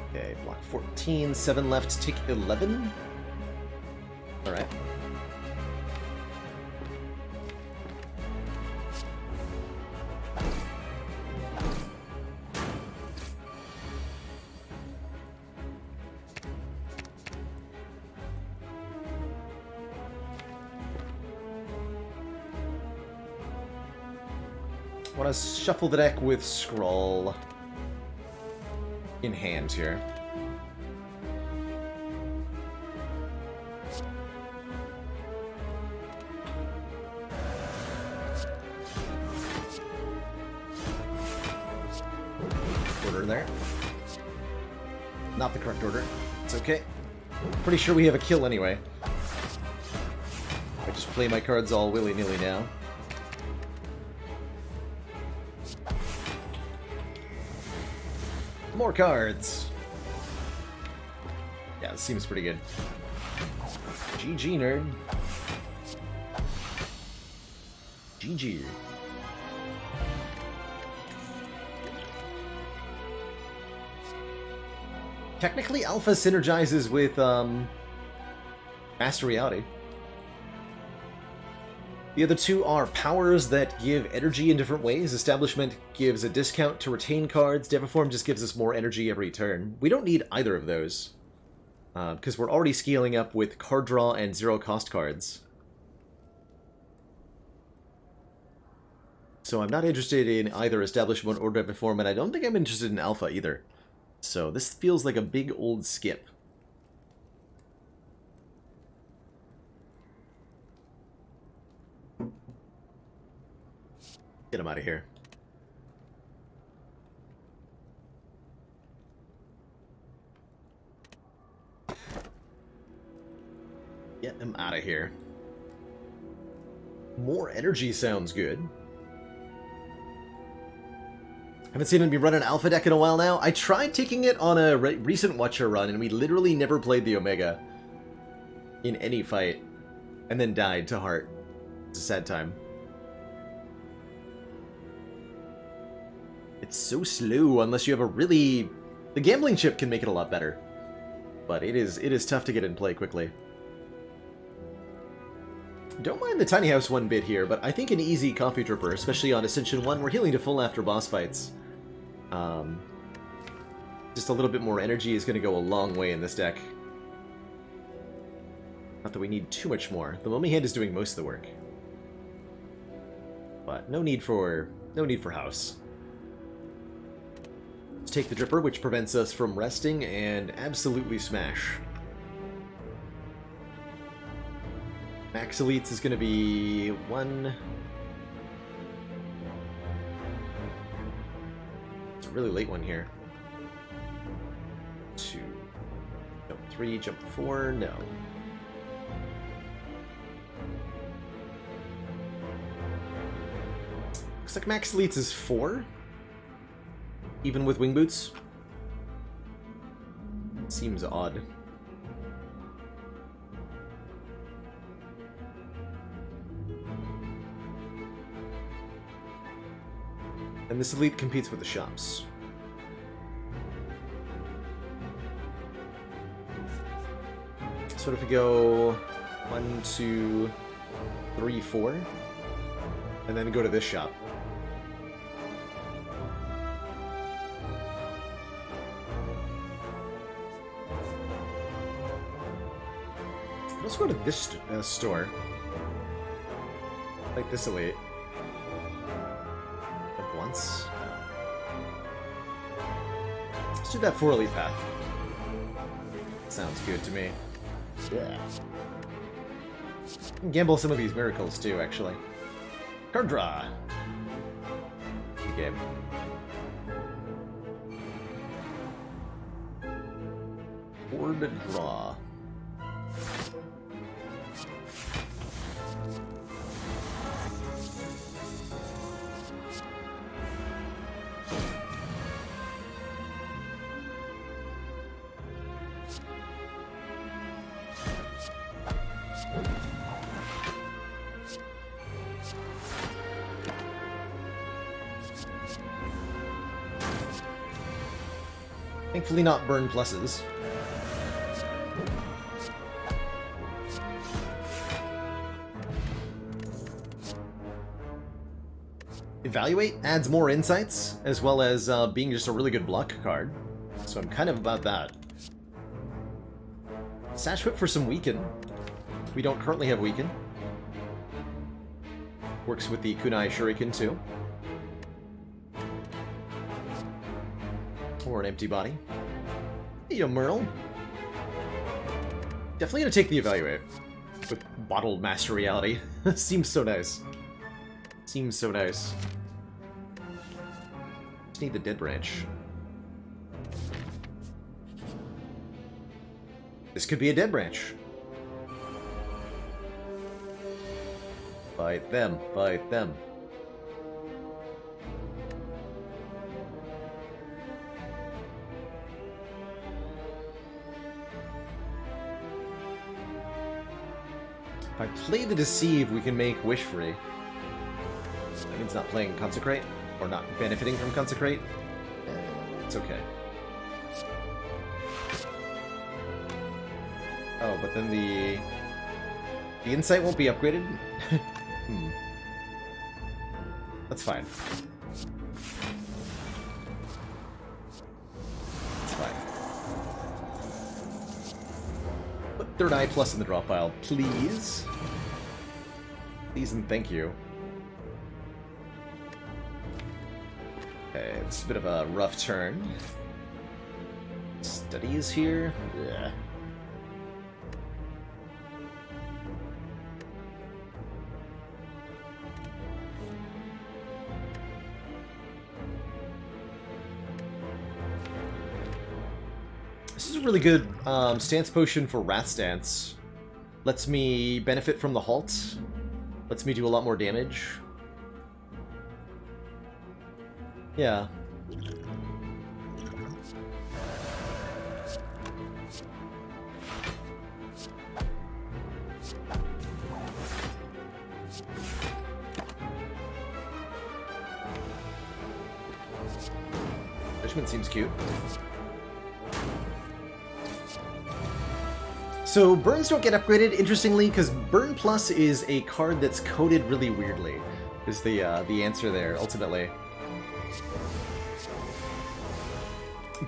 Okay, block 14, 7 left, take 11. Alright. I want to shuffle the deck with Scroll in hand here. order there. Not the correct order. It's okay. Pretty sure we have a kill anyway. I just play my cards all willy-nilly now. More cards! Yeah, this seems pretty good. GG, nerd. GG. Technically, Alpha synergizes with, Master Reality. The other two are powers that give energy in different ways. Establishment gives a discount to retain cards. Deviform just gives us more energy every turn. We don't need either of those, because we're already scaling up with card draw and zero-cost cards. So I'm not interested in either Establishment or Deviform, and I don't think I'm interested in Alpha either. So this feels like a big old skip. Get him out of here. Get him out of here. More energy sounds good. Haven't seen him be running Alpha deck in a while now. I tried taking it on a recent Watcher run, and we literally never played the Omega in any fight, and then died to Heart. It's a sad time. It's so slow unless you have a really... The gambling chip can make it a lot better, but it is tough to get in play quickly. Don't mind the tiny house one bit here, but I think an easy coffee dripper, especially on Ascension 1, we're healing to full after boss fights. Just a little bit more energy is going to go a long way in this deck. Not that we need too much more. The Mummy Hand is doing most of the work, but no need for house. Let's take the dripper, which prevents us from resting, and absolutely smash. Max Elites is going to be 1. It's a really late one here. 2. Jump 3, jump 4, no. Looks like Max Elites is 4. Even with wing boots. Seems odd. And this elite competes with the shops. So if we go 1, 2, 3, 4, and then go to this shop. Let's go to this store. Like this elite. Once. Let's do that 4 elite path. Sounds good to me. Yeah. Gamble some of these miracles too, actually. Card draw. Good game. Board draw. Thankfully not burn pluses. Evaluate adds more insights, as well as being just a really good block card. So I'm kind of about that. Sash Whip for some Weaken. We don't currently have Weaken. Works with the Kunai Shuriken too. Or an empty body. Hey, yo, Merle. Definitely gonna take the Evaluate with Bottled Master Reality. Seems so nice. Seems so nice. Just need the Dead Branch. This could be a dead branch. Fight them, fight them. If I play the Deceive, we can make Wish free. That means not playing Consecrate, or not benefiting from Consecrate. It's okay. Oh, but then the Insight won't be upgraded? That's fine. That's fine. Put Third Eye Plus in the draw pile, please. Please and thank you. Okay, it's a bit of a rough turn. Studies here? Yeah. This is a really good stance potion for Wrath Stance. Lets me benefit from the halt. Lets me do a lot more damage. Yeah. Judgment seems cute. So burns don't get upgraded, interestingly, because Burn Plus is a card that's coded really weirdly, is the answer there, ultimately.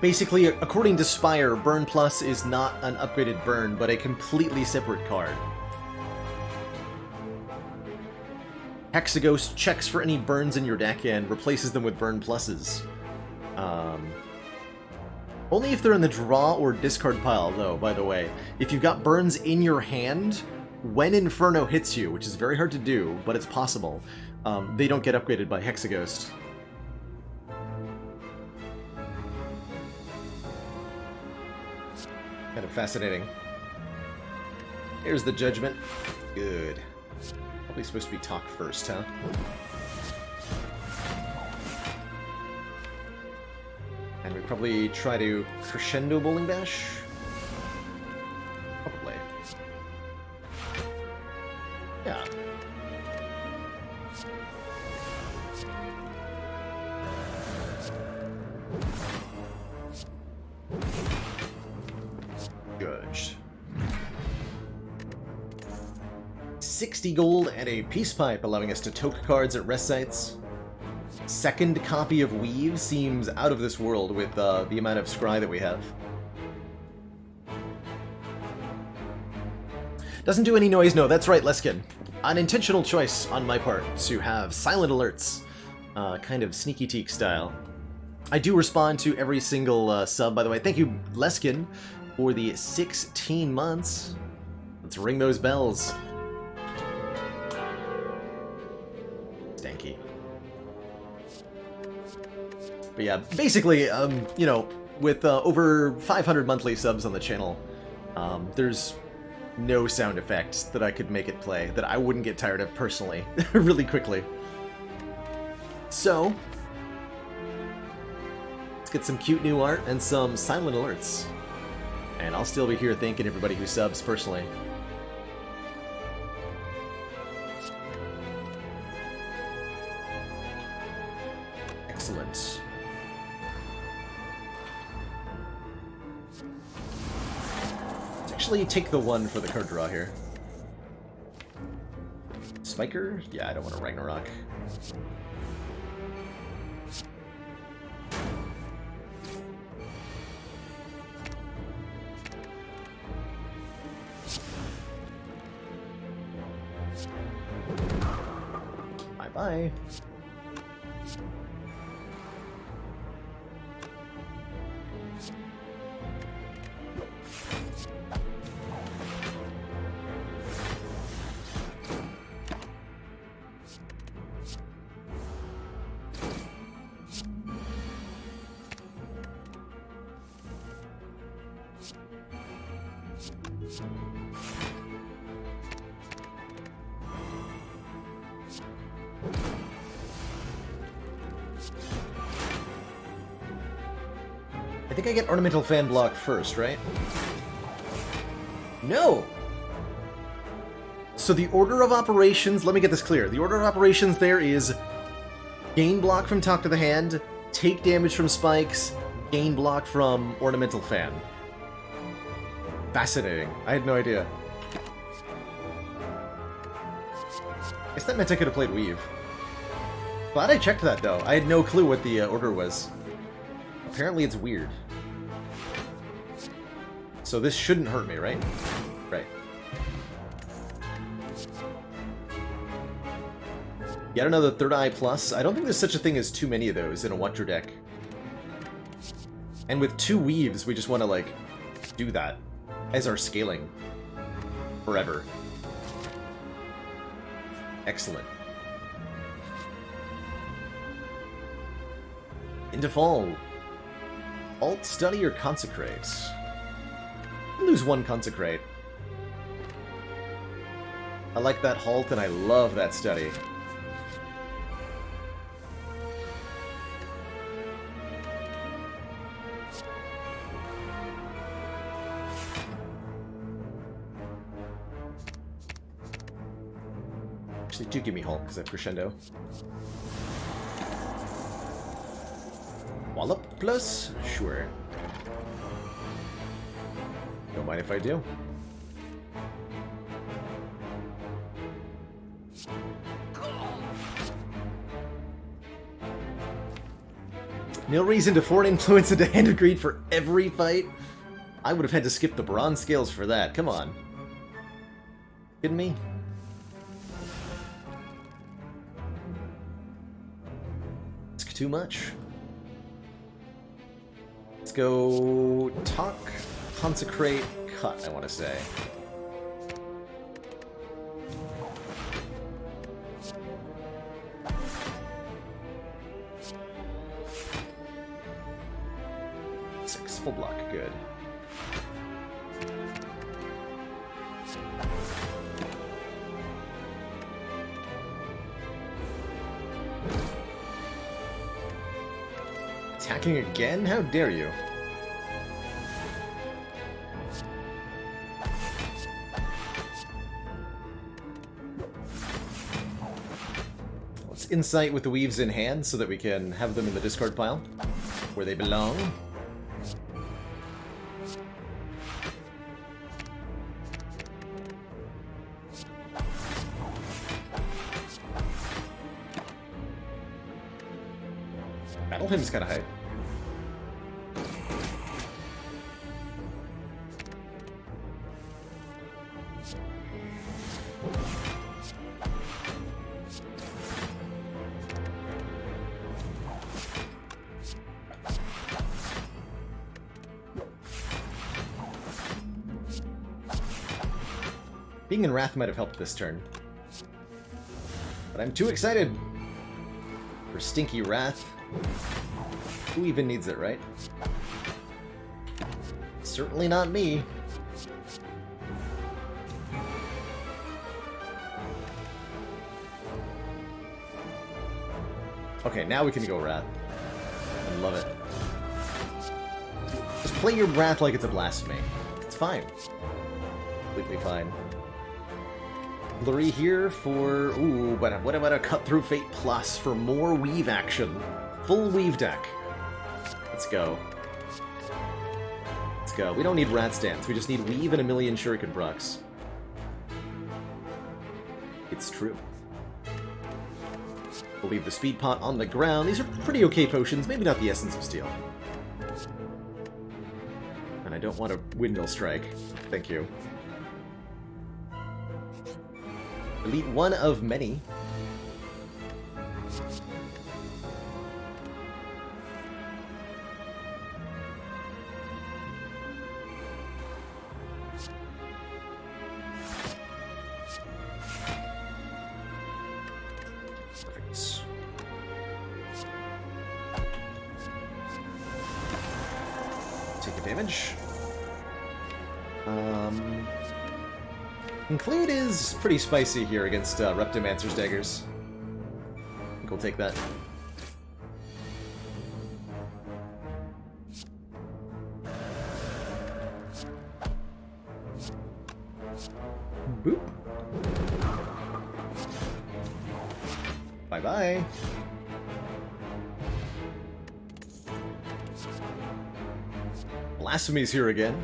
Basically, according to Spire, Burn Plus is not an upgraded burn, but a completely separate card. Hexaghost checks for any burns in your deck and replaces them with Burn Pluses. Only if they're in the draw or discard pile, though, by the way. If you've got burns in your hand, when Inferno hits you, which is very hard to do, but it's possible, they don't get upgraded by Hexaghost. Kind of fascinating. Here's the Judgment. Good. Probably supposed to be talk first, huh? And we probably try to crescendo Bowling Bash? Probably. Yeah. Judged. 60 gold and a Peace Pipe, allowing us to toke cards at rest sites. Second copy of Weave seems out of this world with the amount of scry that we have. Doesn't do any noise, no, that's right, Leskin. An intentional choice on my part to have silent alerts, kind of sneaky teak style. I do respond to every single sub, by the way. Thank you, Leskin, for the 16 months. Let's ring those bells. Stanky. But yeah, basically, you know, with over 500 monthly subs on the channel, there's no sound effect that I could make it play that I wouldn't get tired of personally, really quickly. So, let's get some cute new art and some silent alerts. And I'll still be here thanking everybody who subs personally. Excellent. Actually take the one for the card draw here. Spiker? Yeah, I don't want a Ragnarok. Bye-bye. I think I get Ornamental Fan block first, right? No! So the order of operations, let me get this clear. The order of operations there is gain block from Talk to the Hand, take damage from spikes, gain block from Ornamental Fan. Fascinating. I had no idea. I guess that meant I could have played Weave. Glad I checked that, though. I had no clue what the order was. Apparently it's weird. So this shouldn't hurt me, right? Right. Yet another Third Eye Plus. I don't think there's such a thing as too many of those in a Wonder deck. And with 2 Weaves, we just want to, like, do that as our scaling. Forever. Excellent. Into Fall. Alt, Study, or Consecrate? Lose 1 Consecrate. I like that Halt, and I love that Study. Actually, do give me Halt, because I have Crescendo. Wallop plus? Sure. Don't mind if I do. No reason to Foreign Influence into Hand of Greed for every fight? I would have had to skip the Bronze Scales for that. Come on. Kidding me? It's too much. Let's go Talk, Consecrate, Cut, I want to say. Six, full block, good. Attacking again? How dare you? Let's Insight with the Weaves in hand so that we can have them in the discard pile, where they belong. Battle Hymn's kind of hype. Being in Wrath might have helped this turn. But I'm too excited for Stinky Wrath. Who even needs it, right? Certainly not me. Okay, now we can go Wrath. I love it. Just play your Wrath like it's a blasphemy. It's fine. Completely fine. Blurry here for... Ooh, but what about a Cut Through Fate Plus for more Weave action? Full Weave deck. Let's go. Let's go. We don't need Rat Stance. We just need Weave and a million Shuriken Brucks. It's true. We'll leave the Speed Pot on the ground. These are pretty okay potions. Maybe not the Essence of Steel. And I don't want a Windmill Strike. Thank you. Elite one of many. Perfect. Take a damage. Conclude is pretty spicy here against Reptomancer's daggers. I think we'll take that. Boop. Bye-bye. Blasphemy's here again.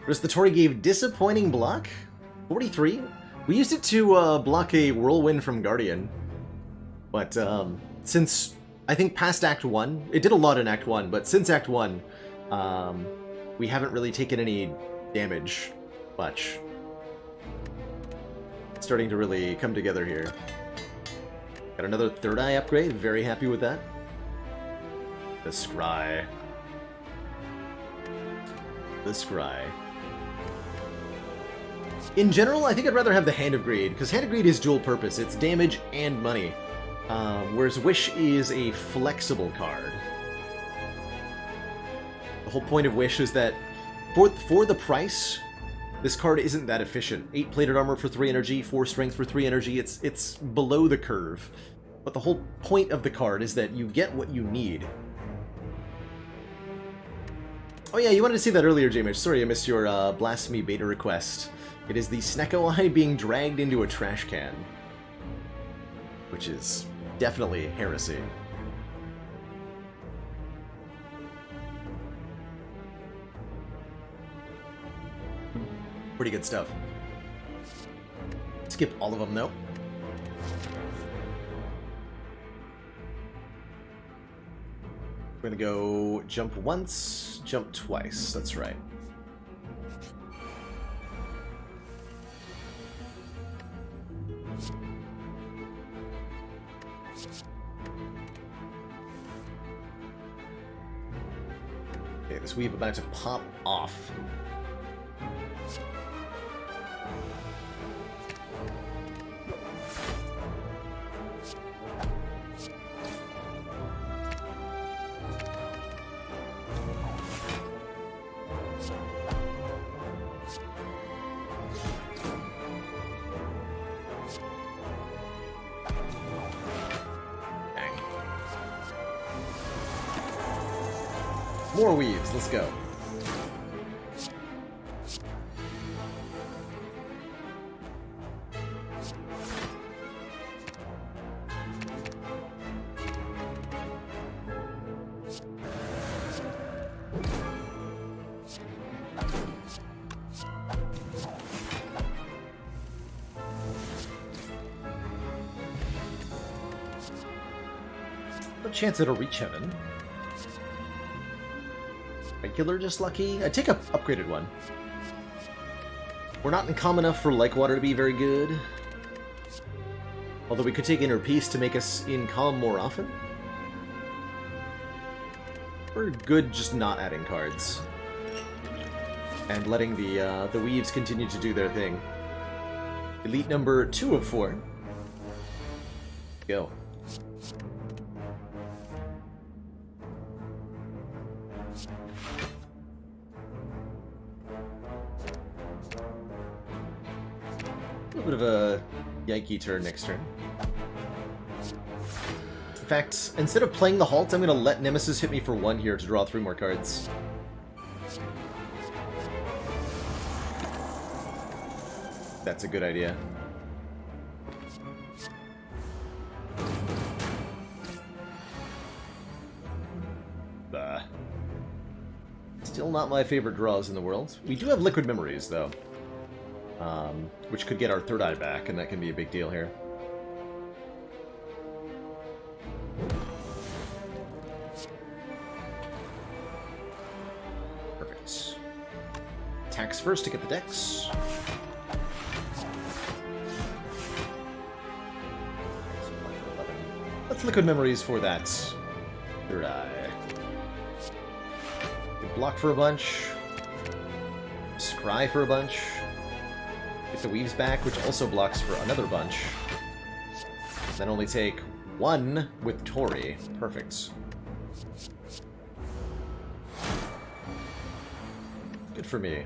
Restotori gave disappointing block? 43? We used it to block a Whirlwind from Guardian. But since, I think past Act 1, it did a lot in Act 1, but since Act 1, we haven't really taken any damage much. It's starting to really come together here. Got another third eye upgrade, very happy with that. The Scry. The Scry. In general, I think I'd rather have the Hand of Greed, because Hand of Greed is dual purpose. It's damage and money. Whereas Wish is a flexible card. The whole point of Wish is that for the price, this card isn't that efficient. 8 plated armor for 3 energy, 4 strength for 3 energy. It's below the curve. But the whole point of the card is that you get what you need. Oh yeah, you wanted to see that earlier, J-Mitch. Sorry I missed your Blasphemy beta request. It is the Snecko Eye being dragged into a trash can. Which is definitely heresy. Pretty good stuff. Skip all of them, though. We're gonna go jump once, jump twice. That's right. Okay, this weave about to pop off. More weaves, let's go. No chance it'll reach heaven. Regular, just lucky. I'd take a upgraded one. We're not in calm enough for Like Water to be very good. Although we could take Inner Peace to make us in calm more often. We're good just not adding cards. And letting the weaves continue to do their thing. Elite number 2 of 4. Go. A little bit of a yikey turn next turn. In fact, instead of playing the halt, I'm going to let Nemesis hit me for 1 here to draw 3 more cards. That's a good idea. Still not my favorite draws in the world. We do have Liquid Memories, though. Which could get our third eye back, and that can be a big deal here. Perfect. Attacks first to get the decks. Let's Liquid Memories for that third eye. Block for a bunch. Scry for a bunch. Get the weaves back, which also blocks for another bunch. Then only take 1 with Tori. Perfect. Good for me.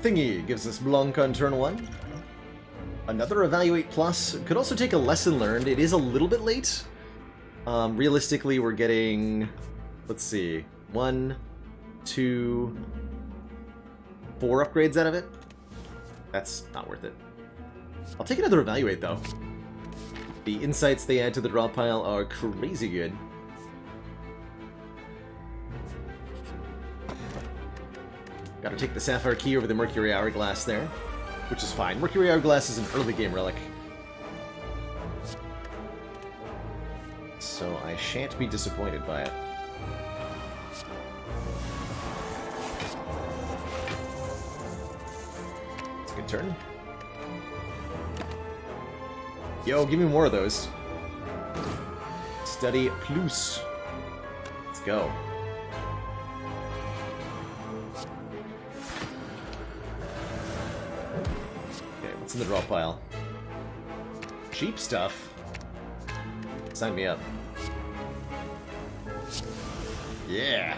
Thingy gives us Blanc on turn 1. Another Evaluate Plus. Could also take a Lesson Learned. It is a little bit late. Realistically, we're getting... Let's see. 1, 2, 4 upgrades out of it. That's not worth it. I'll take another Evaluate, though. The insights they add to the draw pile are crazy good. Gotta take the Sapphire Key over the Mercury Hourglass there, which is fine. Mercury Hourglass is an early game relic, so I shan't be disappointed by it. It's a good turn. Yo, give me more of those. Study Plus. Let's go. In the draw pile. Cheap stuff. Sign me up. Yeah.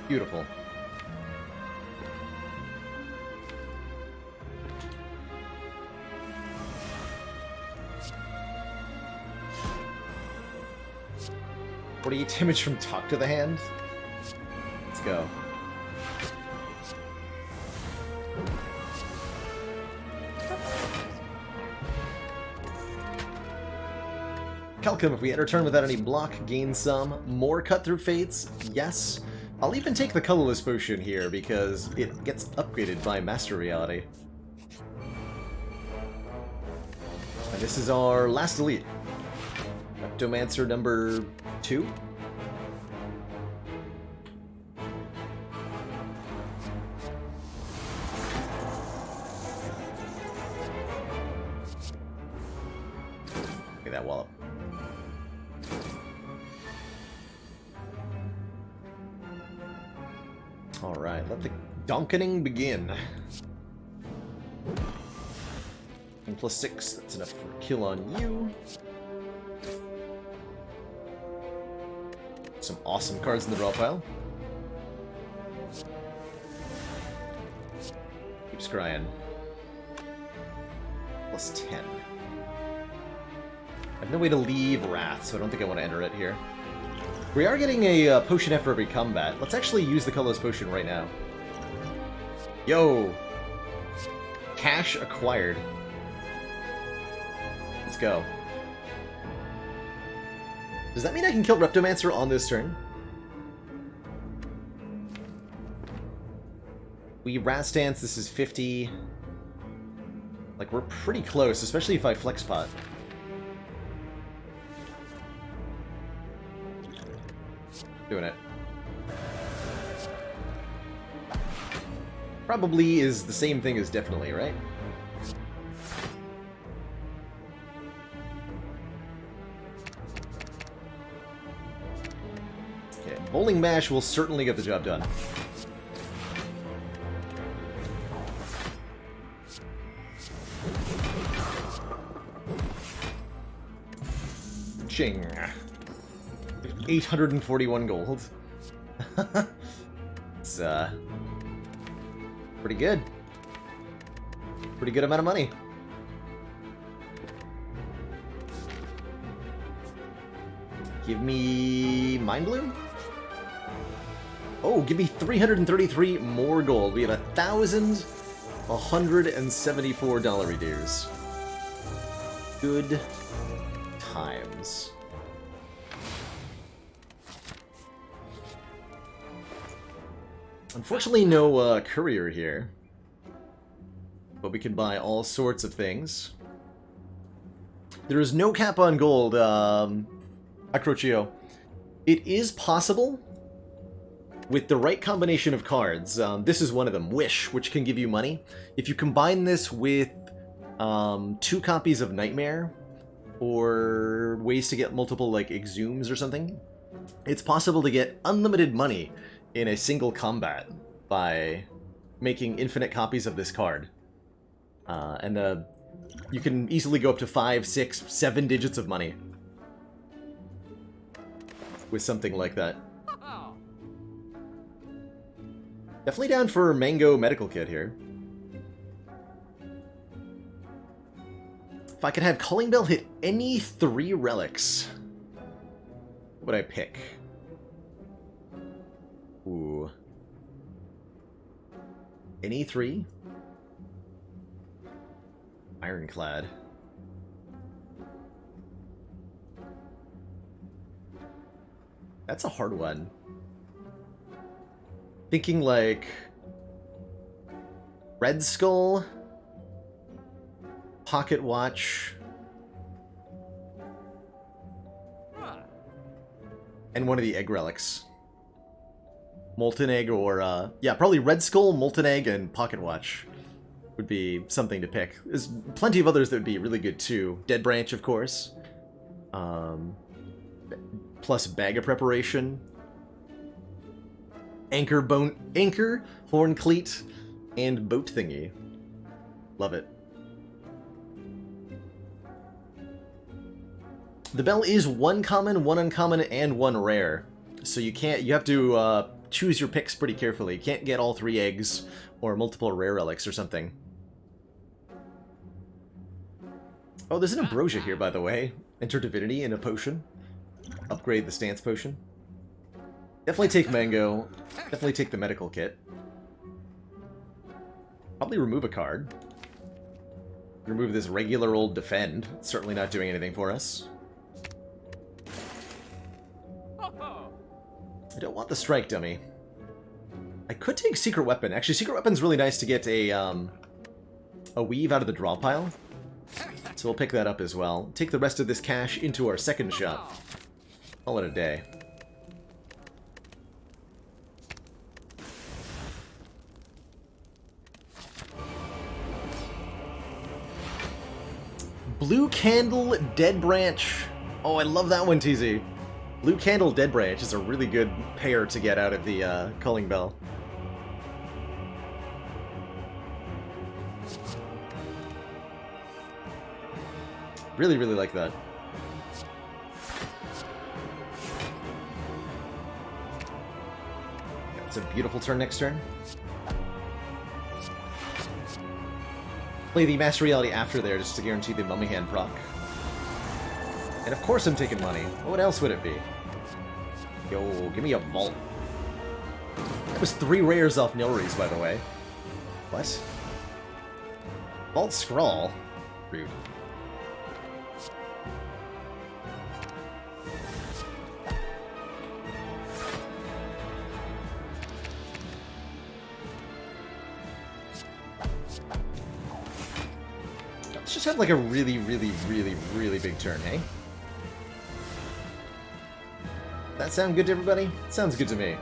Beautiful. Damage from Talk to the Hand. Let's go. Kelcom, if we enter turn without any block, gain some. More Cut-Through Fates? Yes. I'll even take the Colorless Potion here because it gets upgraded by Master Reality. And this is our last elite. Ectomancer number 2. That wallop. Alright, let the donkening begin. And +6, that's enough for a kill on you. Some awesome cards in the draw pile. Keep scrying. +10. I have no way to leave Wrath, so I don't think I want to enter it here. We are getting a potion after every combat. Let's actually use the colorless potion right now. Yo! Cash acquired. Let's go. Does that mean I can kill Reptomancer on this turn? We Rat Stance, this is 50. Like, we're pretty close, especially if I Flex Pot. Doing it. Probably is the same thing as definitely, right? Okay, Bowling Mash will certainly get the job done. Ching. 841 gold. It's, pretty good. Pretty good amount of money. Give me Mind Bloom? Oh, give me 333 more gold. We have $1,174 reduce. Good times. Unfortunately, no courier here, but we can buy all sorts of things. There is no cap on gold, Acrocio. It is possible, with the right combination of cards, this is one of them, Wish, which can give you money. If you combine this with 2 copies of Nightmare, or ways to get multiple, like, Exhumes or something, it's possible to get unlimited money in a single combat by making infinite copies of this card. You can easily go up to 5, 6, 7 digits of money with something like that. Definitely down for Mango Medical Kit here. If I could have Calling Bell hit any 3 relics, what would I pick? Ooh. Any 3? Ironclad. That's a hard one. Thinking like Red Skull, Pocket Watch, and one of the egg relics. Molten Egg or, yeah, probably Red Skull, Molten Egg, and Pocket Watch would be something to pick. There's plenty of others that would be really good too. Dead Branch, of course. Plus Bag of Preparation. Anchor, Horn Cleat, and Boat Thingy. Love it. The bell is 1 common, 1 uncommon, and 1 rare. So you have to choose your picks pretty carefully. You can't get all 3 eggs or multiple rare relics or something. Oh, there's an Ambrosia here, by the way. Enter Divinity in a potion. Upgrade the Stance Potion. Definitely take Mango. Definitely take the Medical Kit. Probably remove a card. Remove this regular old Defend. It's certainly not doing anything for us. I don't want the Strike Dummy. I could take Secret Weapon. Actually, Secret Weapon's really nice to get a Weave out of the draw pile. So we'll pick that up as well. Take the rest of this cash into our second shop. Call it a day. Blue Candle, Dead Branch. Oh, I love that one, TZ. Blue Candle, Dead Branch is a really good pair to get out of the Calling Bell. Really, really like that. It's a beautiful turn next turn. Play the Master Reality after there just to guarantee the Mummy Hand proc. And of course I'm taking money. What else would it be? Yo, give me a Vault. That was 3 rares off Nilries, by the way. What? Vault Scrawl? Rude. Let's just have like a really, really, really, really big turn, hey? That sound good to everybody? Sounds good to me.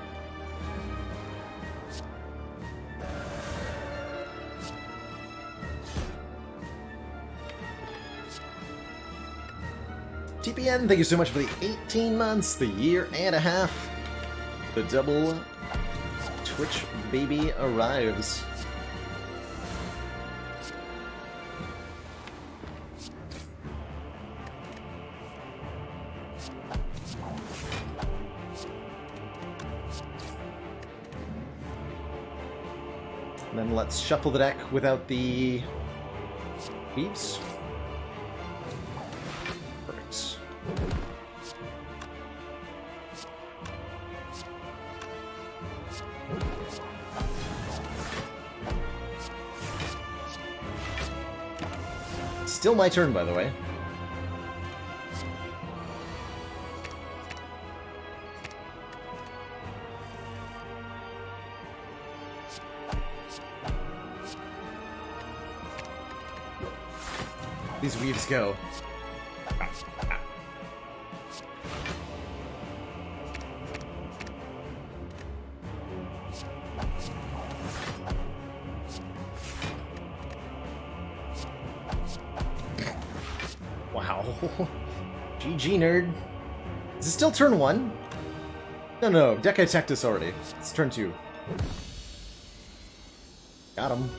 TPN, thank you so much for the 18 months, the year and a half. The double Twitch baby arrives. And then let's shuffle the deck without the weaves. Perfect. Still my turn, by the way. These weaves go. Wow. GG, nerd. Is it still turn 1? No. Deck attacked us already. It's turn 2. Got him.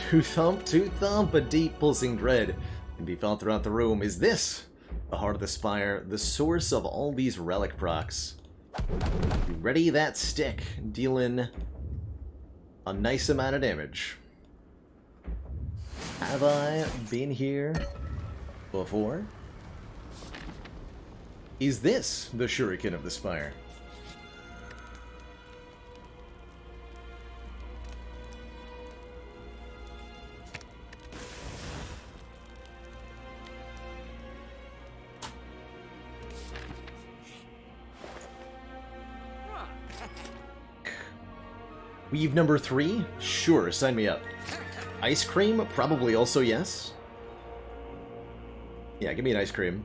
Two thump, a deep pulsing dread can be felt throughout the room. Is this the heart of the Spire, the source of all these relic procs? Ready that stick, dealing a nice amount of damage. Have I been here before? Is this the Shuriken of the Spire? Weave number 3? Sure, sign me up. Ice cream? Probably also yes. Yeah, give me an ice cream.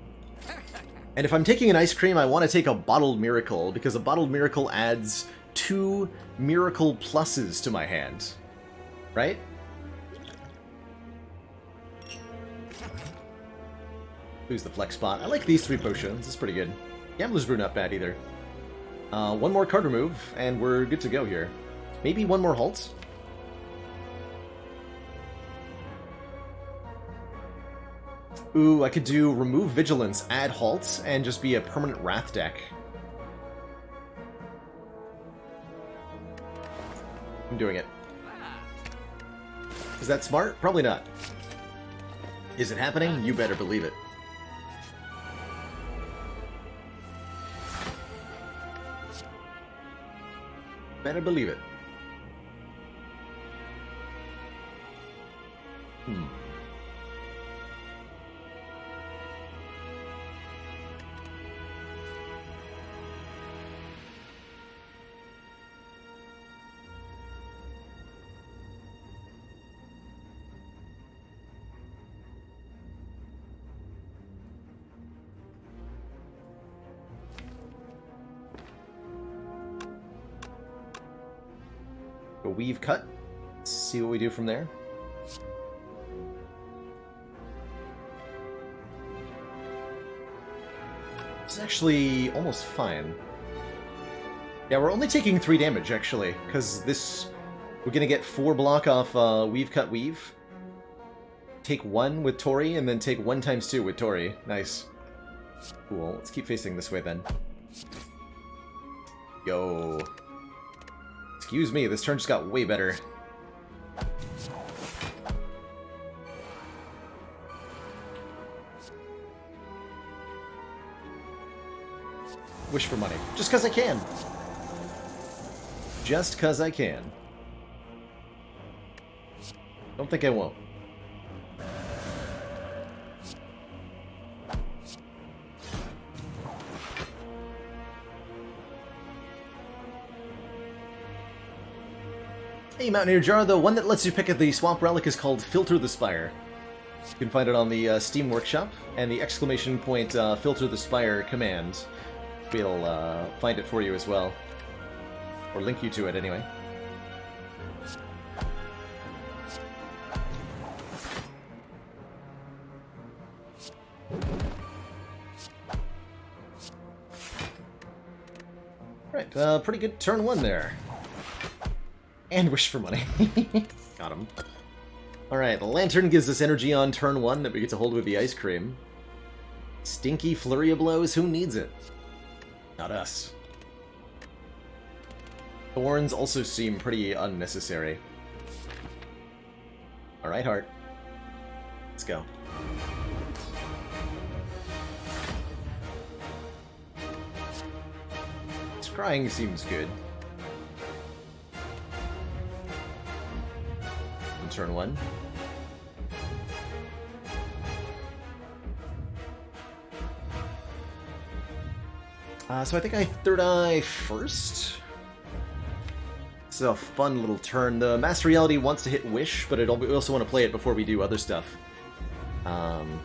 And if I'm taking an ice cream, I want to take a bottled miracle, because a bottled miracle adds 2 miracle pluses to my hand. Right? Lose the flex spot. I like these 3 potions. It's pretty good. Gambler's Brew not bad either. One more card remove, and we're good to go here. Maybe one more halt? Ooh, I could do remove vigilance, add halts, and just be a permanent wrath deck. I'm doing it. Is that smart? Probably not. Is it happening? You better believe it. Better believe it. A weave cut. Let's see what we do from there. It's actually almost fine. Yeah, we're only taking 3 damage, actually, because this... We're gonna get 4 block off weave cut weave. Take 1 with Tori, and then take 1 times 2 with Tori. Nice. Cool. Let's keep facing this way, then. Yo. Excuse me, this turn just got way better. Wish for money. Just because I can. Just because I can. Don't think I won't. Hey, Mountaineer Jar, the one that lets you pick at the swamp relic is called Filter the Spire. You can find it on the Steam Workshop, and the exclamation point Filter the Spire command will find it for you as well. Or link you to it, anyway. Right, pretty good turn 1 there. And wish for money. Got him. Alright, the lantern gives us energy on turn 1 that we get to hold with the ice cream. Stinky flurry of blows, who needs it? Not us. Thorns also seem pretty unnecessary. Alright, Heart. Let's go. Scrying seems good. Turn 1. So I think I third eye first. This is a fun little turn. The Master Reality wants to hit Wish, but we also want to play it before we do other stuff. Actually,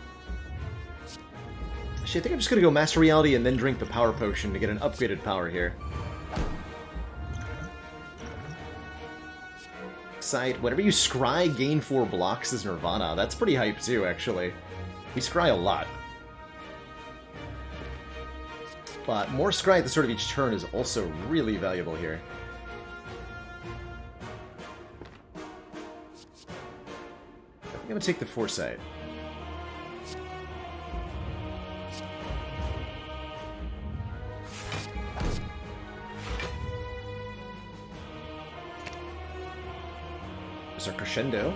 I think I'm just going to go Master Reality and then drink the Power Potion to get an upgraded power here. sight. Whenever you scry, gain 4 blocks as Nirvana. That's pretty hype too, actually. We scry a lot. But more scry at the start of each turn is also really valuable here. I'm gonna take the Foresight. There's our Crescendo.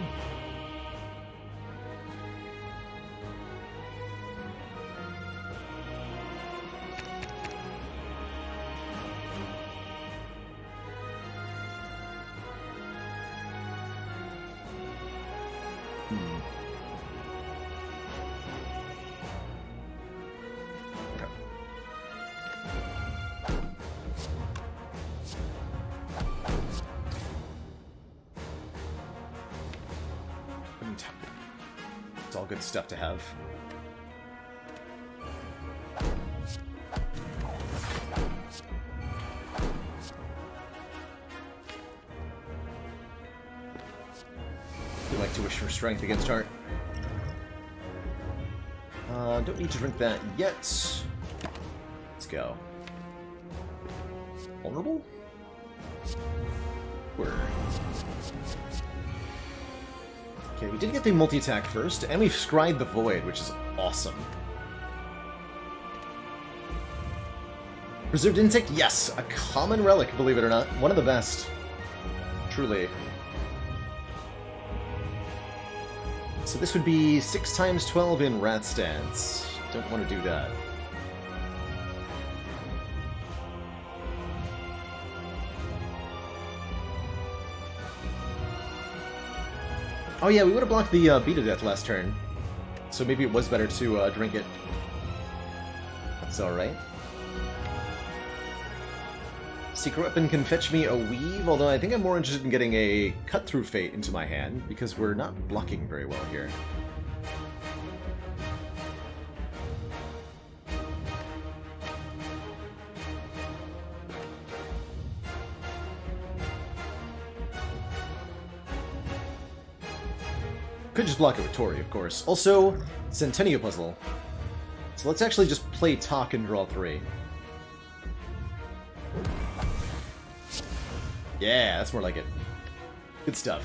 It's all good stuff to have. We like to wish for strength against heart. Don't need to drink that yet. Let's go. Vulnerable? Word. Okay, we did get the multi-attack first, and we've scryed the Void, which is awesome. Preserved Insect? Yes! A common relic, believe it or not. One of the best. Truly. So this would be 6 times 12 in Rat Stance. Don't want to do that. Oh yeah, we would have blocked the Beat of Death last turn. So maybe it was better to drink it. That's alright. Secret Weapon can fetch me a Weave, although I think I'm more interested in getting a Cut-Through Fate into my hand, because we're not blocking very well here. Could just block it with Tori, of course. Also, Centennial Puzzle. So let's actually just play Talk and draw 3. Yeah, that's more like it. Good stuff.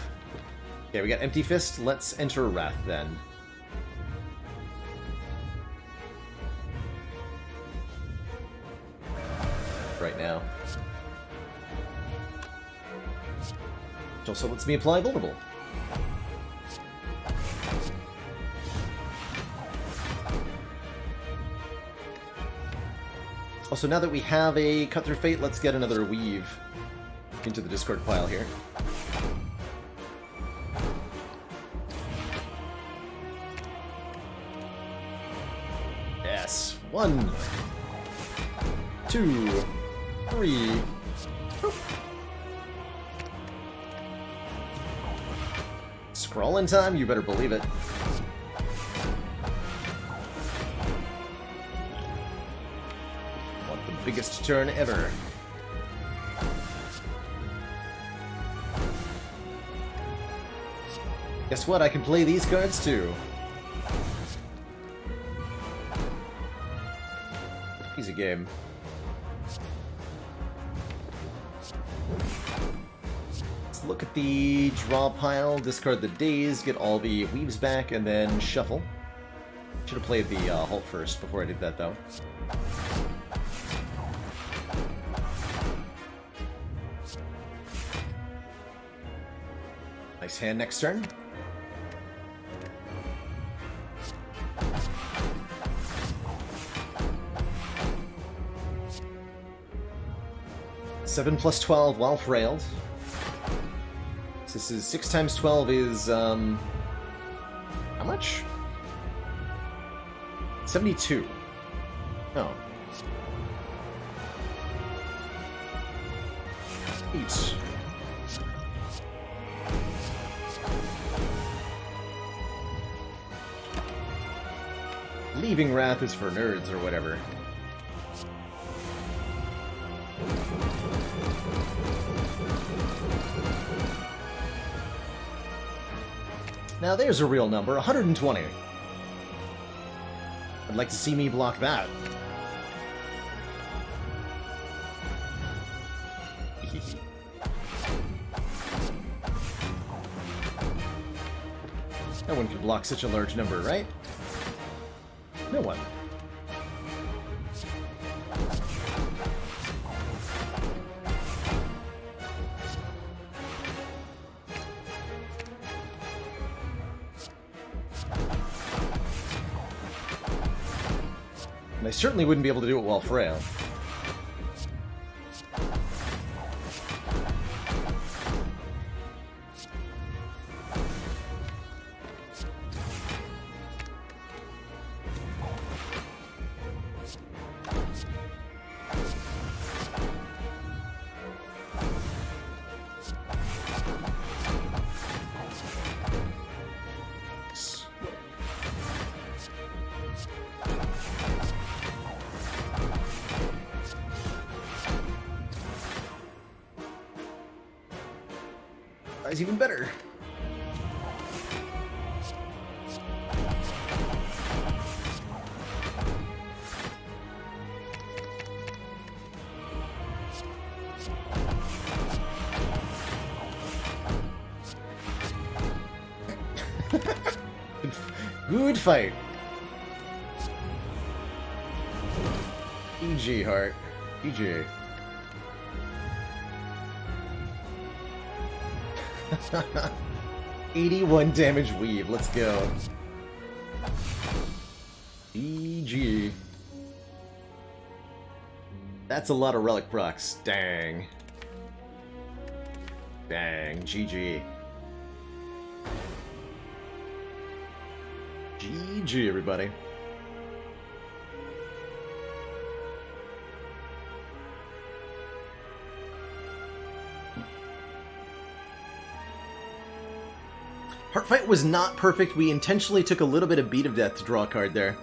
Okay, we got Empty Fist. Let's enter Wrath, then. Right now. Which also lets me apply Vulnerable. Also, now that we have a Cut Through Fate, let's get another Weave into the discard pile here. Yes. 1, 2, 3. Scrawling time, you better believe it. Want the biggest turn ever. Guess what? I can play these cards too. Easy game. Let's look at the draw pile, discard the Daze, get all the Weaves back, and then shuffle. Should have played the Halt first before I did that, though. Nice hand next turn. Seven plus 12 while frailed. So this is 6 times 12 is how much? 72. Oh. 8. Leaving Wrath is for nerds or whatever. Now there's a real number, 120. I'd like to see me block that. No one could block such a large number, right? No one. And I certainly wouldn't be able to do it while frail. That's even better. Good fight. GG, Heart. GG. 81 damage weave. Let's go. GG. That's a lot of relic procs. Dang. Dang. GG. GG, everybody. Heartfight was not perfect. We intentionally took a little bit of Beat of Death to draw a card there.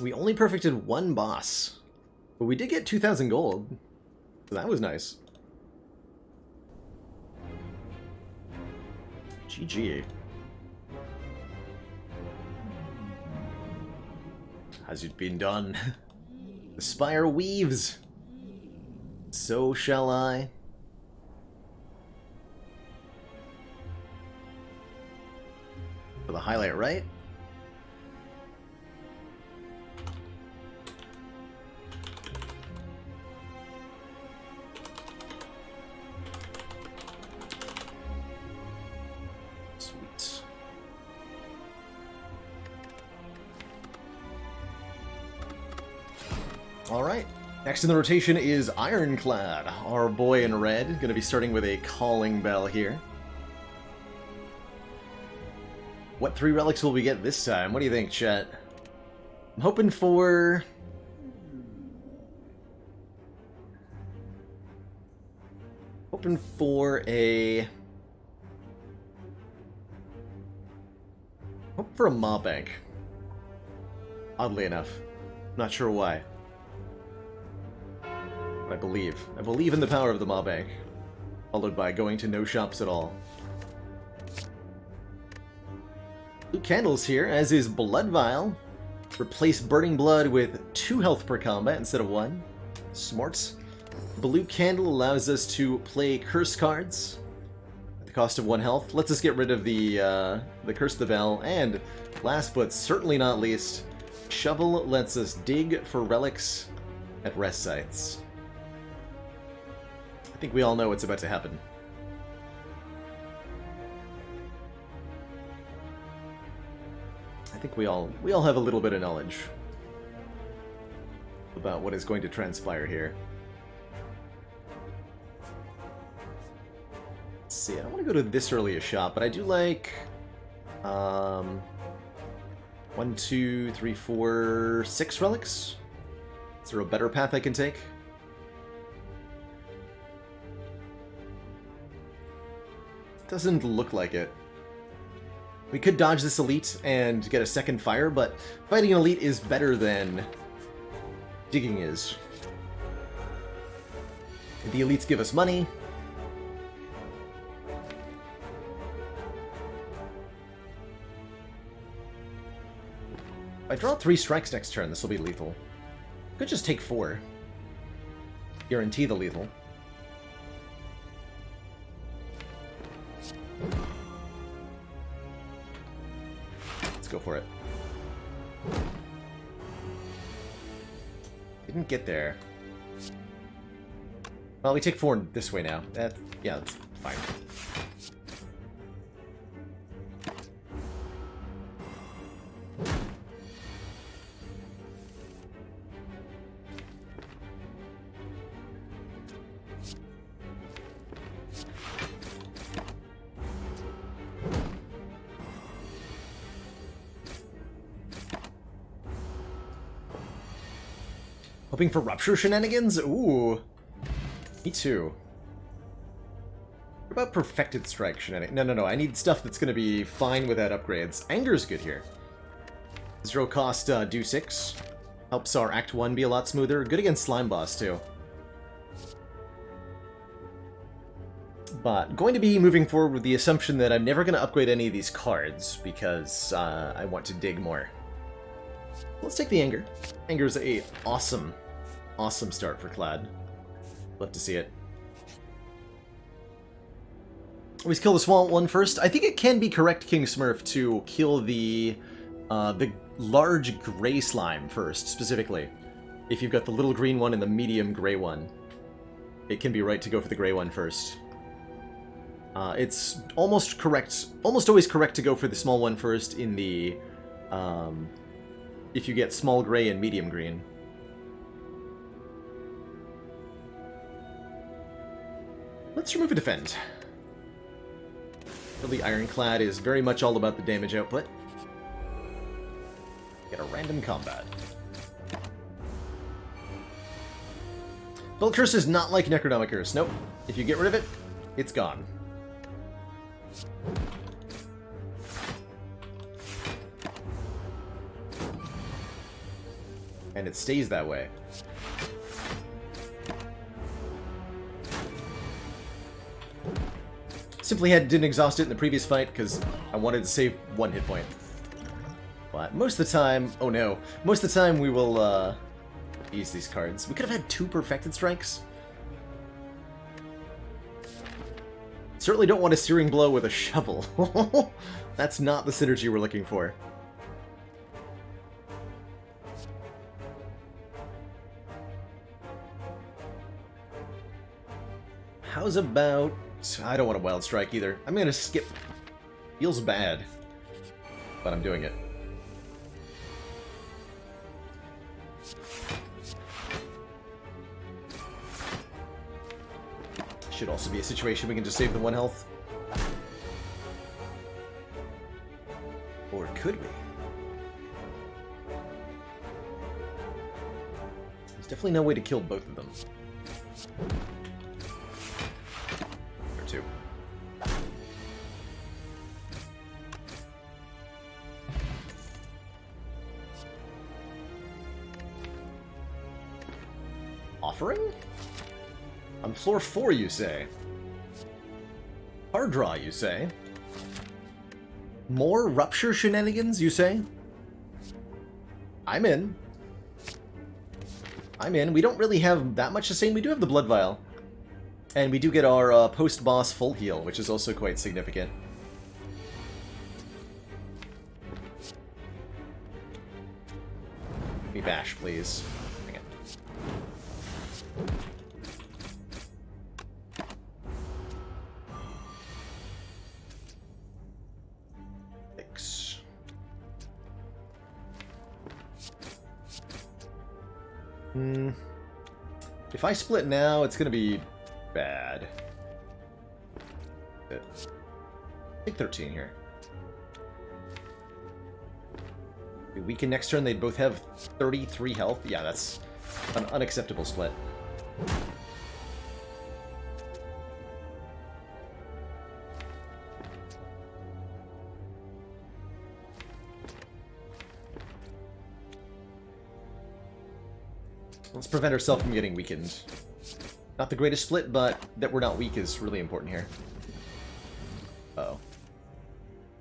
We only perfected one boss, but we did get 2,000 gold, so that was nice. GG. Has it been done? The Spire weaves. So shall I. For the highlight, right? Sweet. All right. Next in the rotation is Ironclad, our boy in red. Going to be starting with a Calling Bell here. What 3 relics will we get this time? What do you think, chat? I'm hoping for... a... Hope for a Maw Bank. Oddly enough. Not sure why. But I believe. I believe in the power of the Maw Bank. Followed by going to no shops at all. Blue Candles here, as is Blood Vial. Replace Burning Blood with 2 health per combat instead of 1. Smarts. Blue Candle allows us to play curse cards at the cost of 1 health. Lets us get rid of the Curse of the Bell. And last but certainly not least, Shovel lets us dig for relics at rest sites. I think we all know what's about to happen. I think we all have a little bit of knowledge about what is going to transpire here. Let's see, I don't want to go to this early a shop, but I do like 1, 2, 3, 4, 6 relics. Is there a better path I can take? Doesn't look like it. We could dodge this elite and get a second fire, but fighting an elite is better than digging is. The elites give us money. I draw 3 strikes next turn, this will be lethal. Could just take 4. Guarantee the lethal. Let's go for it. Didn't get there. Well, we take 4 this way now. Yeah, that's fine. Hoping for Rupture shenanigans? Ooh. Me too. What about Perfected Strike shenanigans? No. I need stuff that's going to be fine without upgrades. Anger's good here. 0 cost, do 6. Helps our Act 1 be a lot smoother. Good against Slime Boss, too. But going to be moving forward with the assumption that I'm never going to upgrade any of these cards, because I want to dig more. Let's take the Anger. Anger's a awesome start for Clad. Love to see it. Always kill the small one first. I think it can be correct, King Smurf, to kill the large gray slime first, specifically. If you've got the little green one and the medium gray one, it can be right to go for the gray one first. It's almost correct, almost always correct to go for the small one first in the, if you get small gray and medium green. Let's remove a defend. The Ironclad is very much all about the damage output. Get a random combat. Bulk Curse is not like Necronomicurse. Nope. If you get rid of it, it's gone. And it stays that way. Simply didn't exhaust it in the previous fight because I wanted to save 1 hit point. But most of the time, oh no, most of the time we will use these cards. We could have had 2 Perfected Strikes. Certainly don't want a Searing Blow with a shovel. That's not the synergy we're looking for. How's about... I don't want a Wild Strike either. I'm gonna skip. Feels bad, but I'm doing it. Should also be a situation we can just save the 1 health. Or could we? There's definitely no way to kill both of them. Or 2. Offering? On floor 4, you say? Hard draw, you say? More Rupture shenanigans, you say? I'm in. I'm in. We don't really have that much to say. We do have the Blood Vial. And we do get our post-boss full heal, which is also quite significant. Give me bash, please. Hang it. If I split now, it's gonna be bad. Take 13 here. We weaken next turn, they'd both have 33 health. Yeah, that's an unacceptable split. Let's prevent ourselves from getting weakened. Not the greatest split, but that we're not weak is really important here. Uh-oh.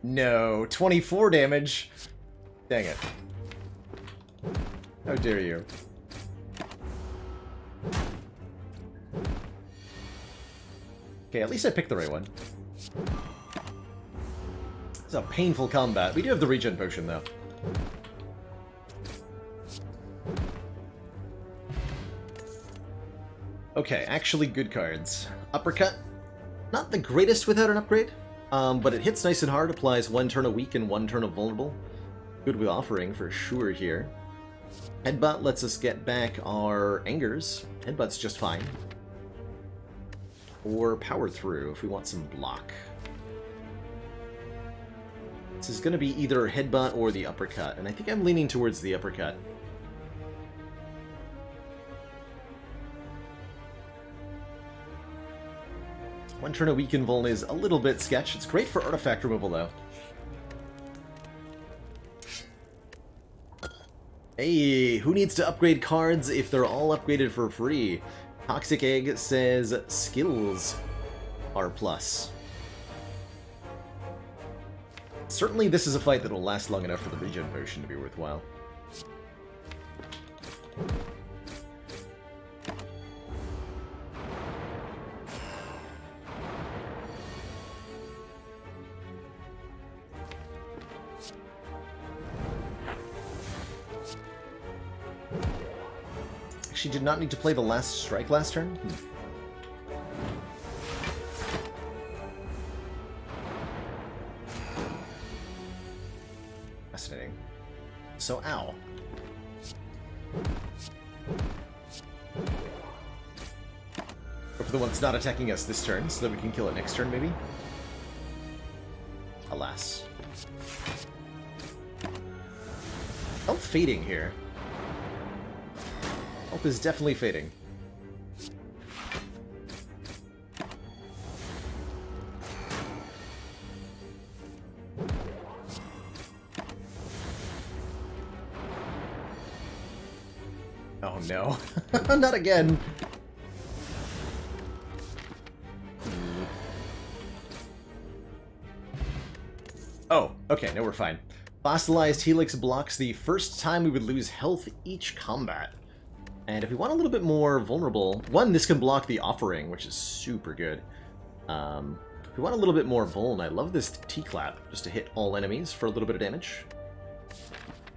No, 24 damage. Dang it. How dare you? Okay, at least I picked the right one. It's a painful combat. We do have the regen potion, though. Okay, actually good cards. Uppercut. Not the greatest without an upgrade, but it hits nice and hard, applies 1 turn of weak and 1 turn of vulnerable. Good with offering, for sure, here. Headbutt lets us get back our angers. Headbutt's just fine. Or power through, if we want some block. This is going to be either headbutt or the uppercut, and I think I'm leaning towards the uppercut. One turn of weaken vuln is a little bit sketch. It's great for artifact removal, though. Hey, who needs to upgrade cards if they're all upgraded for free? Toxic Egg says skills are plus. Certainly this is a fight that will last long enough for the regen potion to be worthwhile. She did not need to play the last strike last turn? Fascinating. So, ow. Or for the one that's not attacking us this turn, so that we can kill it next turn, maybe? Alas. Health fading here. Health is definitely fading. Oh no. Not again! Oh, okay, no, we're fine. Fossilized Helix blocks the first time we would lose health each combat. And if we want a little bit more vulnerable... One, this can block the offering, which is super good. If we want a little bit more vuln, I love this T-Clap, just to hit all enemies for a little bit of damage.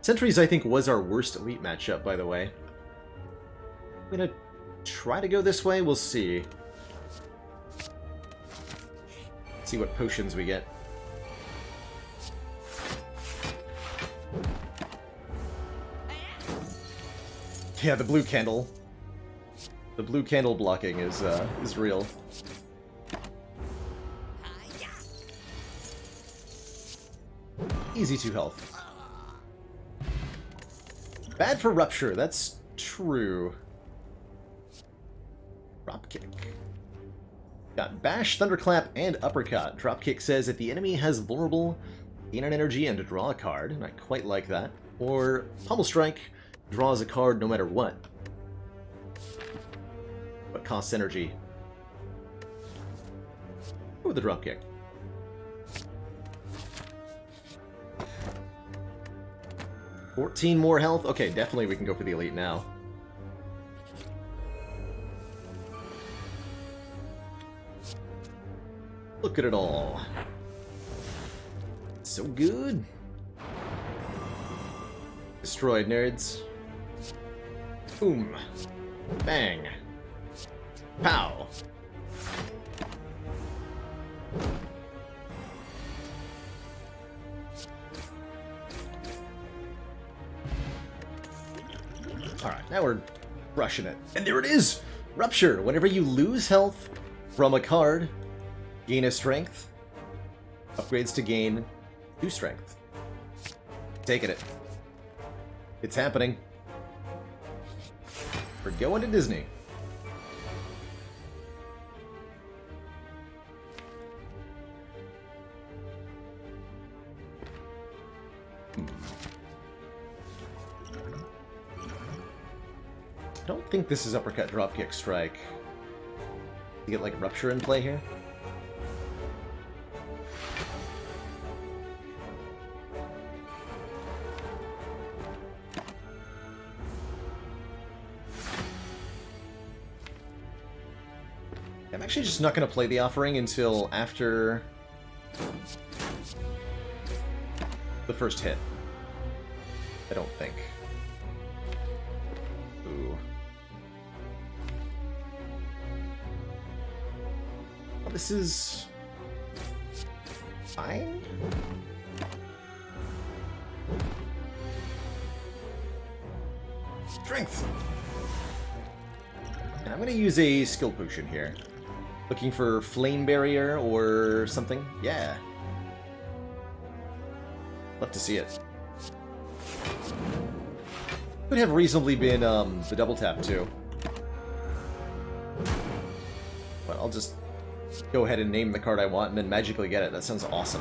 Sentries, I think, was our worst elite matchup, by the way. I'm gonna try to go this way, we'll see. See what potions we get. Yeah, the blue candle. The blue candle blocking is real. Easy 2 health. Bad for rupture, that's true. Dropkick. Got bash, thunderclap, and uppercut. Dropkick says if the enemy has vulnerable, gain an energy and draw a card, and I quite like that. Or pummel strike. Draws a card no matter what. But costs energy. Go with the dropkick. $14 more health? Okay, definitely we can go for the elite now. Look at it all. So good. Destroyed, nerds. Boom. Bang. Pow. Alright, now we're rushing it. And there it is! Rupture! Whenever you lose health from a card, gain a strength. Upgrades to gain 2 strength. Taking it. It's happening. We're going to Disney. I don't think this is uppercut, dropkick, strike. You get like rupture in play here. actually just not going to play the offering until after the first hit. I don't think. Ooh. Well, this is fine. Strength. I'm going to use a skill potion here. Looking for flame barrier or something. Yeah. Love to see it. Could have reasonably been the double tap too. But I'll just go ahead and name the card I want and then magically get it. That sounds awesome.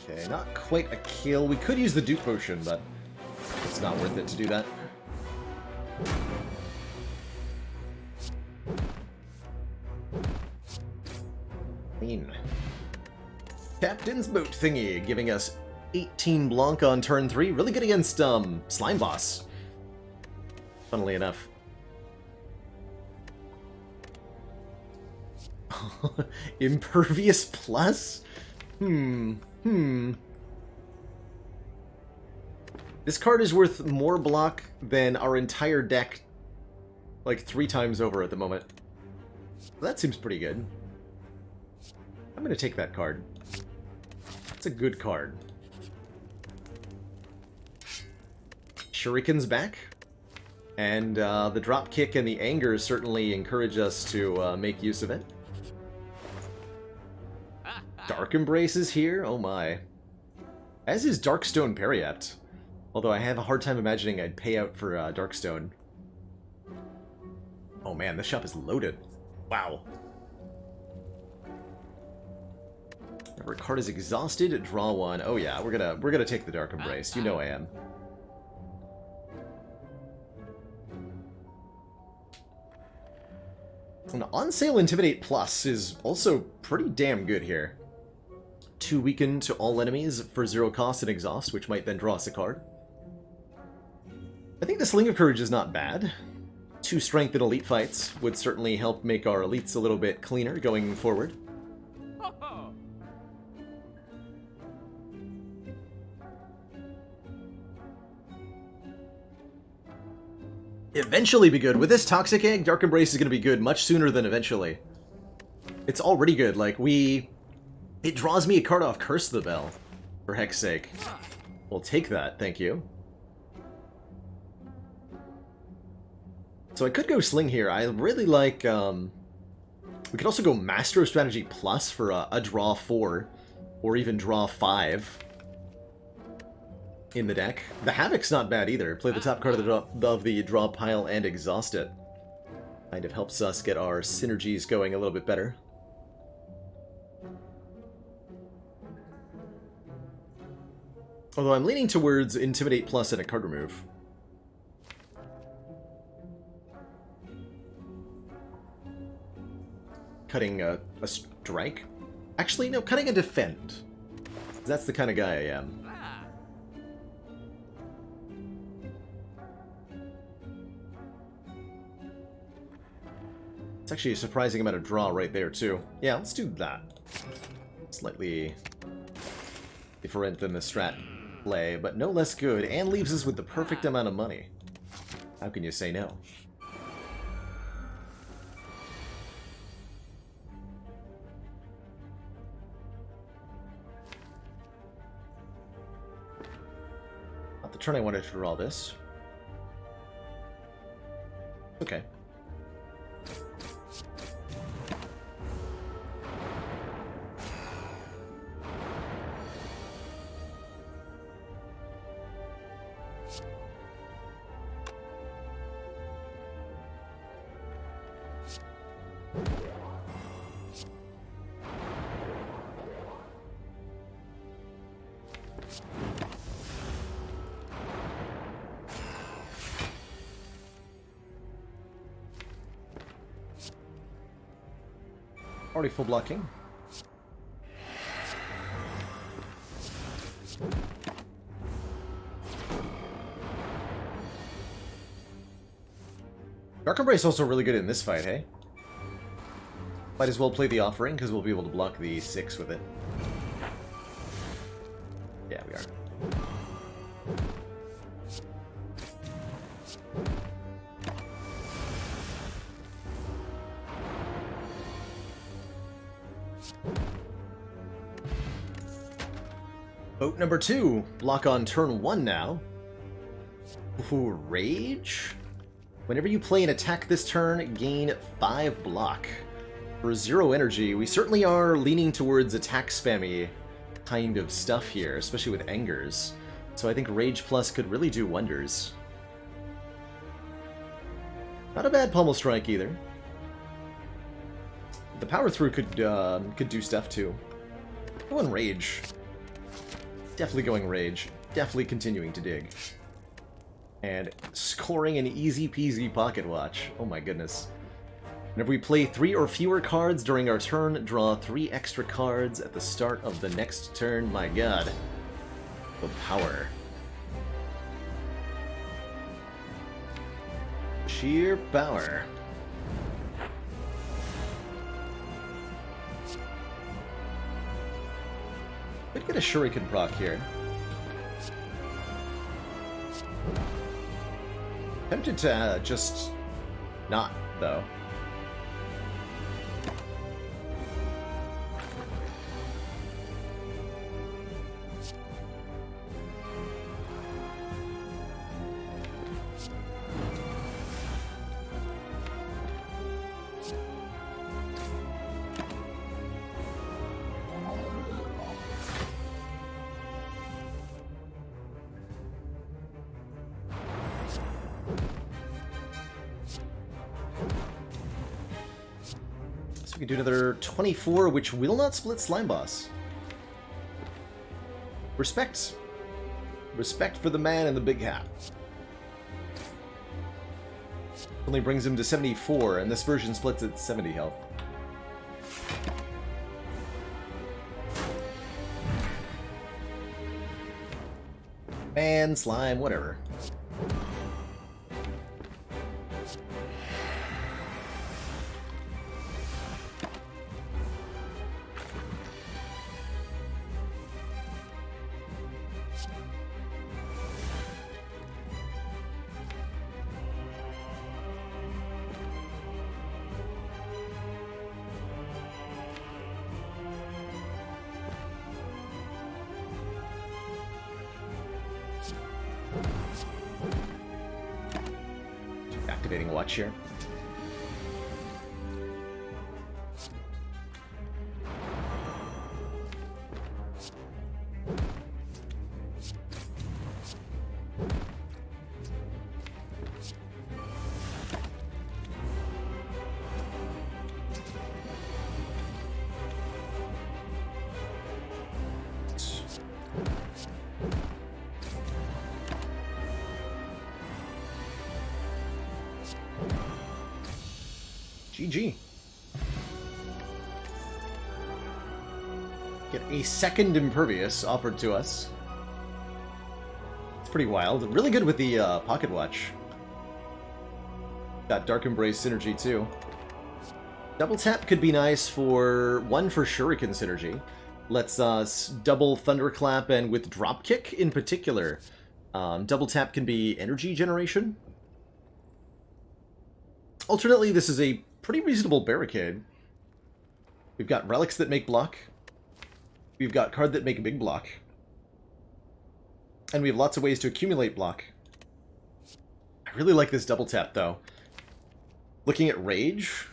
Okay, not quite a kill. We could use the Duke Potion, but it's not worth it to do that. Captain's Boat Thingy, giving us 18 Blanc on turn 3. Really good against Slime Boss, funnily enough. Impervious Plus? This card is worth more block than our entire deck, like 3 times over at the moment. That seems pretty good. I'm gonna take that card. It's a good card. Shuriken's back. And the drop kick and the anger certainly encourage us to make use of it. Dark Embrace is here? Oh my. As is Darkstone Periapt. Although I have a hard time imagining I'd pay out for Darkstone. Oh man, this shop is loaded. Wow. Every card is exhausted. Draw one. Oh yeah, we're gonna take the Dark Embrace. You know I am. An on sale Intimidate Plus is also pretty damn good here. 2 weaken to all enemies for 0 cost and exhaust, which might then draw us a card. I think the Sling of Courage is not bad. 2 strength in elite fights would certainly help make our elites a little bit cleaner going forward. Eventually be good. With this Toxic Egg, Dark Embrace is going to be good much sooner than eventually. It's already good. Like, it draws me a card off Curse the Bell, for heck's sake. We'll take that, thank you. So I could go Sling here. I really like, we could also go Master of Strategy Plus for a draw 4, or even draw 5 in the deck. The Havoc's not bad either. Play the top card of the draw pile and exhaust it. Kind of helps us get our synergies going a little bit better. Although I'm leaning towards Intimidate Plus and a card remove. Cutting a strike? Actually, no, cutting a defend. That's the kind of guy I am. It's actually a surprising amount of draw right there, too. Yeah, let's do that. Slightly different than the strat play, but no less good, and leaves us with the perfect amount of money. How can you say no? Not the turn I wanted to draw this. Okay. Already full blocking. Dark Embrace also really good in this fight, hey? Might as well play the Offering, because we'll be able to block the 6 with it. Yeah, we are. Boat number 2. Block on turn 1 now. Ooh, Rage? Whenever you play an attack this turn, gain 5 block. For 0 energy, we certainly are leaning towards attack spammy kind of stuff here, especially with Angers. So I think Rage Plus could really do wonders. Not a bad Pummel Strike either. The Power Through could do stuff too. Going Rage. Definitely going Rage. Definitely continuing to dig. And scoring an easy-peasy Pocket Watch. Oh my goodness. Whenever we play 3 or fewer cards during our turn, draw 3 extra cards at the start of the next turn. My god. The power. Sheer power. Could get a Shuriken proc here. Tempted to just not, though. We can do another 24, which will not split Slime Boss. Respect. Respect for the man in the big hat. Only brings him to 74, and this version splits at 70 health. Man, slime, whatever. Activating Watch here. GG. Get a second Impervious offered to us. It's pretty wild. Really good with the Pocket Watch. Got Dark Embrace synergy too. Double tap could be nice for Shuriken synergy. Lets us double Thunderclap, and with Dropkick in particular, double tap can be energy generation. Alternately, this is a pretty reasonable barricade. We've got relics that make block. We've got card that make a big block. And we have lots of ways to accumulate block. I really like this double tap, though. Looking at Rage,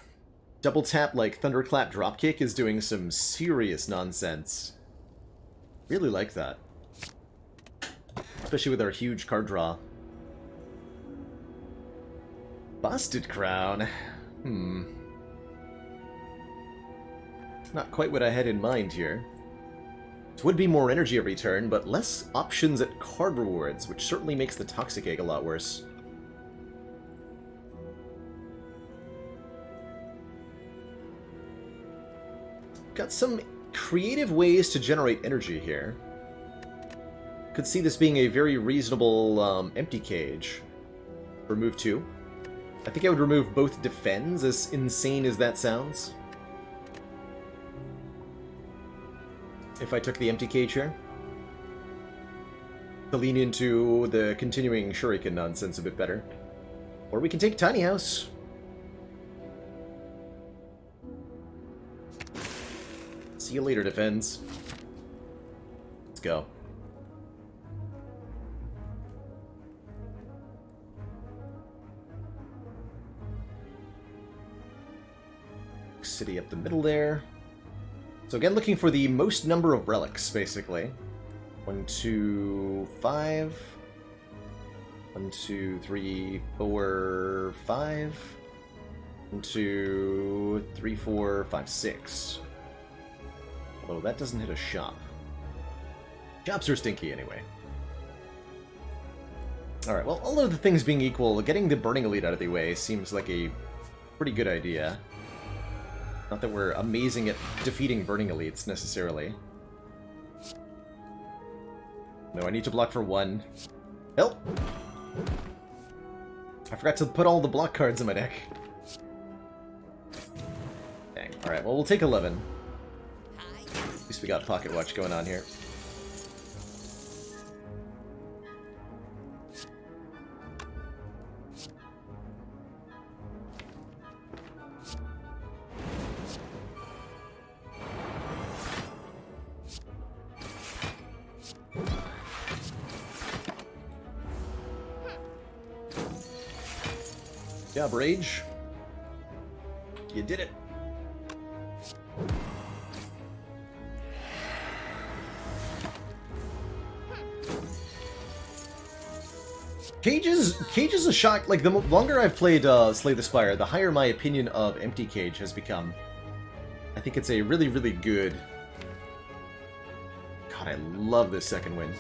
double tap like Thunderclap Dropkick is doing some serious nonsense. Really like that. Especially with our huge card draw. Busted Crown. Not quite what I had in mind here. It would be more energy every turn, but less options at card rewards, which certainly makes the Toxic Egg a lot worse. Got some creative ways to generate energy here. Could see this being a very reasonable empty cage for move 2. I think I would remove both defends, as insane as that sounds. If I took the empty cage here. To lean into the continuing shuriken nonsense a bit better. Or we can take Tiny House. See you later, defends. Let's go. City up the middle there. So again, looking for the most number of relics, basically. 1, 2, 5. 1, 2, 3, 4, 5. 1, 2, 3, 4, 5, 6. Although that doesn't hit a shop. Shops are stinky anyway. Alright, well, all of the things being equal, getting the Burning Elite out of the way seems like a pretty good idea. Not that we're amazing at defeating Burning Elites, necessarily. No, I need to block for 1. Help! I forgot to put all the block cards in my deck. Dang. Alright, well, we'll take 11. At least we got Pocket Watch going on here. Good job, Rage. You did it. Cage is a shock. Like, the longer I've played Slay the Spire, the higher my opinion of Empty Cage has become. I think it's a really, really good... God, I love this second win.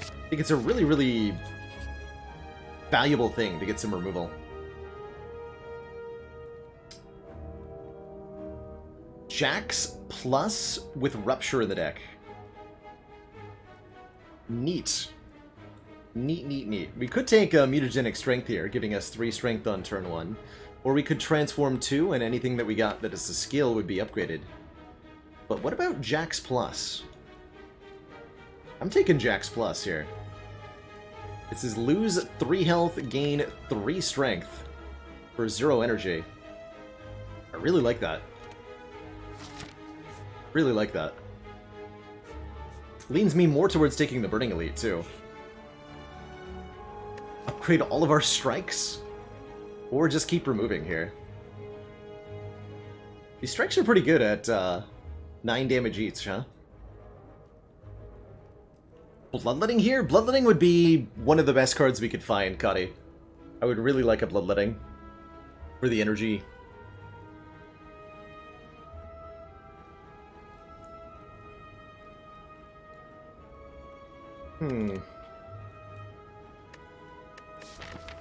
I think it's a really, really valuable thing to get some removal. Jax plus with Rupture in the deck. Neat. Neat, neat, neat. We could take Mutagenic Strength here, giving us 3 Strength on turn 1. Or we could Transform 2, and anything that we got that is a skill would be upgraded. But what about Jax plus? I'm taking Jax plus here. It says lose 3 health, gain 3 strength for 0 energy. I really like that. Really like that. Leans me more towards taking the Burning Elite, too. Upgrade all of our strikes? Or just keep removing here. These strikes are pretty good at 9 damage each, huh? Bloodletting here? Bloodletting would be one of the best cards we could find, Cuddy. I would really like a Bloodletting for the energy.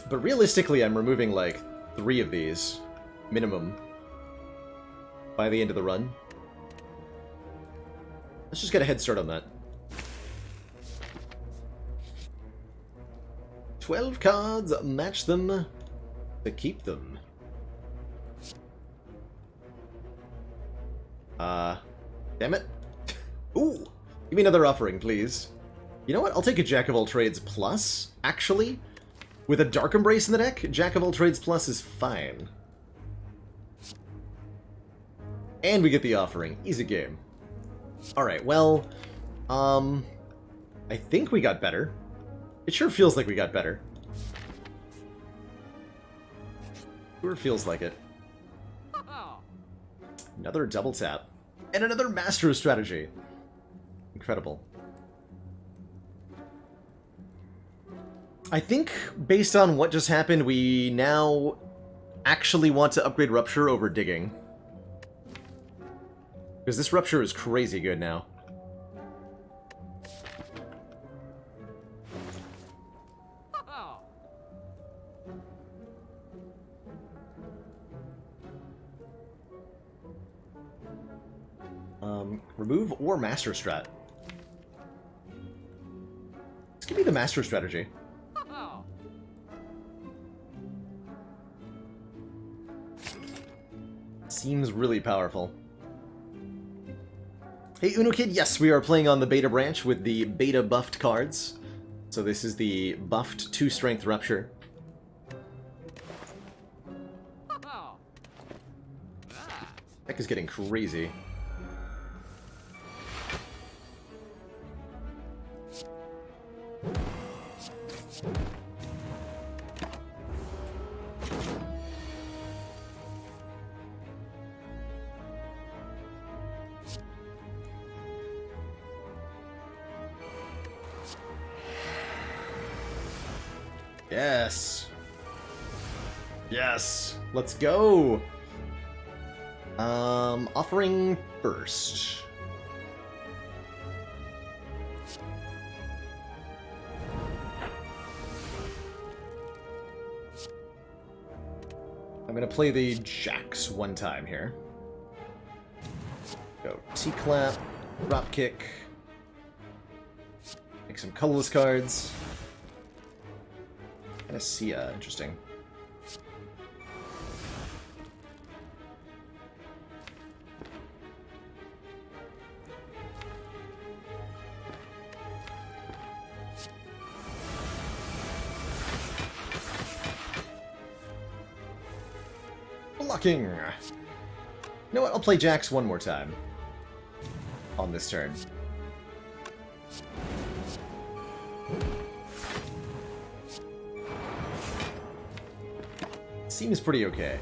But realistically, I'm removing like 3 of these, minimum, by the end of the run. Let's just get a head start on that. 12 cards, match them to keep them. Damn it. Ooh, give me another offering, please. You know what? I'll take a Jack of All Trades plus, actually. With a Dark Embrace in the deck, Jack of All Trades plus is fine. And we get the offering. Easy game. Alright, well, I think we got better. It sure feels like we got better. Sure feels like it. Another double tap. And another Master Strategy. Incredible. I think, based on what just happened, we now actually want to upgrade Rupture over Digging. Because this Rupture is crazy good now. Remove or Master Strat. Let's give me the Master Strategy. seems really powerful. Hey Uno Kid, yes, we are playing on the beta branch with the beta buffed cards. So this is the buffed 2-strength Rupture. Heck is getting crazy. Yes. Yes. Let's go. Offering first. I'm gonna play the jacks one time here. Go T-clap, drop kick. Make some colorless cards. Panacea, interesting. Blocking! You know what, I'll play jacks one more time. On this turn. Seems pretty okay.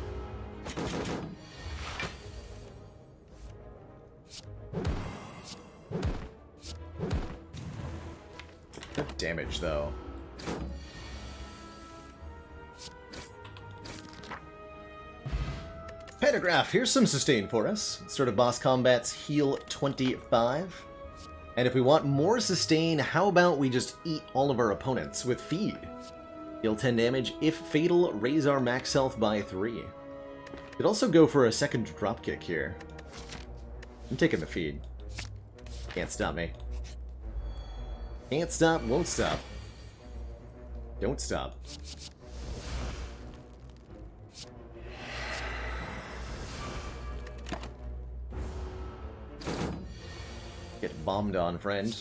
Good damage, though. Pentagraph, here's some sustain for us. Start of boss combats, heal 25. And if we want more sustain, how about we just eat all of our opponents with feed? Deal 10 damage. If fatal, raise our max health by 3. Could also go for a second dropkick here. I'm taking the feed. Can't stop me. Can't stop, won't stop. Don't stop. Get bombed on, friend.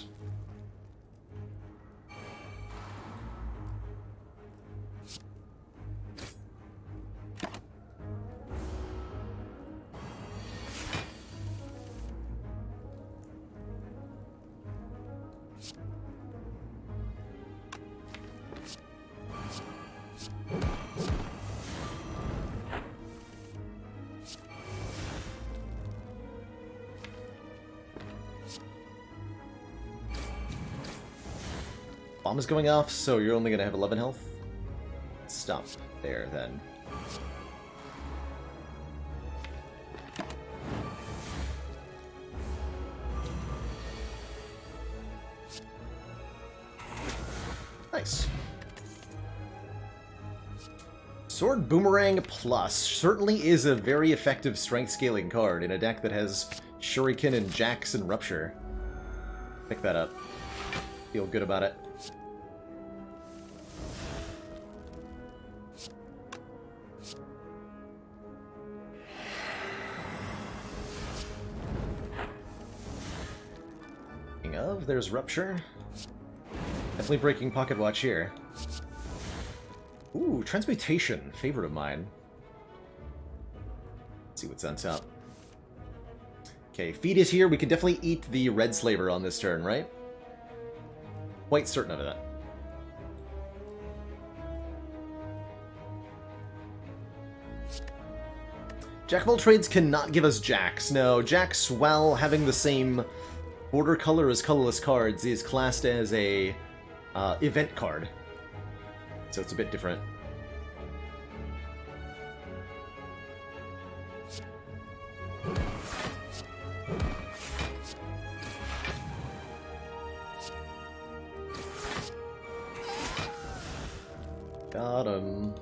Bomb is going off, so you're only gonna have 11 health. Stop there, then. Nice. Sword Boomerang Plus certainly is a very effective strength scaling card in a deck that has Shuriken and Jax and Rupture. Pick that up. Feel good about it. Of, there's Rupture. Definitely breaking Pocket Watch here. Ooh, Transmutation, favorite of mine. Let's see what's on top. Okay, feed is here. We can definitely eat the Red Slaver on this turn, right? Quite certain of that. Jack of all trades cannot give us Jax. No, Jax, while having the same border color as colorless cards, is classed as a event card. So it's a bit different. Got him.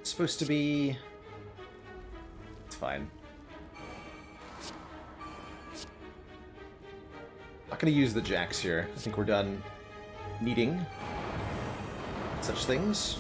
Supposed to be... It's fine. not going to use the jacks here. I think we're done needing such things.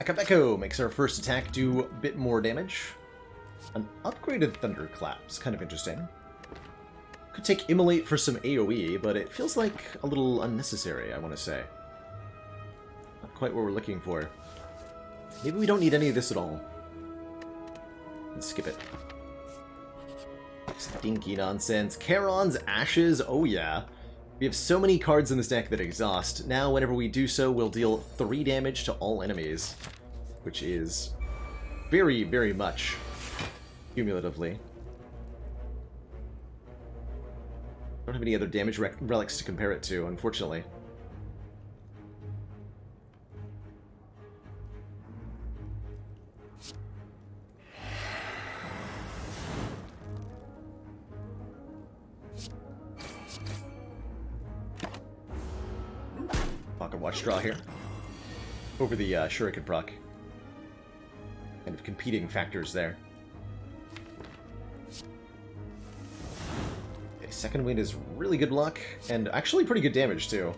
Akabeko makes our first attack do a bit more damage. An upgraded Thunderclap's kind of interesting. Could take Immolate for some AoE, but it feels like a little unnecessary, I want to say. Not quite what we're looking for. Maybe we don't need any of this at all. Let's skip it. Stinky nonsense. Charon's Ashes, oh yeah. We have so many cards in this deck that exhaust. Now, whenever we do so, we'll deal 3 damage to all enemies, which is very, very much cumulatively. Don't have any other damage relics to compare it to, unfortunately. Pocket Watch draw here. Over the Shuriken proc. Kind of competing factors there. Okay, second wind is really good luck, and actually pretty good damage too.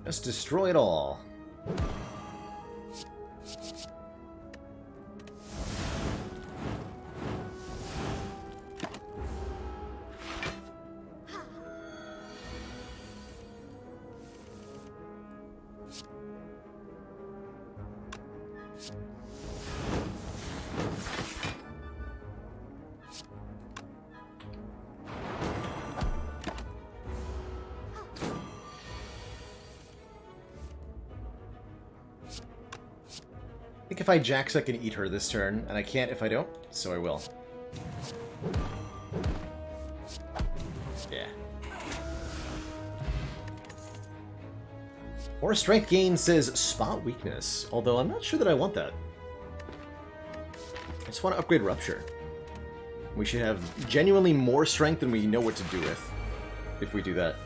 Just destroy it all. I think if I jacks, I can eat her this turn, and I can't if I don't, so I will. Yeah. Or strength gain says spot weakness, although I'm not sure that I want that. I just want to upgrade Rupture. We should have genuinely more strength than we know what to do with if we do that.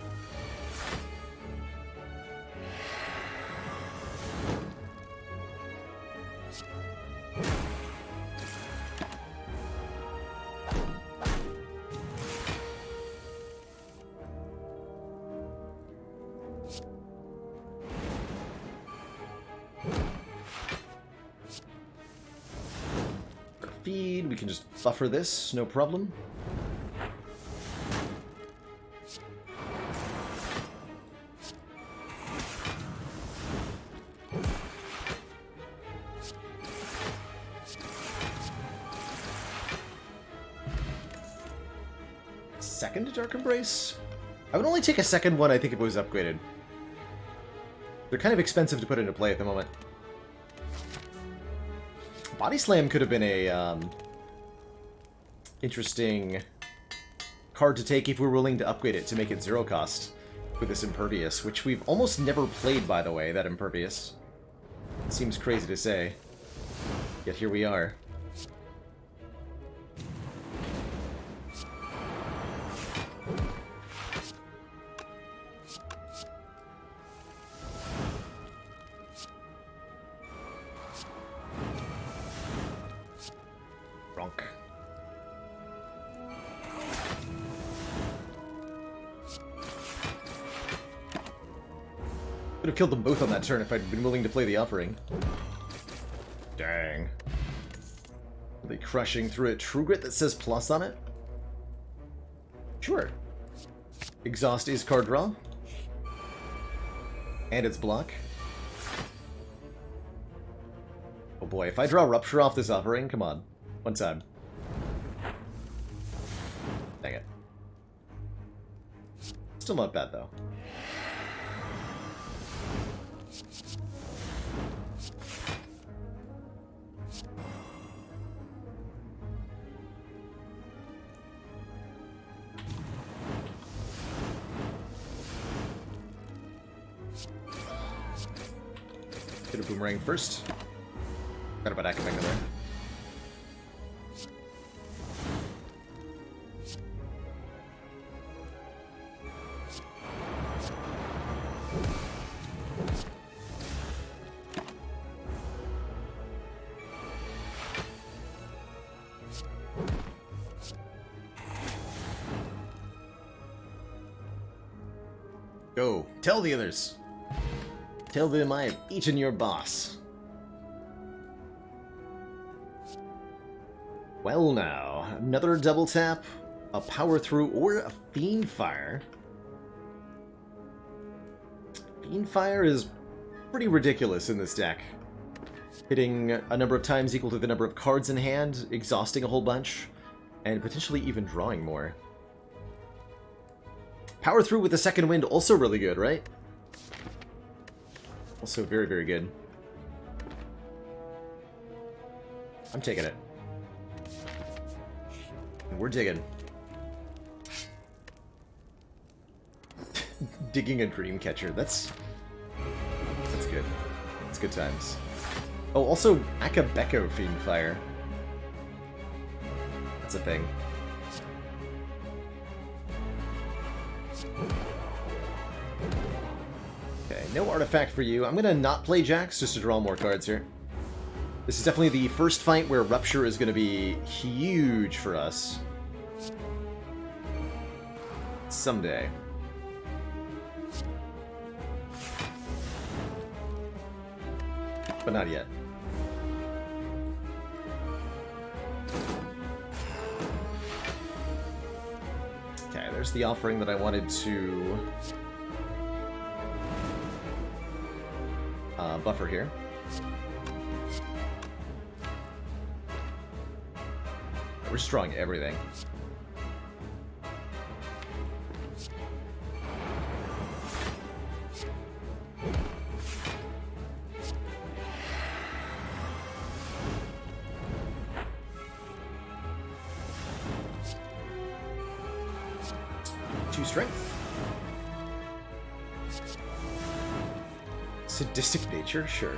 Feed, we can just buffer this, no problem. Second Dark Embrace? I would only take a second one, I think, if it was upgraded. They're kind of expensive to put into play at the moment. Body Slam could have been a interesting card to take if we were willing to upgrade it to make it 0 cost with this Impervious, which we've almost never played, by the way, that Impervious. It seems crazy to say, yet here we are. Could have killed them both on that turn if I'd been willing to play the Offering. Dang. Really crushing through a True Grit that says plus on it? Sure. Exhaust is card draw. And it's block. A Oh boy, if I draw Rupture off this offering, come on. One time. Dang it. Still not bad, though. Get a boomerang first. Got about Academic there. Go. Tell the others. Tell them I have eaten your boss. Well now, another double tap, a power through, or a fiend fire. Fiend fire is pretty ridiculous in this deck. Hitting a number of times equal to the number of cards in hand, exhausting a whole bunch, and potentially even drawing more. Power through with the second wind, also really good, right? Also very, very good. I'm taking it. And we're digging. Digging a dream catcher. That's good. That's good times. Oh, also Akabeko Fiend Fire. That's a thing. Okay, no artifact for you. I'm gonna not play Jax just to draw more cards here. This is definitely the first fight where Rupture is gonna be huge for us. Someday. But not yet. Okay, there's the offering that I wanted to buffer here. We're just drawing everything. Strength. Sadistic nature, sure.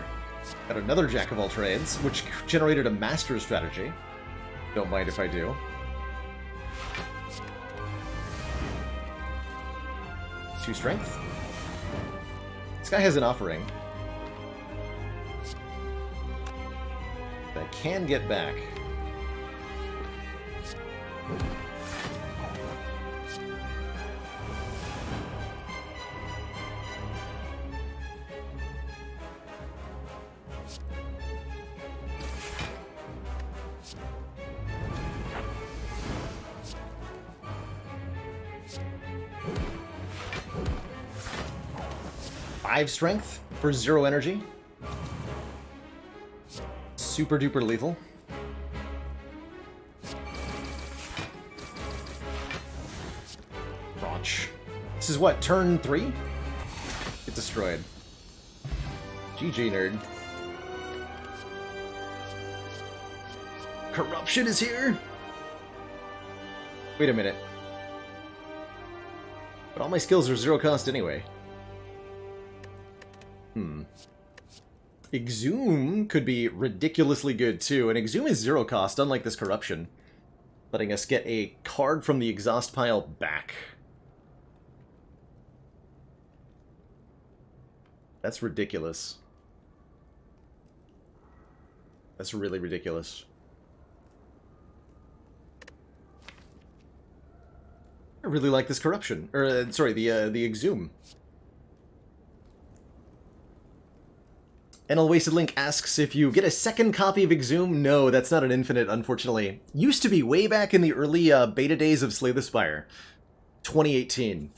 Got another Jack of all trades, which generated a master strategy. Don't mind if I do. Two strength. This guy has an offering that I can get back. Five strength for 0 energy. Super duper lethal. Raunch. This is what, turn 3? Get destroyed. GG, nerd. Corruption is here? Wait a minute. But all my skills are 0 cost anyway. Exhume could be ridiculously good too, and Exhume is 0 cost, unlike this Corruption, letting us get a card from the exhaust pile back. That's ridiculous. That's really ridiculous. I really like this Corruption, or sorry, the Exhume. NL Wasted Link asks if you get a second copy of Exhume. No, that's not an infinite, unfortunately. Used to be way back in the early beta days of Slay the Spire, 2018.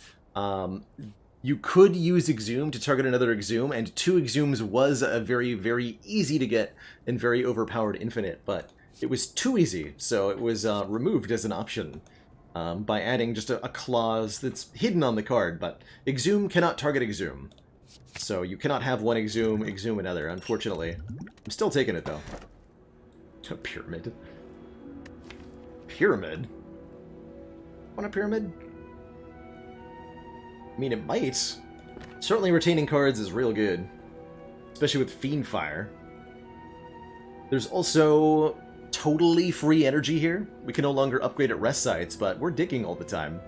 You could use Exhume to target another Exhume, and 2 Exhumes was a very, very easy to get and very overpowered infinite, but it was too easy, so it was removed as an option by adding just a clause that's hidden on the card, but Exhume cannot target Exhume. So you cannot have one Exhume another, unfortunately. I'm still taking it, though. A pyramid. Pyramid? Want a pyramid? I mean, it might. Certainly retaining cards is real good. Especially with Fiend Fire. There's also totally free energy here. We can no longer upgrade at rest sites, but we're digging all the time.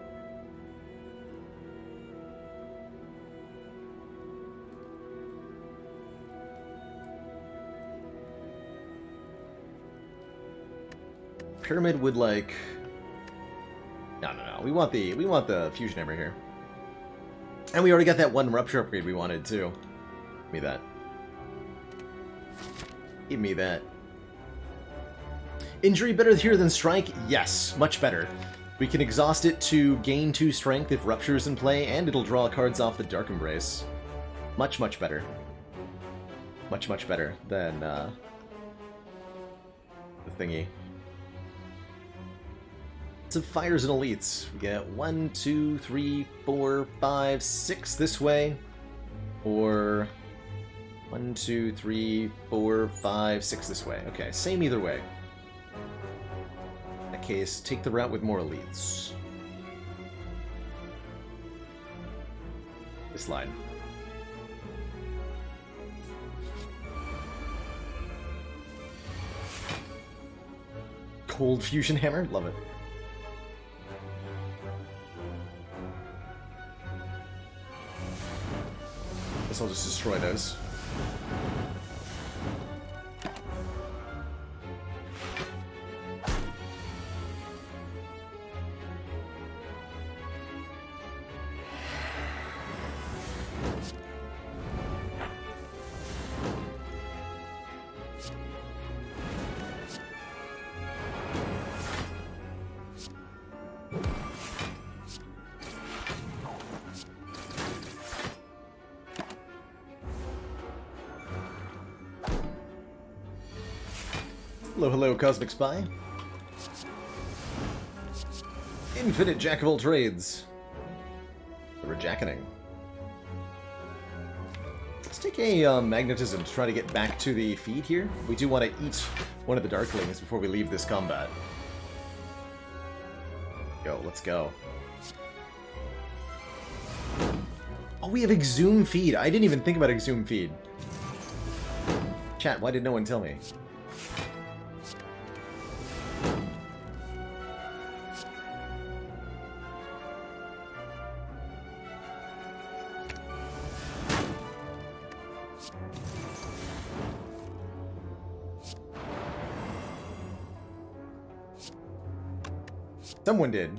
Pyramid would like... No. We want the fusion hammer here. And we already got that one rupture upgrade we wanted too. Give me that. Give me that. Injury better here than strike? Yes, much better. We can exhaust it to gain 2 strength if rupture is in play, and it'll draw cards off the Dark Embrace. Much better. Much better than the thingy. Of fires and elites. We get 1, 2, 3, 4, 5, 6 this way, or 1, 2, 3, 4, 5, 6 this way. Okay, same either way. In that case, take the route with more elites. This line. Cold fusion hammer, love it. Guess I'll just destroy those. Hello, Cosmic Spy. Infinite Jack of all trades. The Rejackening. Let's take a Magnetism to try to get back to the feed here. We do want to eat one of the Darklings before we leave this combat. Go, let's go. Oh, we have Exhume Feed. I didn't even think about Exhume Feed. Chat, why did no one tell me? Someone did.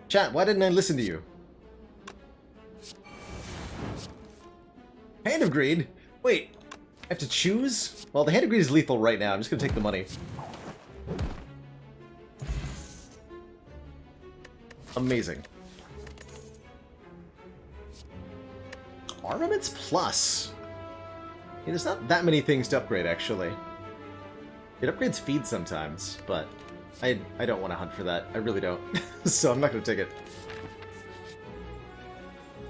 Chat, why didn't I listen to you? Hand of Greed? Wait, I have to choose? Well, the Hand of Greed is lethal right now. I'm just gonna take the money. Amazing. Armaments Plus. Yeah, there's not that many things to upgrade, actually. It upgrades feed sometimes, but I don't want to hunt for that. I really don't. So I'm not going to take it.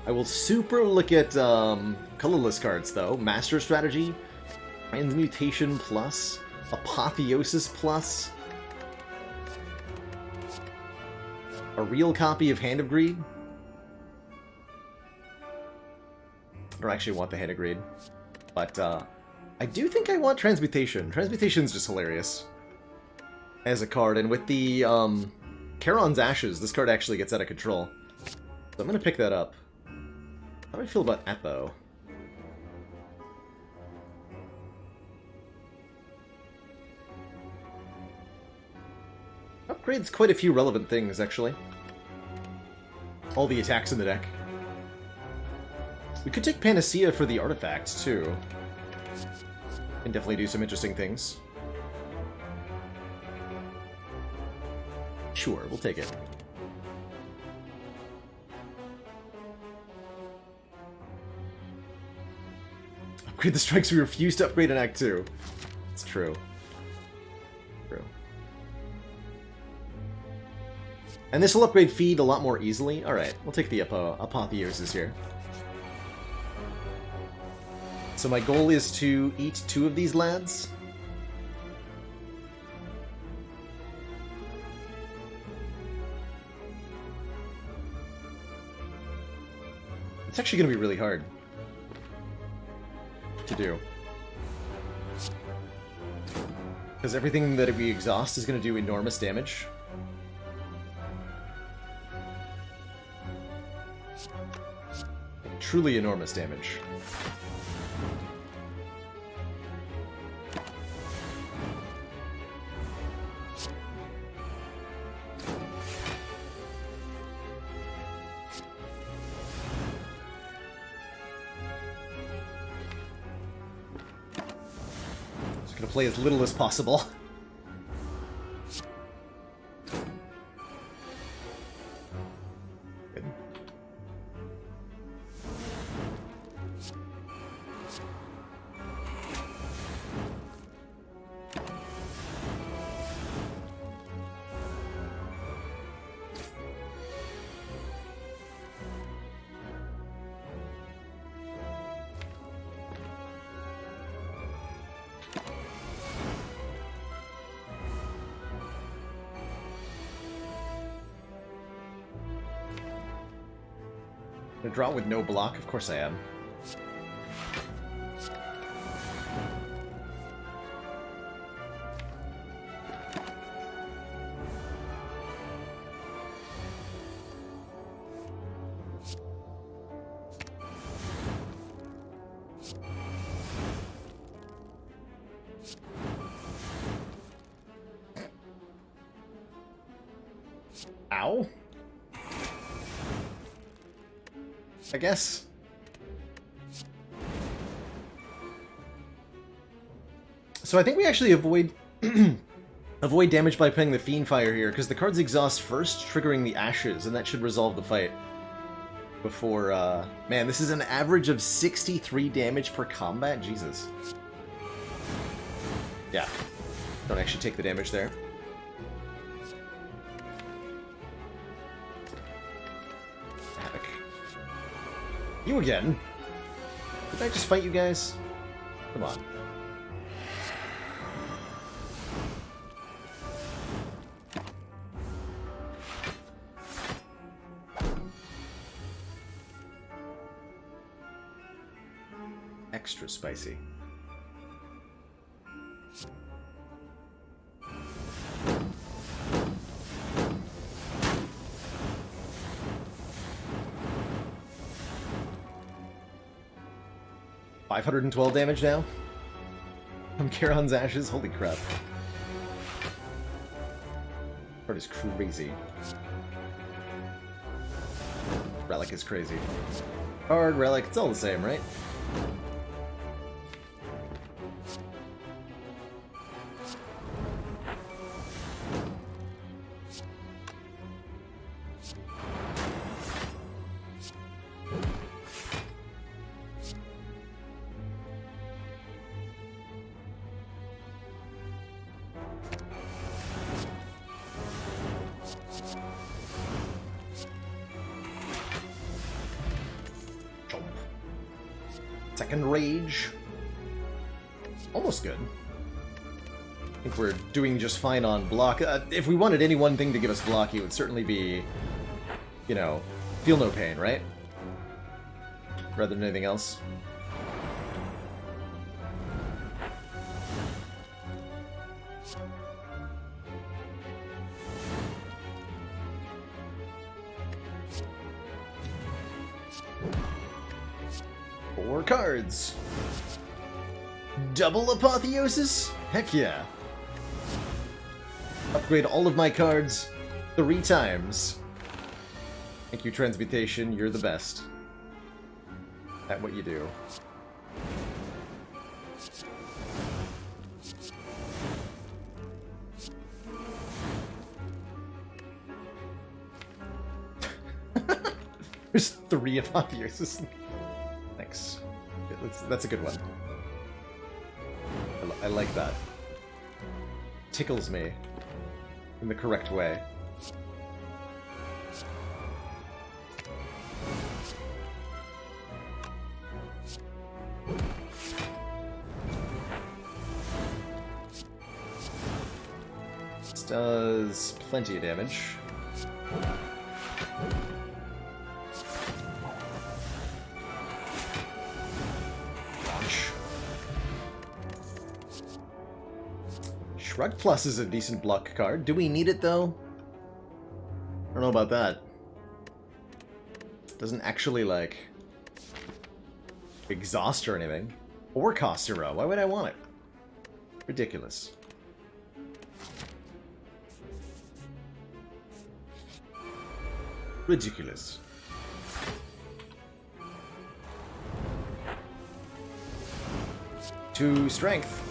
I will super look at colorless cards, though. Master Strategy, Transmutation Plus, Apotheosis Plus, a real copy of Hand of Greed. I don't actually want the Hand of Greed, but I do think I want Transmutation. Transmutation's just hilarious as a card, and with the Charon's Ashes, this card actually gets out of control. So I'm going to pick that up. How do I feel about Apo? Upgrades quite a few relevant things, actually. All the attacks in the deck. We could take Panacea for the artifacts, too. Can definitely do some interesting things. Sure, we'll take it. upgrade the strikes we refuse to upgrade in Act 2. It's true. True. And this will upgrade feed a lot more easily. Alright, we'll take the apotheosis here. So my goal is to eat 2 of these lads. It's actually going to be really hard to do. Because everything that we exhaust is going to do enormous damage. Truly enormous damage. Play as little as possible. Good. A draw with no block? Of course I am. Ow. I guess. So I think we actually avoid avoid damage by playing the Fiend Fire here, because the cards exhaust first, triggering the Ashes, and that should resolve the fight. Before, man, this is an average of 63 damage per combat? Jesus. Yeah. Don't actually take the damage there. You again? Did I just fight you guys? Come on. Extra spicy. $512 damage now? From Charon's Ashes? Holy crap. Card is crazy. Relic is crazy. Card, relic, it's all the same, right? Second Rage. Almost good. I think we're doing just fine on block. If we wanted any one thing to give us block, it would certainly be, you know, Feel No Pain, right? Rather than anything else. Cards. Double Apotheosis? Heck yeah. Upgrade all of my cards 3 times. Thank you, Transmutation. You're the best at what you do. There's 3 Apotheosis. Thanks. That's a good one. I like that. Tickles me in the correct way. This does plenty of damage. Shrug Plus is a decent block card. Do we need it, though? I don't know about that. Doesn't actually, like, exhaust or anything. Or cost 0. Why would I want it? Ridiculous. Ridiculous. To strength.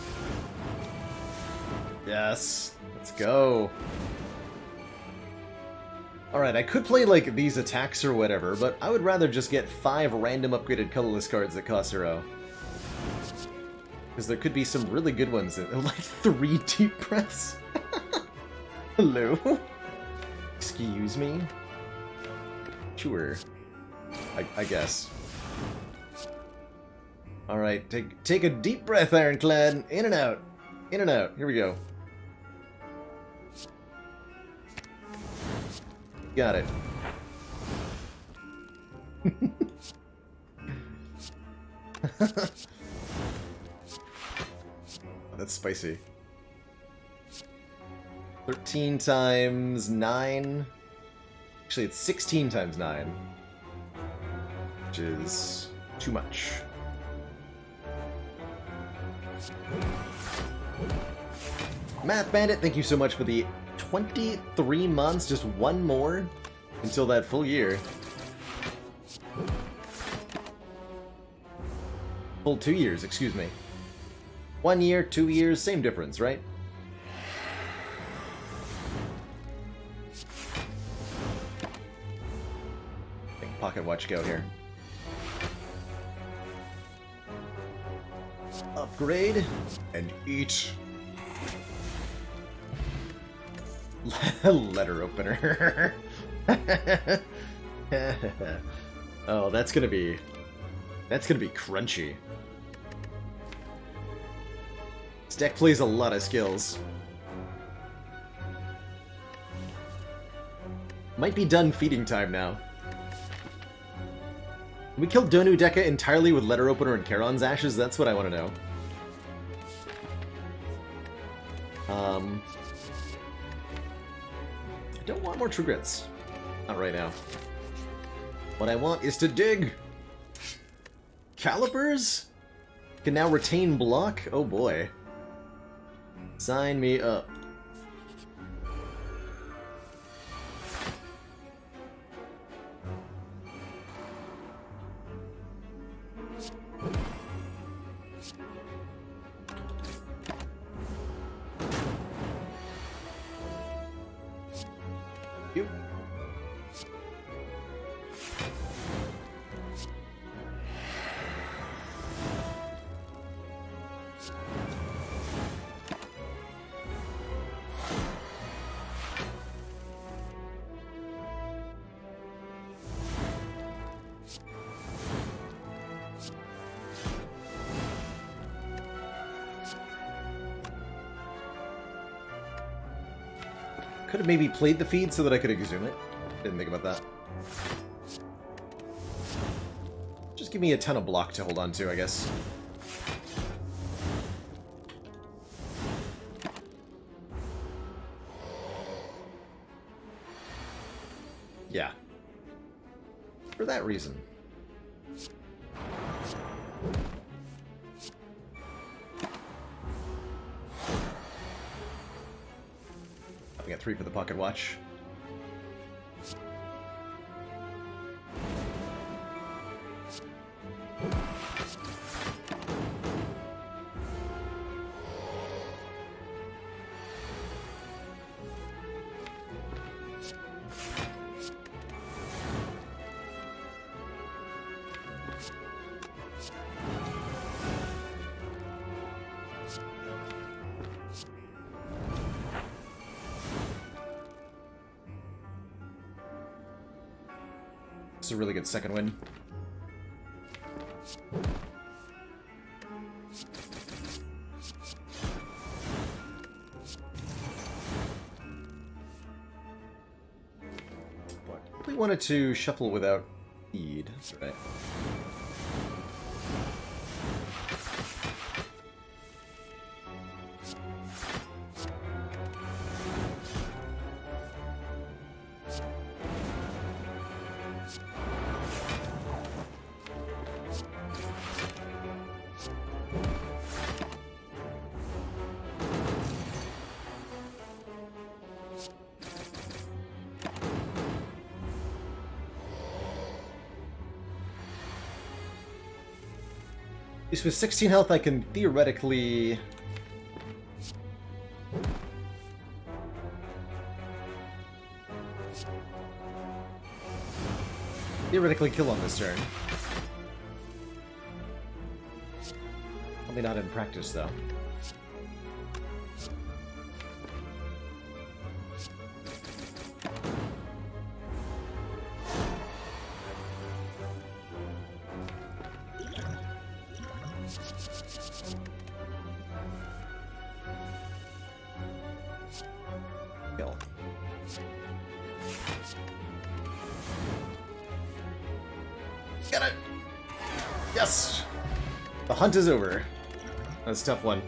Yes, let's go. Alright, I could play, like, these attacks or whatever, but I would rather just get 5 random upgraded colorless cards that cost 0. Because there could be some really good ones that like 3 deep breaths. Hello? Excuse me? Sure. I guess. Alright, take a deep breath, Ironclad. In and out. In and out. Here we go. Got it. That's spicy. 13 times 9. Actually, it's 16 times 9. Which is too much. Math Bandit, thank you so much for the 23 months, just one more until that full year. Full 2 years, excuse me. 1 year, 2 years, same difference, right? Pocket watch go here. Upgrade and eat. Letter opener. Oh, that's gonna be crunchy. This deck plays a lot of skills. Might be done feeding time now. Can we kill Donu Deka entirely with Letter Opener and Charon's Ashes? That's what I want to know. I don't want more Trigrets. Not right now. What I want is to dig! Calipers? Can now retain block? Oh boy. Sign me up. Could have maybe played the feed so that I could exhume it. Didn't think about that. Just give me a ton of block to hold on to, I guess. Yeah. For that reason. I got 3 for the pocket watch. It's a really good second win. We wanted to shuffle without Eid, that's right. At least with 16 health, I can theoretically... kill on this turn. Probably not in practice, though. Kill. Get it! Yes! The hunt is over. That's a tough one.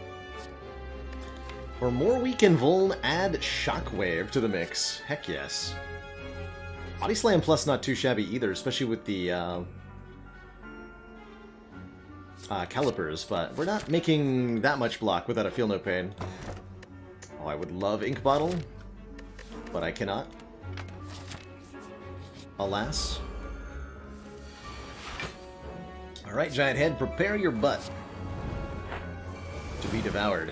For more weaken Vuln, add Shockwave to the mix. Heck yes. Body Slam plus not too shabby either, especially with the calipers, but we're not making that much block without a Feel No Pain. Oh, I would love Ink Bottle, but I cannot. Alas. Alright, Giant Head, prepare your butt to be devoured.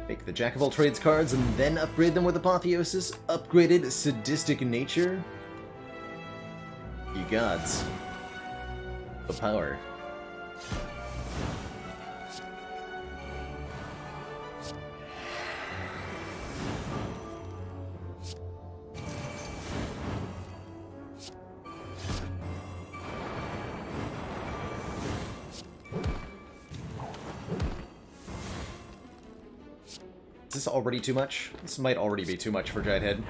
Make the Jack of all trades cards and then upgrade them with Apotheosis. Upgraded Sadistic Nature. Ye gods. The power. Is this already too much? This might already be too much for Giant Head.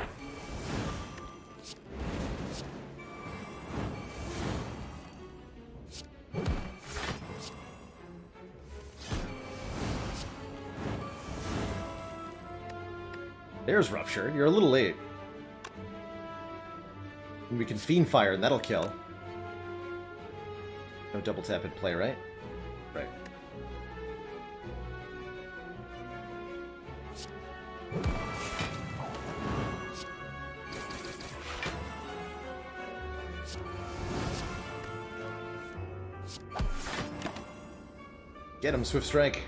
There's Rupture. You're a little late. And we can Fiend Fire, and that'll kill. No double tap in play, right? Right. Get him, Swift Strike.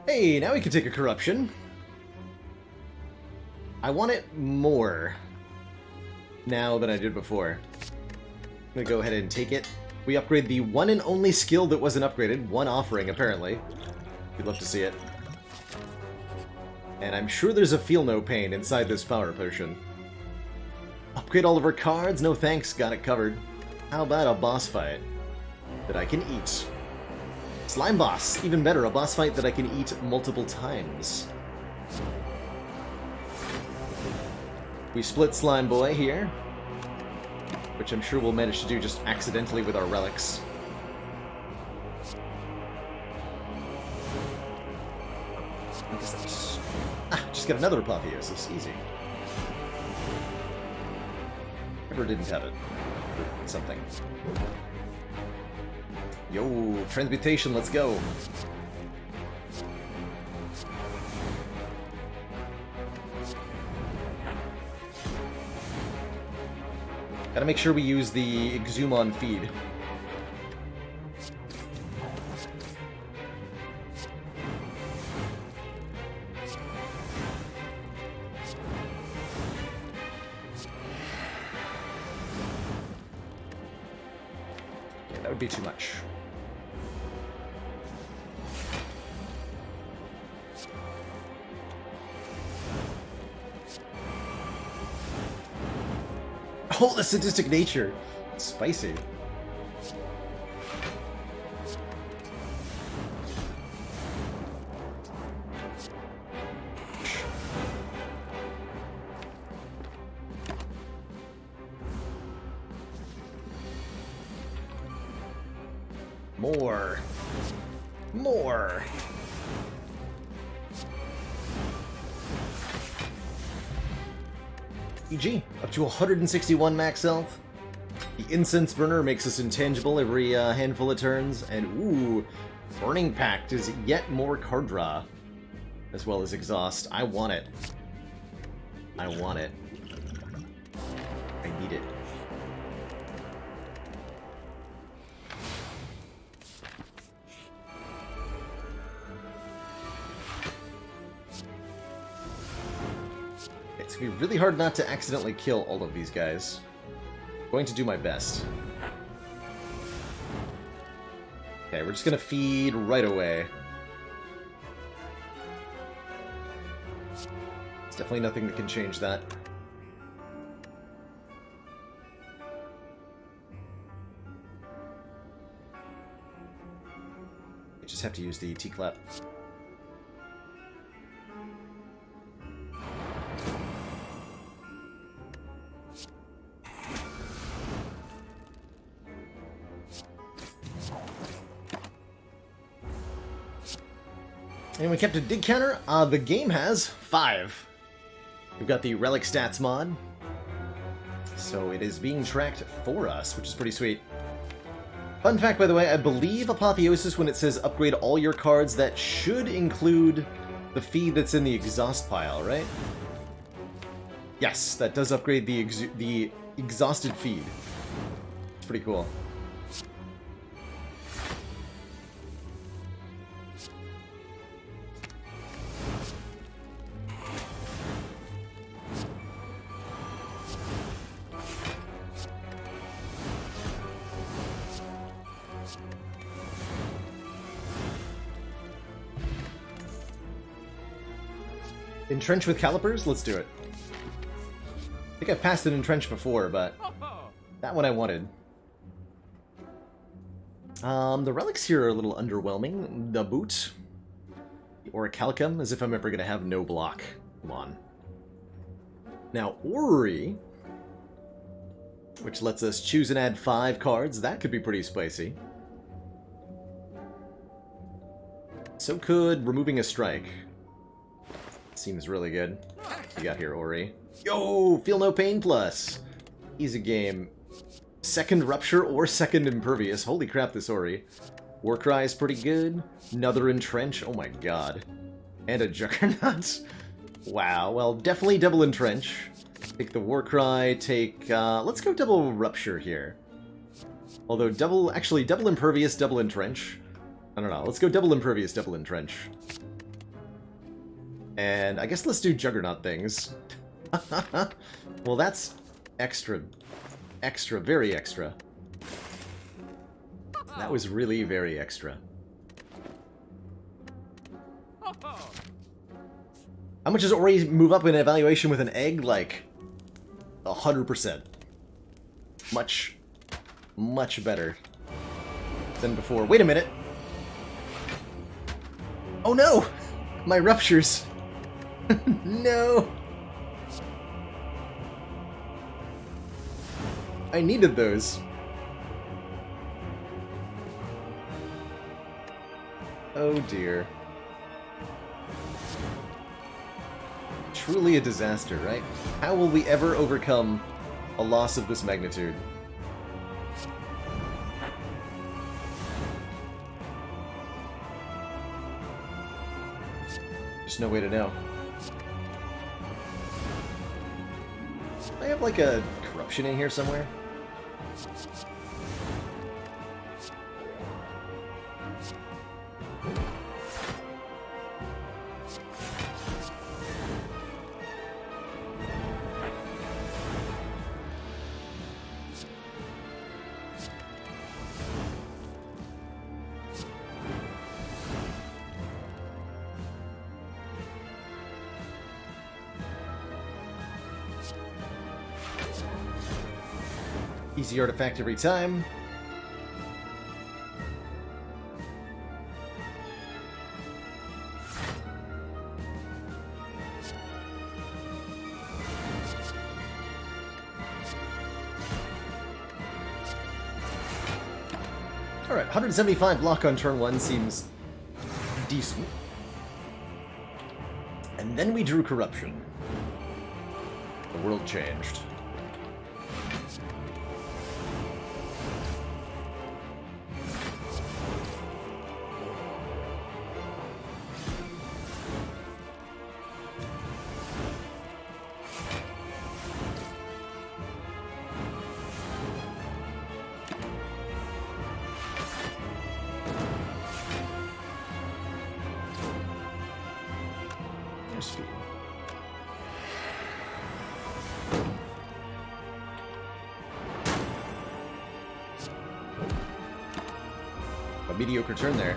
Hey, now we can take a Corruption. I want it more now than I did before. I'm gonna go ahead and take it. We upgrade the one and only skill that wasn't upgraded. One offering, apparently. We'd love to see it. And I'm sure there's a Feel No Pain inside this power potion. Upgrade all of our cards? No thanks, got it covered. How about a boss fight that I can eat? Slime Boss, even better, a boss fight that I can eat multiple times. We split Slime Boy here, which I'm sure we'll manage to do just accidentally with our relics. I guess that's... just got another Apotheosis. Easy. Never didn't have it. Or something. Yo, transmutation, let's go. Gotta make sure we use the Exhumon feed. Yeah, that would be too much. Oh, the sadistic nature. It's spicy. More. More. GG. Up to 161 max health. The Incense Burner makes us intangible every handful of turns. And ooh, Burning Pact is yet more card draw. As well as Exhaust. I want it. I want it. I need it. It's going to be really hard not to accidentally kill all of these guys. I'm going to do my best. Okay, we're just going to feed right away. There's definitely nothing that can change that. You just have to use the T-clap. Anyone kept a dig counter? The game has 5. We've got the Relic Stats mod. So it is being tracked for us, which is pretty sweet. Fun fact, by the way, I believe Apotheosis, when it says upgrade all your cards, that should include the feed that's in the exhaust pile, right? Yes, that does upgrade the exhausted feed. It's pretty cool. Entrench with calipers? Let's do it. I think I've passed an entrench before, but that one I wanted. The relics here are a little underwhelming. The boot. The orichalcum, as if I'm ever going to have no block. Come on. Now, Orrery, which lets us choose and add 5 cards. That could be pretty spicy. So could removing a strike. Seems really good. What you got here, Ori? Yo! Feel no pain plus! Easy game. Second Rupture or second Impervious. Holy crap, this Ori. Warcry is pretty good. Another Entrench. Oh my god. And a Juggernaut. Wow. Well, definitely double Entrench. Take the Warcry, take... let's go double Rupture here. Although actually, double Impervious, double Entrench. I don't know. Let's go double Impervious, double Entrench. And I guess let's do Juggernaut things. Well, that's extra. Extra, very extra. That was really very extra. How much does Ori move up in evaluation with an egg? Like, 100%. Much, much better than before. Wait a minute. Oh no! My ruptures. No! I needed those. Oh dear. truly a disaster, right? How will we ever overcome a loss of this magnitude? There's no way to know. I have like a corruption in here somewhere. Easy artifact every time. Alright, 175 block on turn 1 seems decent. And then we drew Corruption. The world changed. A mediocre turn there.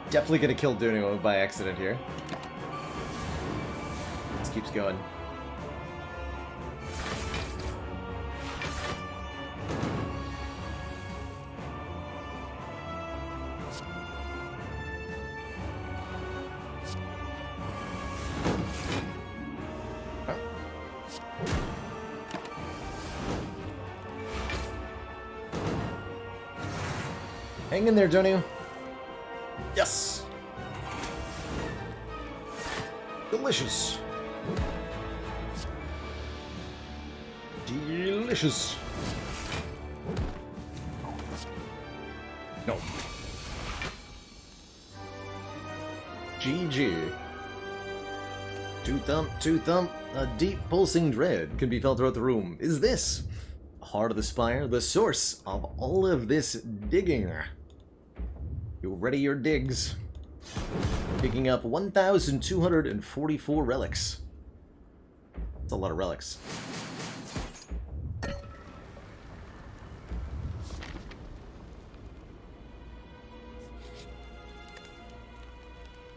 Definitely gonna kill Duno by accident here. This keeps going. Huh. Hang in there, Duno. Yes! Delicious. Delicious. No. GG. Two thump, a deep pulsing dread can be felt throughout the room. Is this Heart of the Spire, the source of all of this digging? You ready your digs. Picking up 1,244 relics. That's a lot of relics.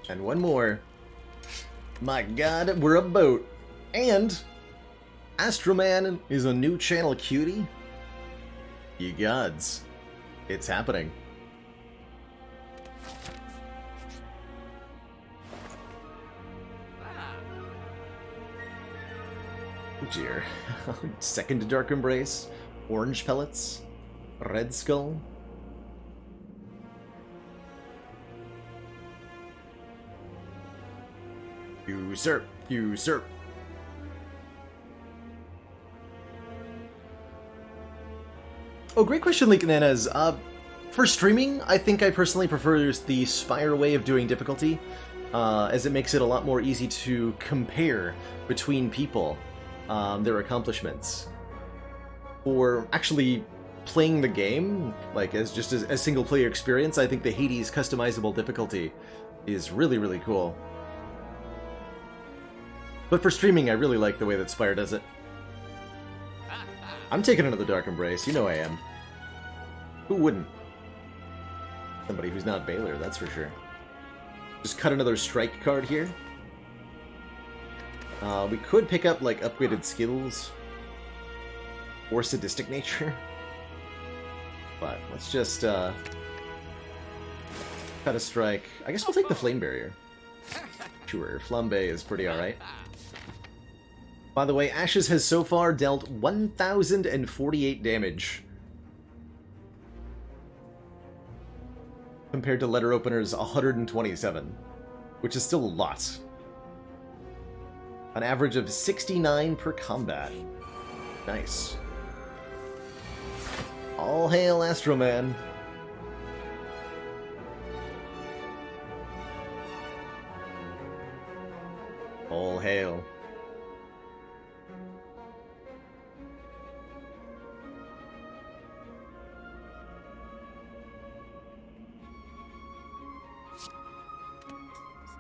And one more. My god, we're a boat. And Astroman is a new channel cutie? Ye gods. It's happening. Oh dear. Second Dark Embrace, Orange Pellets, Red Skull. Usurp, usurp. Oh, great question, Link Bananas. For streaming, I think I personally prefer the Spire way of doing difficulty, as it makes it a lot more easy to compare between people. Their accomplishments. Or actually playing the game, like as just a single player experience, I think the Hades customizable difficulty is really, really cool. But for streaming, I really like the way that Spire does it. I'm taking another Dark Embrace, you know I am. Who wouldn't? Somebody who's not Baylor, that's for sure. Just cut another strike card here. We could pick up, like, upgraded skills. Or sadistic nature. But let's just cut a strike. I guess we'll take the flame barrier. Sure, flambe is pretty alright. By the way, Ashes has so far dealt 1,048 damage. Compared to Letter Opener's 127, which is still a lot. An average of 69 per combat. Nice. All hail Astroman. All hail.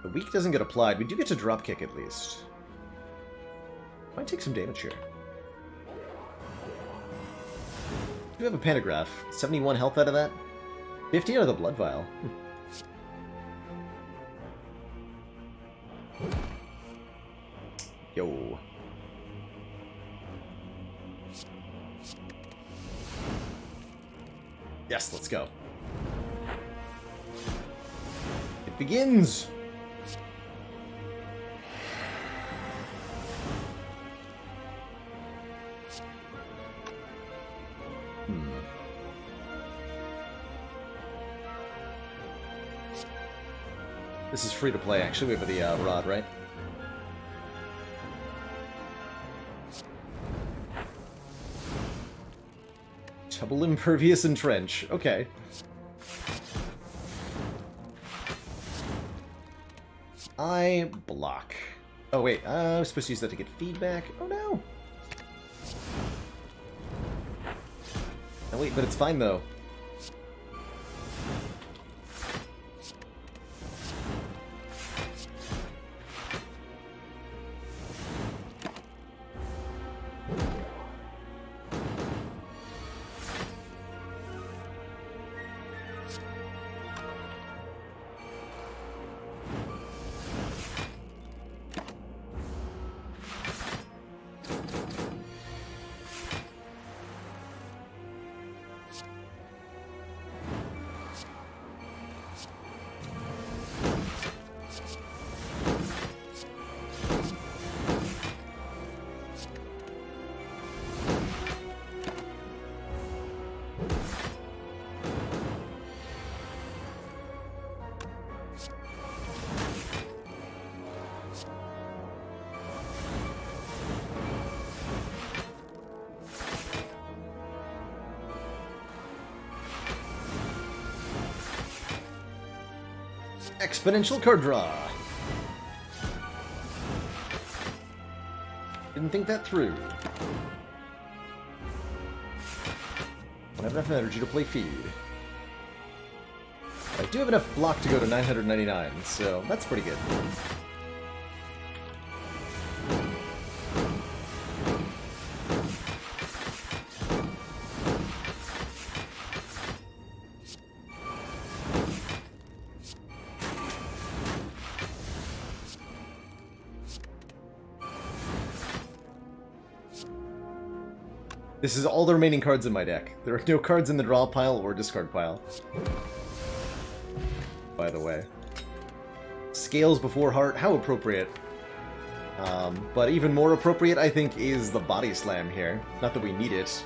The weak doesn't get applied. We do get to dropkick at least. Might take some damage here. Do have a pantograph. 71 health out of that. 50 out of the blood vial. Yo. Yes, let's go. It begins! This is free to play, actually. We have the rod, right? Double impervious and trench. Okay. I block. Oh wait, I was supposed to use that to get feedback. Oh no! Oh wait, but it's fine though. Exponential card draw. Didn't think that through. Don't have enough energy to play feed. I do have enough block to go to 999, so that's pretty good. This is all the remaining cards in my deck. There are no cards in the draw pile or discard pile. By the way. Scales before heart, how appropriate. But even more appropriate, I think, is the body slam here. Not that we need it,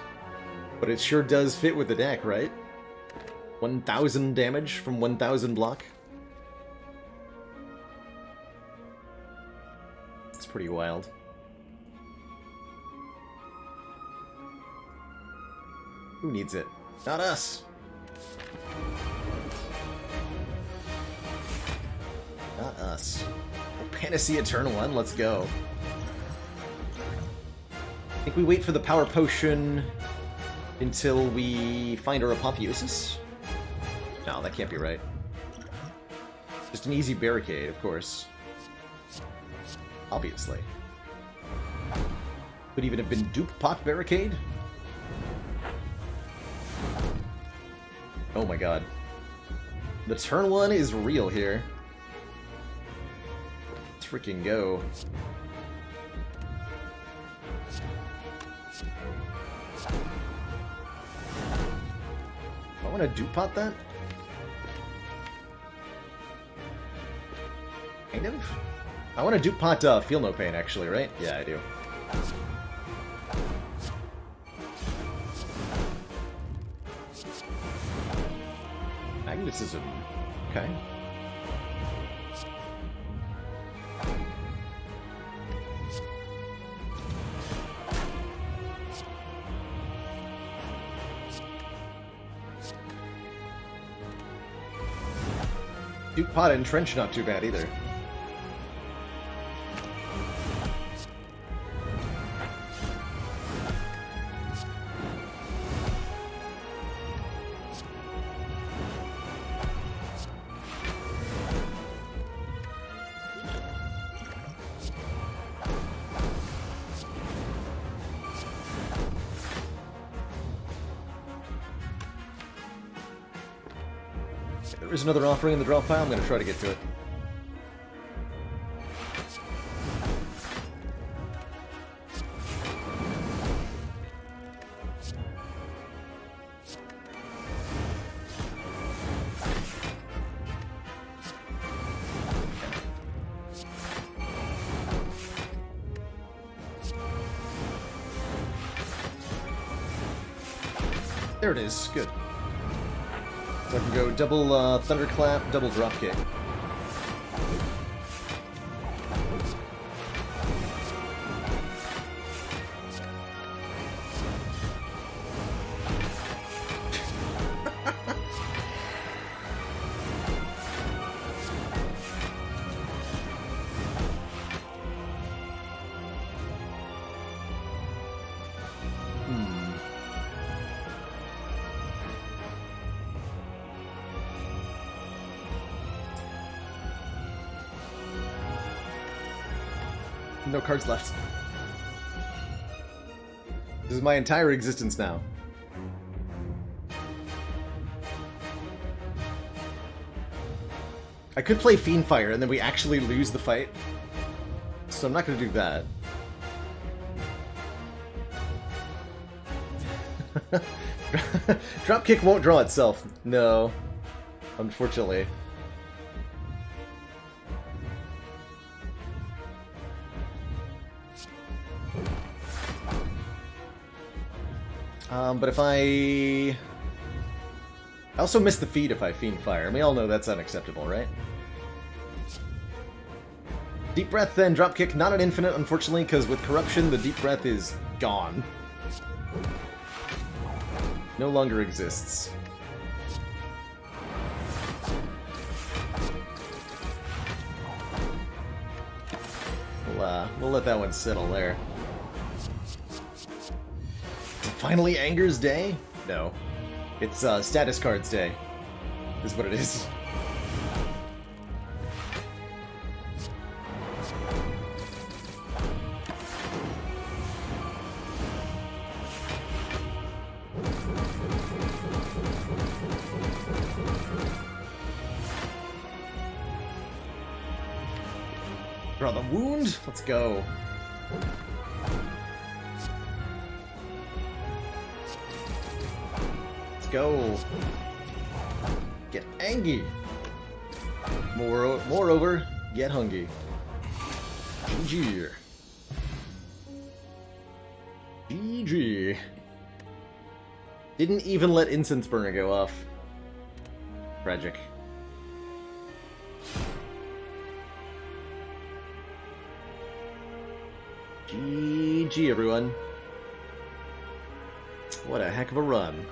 but it sure does fit with the deck, right? 1,000 damage from 1,000 block. It's pretty wild. Who needs it? Not us! Not us. Oh, Panacea turn 1, let's go. I think we wait for the power potion until we find our apotheosis? No, that can't be right. Just an easy barricade, of course. Obviously. Could even have been dupe pot barricade? Oh my god. The turn 1 is real here. Let's freaking go. want to dupe pot that? Kind of. I want to dupe pot Feel No Pain, actually, right? Yeah, I do. Magnetism. Okay. Duke Pot and Trench not too bad either. There is another offering in the drop pile. I'm going to try to get to it. There it is. Good. So I can go double Thunderclap, double Dropkick. No cards left. This is my entire existence now. I could play Fiendfire and then we actually lose the fight. So I'm not going to do that. Dropkick won't draw itself. No. Unfortunately. But if I also miss the feed if I Fiendfire, and we all know that's unacceptable, right? Deep Breath, then Dropkick, not an infinite, unfortunately, because with Corruption, the Deep Breath is gone. No longer exists. We'll let that one settle there. Finally Anger's Day? No. It's Status Cards Day. Is what it is. Draw the wound? Let's go. Go. Get angry. Moreover, get hungry. GG. GG. Didn't even let Incense Burner go off. Tragic. GG, everyone. What a heck of a run.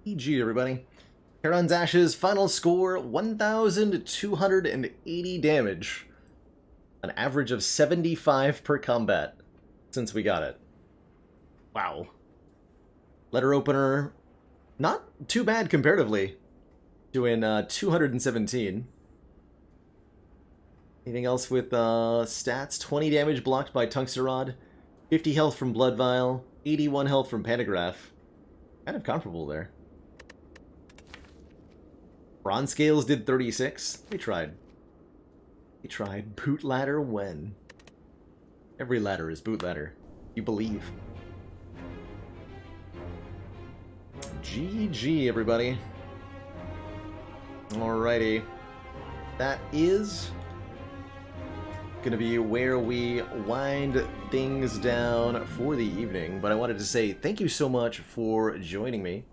GG, everybody. Charon's Ashes, final score, 1,280 damage. An average of 75 per combat since we got it. Wow. Letter opener, not too bad comparatively. Doing 217. Anything else with stats? 20 damage blocked by Tungsten Rod. 50 health from Blood Vial, 81 health from Pantograph. Kind of comparable there. Bronze Scales did 36. They tried. They tried. Boot ladder when? Every ladder is boot ladder. You believe. GG, everybody. Alrighty. That is gonna be where we wind things down for the evening, but I wanted to say thank you so much for joining me.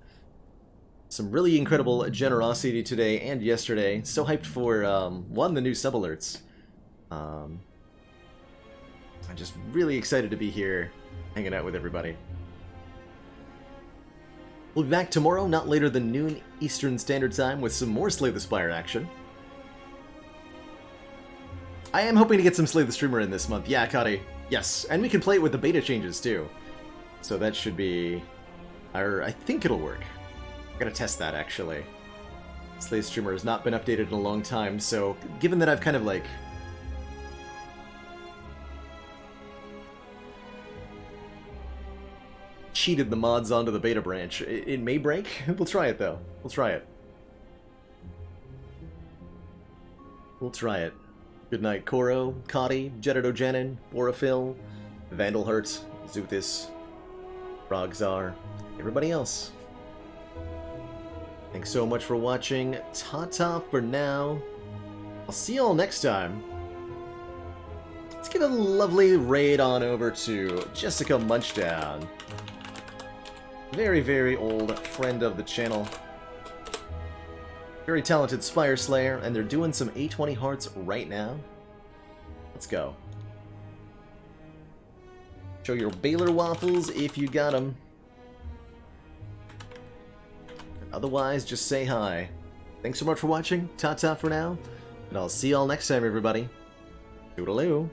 Some really incredible generosity today and yesterday. So hyped for, one, the new sub alerts. I'm just really excited to be here, hanging out with everybody. We'll be back tomorrow, not later than noon Eastern Standard Time, with some more Slay the Spire action. I am hoping to get some Slay the Streamer in this month. Yeah, Kari. Yes, and we can play it with the beta changes, too. So that should be... I think it'll work. I'm gonna test that, actually. Slay the Streamer has not been updated in a long time, so given that I've kind of, like... cheated the mods onto the beta branch, it may break. We'll try it, though. We'll try it. We'll try it. Good night, Koro, Kadi, Jeditogenin, Borafil, Vandalhurt, Zuthis, Frogzar, everybody else. Thanks so much for watching. Ta-ta for now. I'll see y'all next time. Let's get a lovely raid on over to Jessica Munchdown. Very, very old friend of the channel. Very talented Spire Slayer, and they're doing some A20 hearts right now. Let's go. Show your Baylor waffles if you got them. Otherwise, just say hi. Thanks so much for watching. Ta-ta for now. And I'll see y'all next time, everybody. Toodaloo.